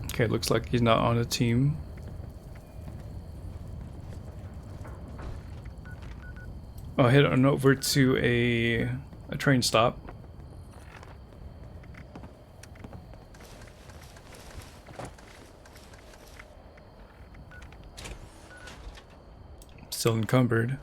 Okay, looks like he's not on the team. I'll head on over to a train stop. Still encumbered.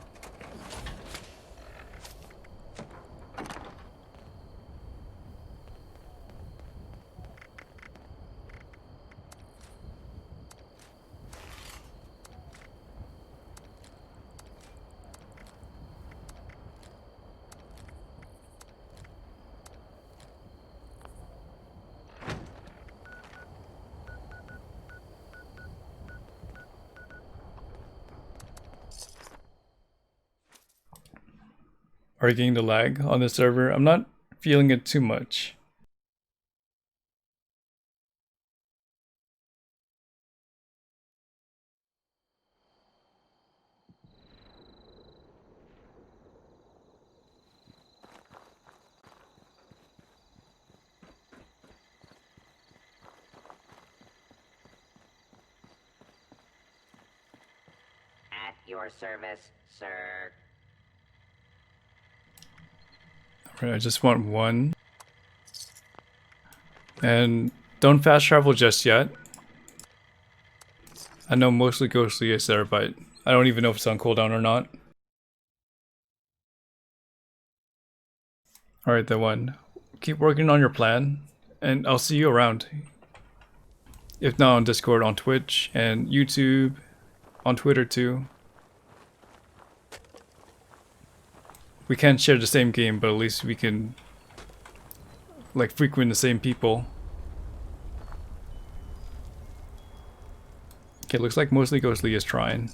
Are you getting the lag on the server? I'm not feeling it too much. At your service, sir. Alright, I just want one. And don't fast travel just yet. I know mostly Ghostly is there, but I don't even know if it's on cooldown or not. Alright, that one. Keep working on your plan, and I'll see you around. If not on Discord, on Twitch, and YouTube, on Twitter too. We can't share the same game, but at least we can like frequent the same people. Okay, looks like mostly Ghostly is trying.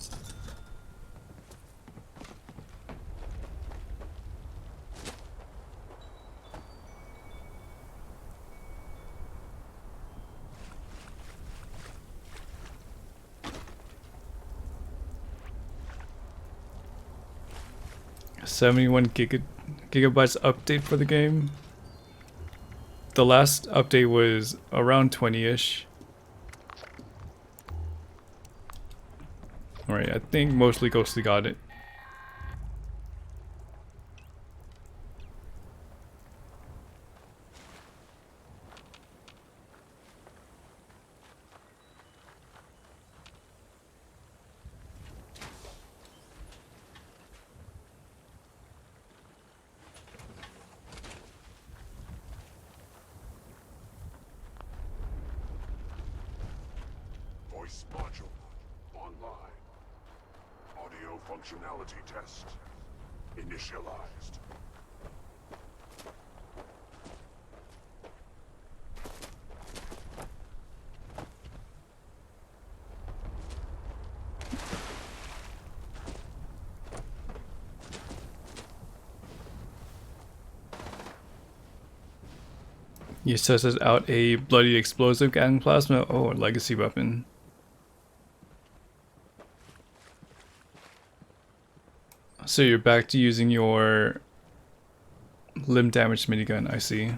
gigabytes update for the game. The last update was around 20-ish. Alright, I think mostly Ghostly got it. Voice module online. Audio functionality test initialized. He says out a bloody explosive gang plasma. Oh, a legacy weapon. So you're back to using your limb damage minigun, I see.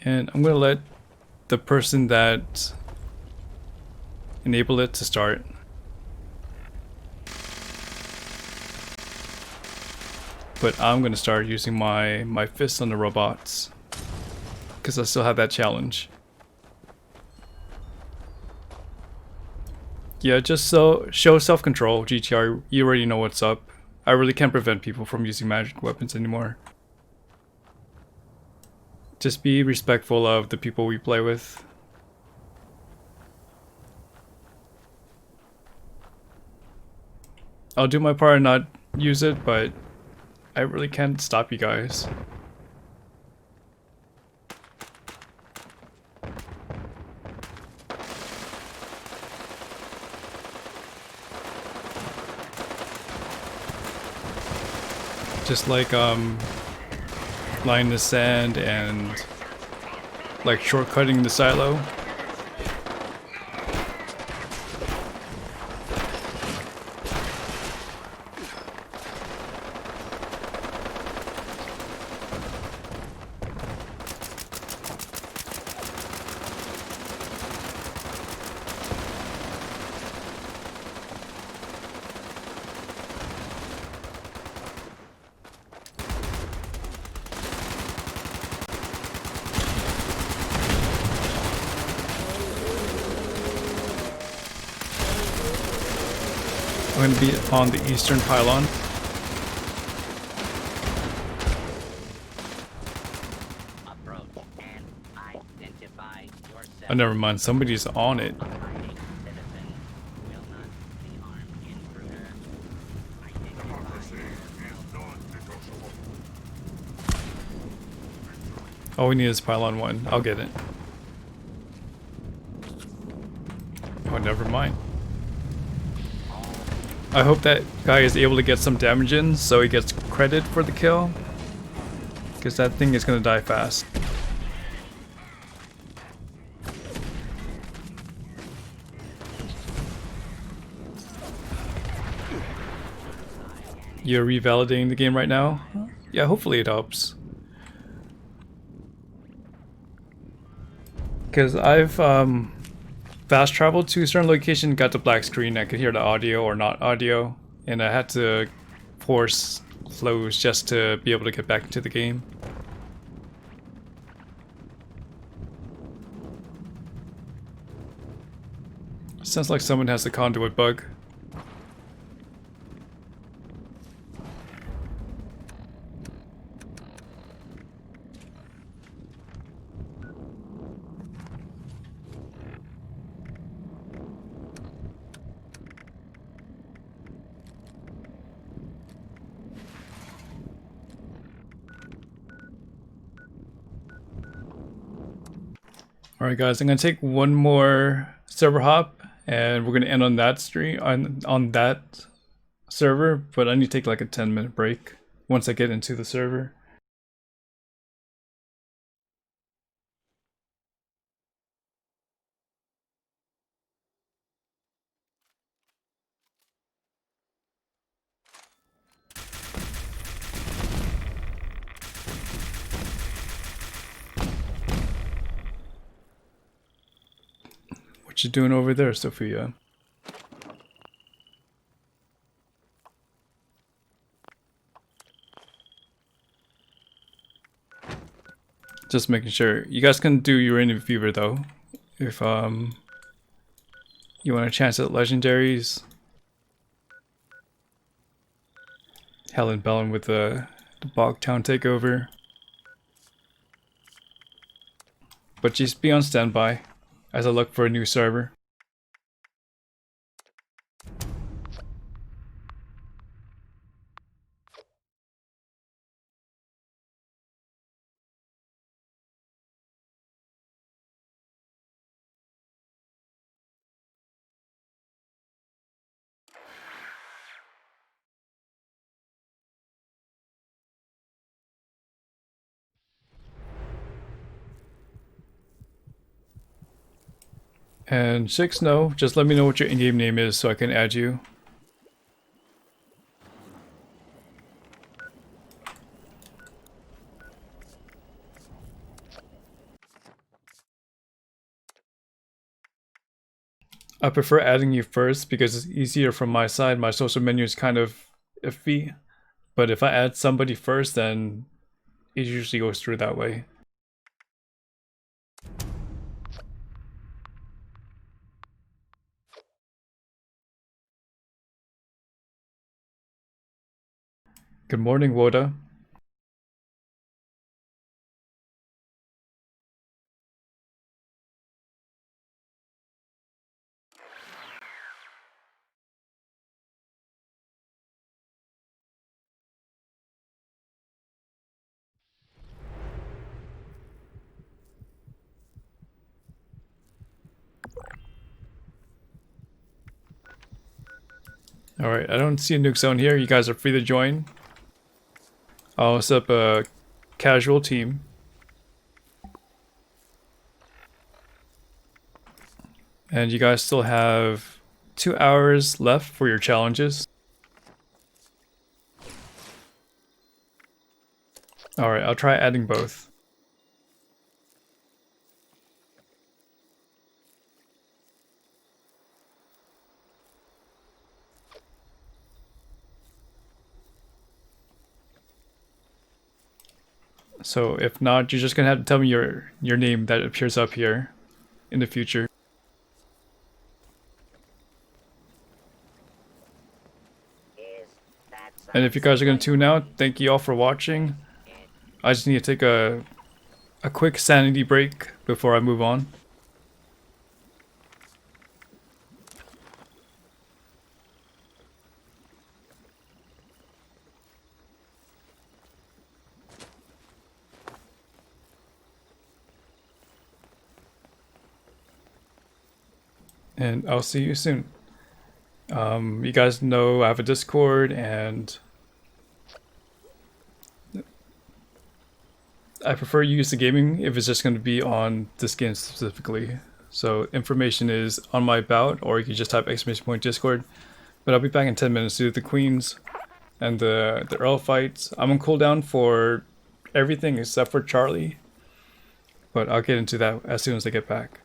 And I'm gonna let the person that enabled it to start. But I'm gonna start using my fists on the robots, because I still have that challenge. Yeah, just so show self-control, GTR. You already know what's up. I really can't prevent people from using magic weapons anymore. Just be respectful of the people we play with. I'll do my part and not use it, but I really can't stop you guys. Just like line the sand and like shortcutting the silo. I'm going to be on the eastern pylon. Oh, never mind. Somebody's on it. All we need is pylon 1. I'll get it. Oh, never mind. I hope that guy is able to get some damage in so he gets credit for the kill, because that thing is going to die fast. You're revalidating the game right now? Yeah, hopefully it helps. Because I've fast traveled to a certain location, got the black screen, I could hear the audio or not audio, and I had to force flows just to be able to get back into the game. Sounds like someone has a conduit bug. Alright guys, I'm gonna take one more server hop and we're gonna end on that stream on that server, but I need to take like a 10-minute break once I get into the server. What you doing over there, Sophia? Just making sure. You guys can do Uranium Fever though, if you want a chance at legendaries. Helen Bellin with the Bogtown takeover. But just be on standby as I look for a new server. And 6, no, just let me know what your in-game name is so I can add you. I prefer adding you first because it's easier from my side. My social menu is kind of iffy. But if I add somebody first, then it usually goes through that way. Good morning, Woda. Alright, I don't see a nuke zone here. You guys are free to join. I'll set up a casual team. And you guys still have 2 hours left for your challenges. Alright, I'll try adding both. So if not, you're just gonna have to tell me your name that appears up here in the future. And if you guys are gonna tune out, thank you all for watching. I just need to take a quick sanity break before I move on. And I'll see you soon. You guys know I have a Discord, and I prefer use the gaming if it's just going to be on this game specifically. So information is on my about, or you can just type !Discord. But I'll be back in 10 minutes to do the Queens and the Earl fights. I'm on cooldown for everything except for Charlie, but I'll get into that as soon as I get back.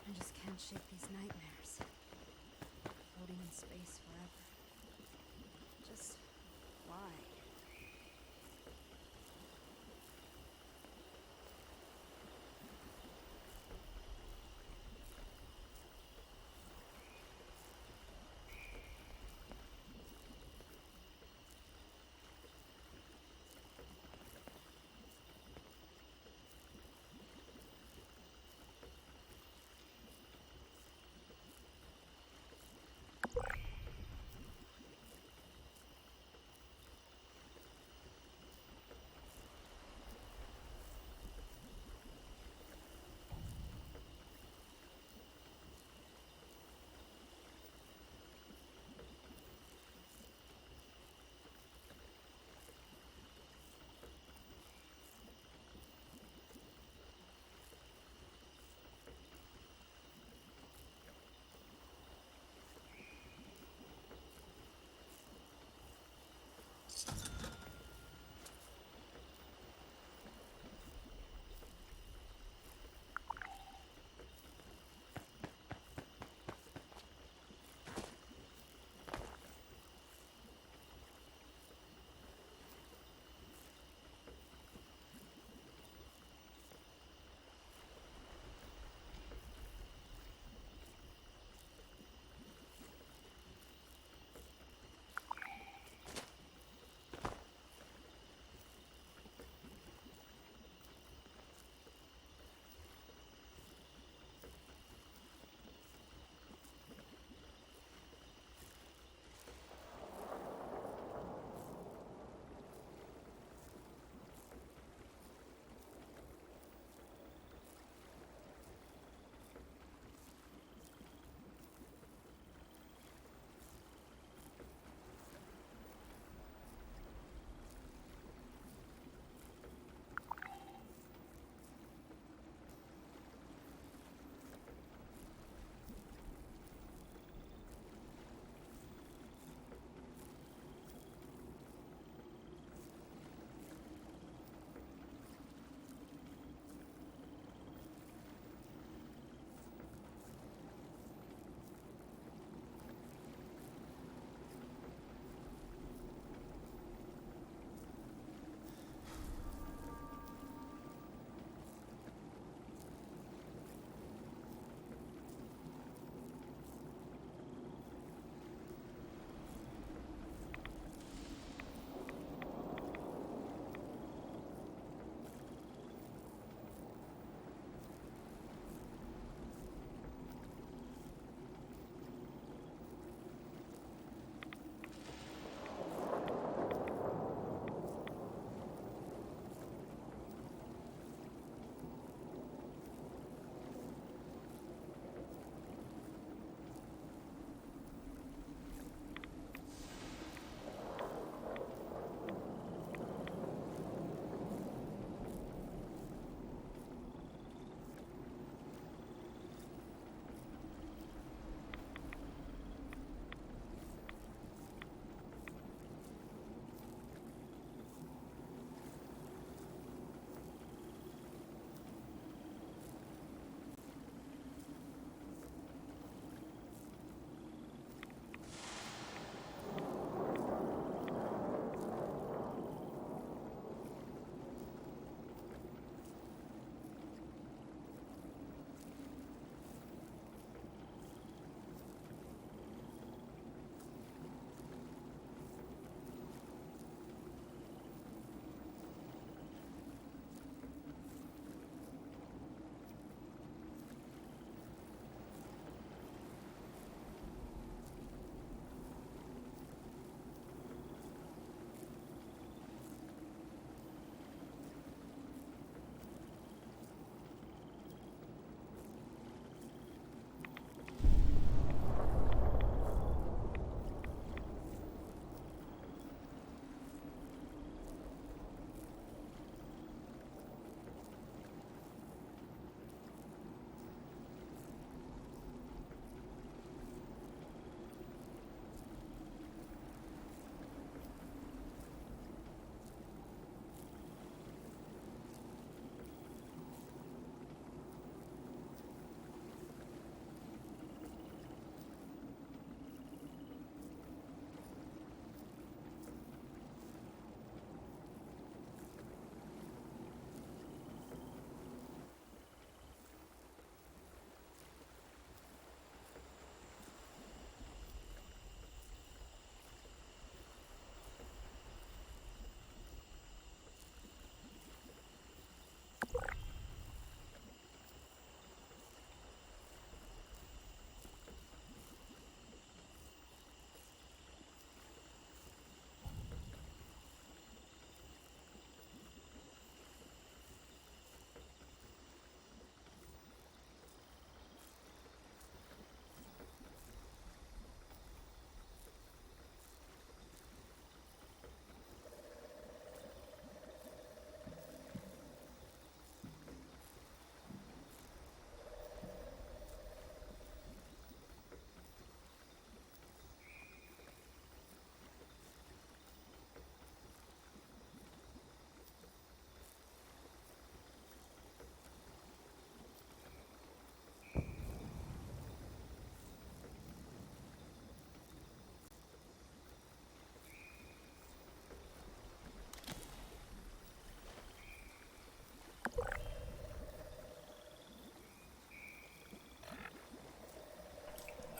I just can't shake these nightmares. Floating in space forever. Just why?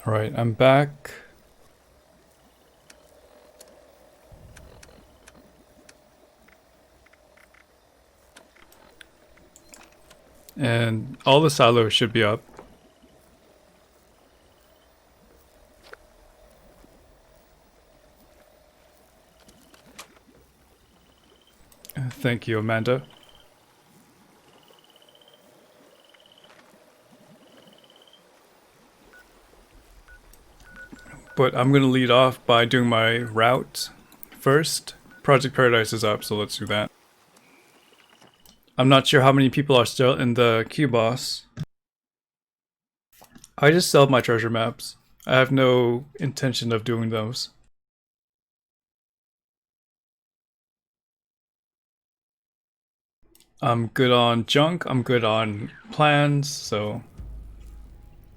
Alright, I'm back. And all the silos should be up. Thank you, Amanda. But I'm gonna lead off by doing my route first. Project Paradise is up, so let's do that. I'm not sure how many people are still in the queue boss. I just sell my treasure maps. I have no intention of doing those. I'm good on junk, I'm good on plans, so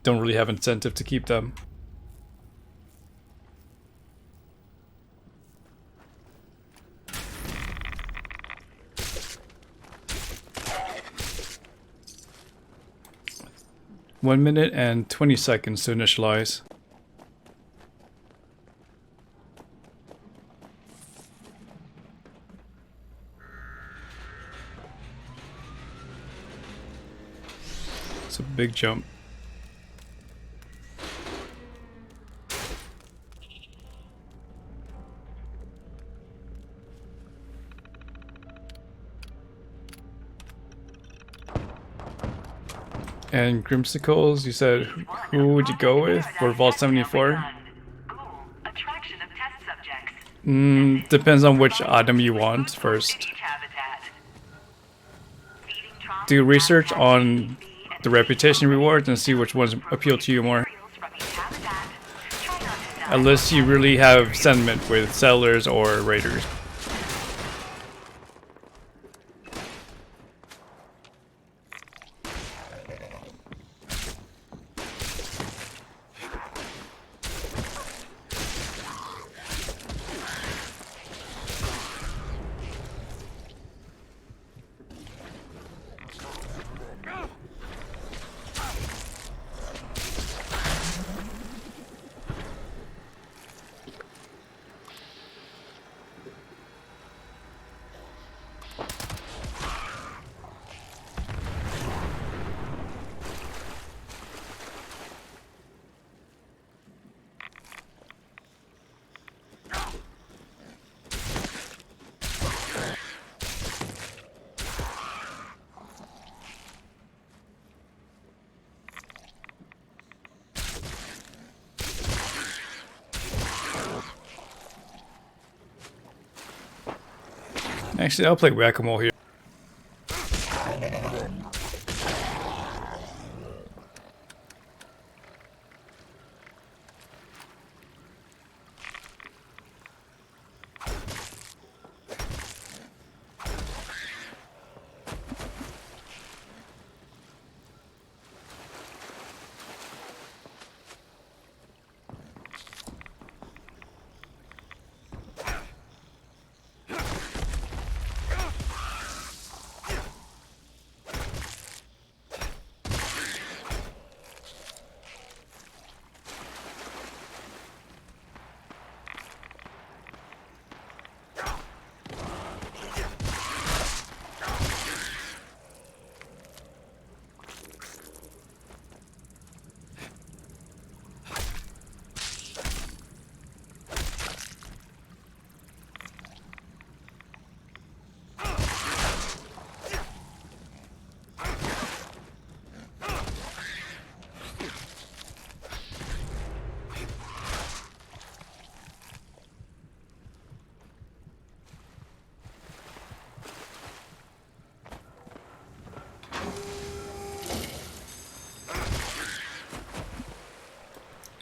don't really have incentive to keep them. One minute and 20 seconds to initialize. It's a big jump. And Grimsicles, you said who would you go with for Vault 74? Depends on which item you want first. Do research on the reputation rewards and see which ones appeal to you more. Unless you really have sentiment with settlers or raiders. Actually, I'll play Whack-A-Mole here.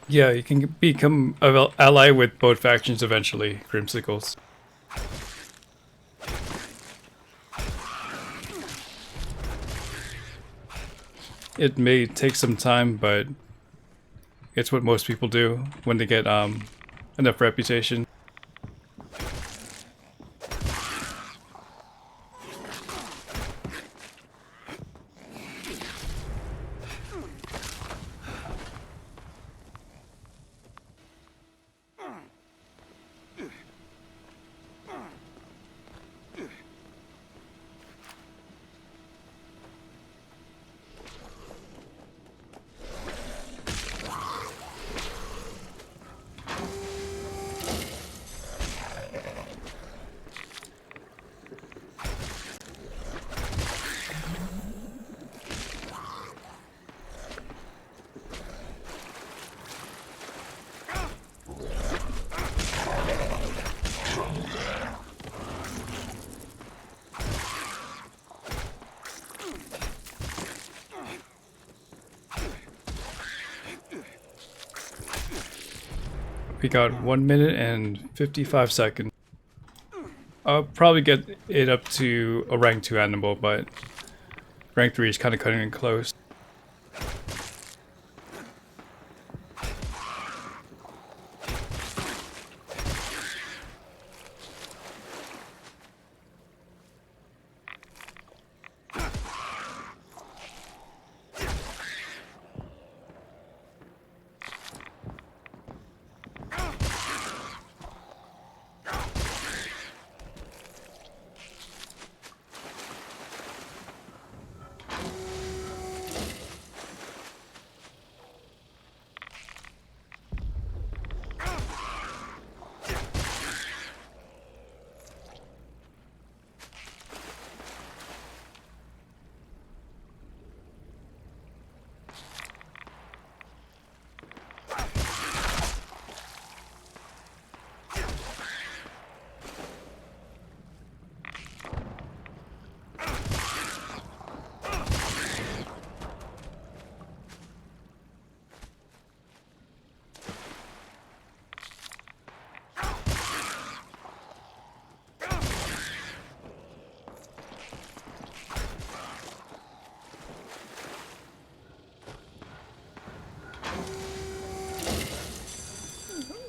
Yeah, you can become an ally with both factions eventually, Grimsicles. It may take some time, but it's what most people do when they get enough reputation. We got 1 minute and 55 seconds. I'll probably get it up to a rank 2 animal, but rank 3 is kind of cutting it close.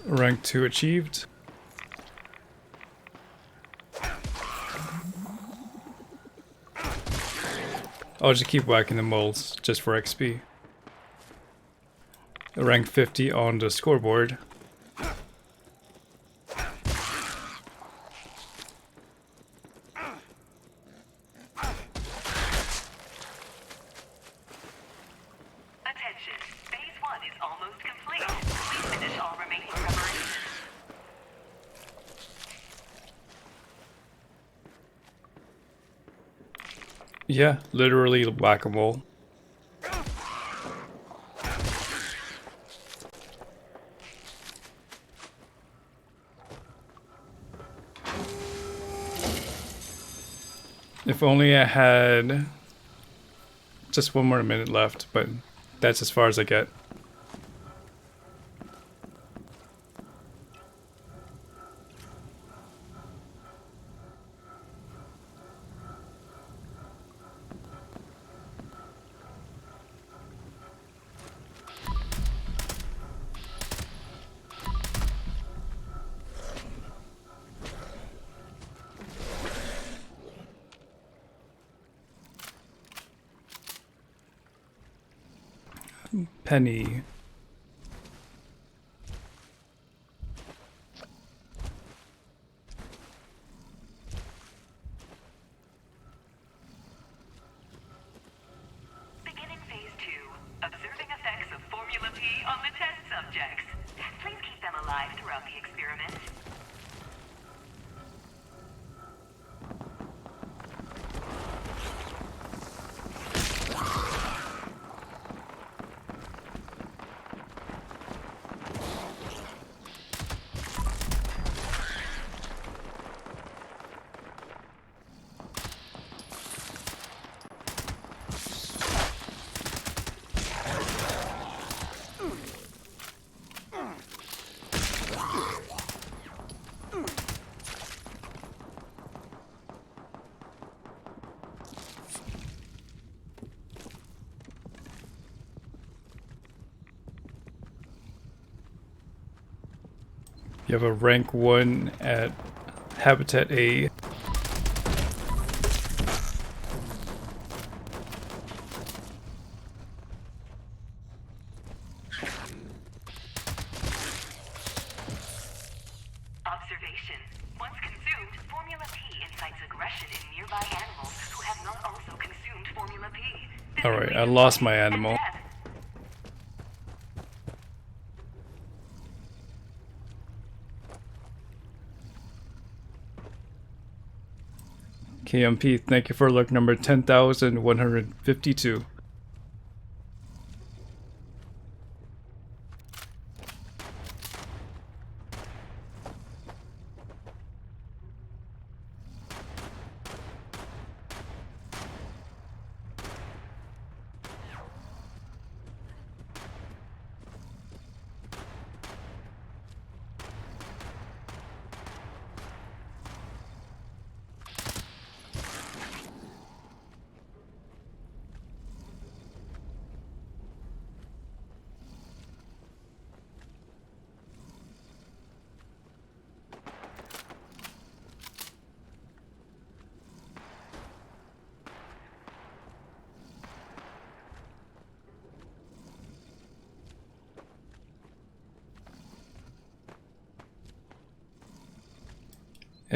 Rank 2 achieved. I'll just keep whacking the moles just for XP. Rank 50 on the scoreboard. Attention, phase 1 is almost complete. Please finish all remaining preparations. Yeah, literally whack-a-mole. If only I had just 1 more minute left, but that's as far as I get. Penny. Beginning phase 2. Observing effects of Formula P on the test subjects. Please keep them alive throughout the experiment. You have a rank 1 at Habitat A. Observation. Once consumed, Formula P incites aggression in nearby animals who have not also consumed Formula P. Alright, I lost my animal. KMP, thank you for look number 10,152.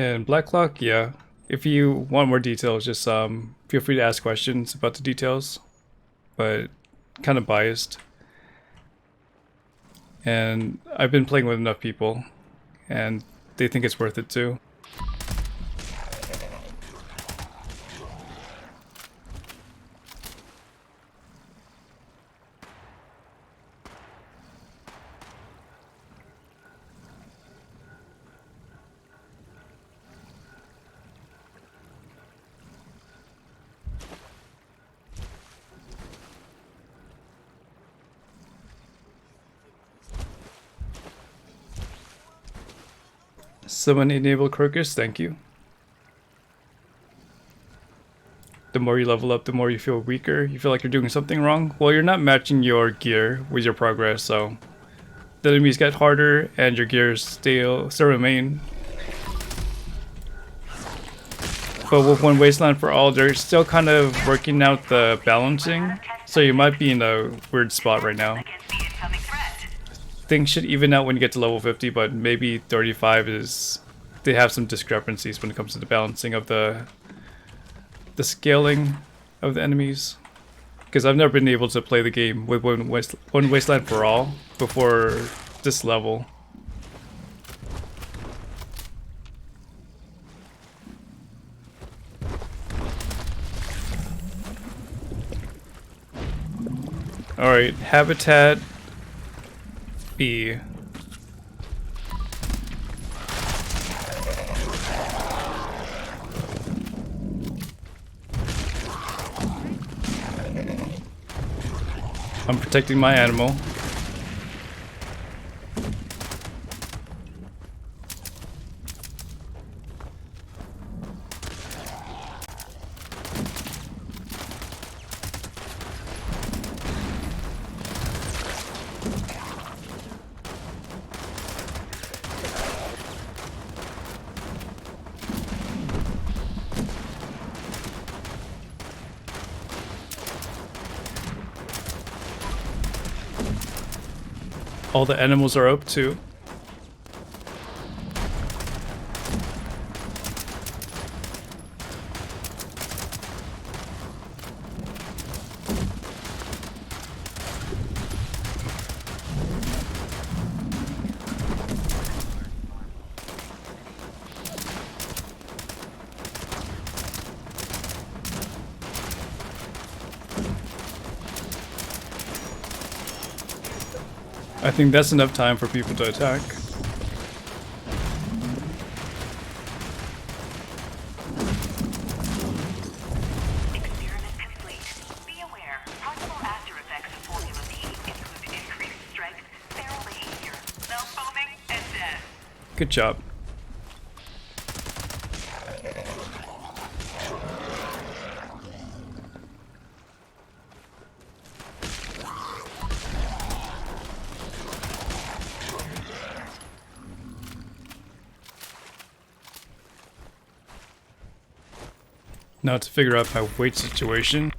And Blacklock, yeah. If you want more details, just feel free to ask questions about the details, but kind of biased. And I've been playing with enough people, and they think it's worth it too. Someone enable Crocus, thank you. The more you level up, the more you feel weaker. You feel like you're doing something wrong. Well, you're not matching your gear with your progress, so the enemies get harder and your gears still remain. But with One Wasteland for All, they're still kind of working out the balancing, so you might be in a weird spot right now. Things should even out when you get to level 50, but maybe 35 is... they have some discrepancies when it comes to the balancing of the scaling of the enemies. Because I've never been able to play the game with One Wasteland for All before this level. Alright, Habitat B. I'm protecting my animal. All the animals are up too. I think that's enough time for people to attack. Experiment complete. Be aware, possible after effects of Formula P include increased strength, feral behavior, self-foaming, and death. Good job. Now to figure out my weight situation.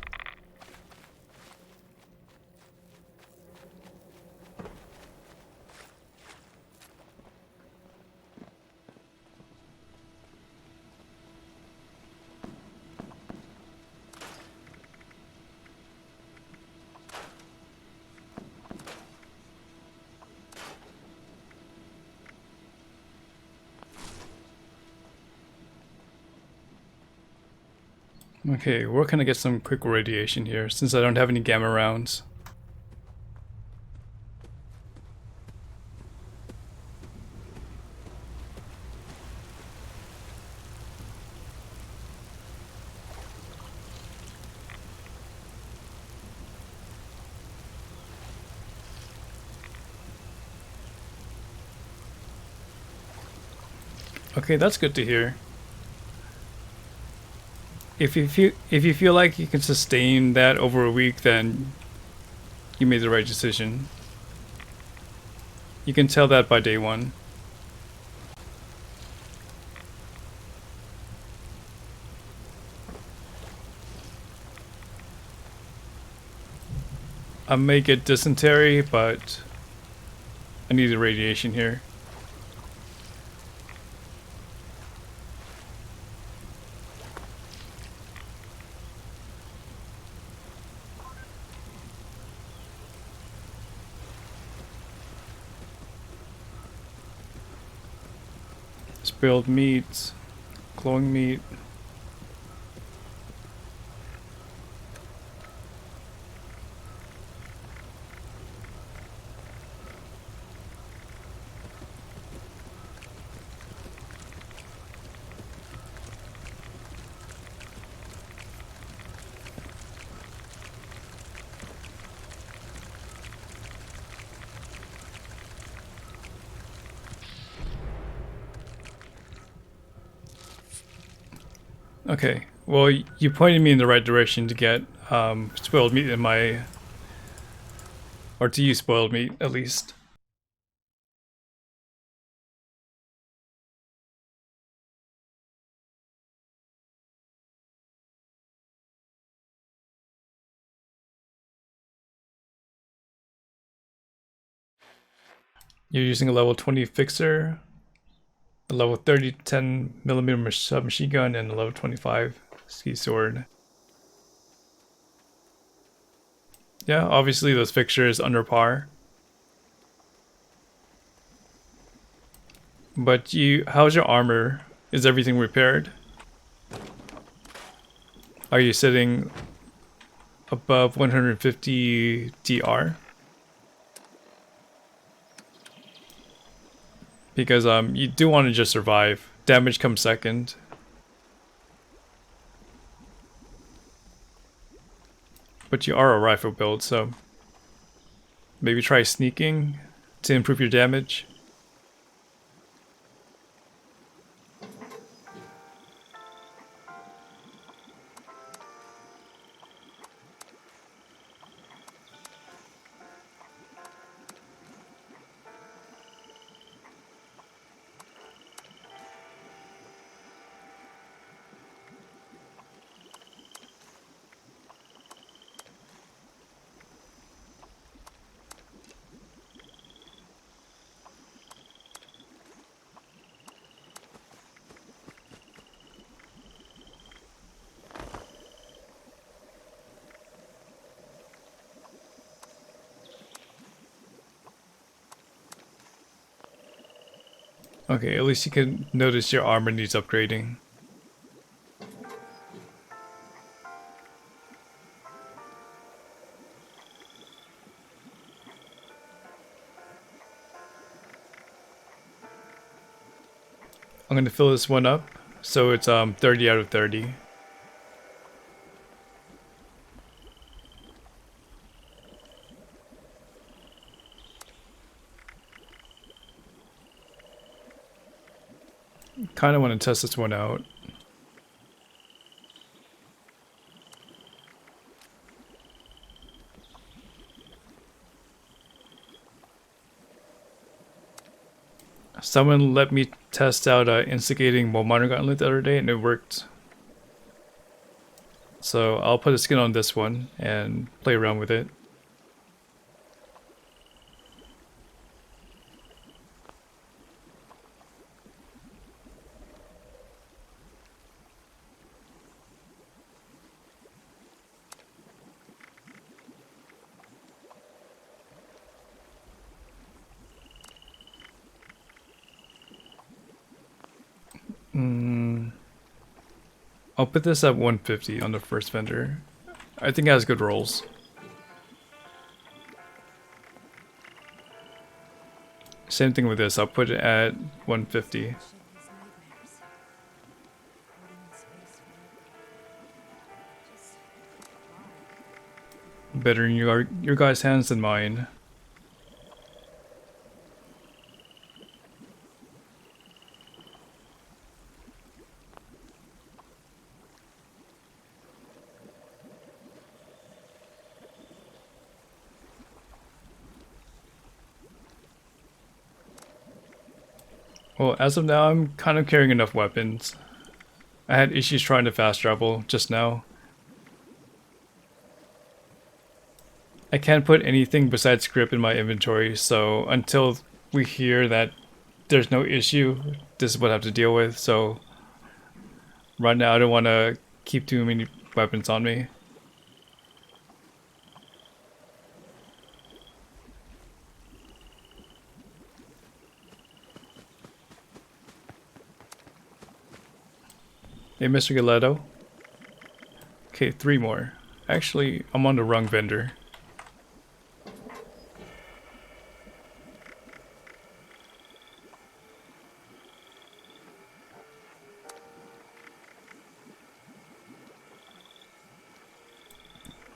Okay, where can I get some quick radiation here, since I don't have any gamma rounds? Okay, that's good to hear. If you feel like you can sustain that over a week, then you made the right decision. You can tell that by day one. I may get dysentery, but I need the radiation here. Grilled meat, glowing meat. Okay, well, you pointed me in the right direction to get spoiled meat in my... or to use spoiled meat, at least. You're using a level 20 fixer, a level 30 10mm submachine gun, and a level 25 ski sword. Yeah, obviously those fixtures under par. But how's your armor? Is everything repaired? Are you sitting above 150 DR? Because you do want to just survive. Damage comes second. But you are a rifle build, so maybe try sneaking to improve your damage. Okay, at least you can notice your armor needs upgrading. I'm gonna fill this one up, so it's 30 out of 30. Kind of want to test this one out. Someone let me test out instigating Miner Gauntlet the other day and it worked. So I'll put a skin on this one and play around with it. I'll put this at 150 on the first vendor. I think it has good rolls. Same thing with this, I'll put it at 150. Better in your guys' hands than mine. Well, as of now, I'm kind of carrying enough weapons. I had issues trying to fast travel just now. I can't put anything besides grip in my inventory, so until we hear that there's no issue, this is what I have to deal with, so right now I don't want to keep too many weapons on me. Hey, Mr. Galetto. Okay, 3 more. Actually, I'm on the wrong vendor.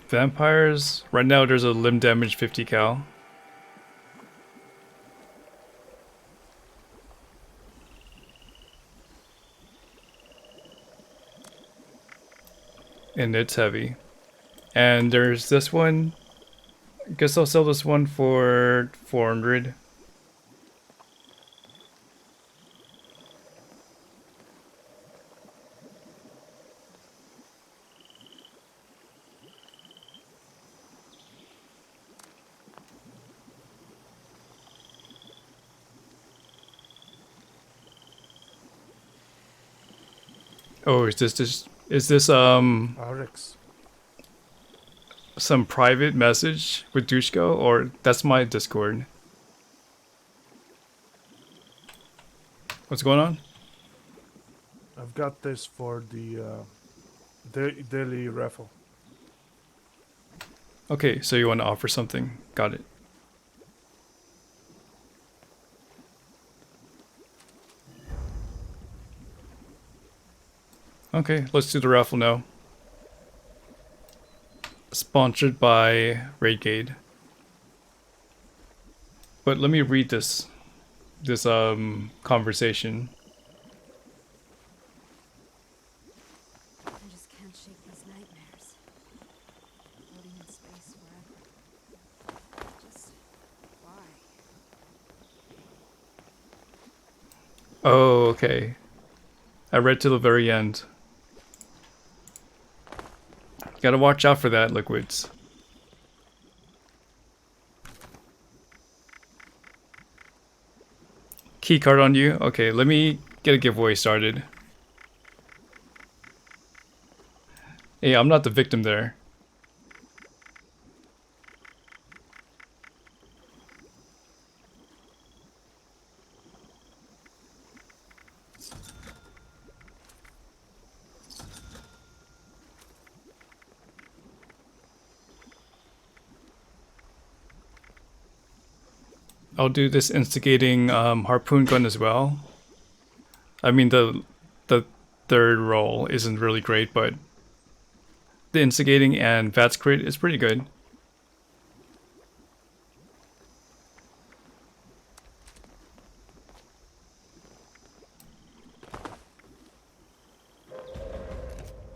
Vampires. Right now there's a limb damage 50 cal. And it's heavy. And there's this one. I guess I'll sell this one for 400. Oh, is this Rx. some private message with Dushko, or that's my Discord? What's going on? I've got this for the daily raffle. Okay, so you want to offer something. Got it. Okay, let's do the raffle now. Sponsored by Raidgate. But let me read this conversation. I just can't shake these nightmares. Floating in space forever. Just why? Oh, okay. I read to the very end. Gotta watch out for that, Liquids. Key card on you? Okay, let me get a giveaway started. Hey, I'm not the victim there. I'll do this instigating harpoon gun as well. I mean, the third roll isn't really great, but the instigating and VATS crit is pretty good.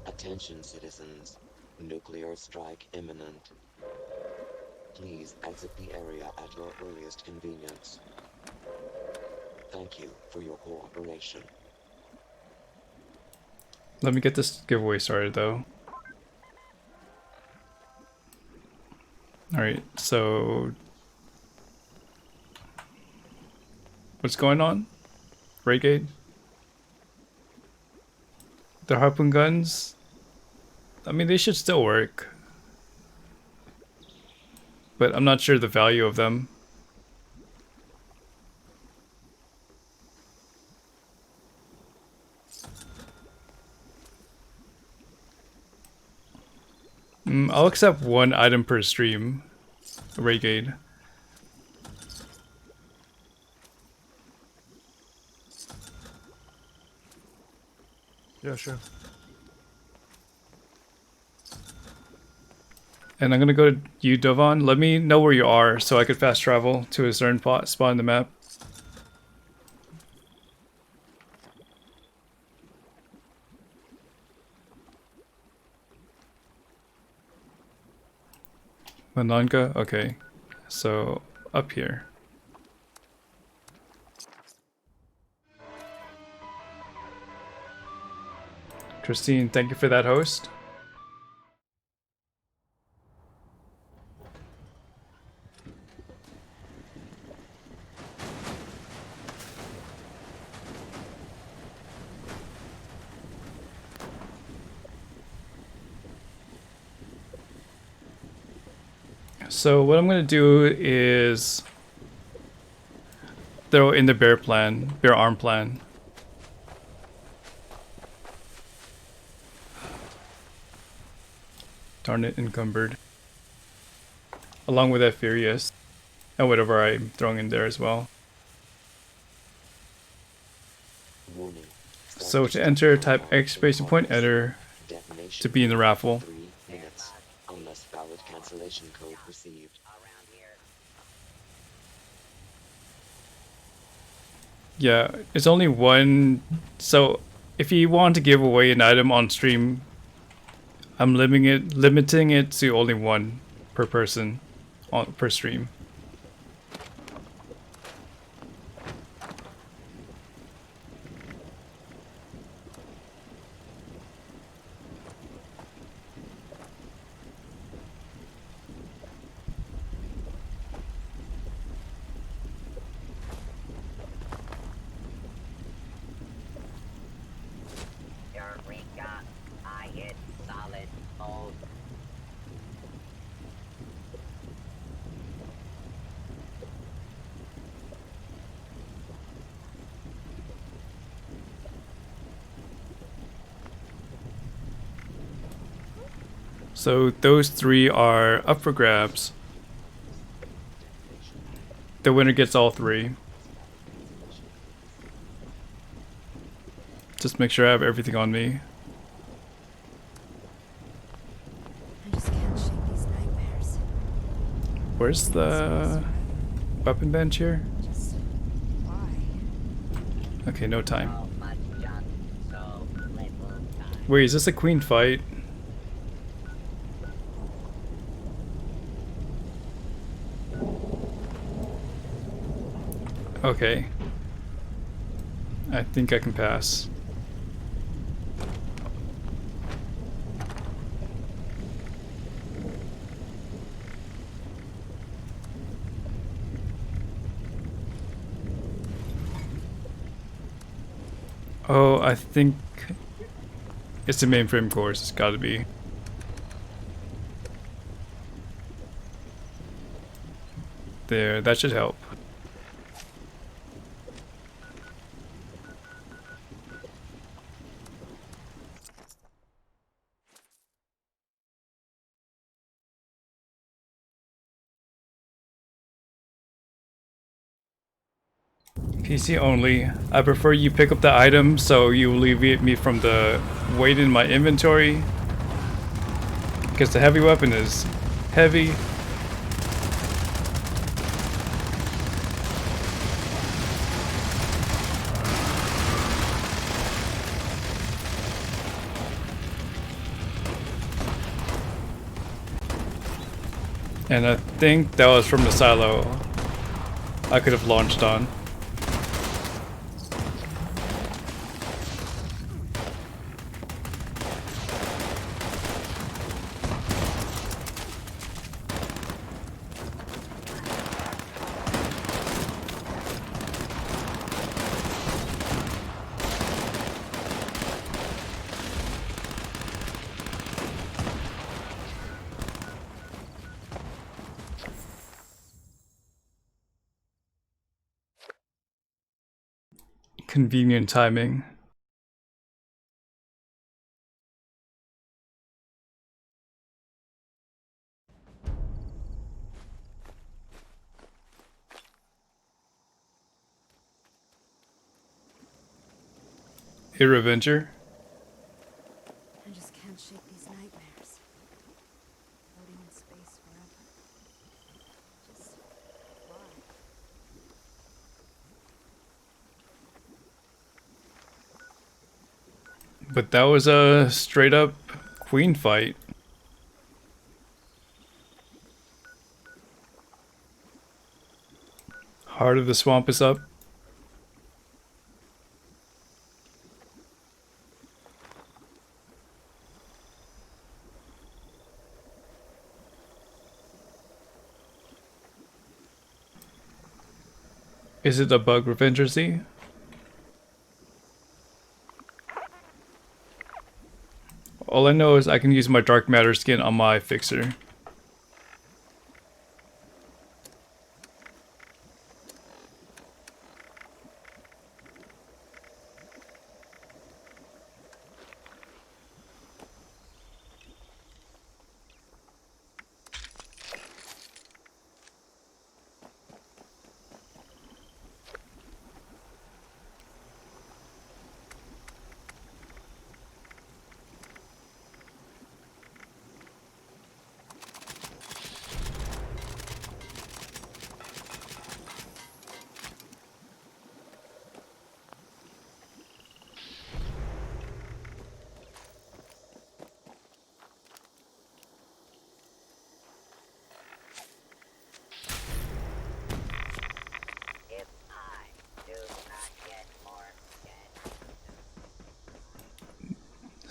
Attention citizens, nuclear strike imminent. Please exit the area at your earliest convenience. Thank you for your cooperation. Let me get this giveaway started though. Alright, so what's going on? Raidgate? The harpoon guns? I mean, they should still work. But I'm not sure the value of them. I'll accept 1 item per stream. Raidgate. Yeah, sure. And I'm gonna go to you, Dovan. Let me know where you are so I could fast travel to a certain spot on the map. Mananka? Okay. So, up here. Christine, thank you for that host. So what I'm going to do is throw in the bear arm plan. Darn it, encumbered. Along with that Furious. And whatever I'm throwing in there as well. Warning. So to enter, type exclamation point enter Detonation. to be in the raffle. 3 minutes. Unless valid cancellation code received. Yeah, it's only one. So if you want to give away an item on stream, I'm limiting it to only one per person per stream. Eureka! I hit solid mode. So those three are up for grabs. The winner gets all three. Just make sure I have everything on me. I just can't shake these nightmares. Where's the weapon bench here? Just why? Okay, no time. Wait, is this a queen fight? Okay. I think I can pass. Oh, I think it's the mainframe course. It's gotta be. There, that should help. PC only. I prefer you pick up the item so you alleviate me from the weight in my inventory. Because the heavy weapon is heavy. And I think that was from the silo I could have launched on. Convenient timing. Hey, Revenger. I just can't shake these nightmares. Floating in space forever. Just why? But that was a straight up queen fight. Heart of the Swamp is up. Is it a bug, Revenger Z? All I know is I can use my dark matter skin on my fixer.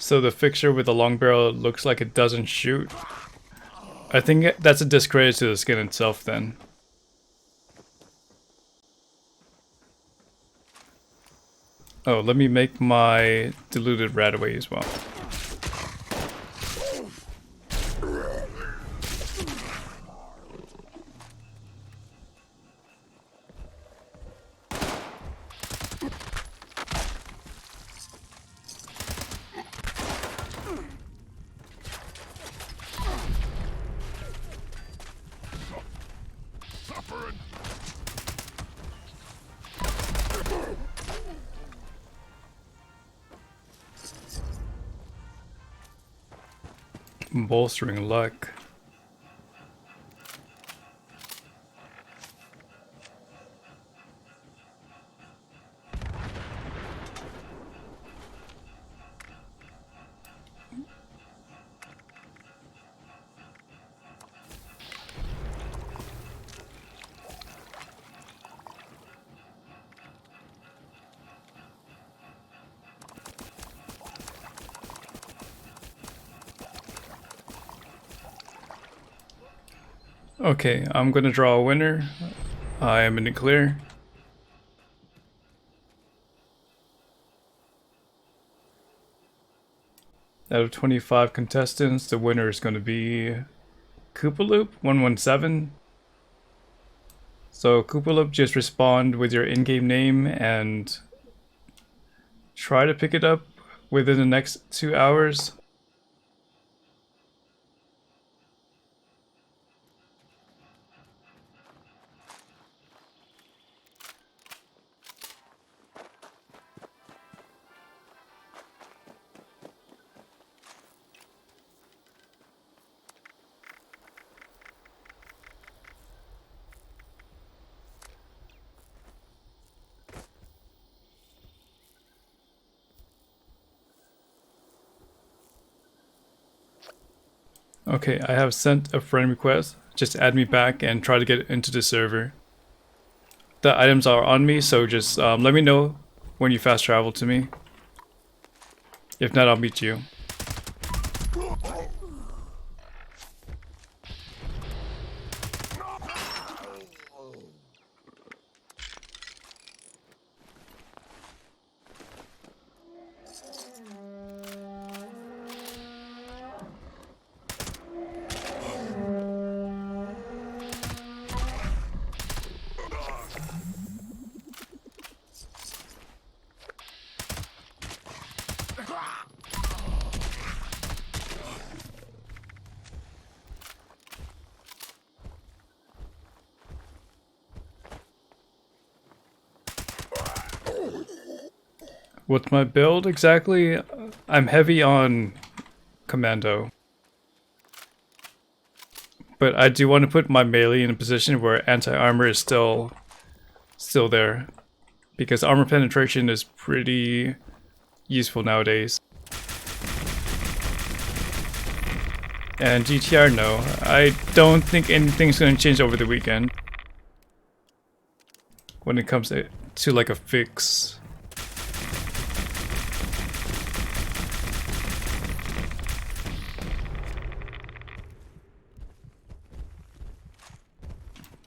So the fixture with the long barrel looks like it doesn't shoot. I think that's a discredit to the skin itself then. Oh, let me make my diluted Radaway as well. Bolstering luck. Okay, I'm gonna draw a winner. I am in the clear. Out of 25 contestants, the winner is gonna be Koopaloop 117. So Koopaloop, just respond with your in-game name and try to pick it up within the next 2 hours. Okay, I have sent a friend request. Just add me back and try to get into the server. The items are on me, so just let me know when you fast travel to me. If not, I'll meet you. What's my build exactly? I'm heavy on commando. But I do want to put my melee in a position where anti-armor is still there. Because armor penetration is pretty useful nowadays. And GTR, no. I don't think anything's going to change over the weekend. When it comes to like a fix.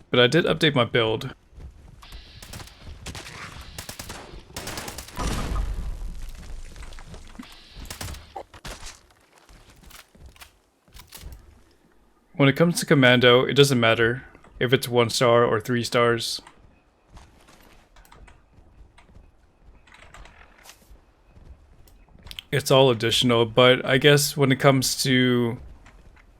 But I did update my build. When it comes to commando, it doesn't matter if it's 1 star or 3 stars. It's all additional, but I guess when it comes to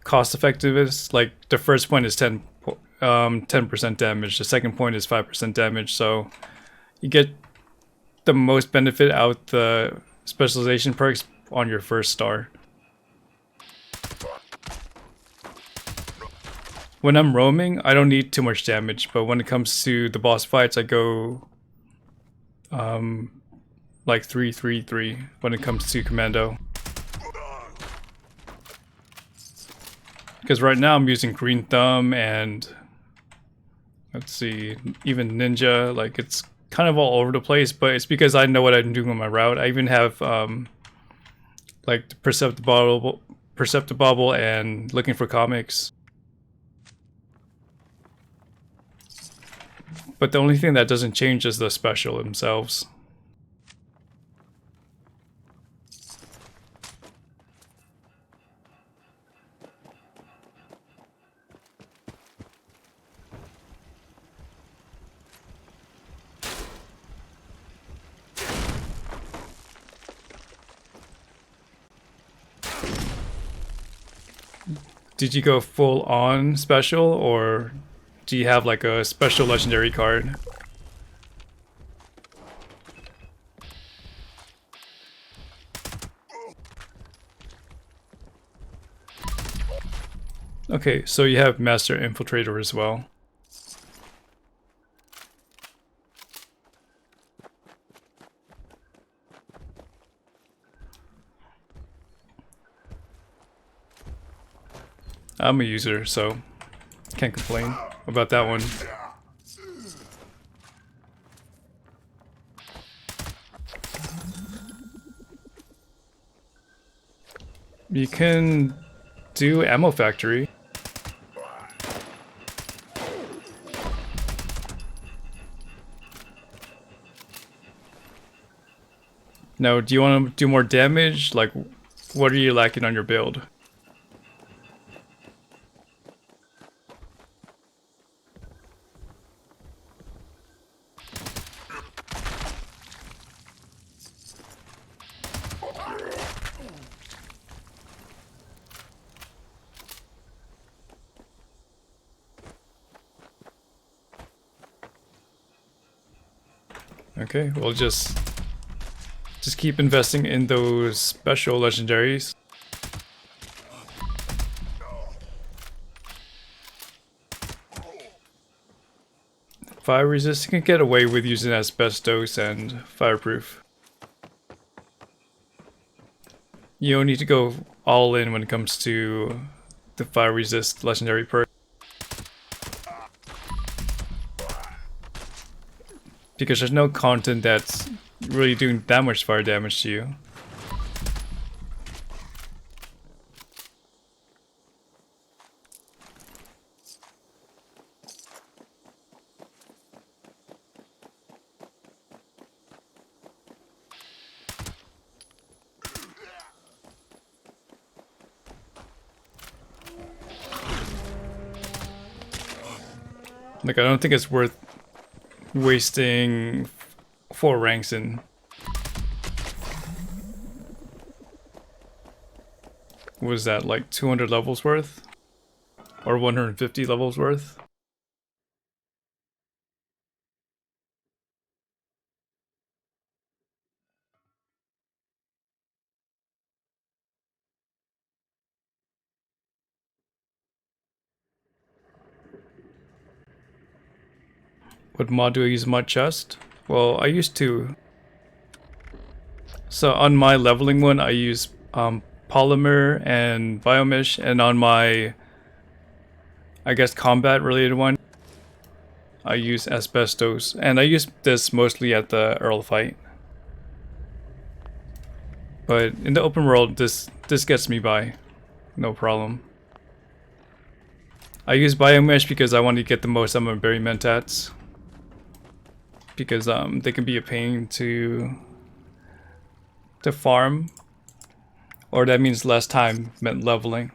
cost effectiveness, like the first point is 10% damage, the second point is 5% damage, so you get the most benefit out the specialization perks on your first star. When I'm roaming, I don't need too much damage, but when it comes to the boss fights, I go like 3-3-3 when it comes to commando. Because right now I'm using Green Thumb and let's see, even Ninja. Like, it's kind of all over the place, but it's because I know what I'm doing on my route. I even have like the Perceptible and looking for comics. But the only thing that doesn't change is the special themselves. Did you go full on special, or do you have like a special legendary card? Okay, so you have Master Infiltrator as well. I'm a user, so can't complain about that one. You can do Ammo Factory. Now, do you want to do more damage? Like, what are you lacking on your build? Okay, we'll just keep investing in those special legendaries. Fire resist, you can get away with using asbestos and fireproof. You don't need to go all in when it comes to the fire resist legendary perk. Because there's no content that's really doing that much fire damage to you. Like, I don't think it's worth wasting 4 ranks in. Was that like 200 levels worth? Or 150 levels worth? What mod do I use in my chest? Well, I used to. So on my leveling one, I use polymer and biomesh, and on my, I guess, combat related one, I use asbestos, and I use this mostly at the Earl fight. But in the open world, this gets me by, no problem. I use biomesh because I want to get the most out of my berry mentats. Because they can be a pain to farm, or that means less time spent leveling.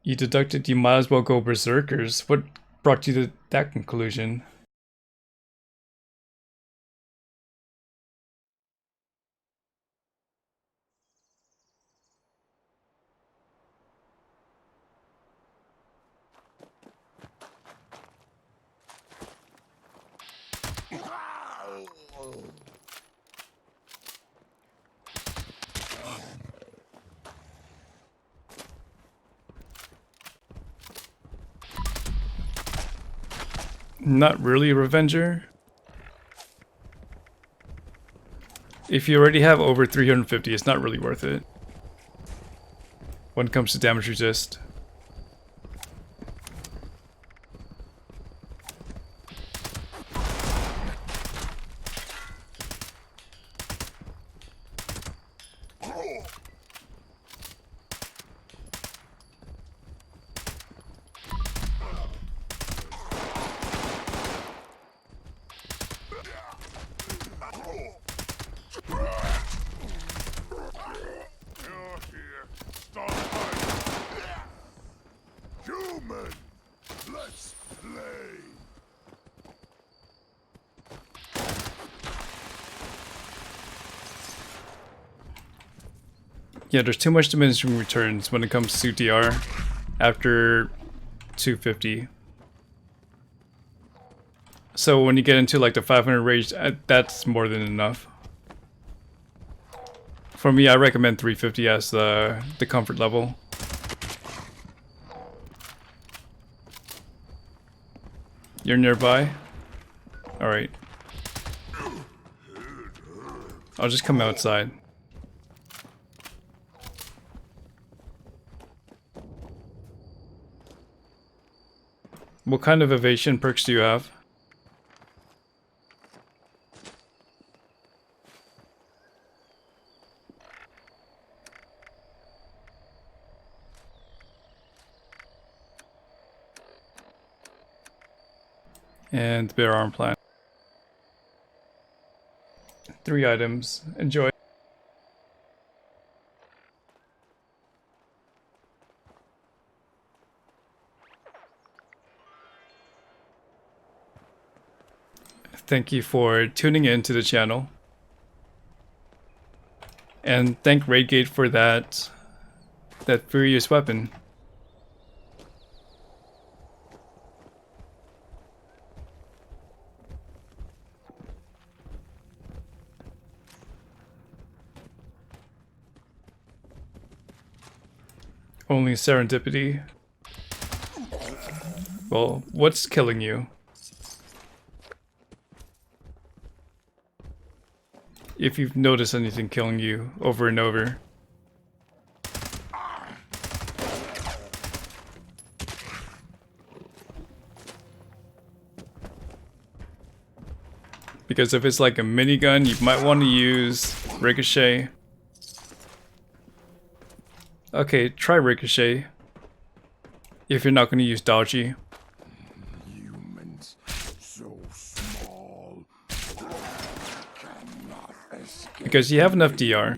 You deducted you might as well go berserkers. What brought you to that conclusion? Not really a Revenger. If you already have over 350, it's not really worth it when it comes to damage resist. Yeah, there's too much diminishing returns when it comes to DR after 250. So when you get into like the 500 range, that's more than enough. For me, I recommend 350 as the comfort level. You're nearby? Alright. I'll just come outside. What kind of evasion perks do you have? And bear arm plant. 3 items. Enjoy. Thank you for tuning in to the channel. And thank Raidgate for that furious weapon. Only serendipity. Well, what's killing you? If you've noticed anything killing you over and over. Because if it's like a minigun, you might want to use Ricochet. Okay, try Ricochet. If you're not going to use Dodgy. Humans, so small. Cannot escape. Because you have enough DR.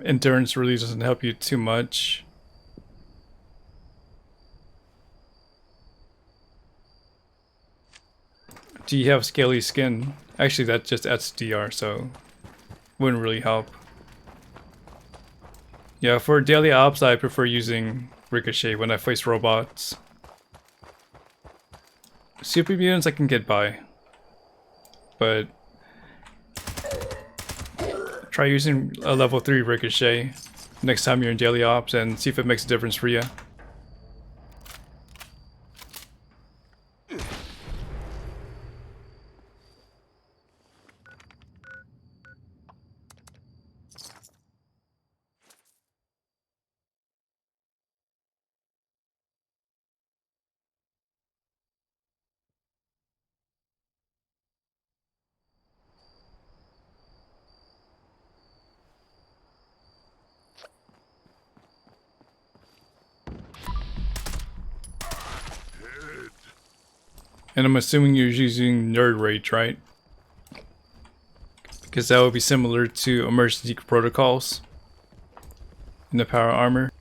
Endurance really doesn't help you too much. Do you have scaly skin? Actually, that just adds DR, so wouldn't really help. Yeah, for daily ops, I prefer using Ricochet when I face robots. Super mutants I can get by, but try using a level 3 Ricochet next time you're in daily ops and see if it makes a difference for you. And I'm assuming you're using Nerd Rage, right? Because that would be similar to Emergency Protocols in the power armor.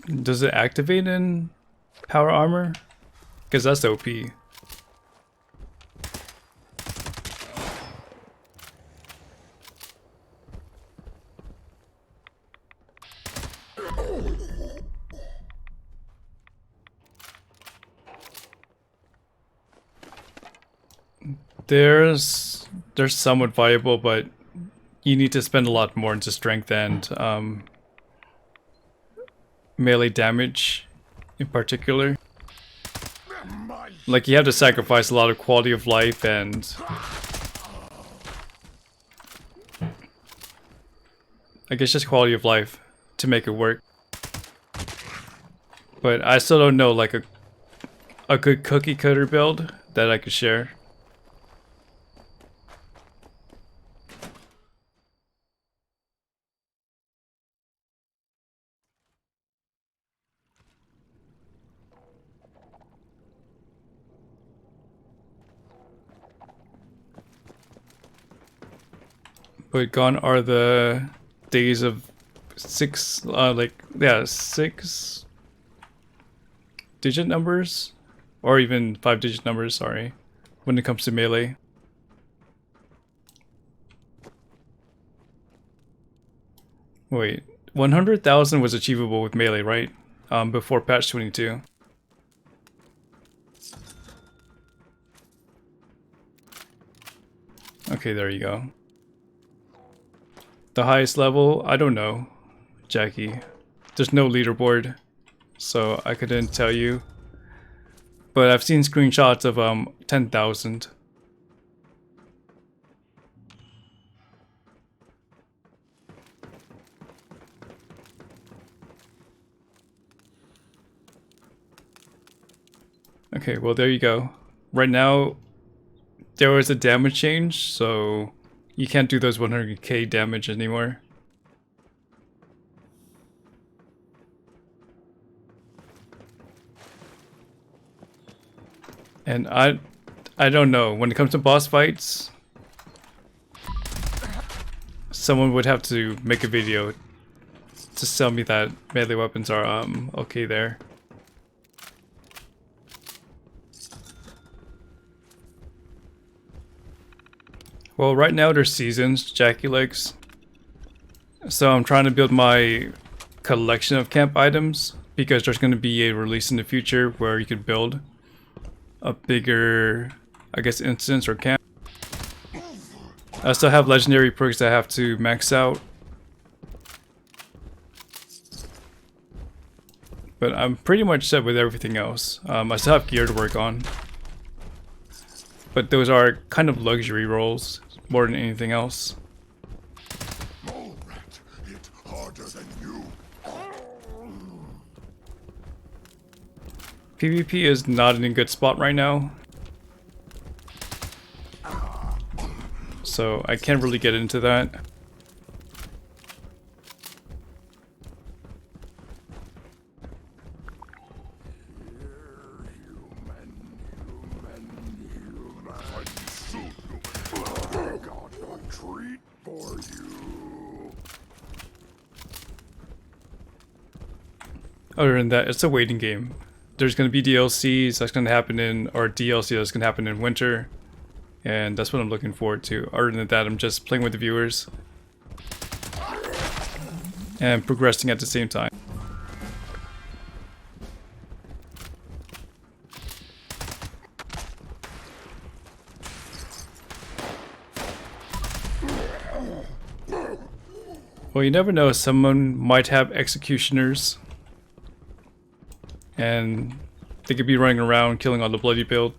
Does it activate in power armor? Because that's OP. They're somewhat viable, but you need to spend a lot more into strength and melee damage in particular. Like, you have to sacrifice a lot of quality of life and I guess just quality of life to make it work. But I still don't know like a good cookie cutter build that I could share. But gone are the days of six digit numbers, or even 5-digit numbers, sorry, when it comes to melee. Wait, 100,000 was achievable with melee, right? Before patch 22. Okay, there you go. The highest level, I don't know, Jackie. There's no leaderboard, so I couldn't tell you. But I've seen screenshots of 10,000. Okay, well there you go. Right now, there was a damage change, so you can't do those 100k damage anymore. And I don't know, when it comes to boss fights, someone would have to make a video to tell me that melee weapons are okay there. Well, right now there's seasons, Jackie likes. So I'm trying to build my collection of camp items because there's going to be a release in the future where you could build a bigger, I guess, instance or camp. I still have legendary perks that I have to max out. But I'm pretty much set with everything else. I still have gear to work on. But those are kind of luxury rolls more than anything else. PvP is not in a good spot right now. So I can't really get into that. Other than that, it's a waiting game. There's going to be DLCs that's going to happen in, or DLC that's going to happen in winter. And that's what I'm looking forward to. Other than that, I'm just playing with the viewers. And progressing at the same time. Well, you never know, someone might have executioners. And they could be running around killing all the bloody build.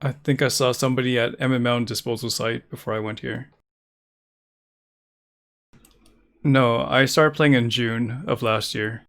I think I saw somebody at Emmett Mountain disposal site before I went here. No, I started playing in June of last year.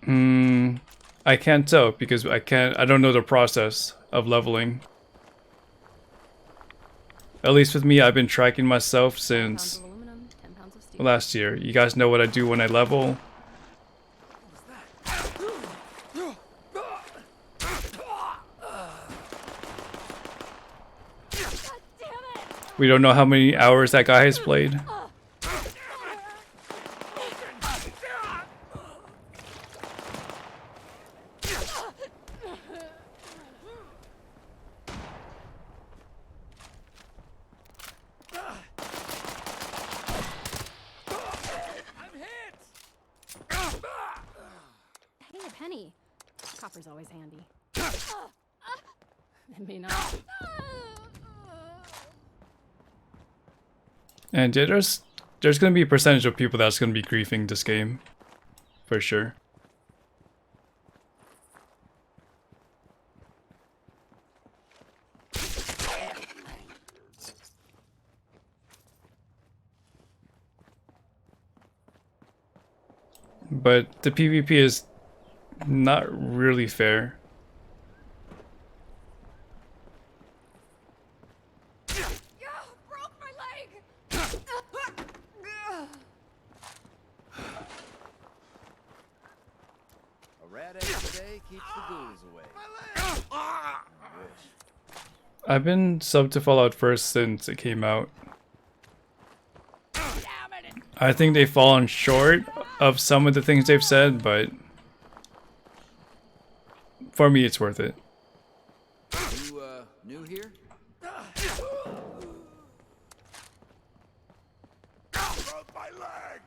I can't tell because I don't know the process of leveling. At least with me, I've been tracking myself since last year. You guys know what I do when I level. We don't know how many hours that guy has played. Hey, a penny. Copper's always handy. I mean, And yeah, there's gonna be a percentage of people that's gonna be griefing this game, for sure. But the PvP is not really fair. A rat egg today keeps the ghouls away. I wish. I've been subbed to Fallout First since it came out. I think they've fallen short of some of the things they've said, but for me it's worth it. You, new here? Broke my leg!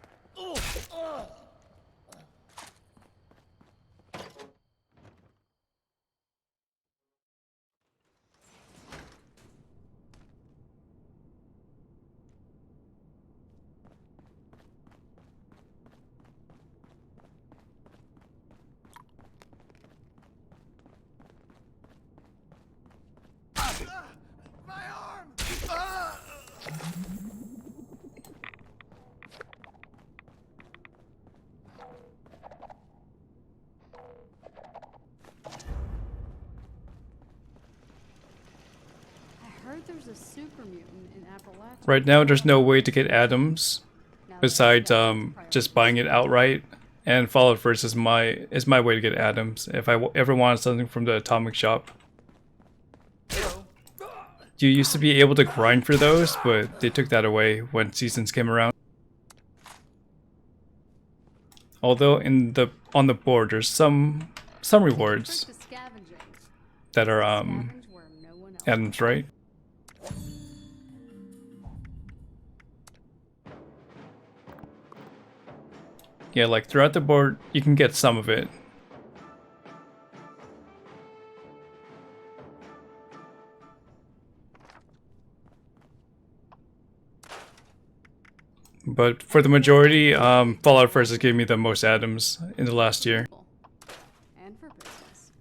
My arm! I heard there's a super mutant in Appalachia. Right now there's no way to get Adams besides just buying it outright, and Fallout First is my way to get Adams if I ever want something from the Atomic Shop. You used to be able to grind for those, but they took that away when seasons came around. Although on the board there's some rewards that are Adams, right? Yeah, like throughout the board you can get some of it. But for the majority, Fallout First has given me the most Adams in the last year. And for business.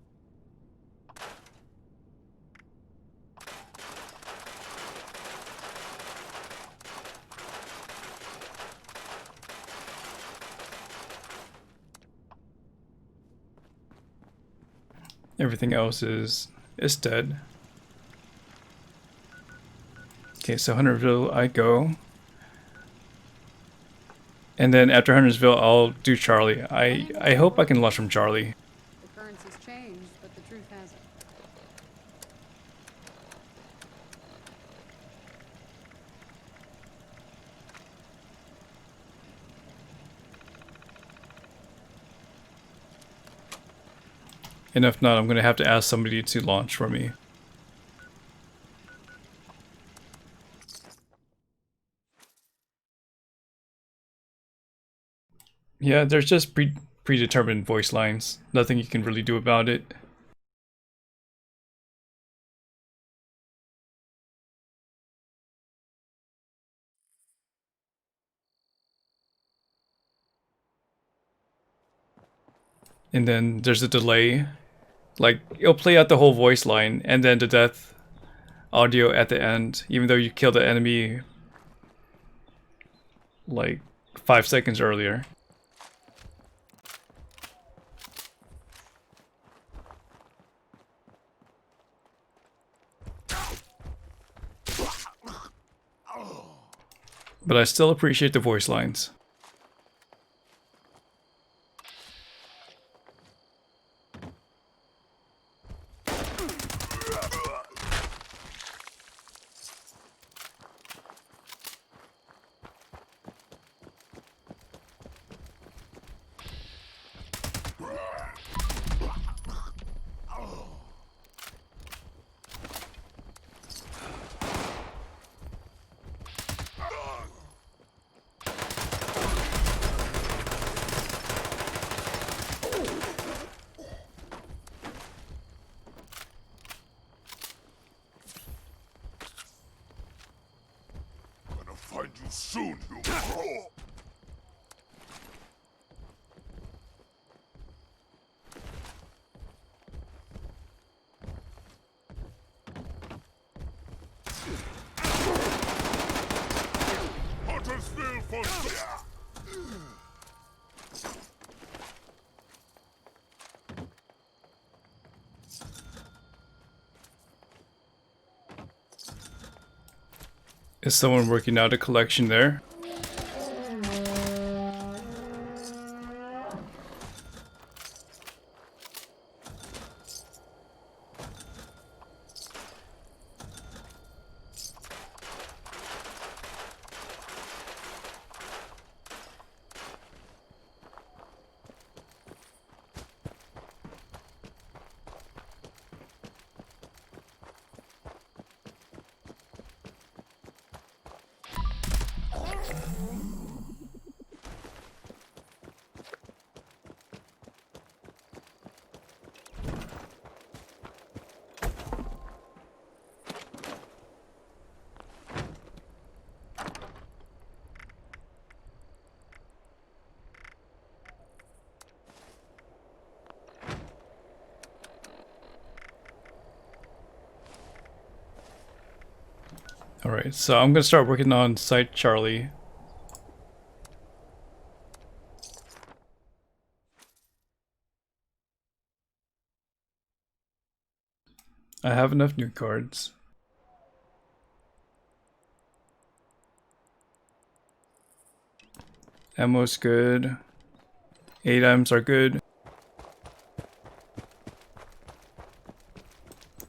Everything else is dead. Okay, so Huntersville I go. And then after Huntersville, I'll do Charlie. I hope I can lush from Charlie. The currency's changed, but the truth hasn't. And if not, I'm going to have to ask somebody to launch for me. Yeah, there's just predetermined voice lines. Nothing you can really do about it. And then there's a delay. Like, it'll play out the whole voice line and then the death audio at the end, even though you killed the enemy like 5 seconds earlier. but I still appreciate the voice lines. Find you soon, you pro! Huntersville for Is someone working out a collection there? Alright, so I'm gonna start working on Site Charlie. I have enough new cards. Ammo's good. 8 items are good.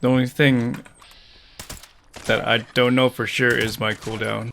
The only thing that I don't know for sure is my cooldown.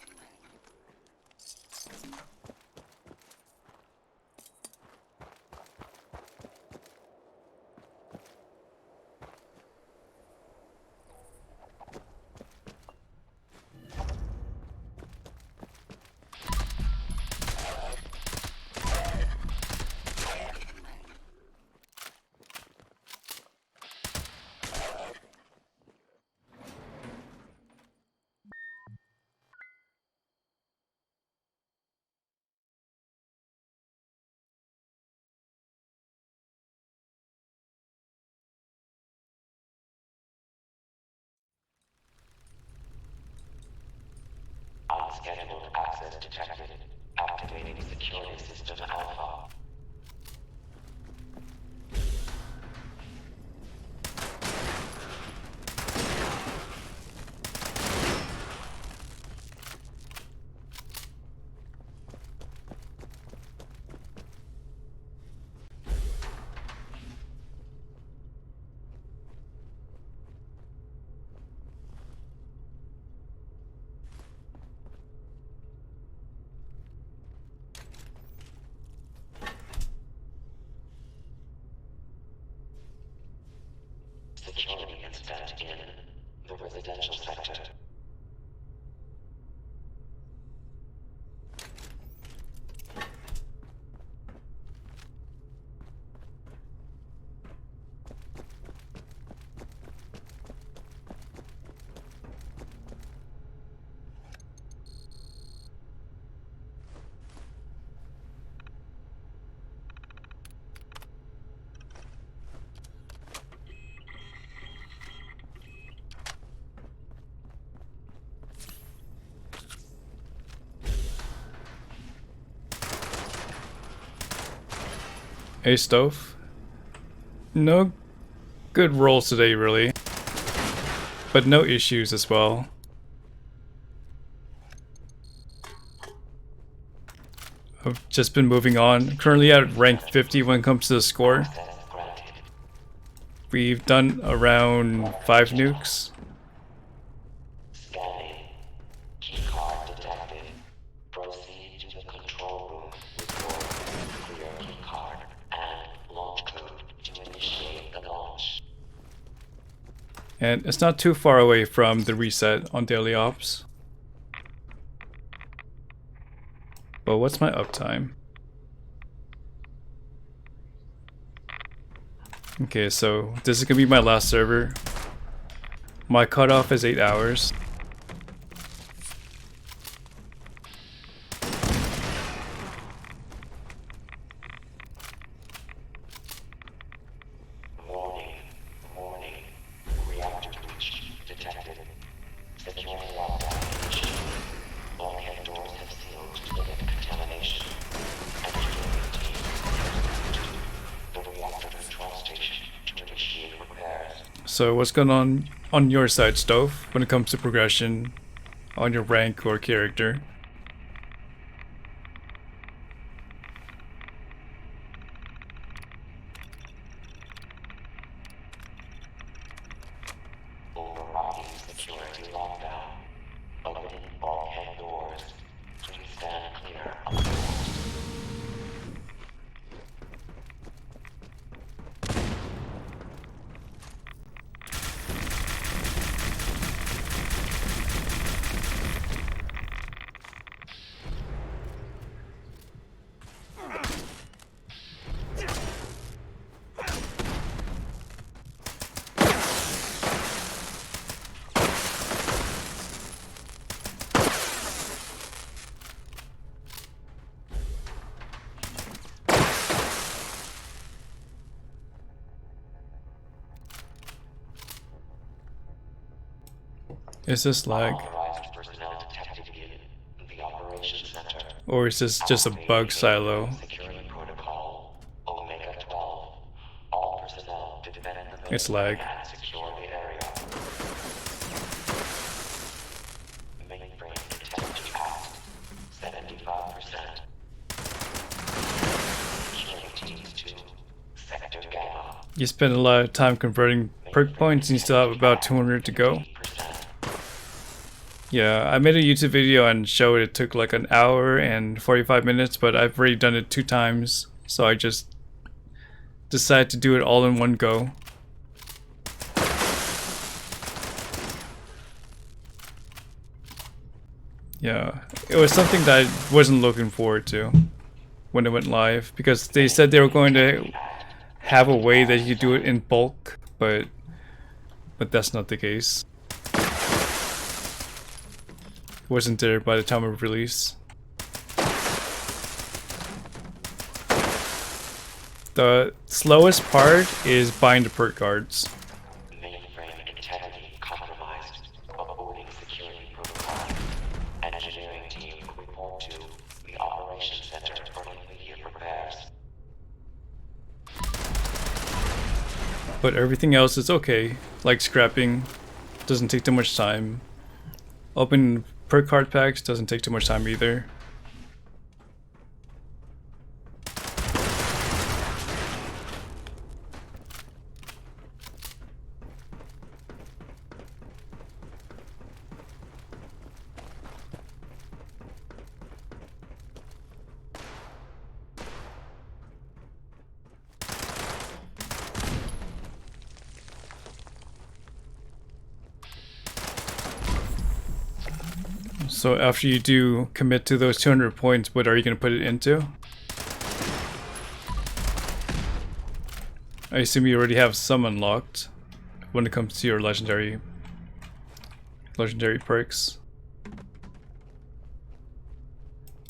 Unscheduled access detected. Activating security system alpha. Security incident in the residential sector. Hey, Stove. No good rolls today, really. But no issues as well. I've just been moving on. Currently at rank 50 when it comes to the score. We've done around 5 nukes. Scanning. Keycard detected. Proceed to the control room with your clear keycard and launch code to initiate the launch. And it's not too far away from the reset on daily ops. But what's my uptime? Okay, so this is gonna be my last server. My cutoff is 8 hours. Warning. Reactor breach detected. Security lockdown initiated. All head doors have sealed to limit contamination. Engineering team the reactor control station to initiate repairs. So what's going on your side, Stove, when it comes to progression on your rank or character? Overriding security lockdown. Opening all head doors. Please stand clear of the doors. Is this lag? Authorized personnel detected in the operations center. Or is this just a bug silo? Security protocol Omega 12. All personnel to defend the It's lag. and secure the area. Mainframe detected passed 75%. Security teams to Sector Gamma. You spend a lot of time converting perk points and you still have about 200 to go. Yeah, I made a YouTube video and showed it took like an hour and 45 minutes, but I've already done it 2 times, so I just decided to do it all in one go. Yeah, it was something that I wasn't looking forward to when it went live, because they said they were going to have a way that you could do it in bulk, but that's not the case. Wasn't there by the time of release. The slowest part is buying the perk cards. Mainframe integrity compromised. Upholding security protocol. Engineering team report to the operations center for immediate repairs. But everything else is okay. Like scrapping, doesn't take too much time. Open perk card packs doesn't take too much time either. So after you do commit to those 200 points, what are you going to put it into? I assume you already have some unlocked when it comes to your legendary perks.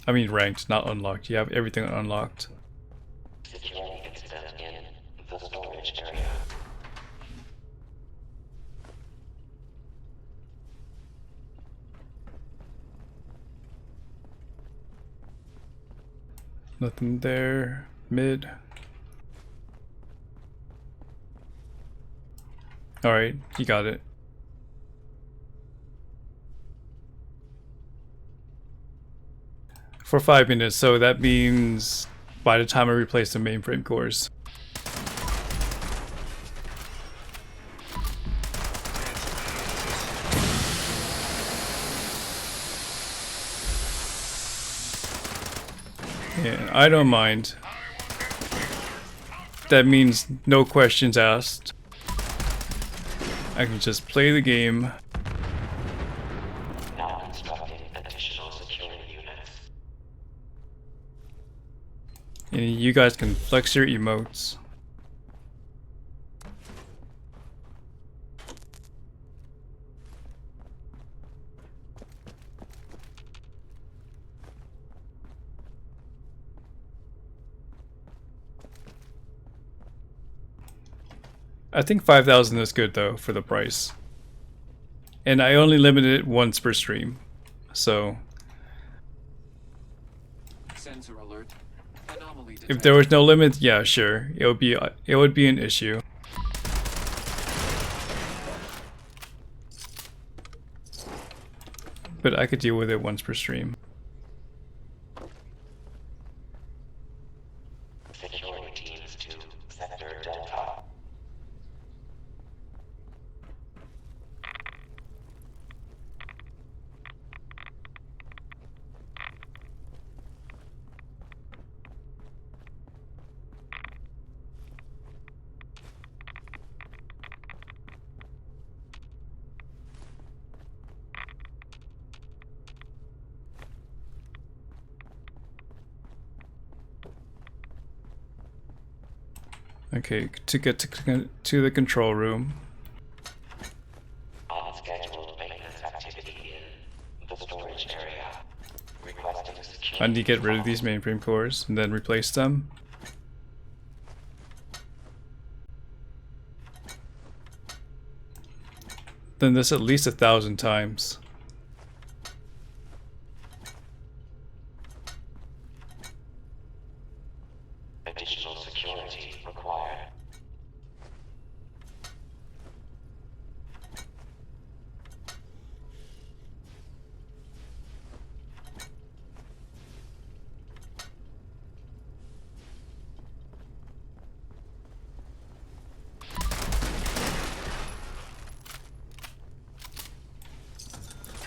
I mean ranked, not unlocked. You have everything unlocked. Security incident in the storage area. Nothing there. Mid. Alright, you got it. For 5 minutes, so that means by the time I replace the mainframe cores. Yeah, I don't mind. That means no questions asked. I can just play the game. Now constructing additional security units. And you guys can flex your emotes. I think 5,000 is good though for the price. And I only limited it once per stream. So Sensor alert. Anomaly if detected. there was no limit, yeah, sure. It would be an issue. But I could deal with it once per stream. Security teams to Sector Delta. Okay, to get to the control room. Unscheduled maintenance activity in the storage area. Requesting security. I need to get rid of these mainframe cores and then replace them. Then this at least 1,000 times. Additional security required.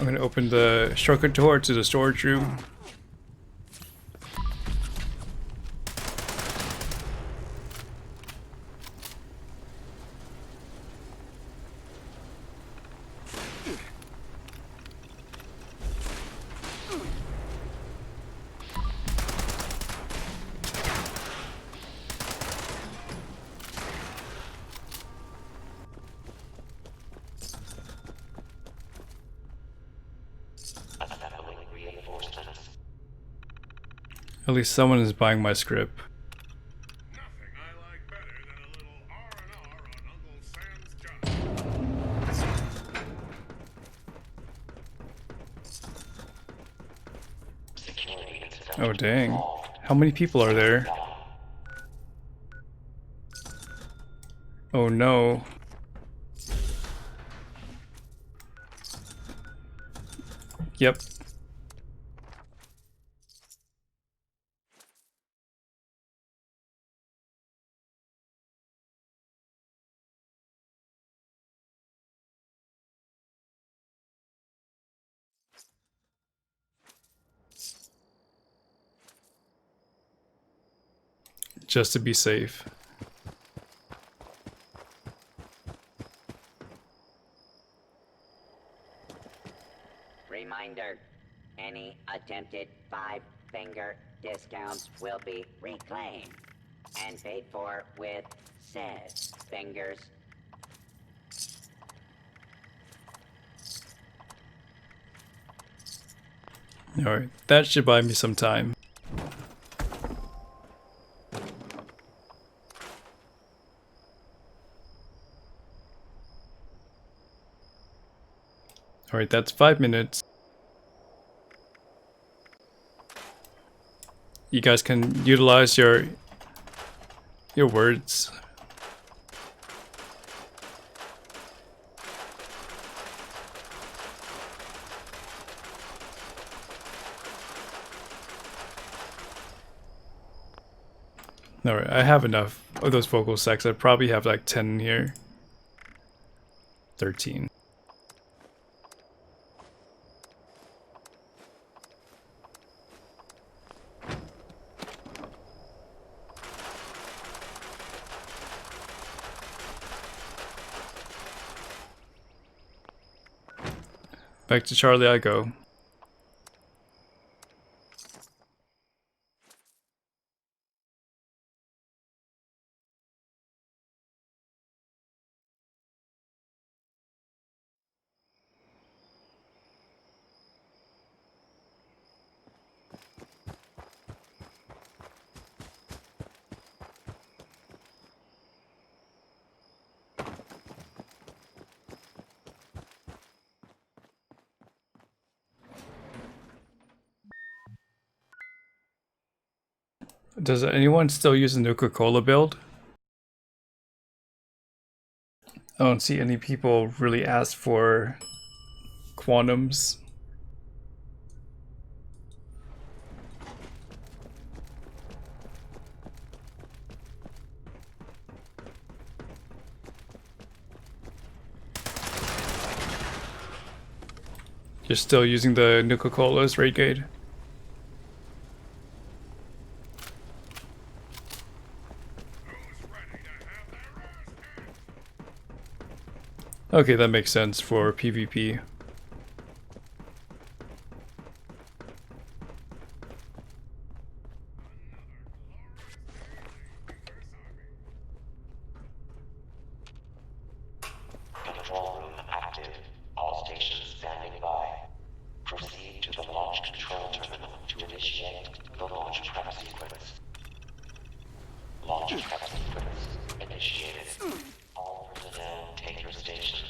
I'm gonna open the shortcut door to the storage room. Assembling reinforcements. At least someone is buying my script. Security incident. Oh dang. How many people are there? Oh no. Yep. Just to be safe. Reminder, any attempted five-finger discounts will be reclaimed and paid for with said fingers. Alright, that should buy me some time. Alright, that's 5 minutes. You guys can utilize your words. Alright, I have enough of those vocal sacs. I probably have like 10 in here. 13. Back to Charlie I go. Does anyone still use the Nuka-Cola build? I don't see any people really ask for quantums. You're still using the Nuka-Colas, Raid Gate? Okay, that makes sense for PvP. Control room active. All stations standing by. Proceed to the launch control terminal to initiate the launch prep sequence. Launch prep sequence initiated. All personnel take your stations.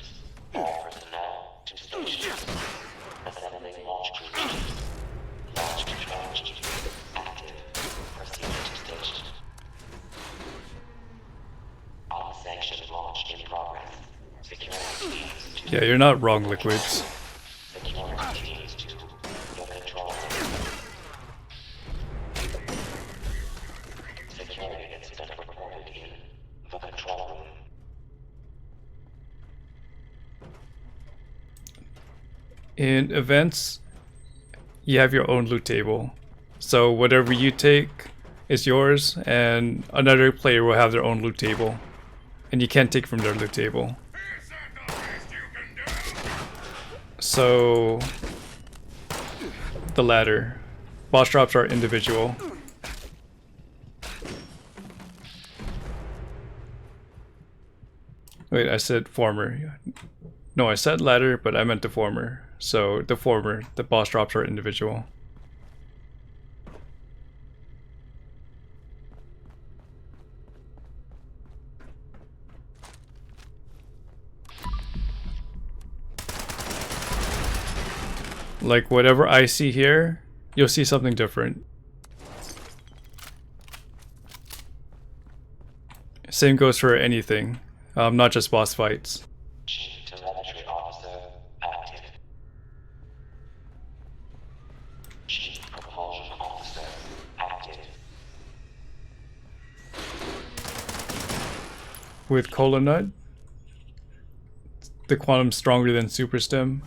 All personnel to stations. Assembling launch crew. Launch control active. Proceed to station. Unsanctioned launch in progress. Security teams to Yeah, you're not wrong, Liquids. security teams to the control room. Security incident reported in the control room. In events, you have your own loot table. So whatever you take is yours, and another player will have their own loot table. And you can't take from their loot table. So the ladder. Boss drops are individual. Wait, I said former. No, I said ladder, but I meant the former. So the former, the boss drops are individual. Like whatever I see here, you'll see something different. Same goes for anything, not just boss fights. Chief Telemetry Officer active. Chief Propulsion Officer active. With Cola Nut, the quantum's stronger than Super Stim.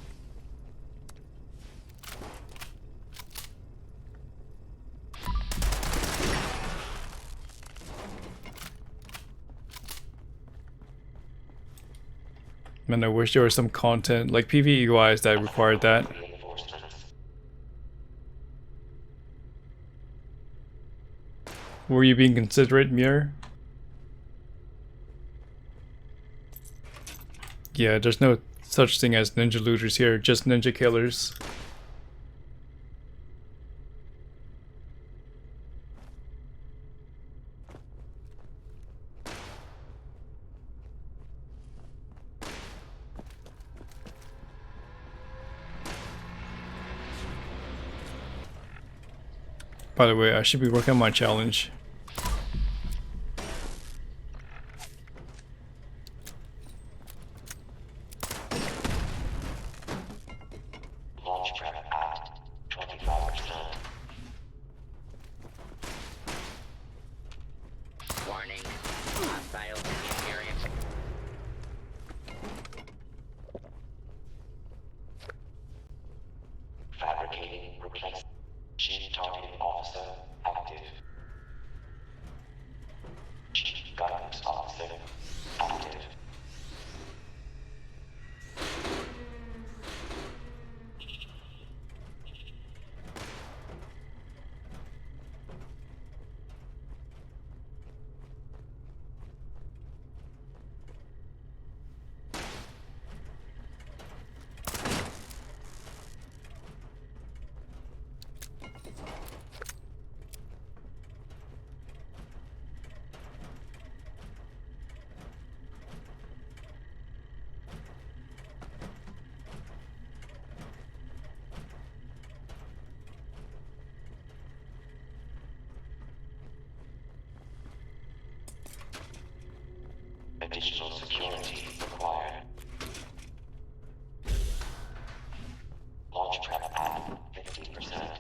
Man, I wish there was some content, like PvE wise, that required that. Were you being considerate, Mir? Yeah, there's no such thing as ninja looters here, just ninja killers. By the way, I should be working on my challenge. Launch prep at 25%. Replace. Chief Targeting Officer active. Chief Guidance Officer active. Additional security required. Launch prep at 50%.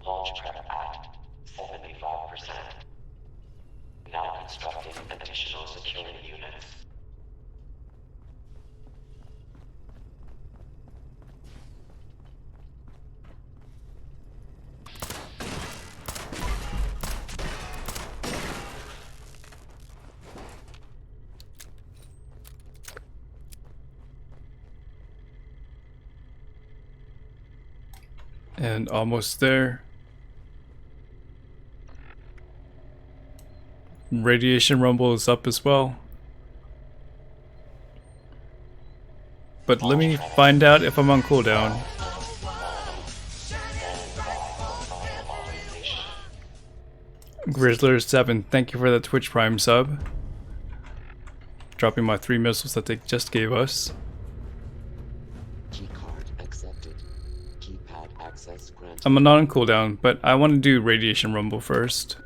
Launch prep at 75%. Now constructing additional security units. And almost there. Radiation rumble is up as well. But let me find out if I'm on cooldown. Grizzler7, thank you for that Twitch Prime sub. Dropping my 3 missiles that they just gave us. Keycard accepted. Keypad access granted. I'm not on cooldown, but I want to do Radiation Rumble first.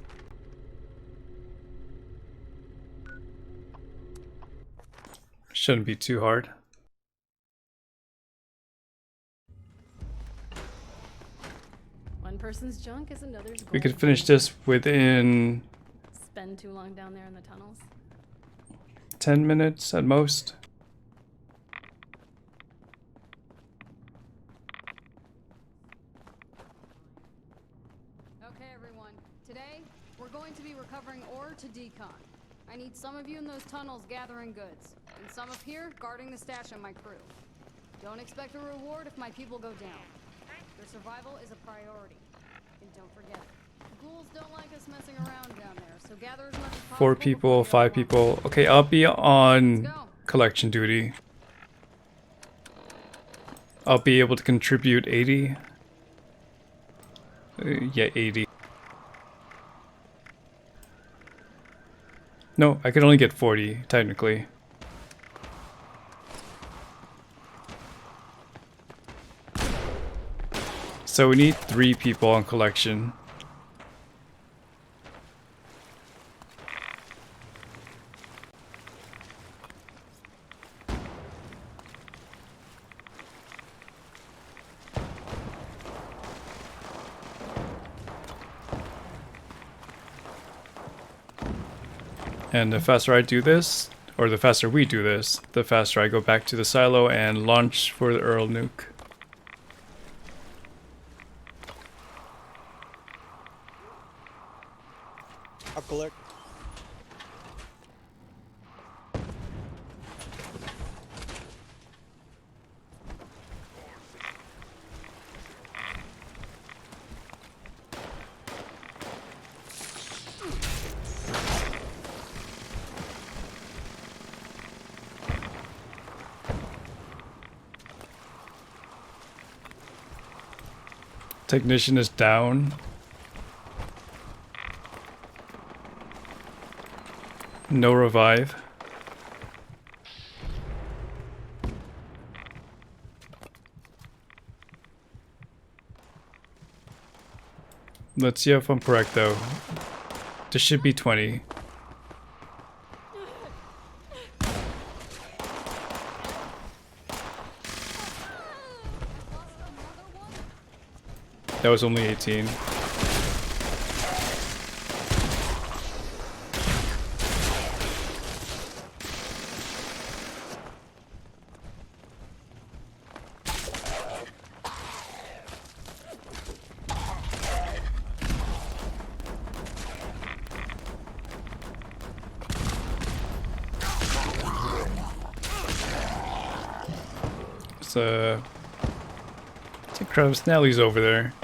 Shouldn't be too hard. One person's junk is another's gold. We could finish this within Spend too long down there in the tunnels. 10 minutes at most. Okay, everyone. Today, we're going to be recovering ore to decon. I need some of you in those tunnels gathering goods, and some up here guarding the stash and my crew. Don't expect a reward if my people go down. Their survival is a priority. And don't forget, ghouls don't like us messing around down there, so gather as much as possible. 4 people, 5 people. Okay, I'll be on collection duty. I'll be able to contribute 80. Yeah, 80. No, I could only get 40, technically. So we need 3 people on collection. And the faster I do this, or the faster we do this, the faster I go back to the silo and launch for the Earl nuke. I'll collect. Technician is down. No revive. Let's see if I'm correct though. This should be 20. That was only 18. I think Travis Nellie's over there.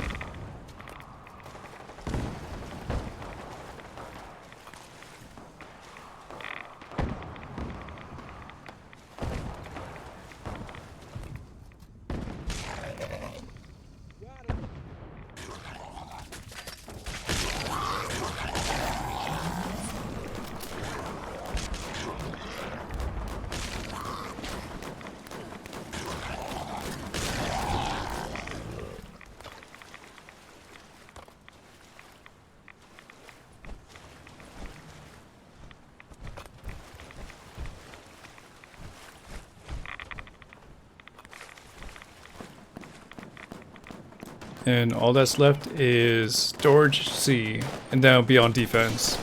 And all that's left is storage C, and then I'll be on defense.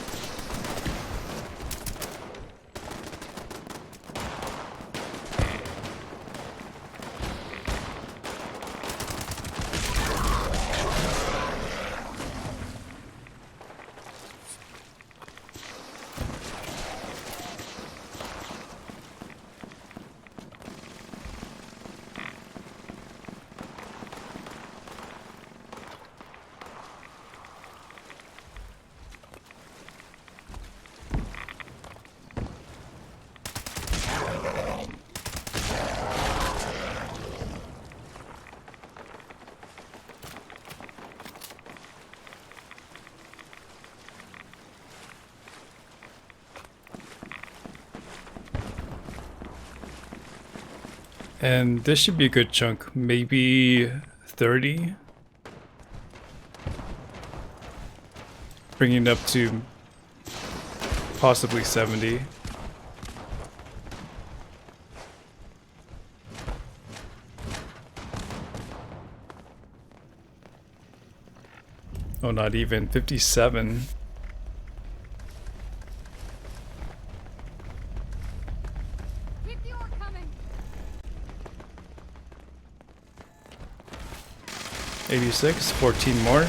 And this should be a good chunk, maybe 30? Bringing it up to possibly 70. Oh, not even 57. Keep the ore coming. 86, 14 more.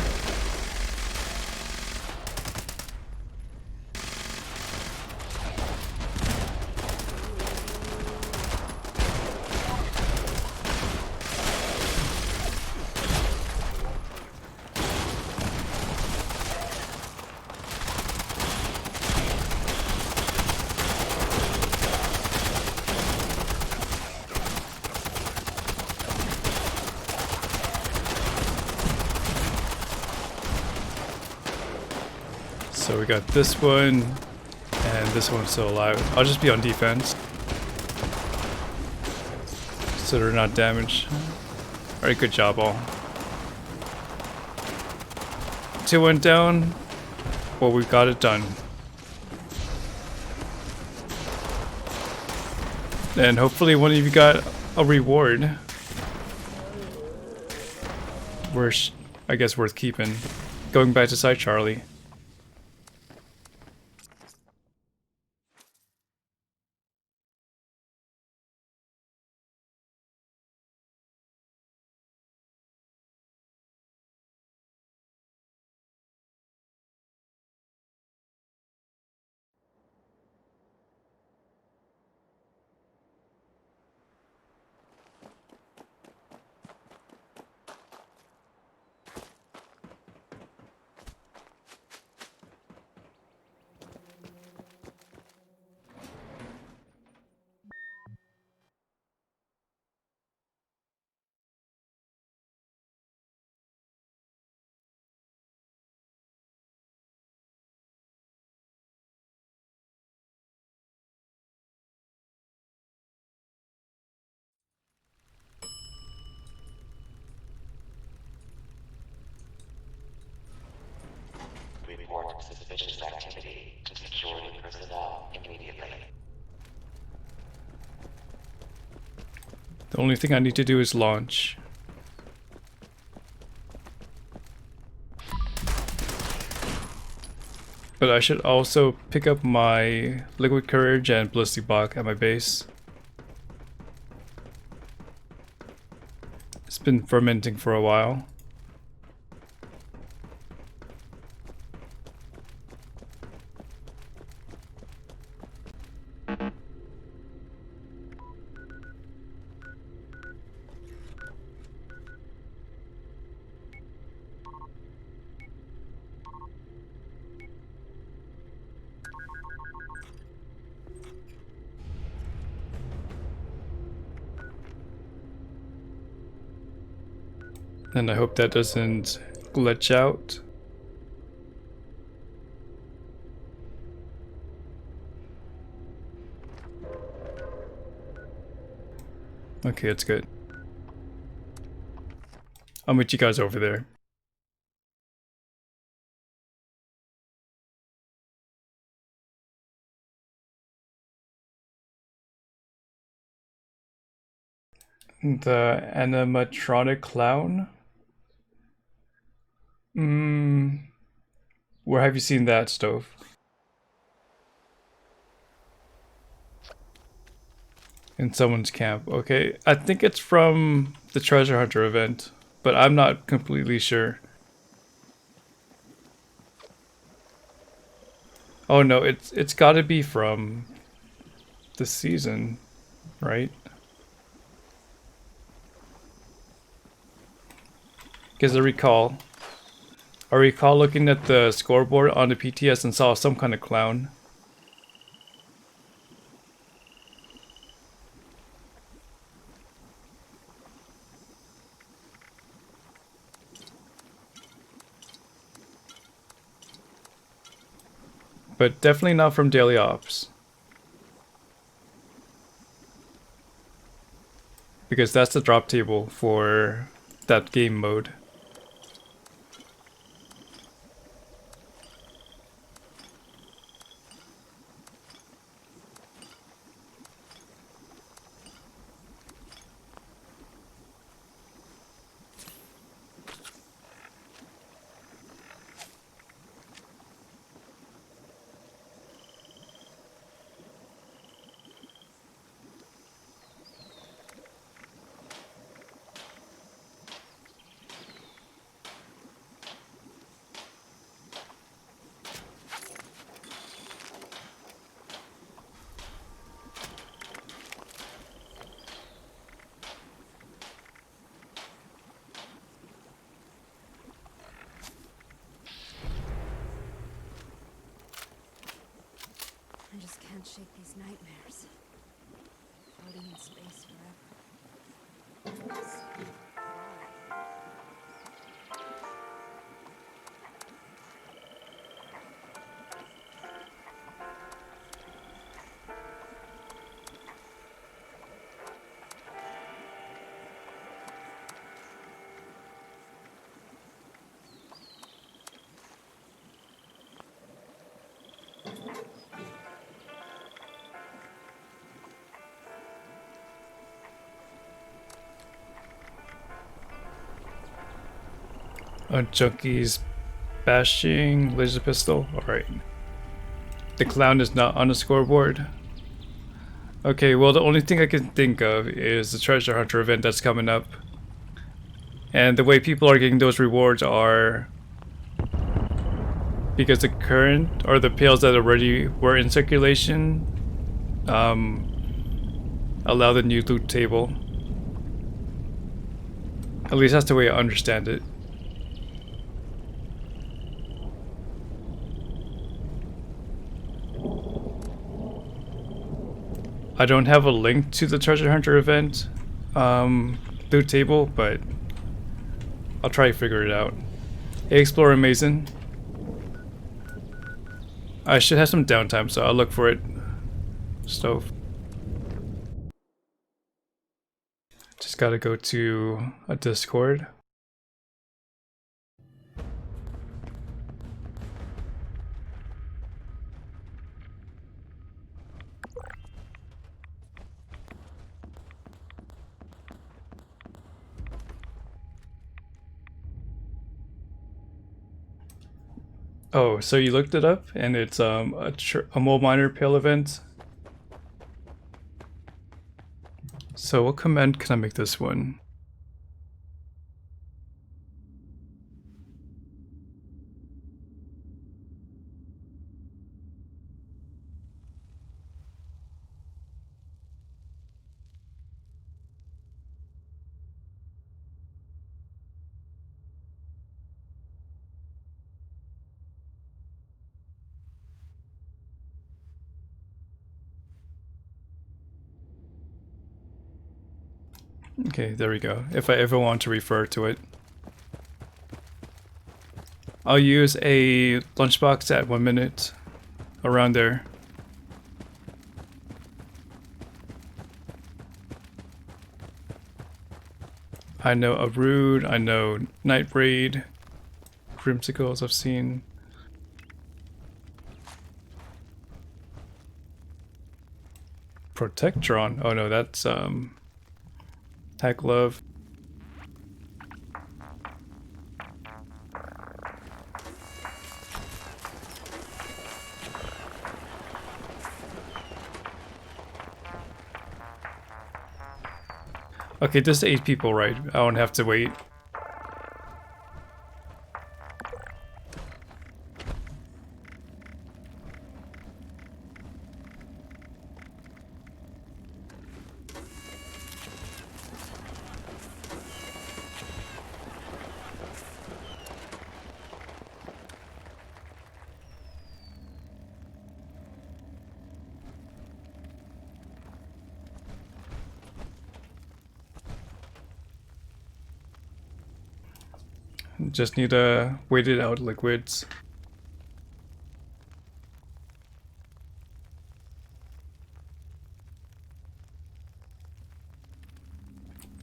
So we got this one, and this one's still alive. I'll just be on defense, so they're not damaged. Alright, good job all. 2 went down, well, we got it done. And hopefully one of you got a reward. I guess worth keeping. Going back to Side Charlie. suspicious activity to security personnel immediately. The only thing I need to do is launch. But I should also pick up my Liquid Courage and Ballistic Bach at my base. It's been fermenting for a while. And I hope that doesn't glitch out. Okay, it's good. I'll meet you guys over there. The animatronic clown? Where have you seen that, Stove? In someone's camp. Okay, I think it's from the Treasure Hunter event, but I'm not completely sure. Oh no, it's gotta be from the season, right? Because I recall looking at the scoreboard on the PTS and saw some kind of clown. But definitely not from Daily Ops. Because that's the drop table for that game mode. I just can't shake these nightmares. Floating in space forever. A Junkie's bashing laser pistol. Alright. The clown is not on the scoreboard. Okay, well the only thing I can think of is the Treasure Hunter event that's coming up. And the way people are getting those rewards are because the current or the pails that already were in circulation allow the new loot table. At least that's the way I understand it. I don't have a link to the Treasure Hunter event loot table, but I'll try to figure it out. Hey, Explorer Mason. I should have some downtime, so I'll look for it. Stove. Just gotta go to a Discord. Oh, so you looked it up, and it's a mole miner pale event. So what command can I make this one? Okay, there we go. If I ever want to refer to it. I'll use a lunchbox at 1 minute. Around there. I know a Rude, I know Night Raid, Grimsicles I've seen. Protectron. Oh no, that's Tag Love. Okay, this is 8 people, right? I don't have to wait. Just need to wait it out liquids.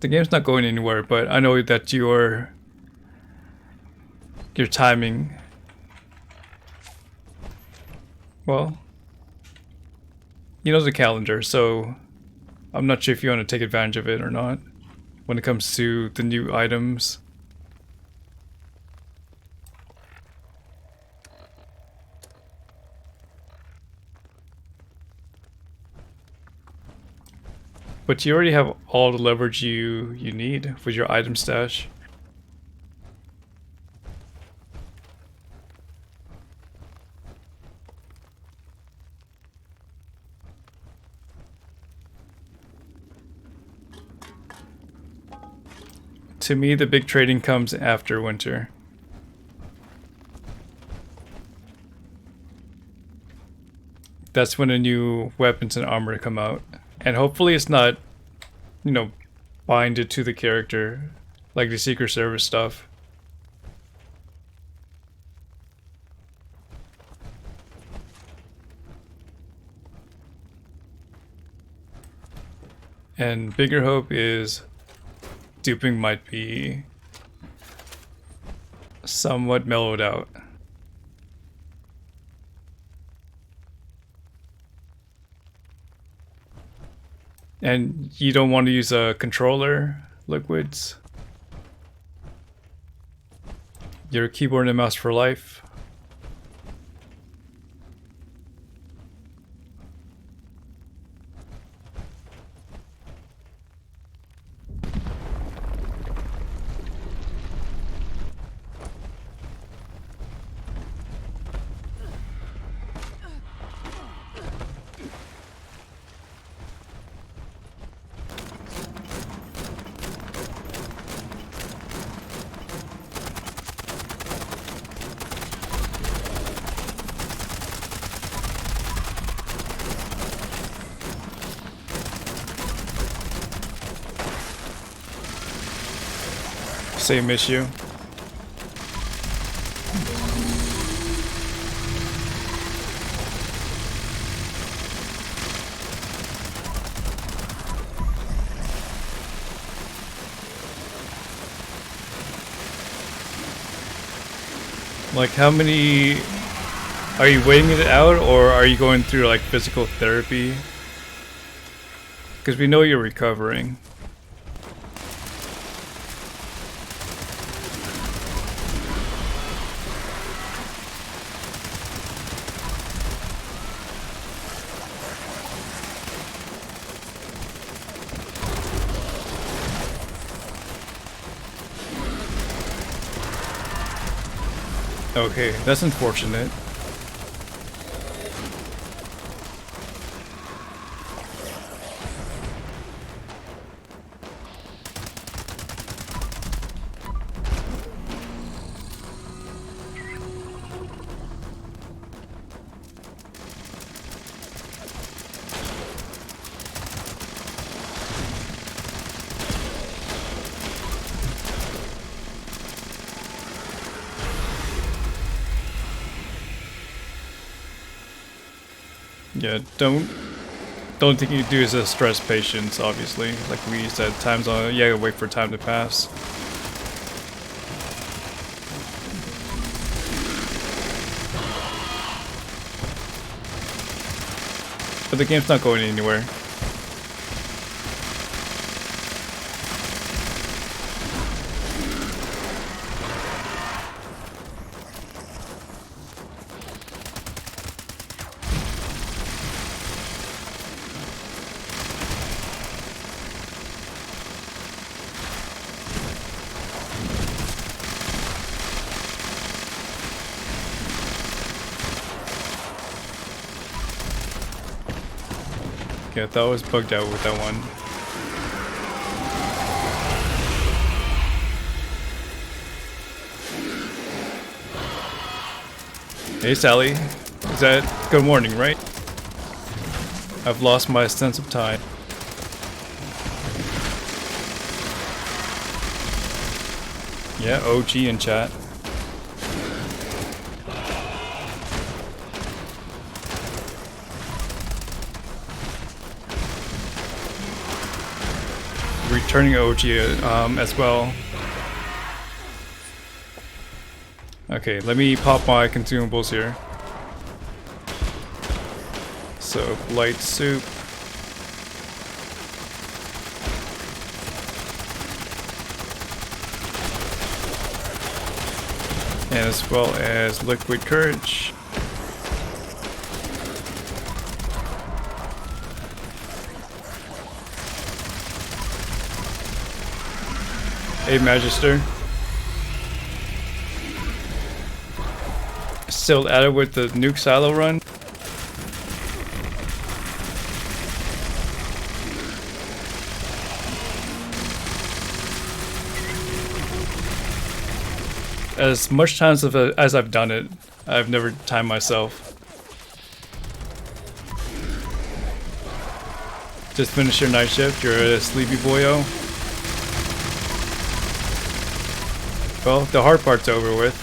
The game's not going anywhere, but I know that your timing, well, you know the calendar, so I'm not sure if you want to take advantage of it or not when it comes to the new items. But you already have all the leverage you need with your item stash. To me, the big trading comes after winter. That's when the new weapons and armor come out. And hopefully it's not, you know, binded to the character, like the Secret Service stuff. And bigger hope is duping might be somewhat mellowed out. And you don't want to use a controller, liquids. Your keyboard and mouse for life. Same issue. Like, how many are you waiting it out, or are you going through like physical therapy? Because we know you're recovering. Okay, that's unfortunate. Yeah, don't think you do is a stress patience, obviously. Like we said, time's on, yeah, wait for time to pass. But the game's not going anywhere. Yeah, I thought I was bugged out with that one. Hey Sally, is that good morning, right? I've lost my sense of time. Yeah, OG in chat. Returning OG as well. Okay, let me pop my consumables here. So, light soup. And as well as liquid courage. Hey Magister. Still at it with the nuke silo run. As much times as I've done it, I've never timed myself. Just finished your night shift, you're a sleepy boyo. Well, the hard part's over with.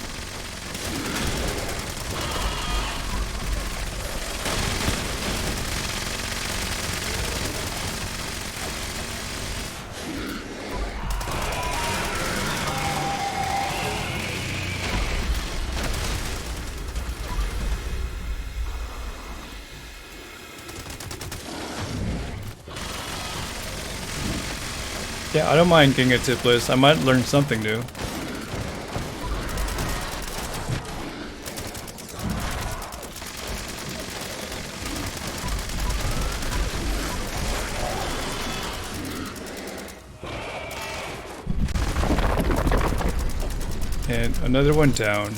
Yeah, I don't mind getting a tip list. I might learn something new. And another one down.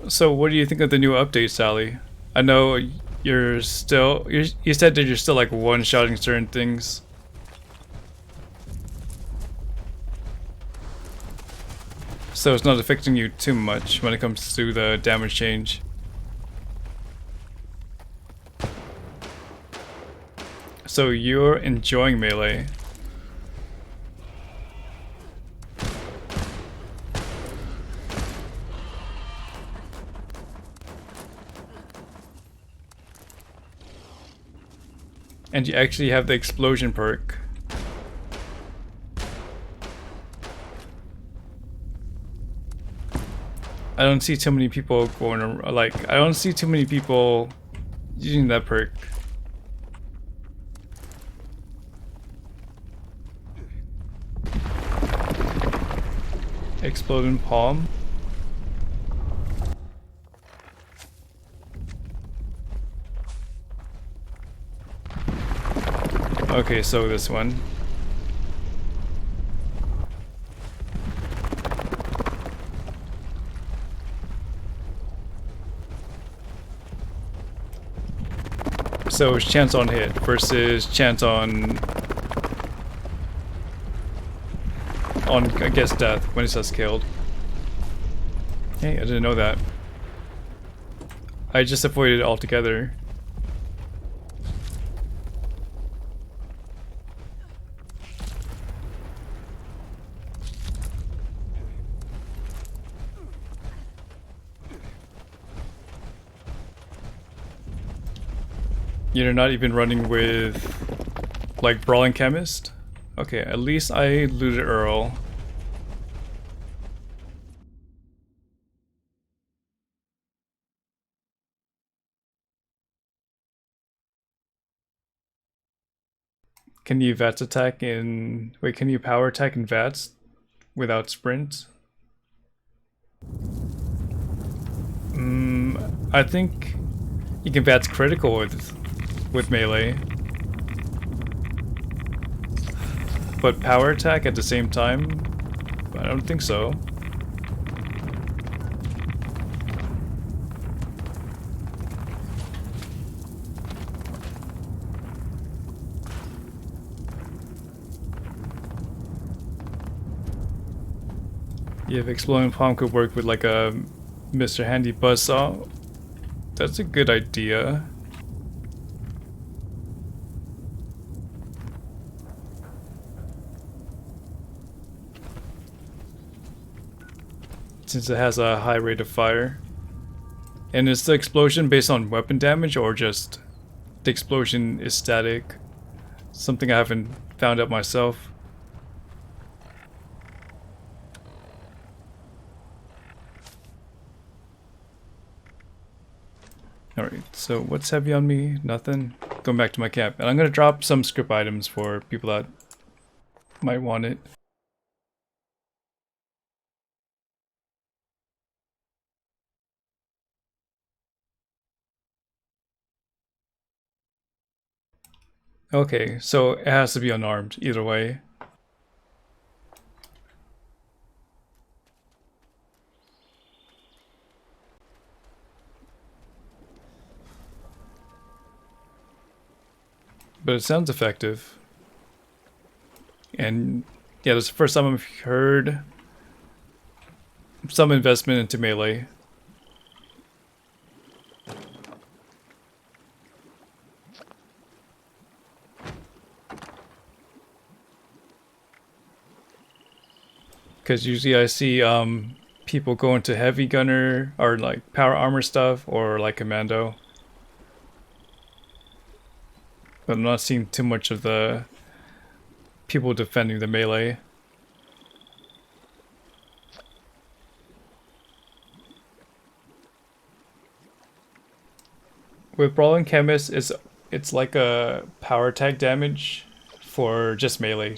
So what do you think of the new update, Sally? I know you said that you're still like one-shotting certain things. So it's not affecting you too much when it comes to the damage change. So you're enjoying melee. And you actually have the explosion perk. I don't see too many people going, like, I don't see too many people using that perk. Exploding palm. Okay, so this one. So it's chance on hit versus chance on I guess death when it says killed. Hey, I didn't know that. I just avoided it altogether. You're not even running with, like, Brawling Chemist? Okay, at least I looted Earl. Can you VATS attack in... Wait, can you power attack in VATS without sprint? I think you can VATS critical with melee. But power attack at the same time? I don't think so. Yeah, if Exploding Palm could work with like a Mr. Handy Buzzsaw, that's a good idea. Since it has a high rate of fire. And is the explosion based on weapon damage or just the explosion is static? Something I haven't found out myself. Alright, so what's heavy on me? Nothing. Going back to my camp. And I'm gonna drop some script items for people that might want it. Okay, so it has to be unarmed either way. But it sounds effective. And yeah, this is the first time I've heard some investment into melee. Because usually I see people go into heavy gunner or like power armor stuff or like commando. But I'm not seeing too much of the people defending the melee. With Brawling Chemist, it's like a power tag damage for just melee.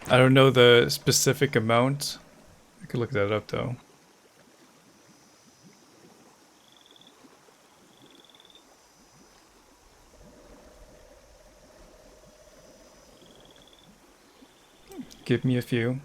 I don't know the specific amount. I could look that up though. Give me a few.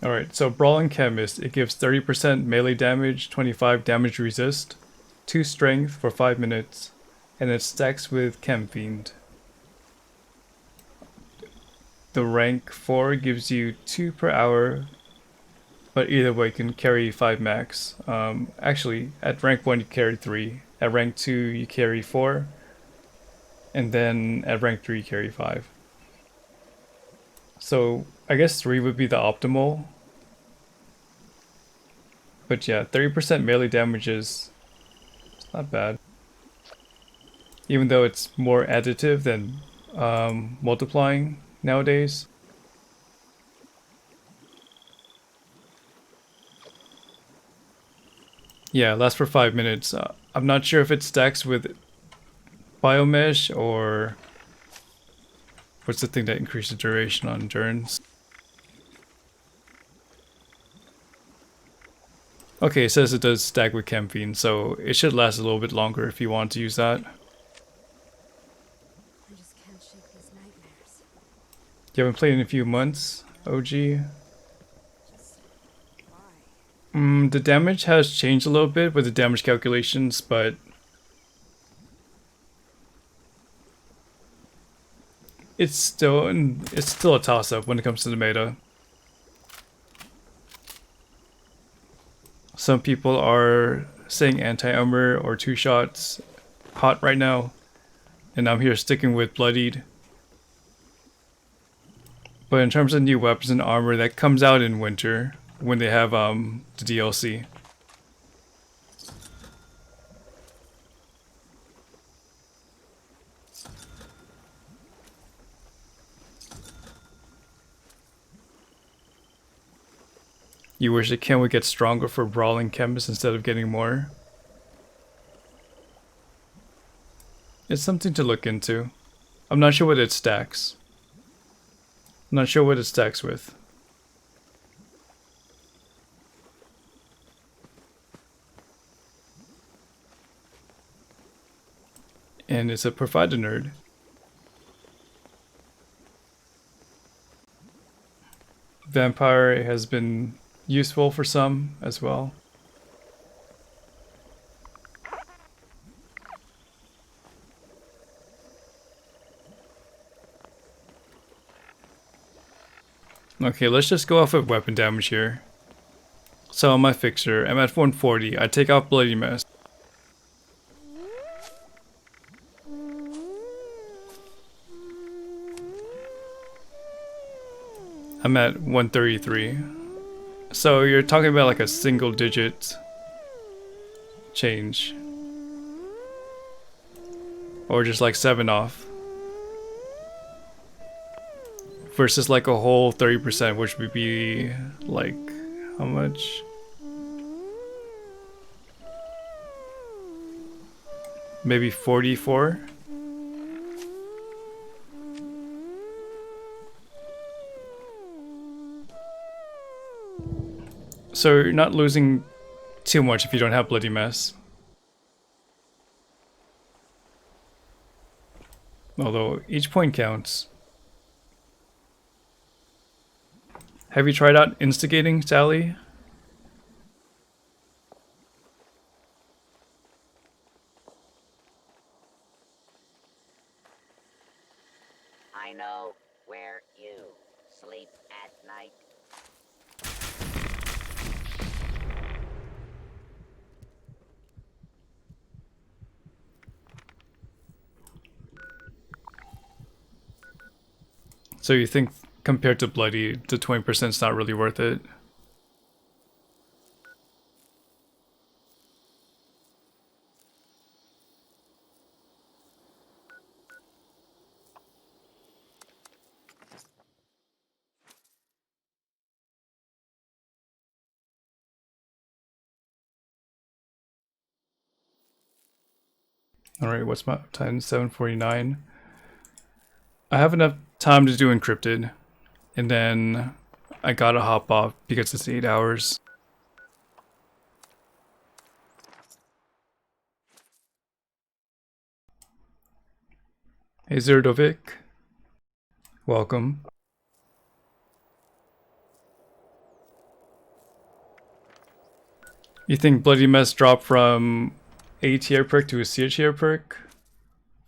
Alright, so Brawling Chemist, it gives 30% melee damage, 25 damage resist, 2 strength for 5 minutes, and it stacks with Chem Fiend. The rank 4 gives you 2 per hour, but either way you can carry 5 max. Actually, at rank 1 you carry 3, at rank 2 you carry 4, and then at rank 3 you carry 5. So I guess 3 would be the optimal. But yeah, 30% melee damage is not bad. even though it's more additive than multiplying nowadays. Yeah, lasts for 5 minutes. I'm not sure if it stacks with biomesh or what's the thing that increases duration on endurance. Okay, it says it does stack with campine, so it should last a little bit longer if you want to use that. You haven't played in a few months, OG? The damage has changed a little bit with the damage calculations, but it's still a toss-up when it comes to the meta. Some people are saying anti-armor or 2 shots hot right now, and I'm here sticking with bloodied. But in terms of new weapons and armor, that comes out in winter when they have the DLC. You wish the chem would get stronger for brawling chems instead of getting more? It's something to look into. I'm not sure what it stacks. I'm not sure what it stacks with. And it's a provider nerd. Vampire has been useful for some as well. Okay, let's just go off of weapon damage here. So on my fixer, I'm at 140. I take out Bloody Mess. I'm at 133. So you're talking about like a single digit change. Or just like 7 off. Versus like a whole 30%, which would be like, how much? Maybe 44? So you're not losing too much if you don't have Bloody Mess. Although each point counts. Have you tried out instigating, Sally? I know where you sleep at night. So you think compared to Bloody, the 20% is not really worth it? Alright, what's my time? 7:49. I have enough time to do encrypted. And then I gotta hop off because it's 8 hours. Hey Zerdovic. Welcome. You think Bloody Mess dropped from A tier perk to a C tier perk?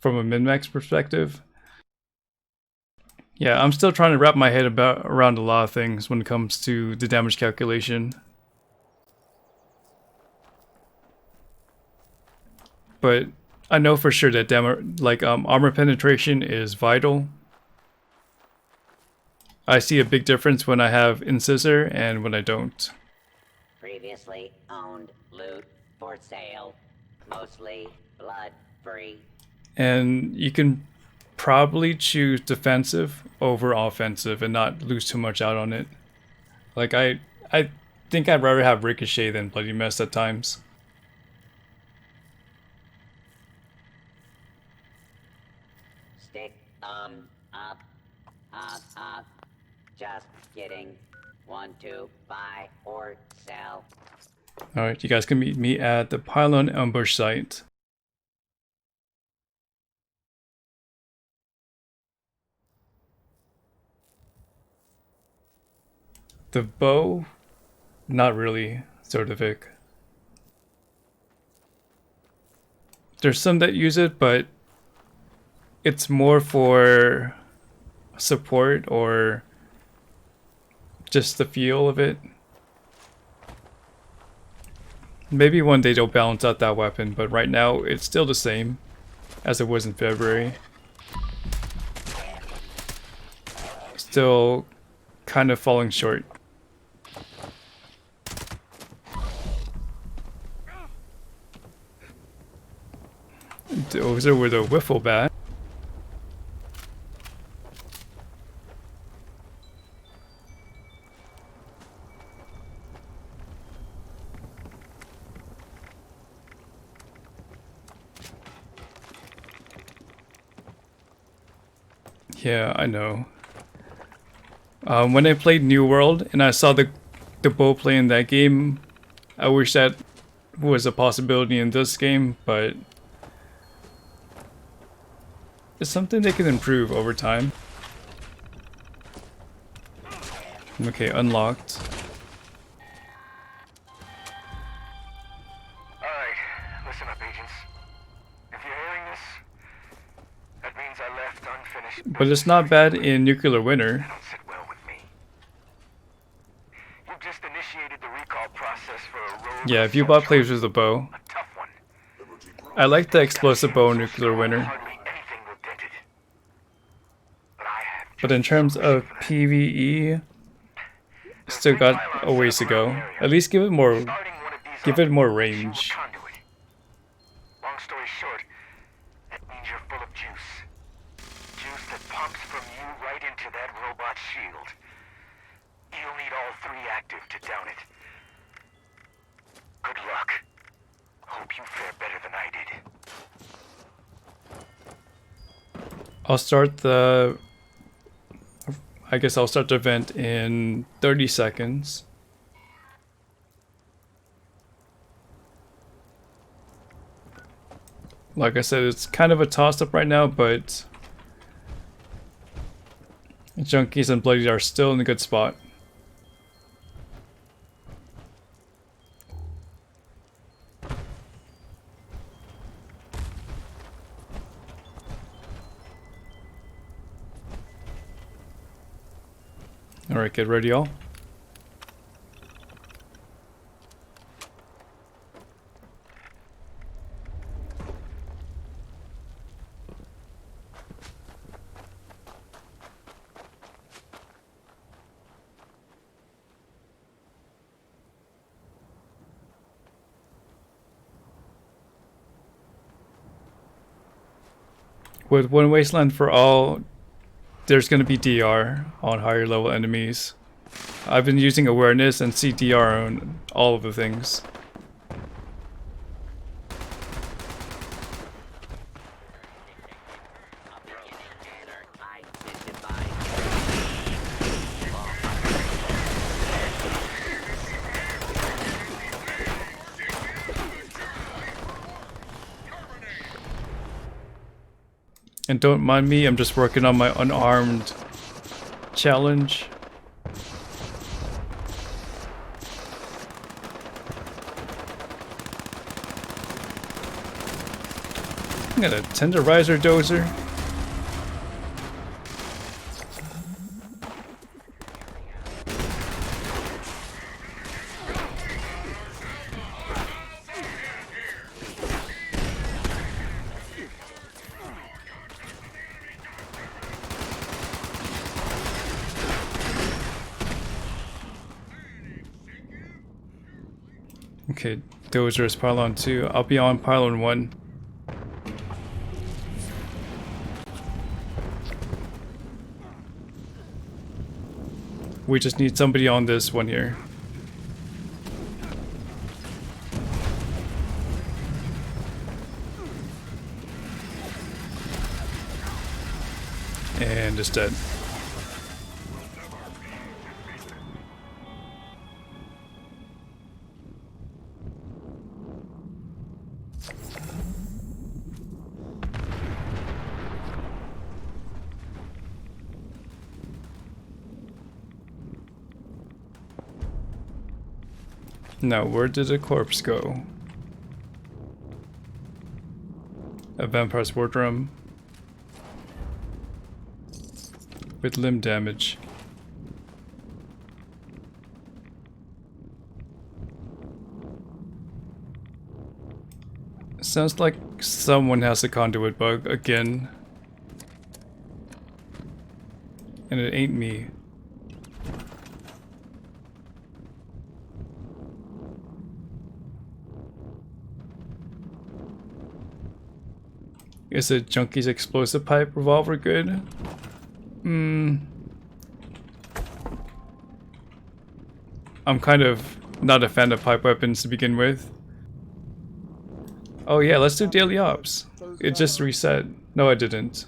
From a min-max perspective? Yeah, I'm still trying to wrap my head around a lot of things when it comes to the damage calculation. But I know for sure that armor penetration is vital. I see a big difference when I have Incisor and when I don't. Previously owned loot for sale. Mostly blood-free. And you can probably choose defensive over offensive and not lose too much out on it. Like I think I'd rather have Ricochet than Bloody Mess at times. Stick up, up. Just kidding. Want to buy or sell? Alright, you guys can meet me at the Pylon Ambush site. The bow, not really, Zordovic. There's some that use it, but it's more for support or just the feel of it. Maybe one day they'll balance out that weapon, but right now it's still the same as it was in February. Still kind of falling short. Those are with a wiffle bat. Yeah, I know. When I played New World and I saw the bow play in that game, I wish that was a possibility in this game, but it's something they can improve over time. Okay, unlocked. Alright, listen up, agents. If you're hearing this, that means I left unfinished. But it's not bad in Nuclear Winter. Don't sit well with me. You've just initiated the recall process for a rogue. Yeah, if you bought plays with the bow. I like the explosive bow in Nuclear Winter. But in terms of PvE, still got a ways to go. At least give it more range. Long story short, that means you're full of juice. Juice that pumps from you right into that robot shield. You'll need all 3 active to down it. Good luck. Hope you fare better than I did. I guess I'll start the event in 30 seconds. Like I said, it's kind of a toss-up right now, but Junkies and Bloodied are still in a good spot. Alright, get ready all. With One Wasteland for All, there's going to be DR on higher level enemies. I've been using awareness and see DR on all of the things. And don't mind me, I'm just working on my unarmed challenge. I got a tenderizer dozer. Okay, Dozer is Pylon 2. I'll be on Pylon 1. We just need somebody on this one here. And it's dead. Now, where did the corpse go? A vampire's wardroom with limb damage. Sounds like someone has a conduit bug again. And it ain't me. Is a Junkie's explosive pipe revolver good? I'm kind of not a fan of pipe weapons to begin with. Oh yeah, let's do daily ops. It just reset. No, I didn't.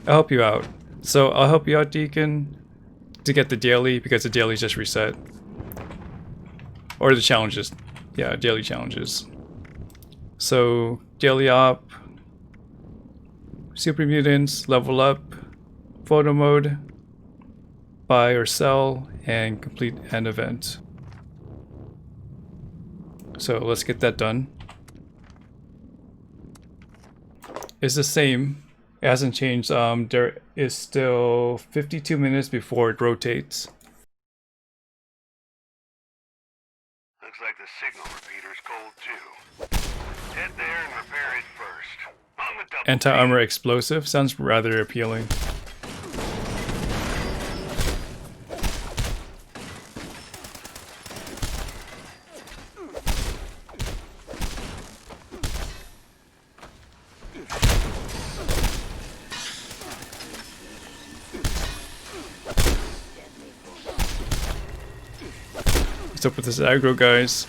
I'll help you out. So I'll help you out, Deacon, to get the daily, because the daily just reset. Or the challenges. Yeah, daily challenges. So, daily op. Super mutants, level up, photo mode, buy or sell, and complete an event. So let's get that done. It's the same. It hasn't changed. There is still 52 minutes before it rotates. Looks like the signal repeater's cold too. Head there and repair it first. On the double. Anti-armor explosive sounds rather appealing. What's up with this aggro, guys?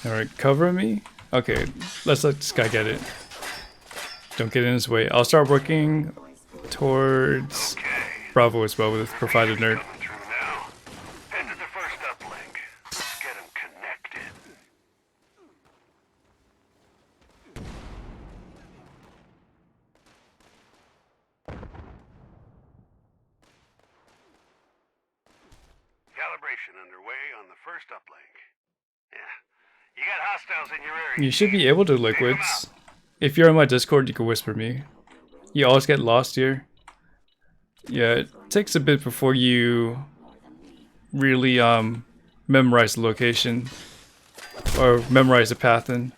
Alright, cover me? Okay, let's let this guy get it. Don't get in his way. I'll start working towards Bravo as well with provided nerd. Head to the first uplink. Get them connected. Calibration underway on the first uplink. Yeah. You got hostiles in your area. You should be able to, Liquids. If you're on my Discord, you can whisper me. You always get lost here. Yeah, it takes a bit before you really memorize the location or memorize the path in.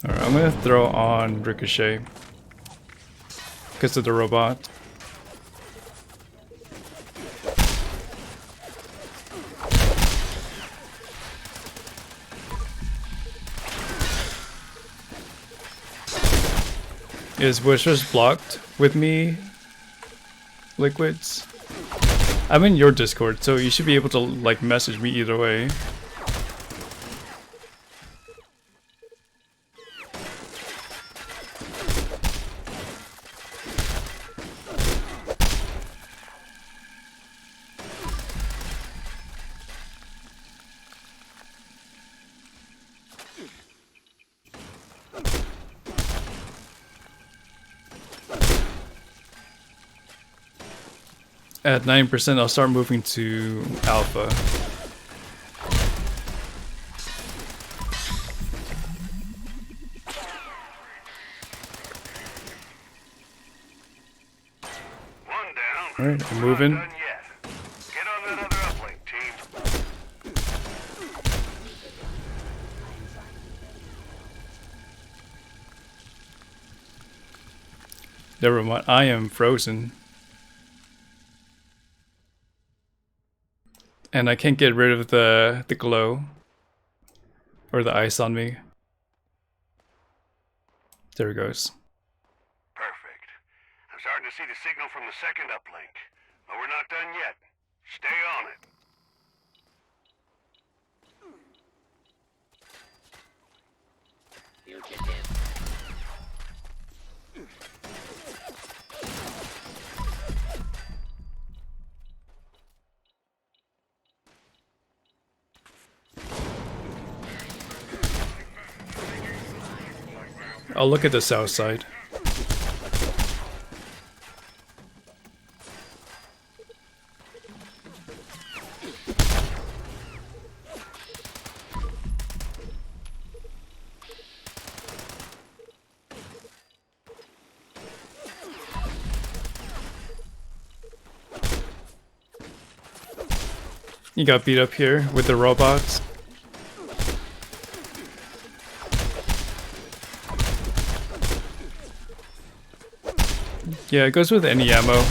Alright, I'm gonna throw on Ricochet because of the robot. Is Wishers blocked with me, Liquids? I'm in your Discord, so you should be able to like message me either way. At 9%, I'll start moving to Alpha. Alright, I'm moving. Never mind. I am frozen. And I can't get rid of the glow. Or the ice on me. There it goes. Perfect. I'm starting to see the signal from the second uplink. But we're not done yet. Stay on it. Fugitive. I'll look at the south side. You got beat up here with the robots. Yeah, it goes with any ammo.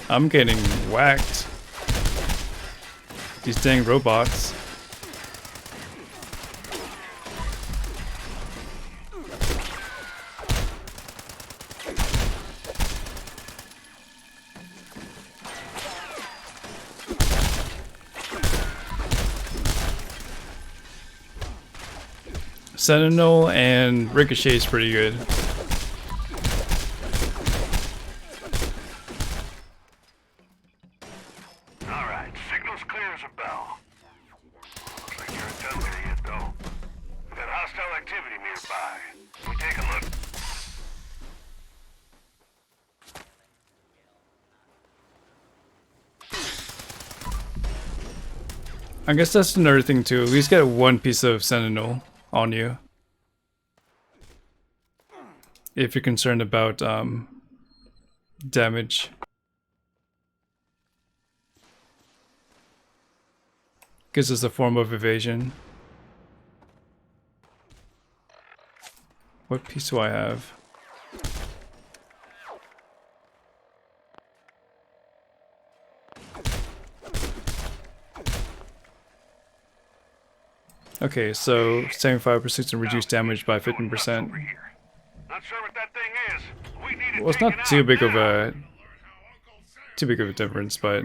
I'm getting whacked. These dang robots. Sentinel and Ricochet is pretty good. Alright, signal's clear as a bell. Looks like you're done there yet, though. We've got hostile activity nearby. Can we take a look? I guess that's another thing too. At least get one piece of Sentinel on you. If you're concerned about damage. Because it's a form of evasion. What piece do I have? Okay, so 75% and reduced damage by 15%. Not sure what that thing is. We need it Well, it's not taken too out big of now. a difference, but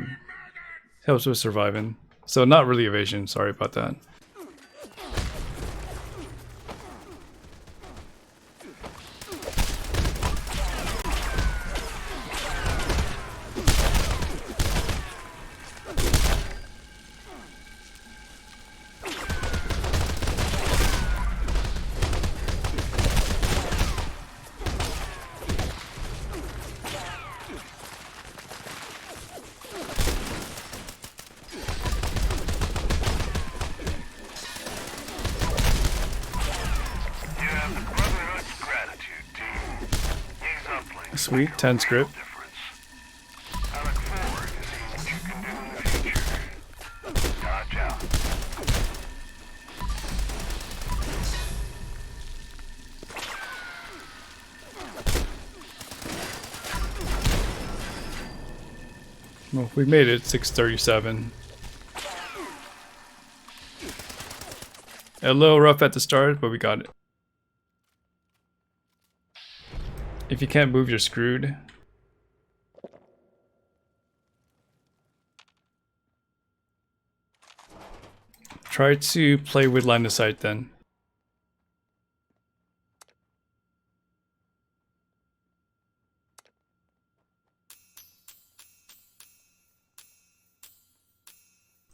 helps with surviving. So not really evasion. Sorry about that. Sweet, 10 script. Well, we made it 6:37. A little rough at the start, but we got it. If you can't move, you're screwed. Try to play with line of sight then.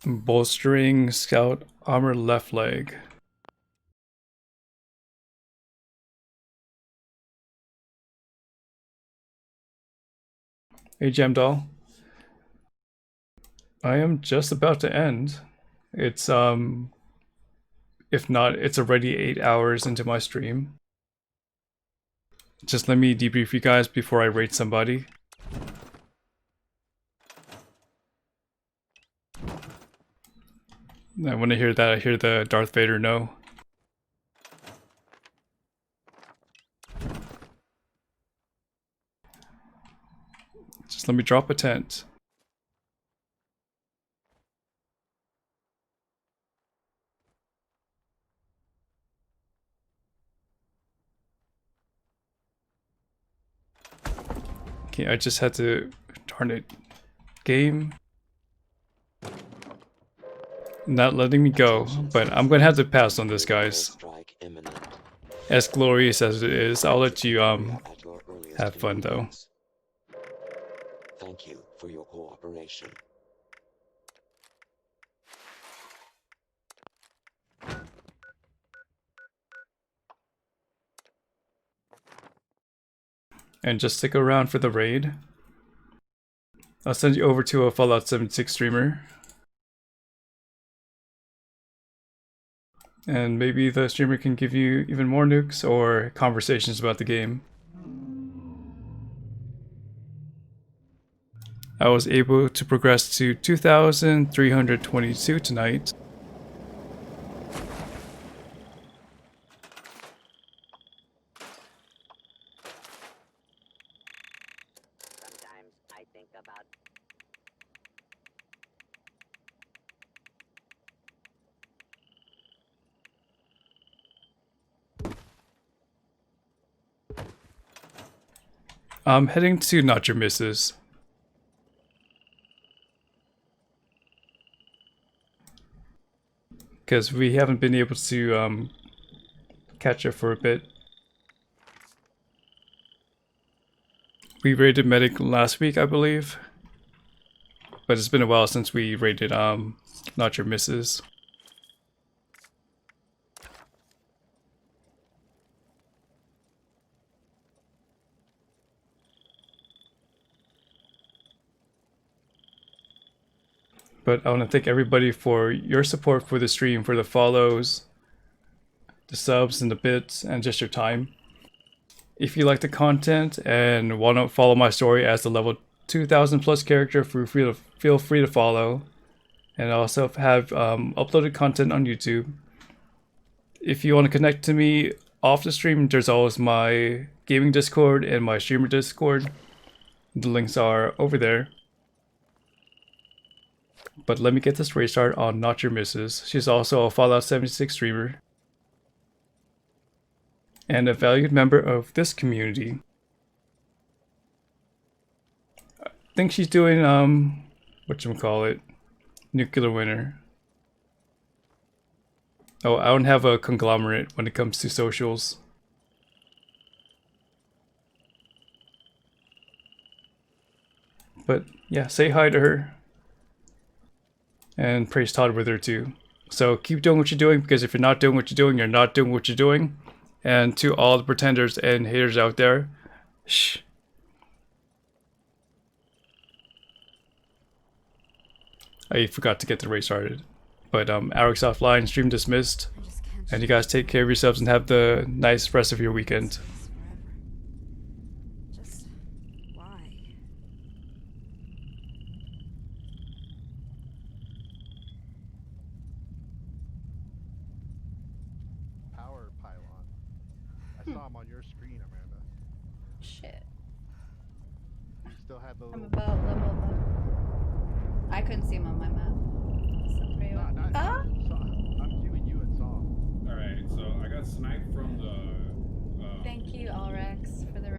Bolstering scout armor left leg. Hey Gemdoll. I am just about to end. It's if not, it's already 8 hours into my stream. Just let me debrief you guys before I rate somebody. I want to hear that. I hear the Darth Vader no. Just let me drop a tent. Okay, I just had to, darn it, game. Not letting me go, but I'm gonna have to pass on this, guys. As glorious as it is, I'll let you have fun though. Thank you for your cooperation. And just stick around for the raid. I'll send you over to a Fallout 76 streamer. And maybe the streamer can give you even more nukes or conversations about the game. I was able to progress to 2,322 tonight. Sometimes I think about I'm heading to Not Your Misses. Because we haven't been able to catch her for a bit. We raided Medic last week, I believe. But it's been a while since we raided Not Your Misses. But I want to thank everybody for your support for the stream, for the follows, the subs and the bits, and just your time. If you like the content and want to follow my story as the level 2000 plus character, feel free to follow. And I also have uploaded content on YouTube. If you want to connect to me off the stream, there's always my gaming Discord and my streamer Discord. The links are over there. But let me get this raid start on Not Your Misses. She's also a Fallout 76 streamer. And a valued member of this community. I think she's doing, whatchamacallit, Nuclear Winter. Oh, I don't have a conglomerate when it comes to socials. But yeah, say hi to her. And praise Todd with her too. So keep doing what you're doing, because if you're not doing what you're doing, you're not doing what you're doing. And to all the pretenders and haters out there, shh. I forgot to get the race started. But Alex offline, stream dismissed. And you guys take care of yourselves and have the nice rest of your weekend. Just why? Power pylon. I saw him on your screen, Amanda. Shit. You still had the I'm little... about level 11. I couldn't see him on my map. So for you. I'm queuing you at Saw. Alright, so I got sniped from the... Thank you, Alrex, for the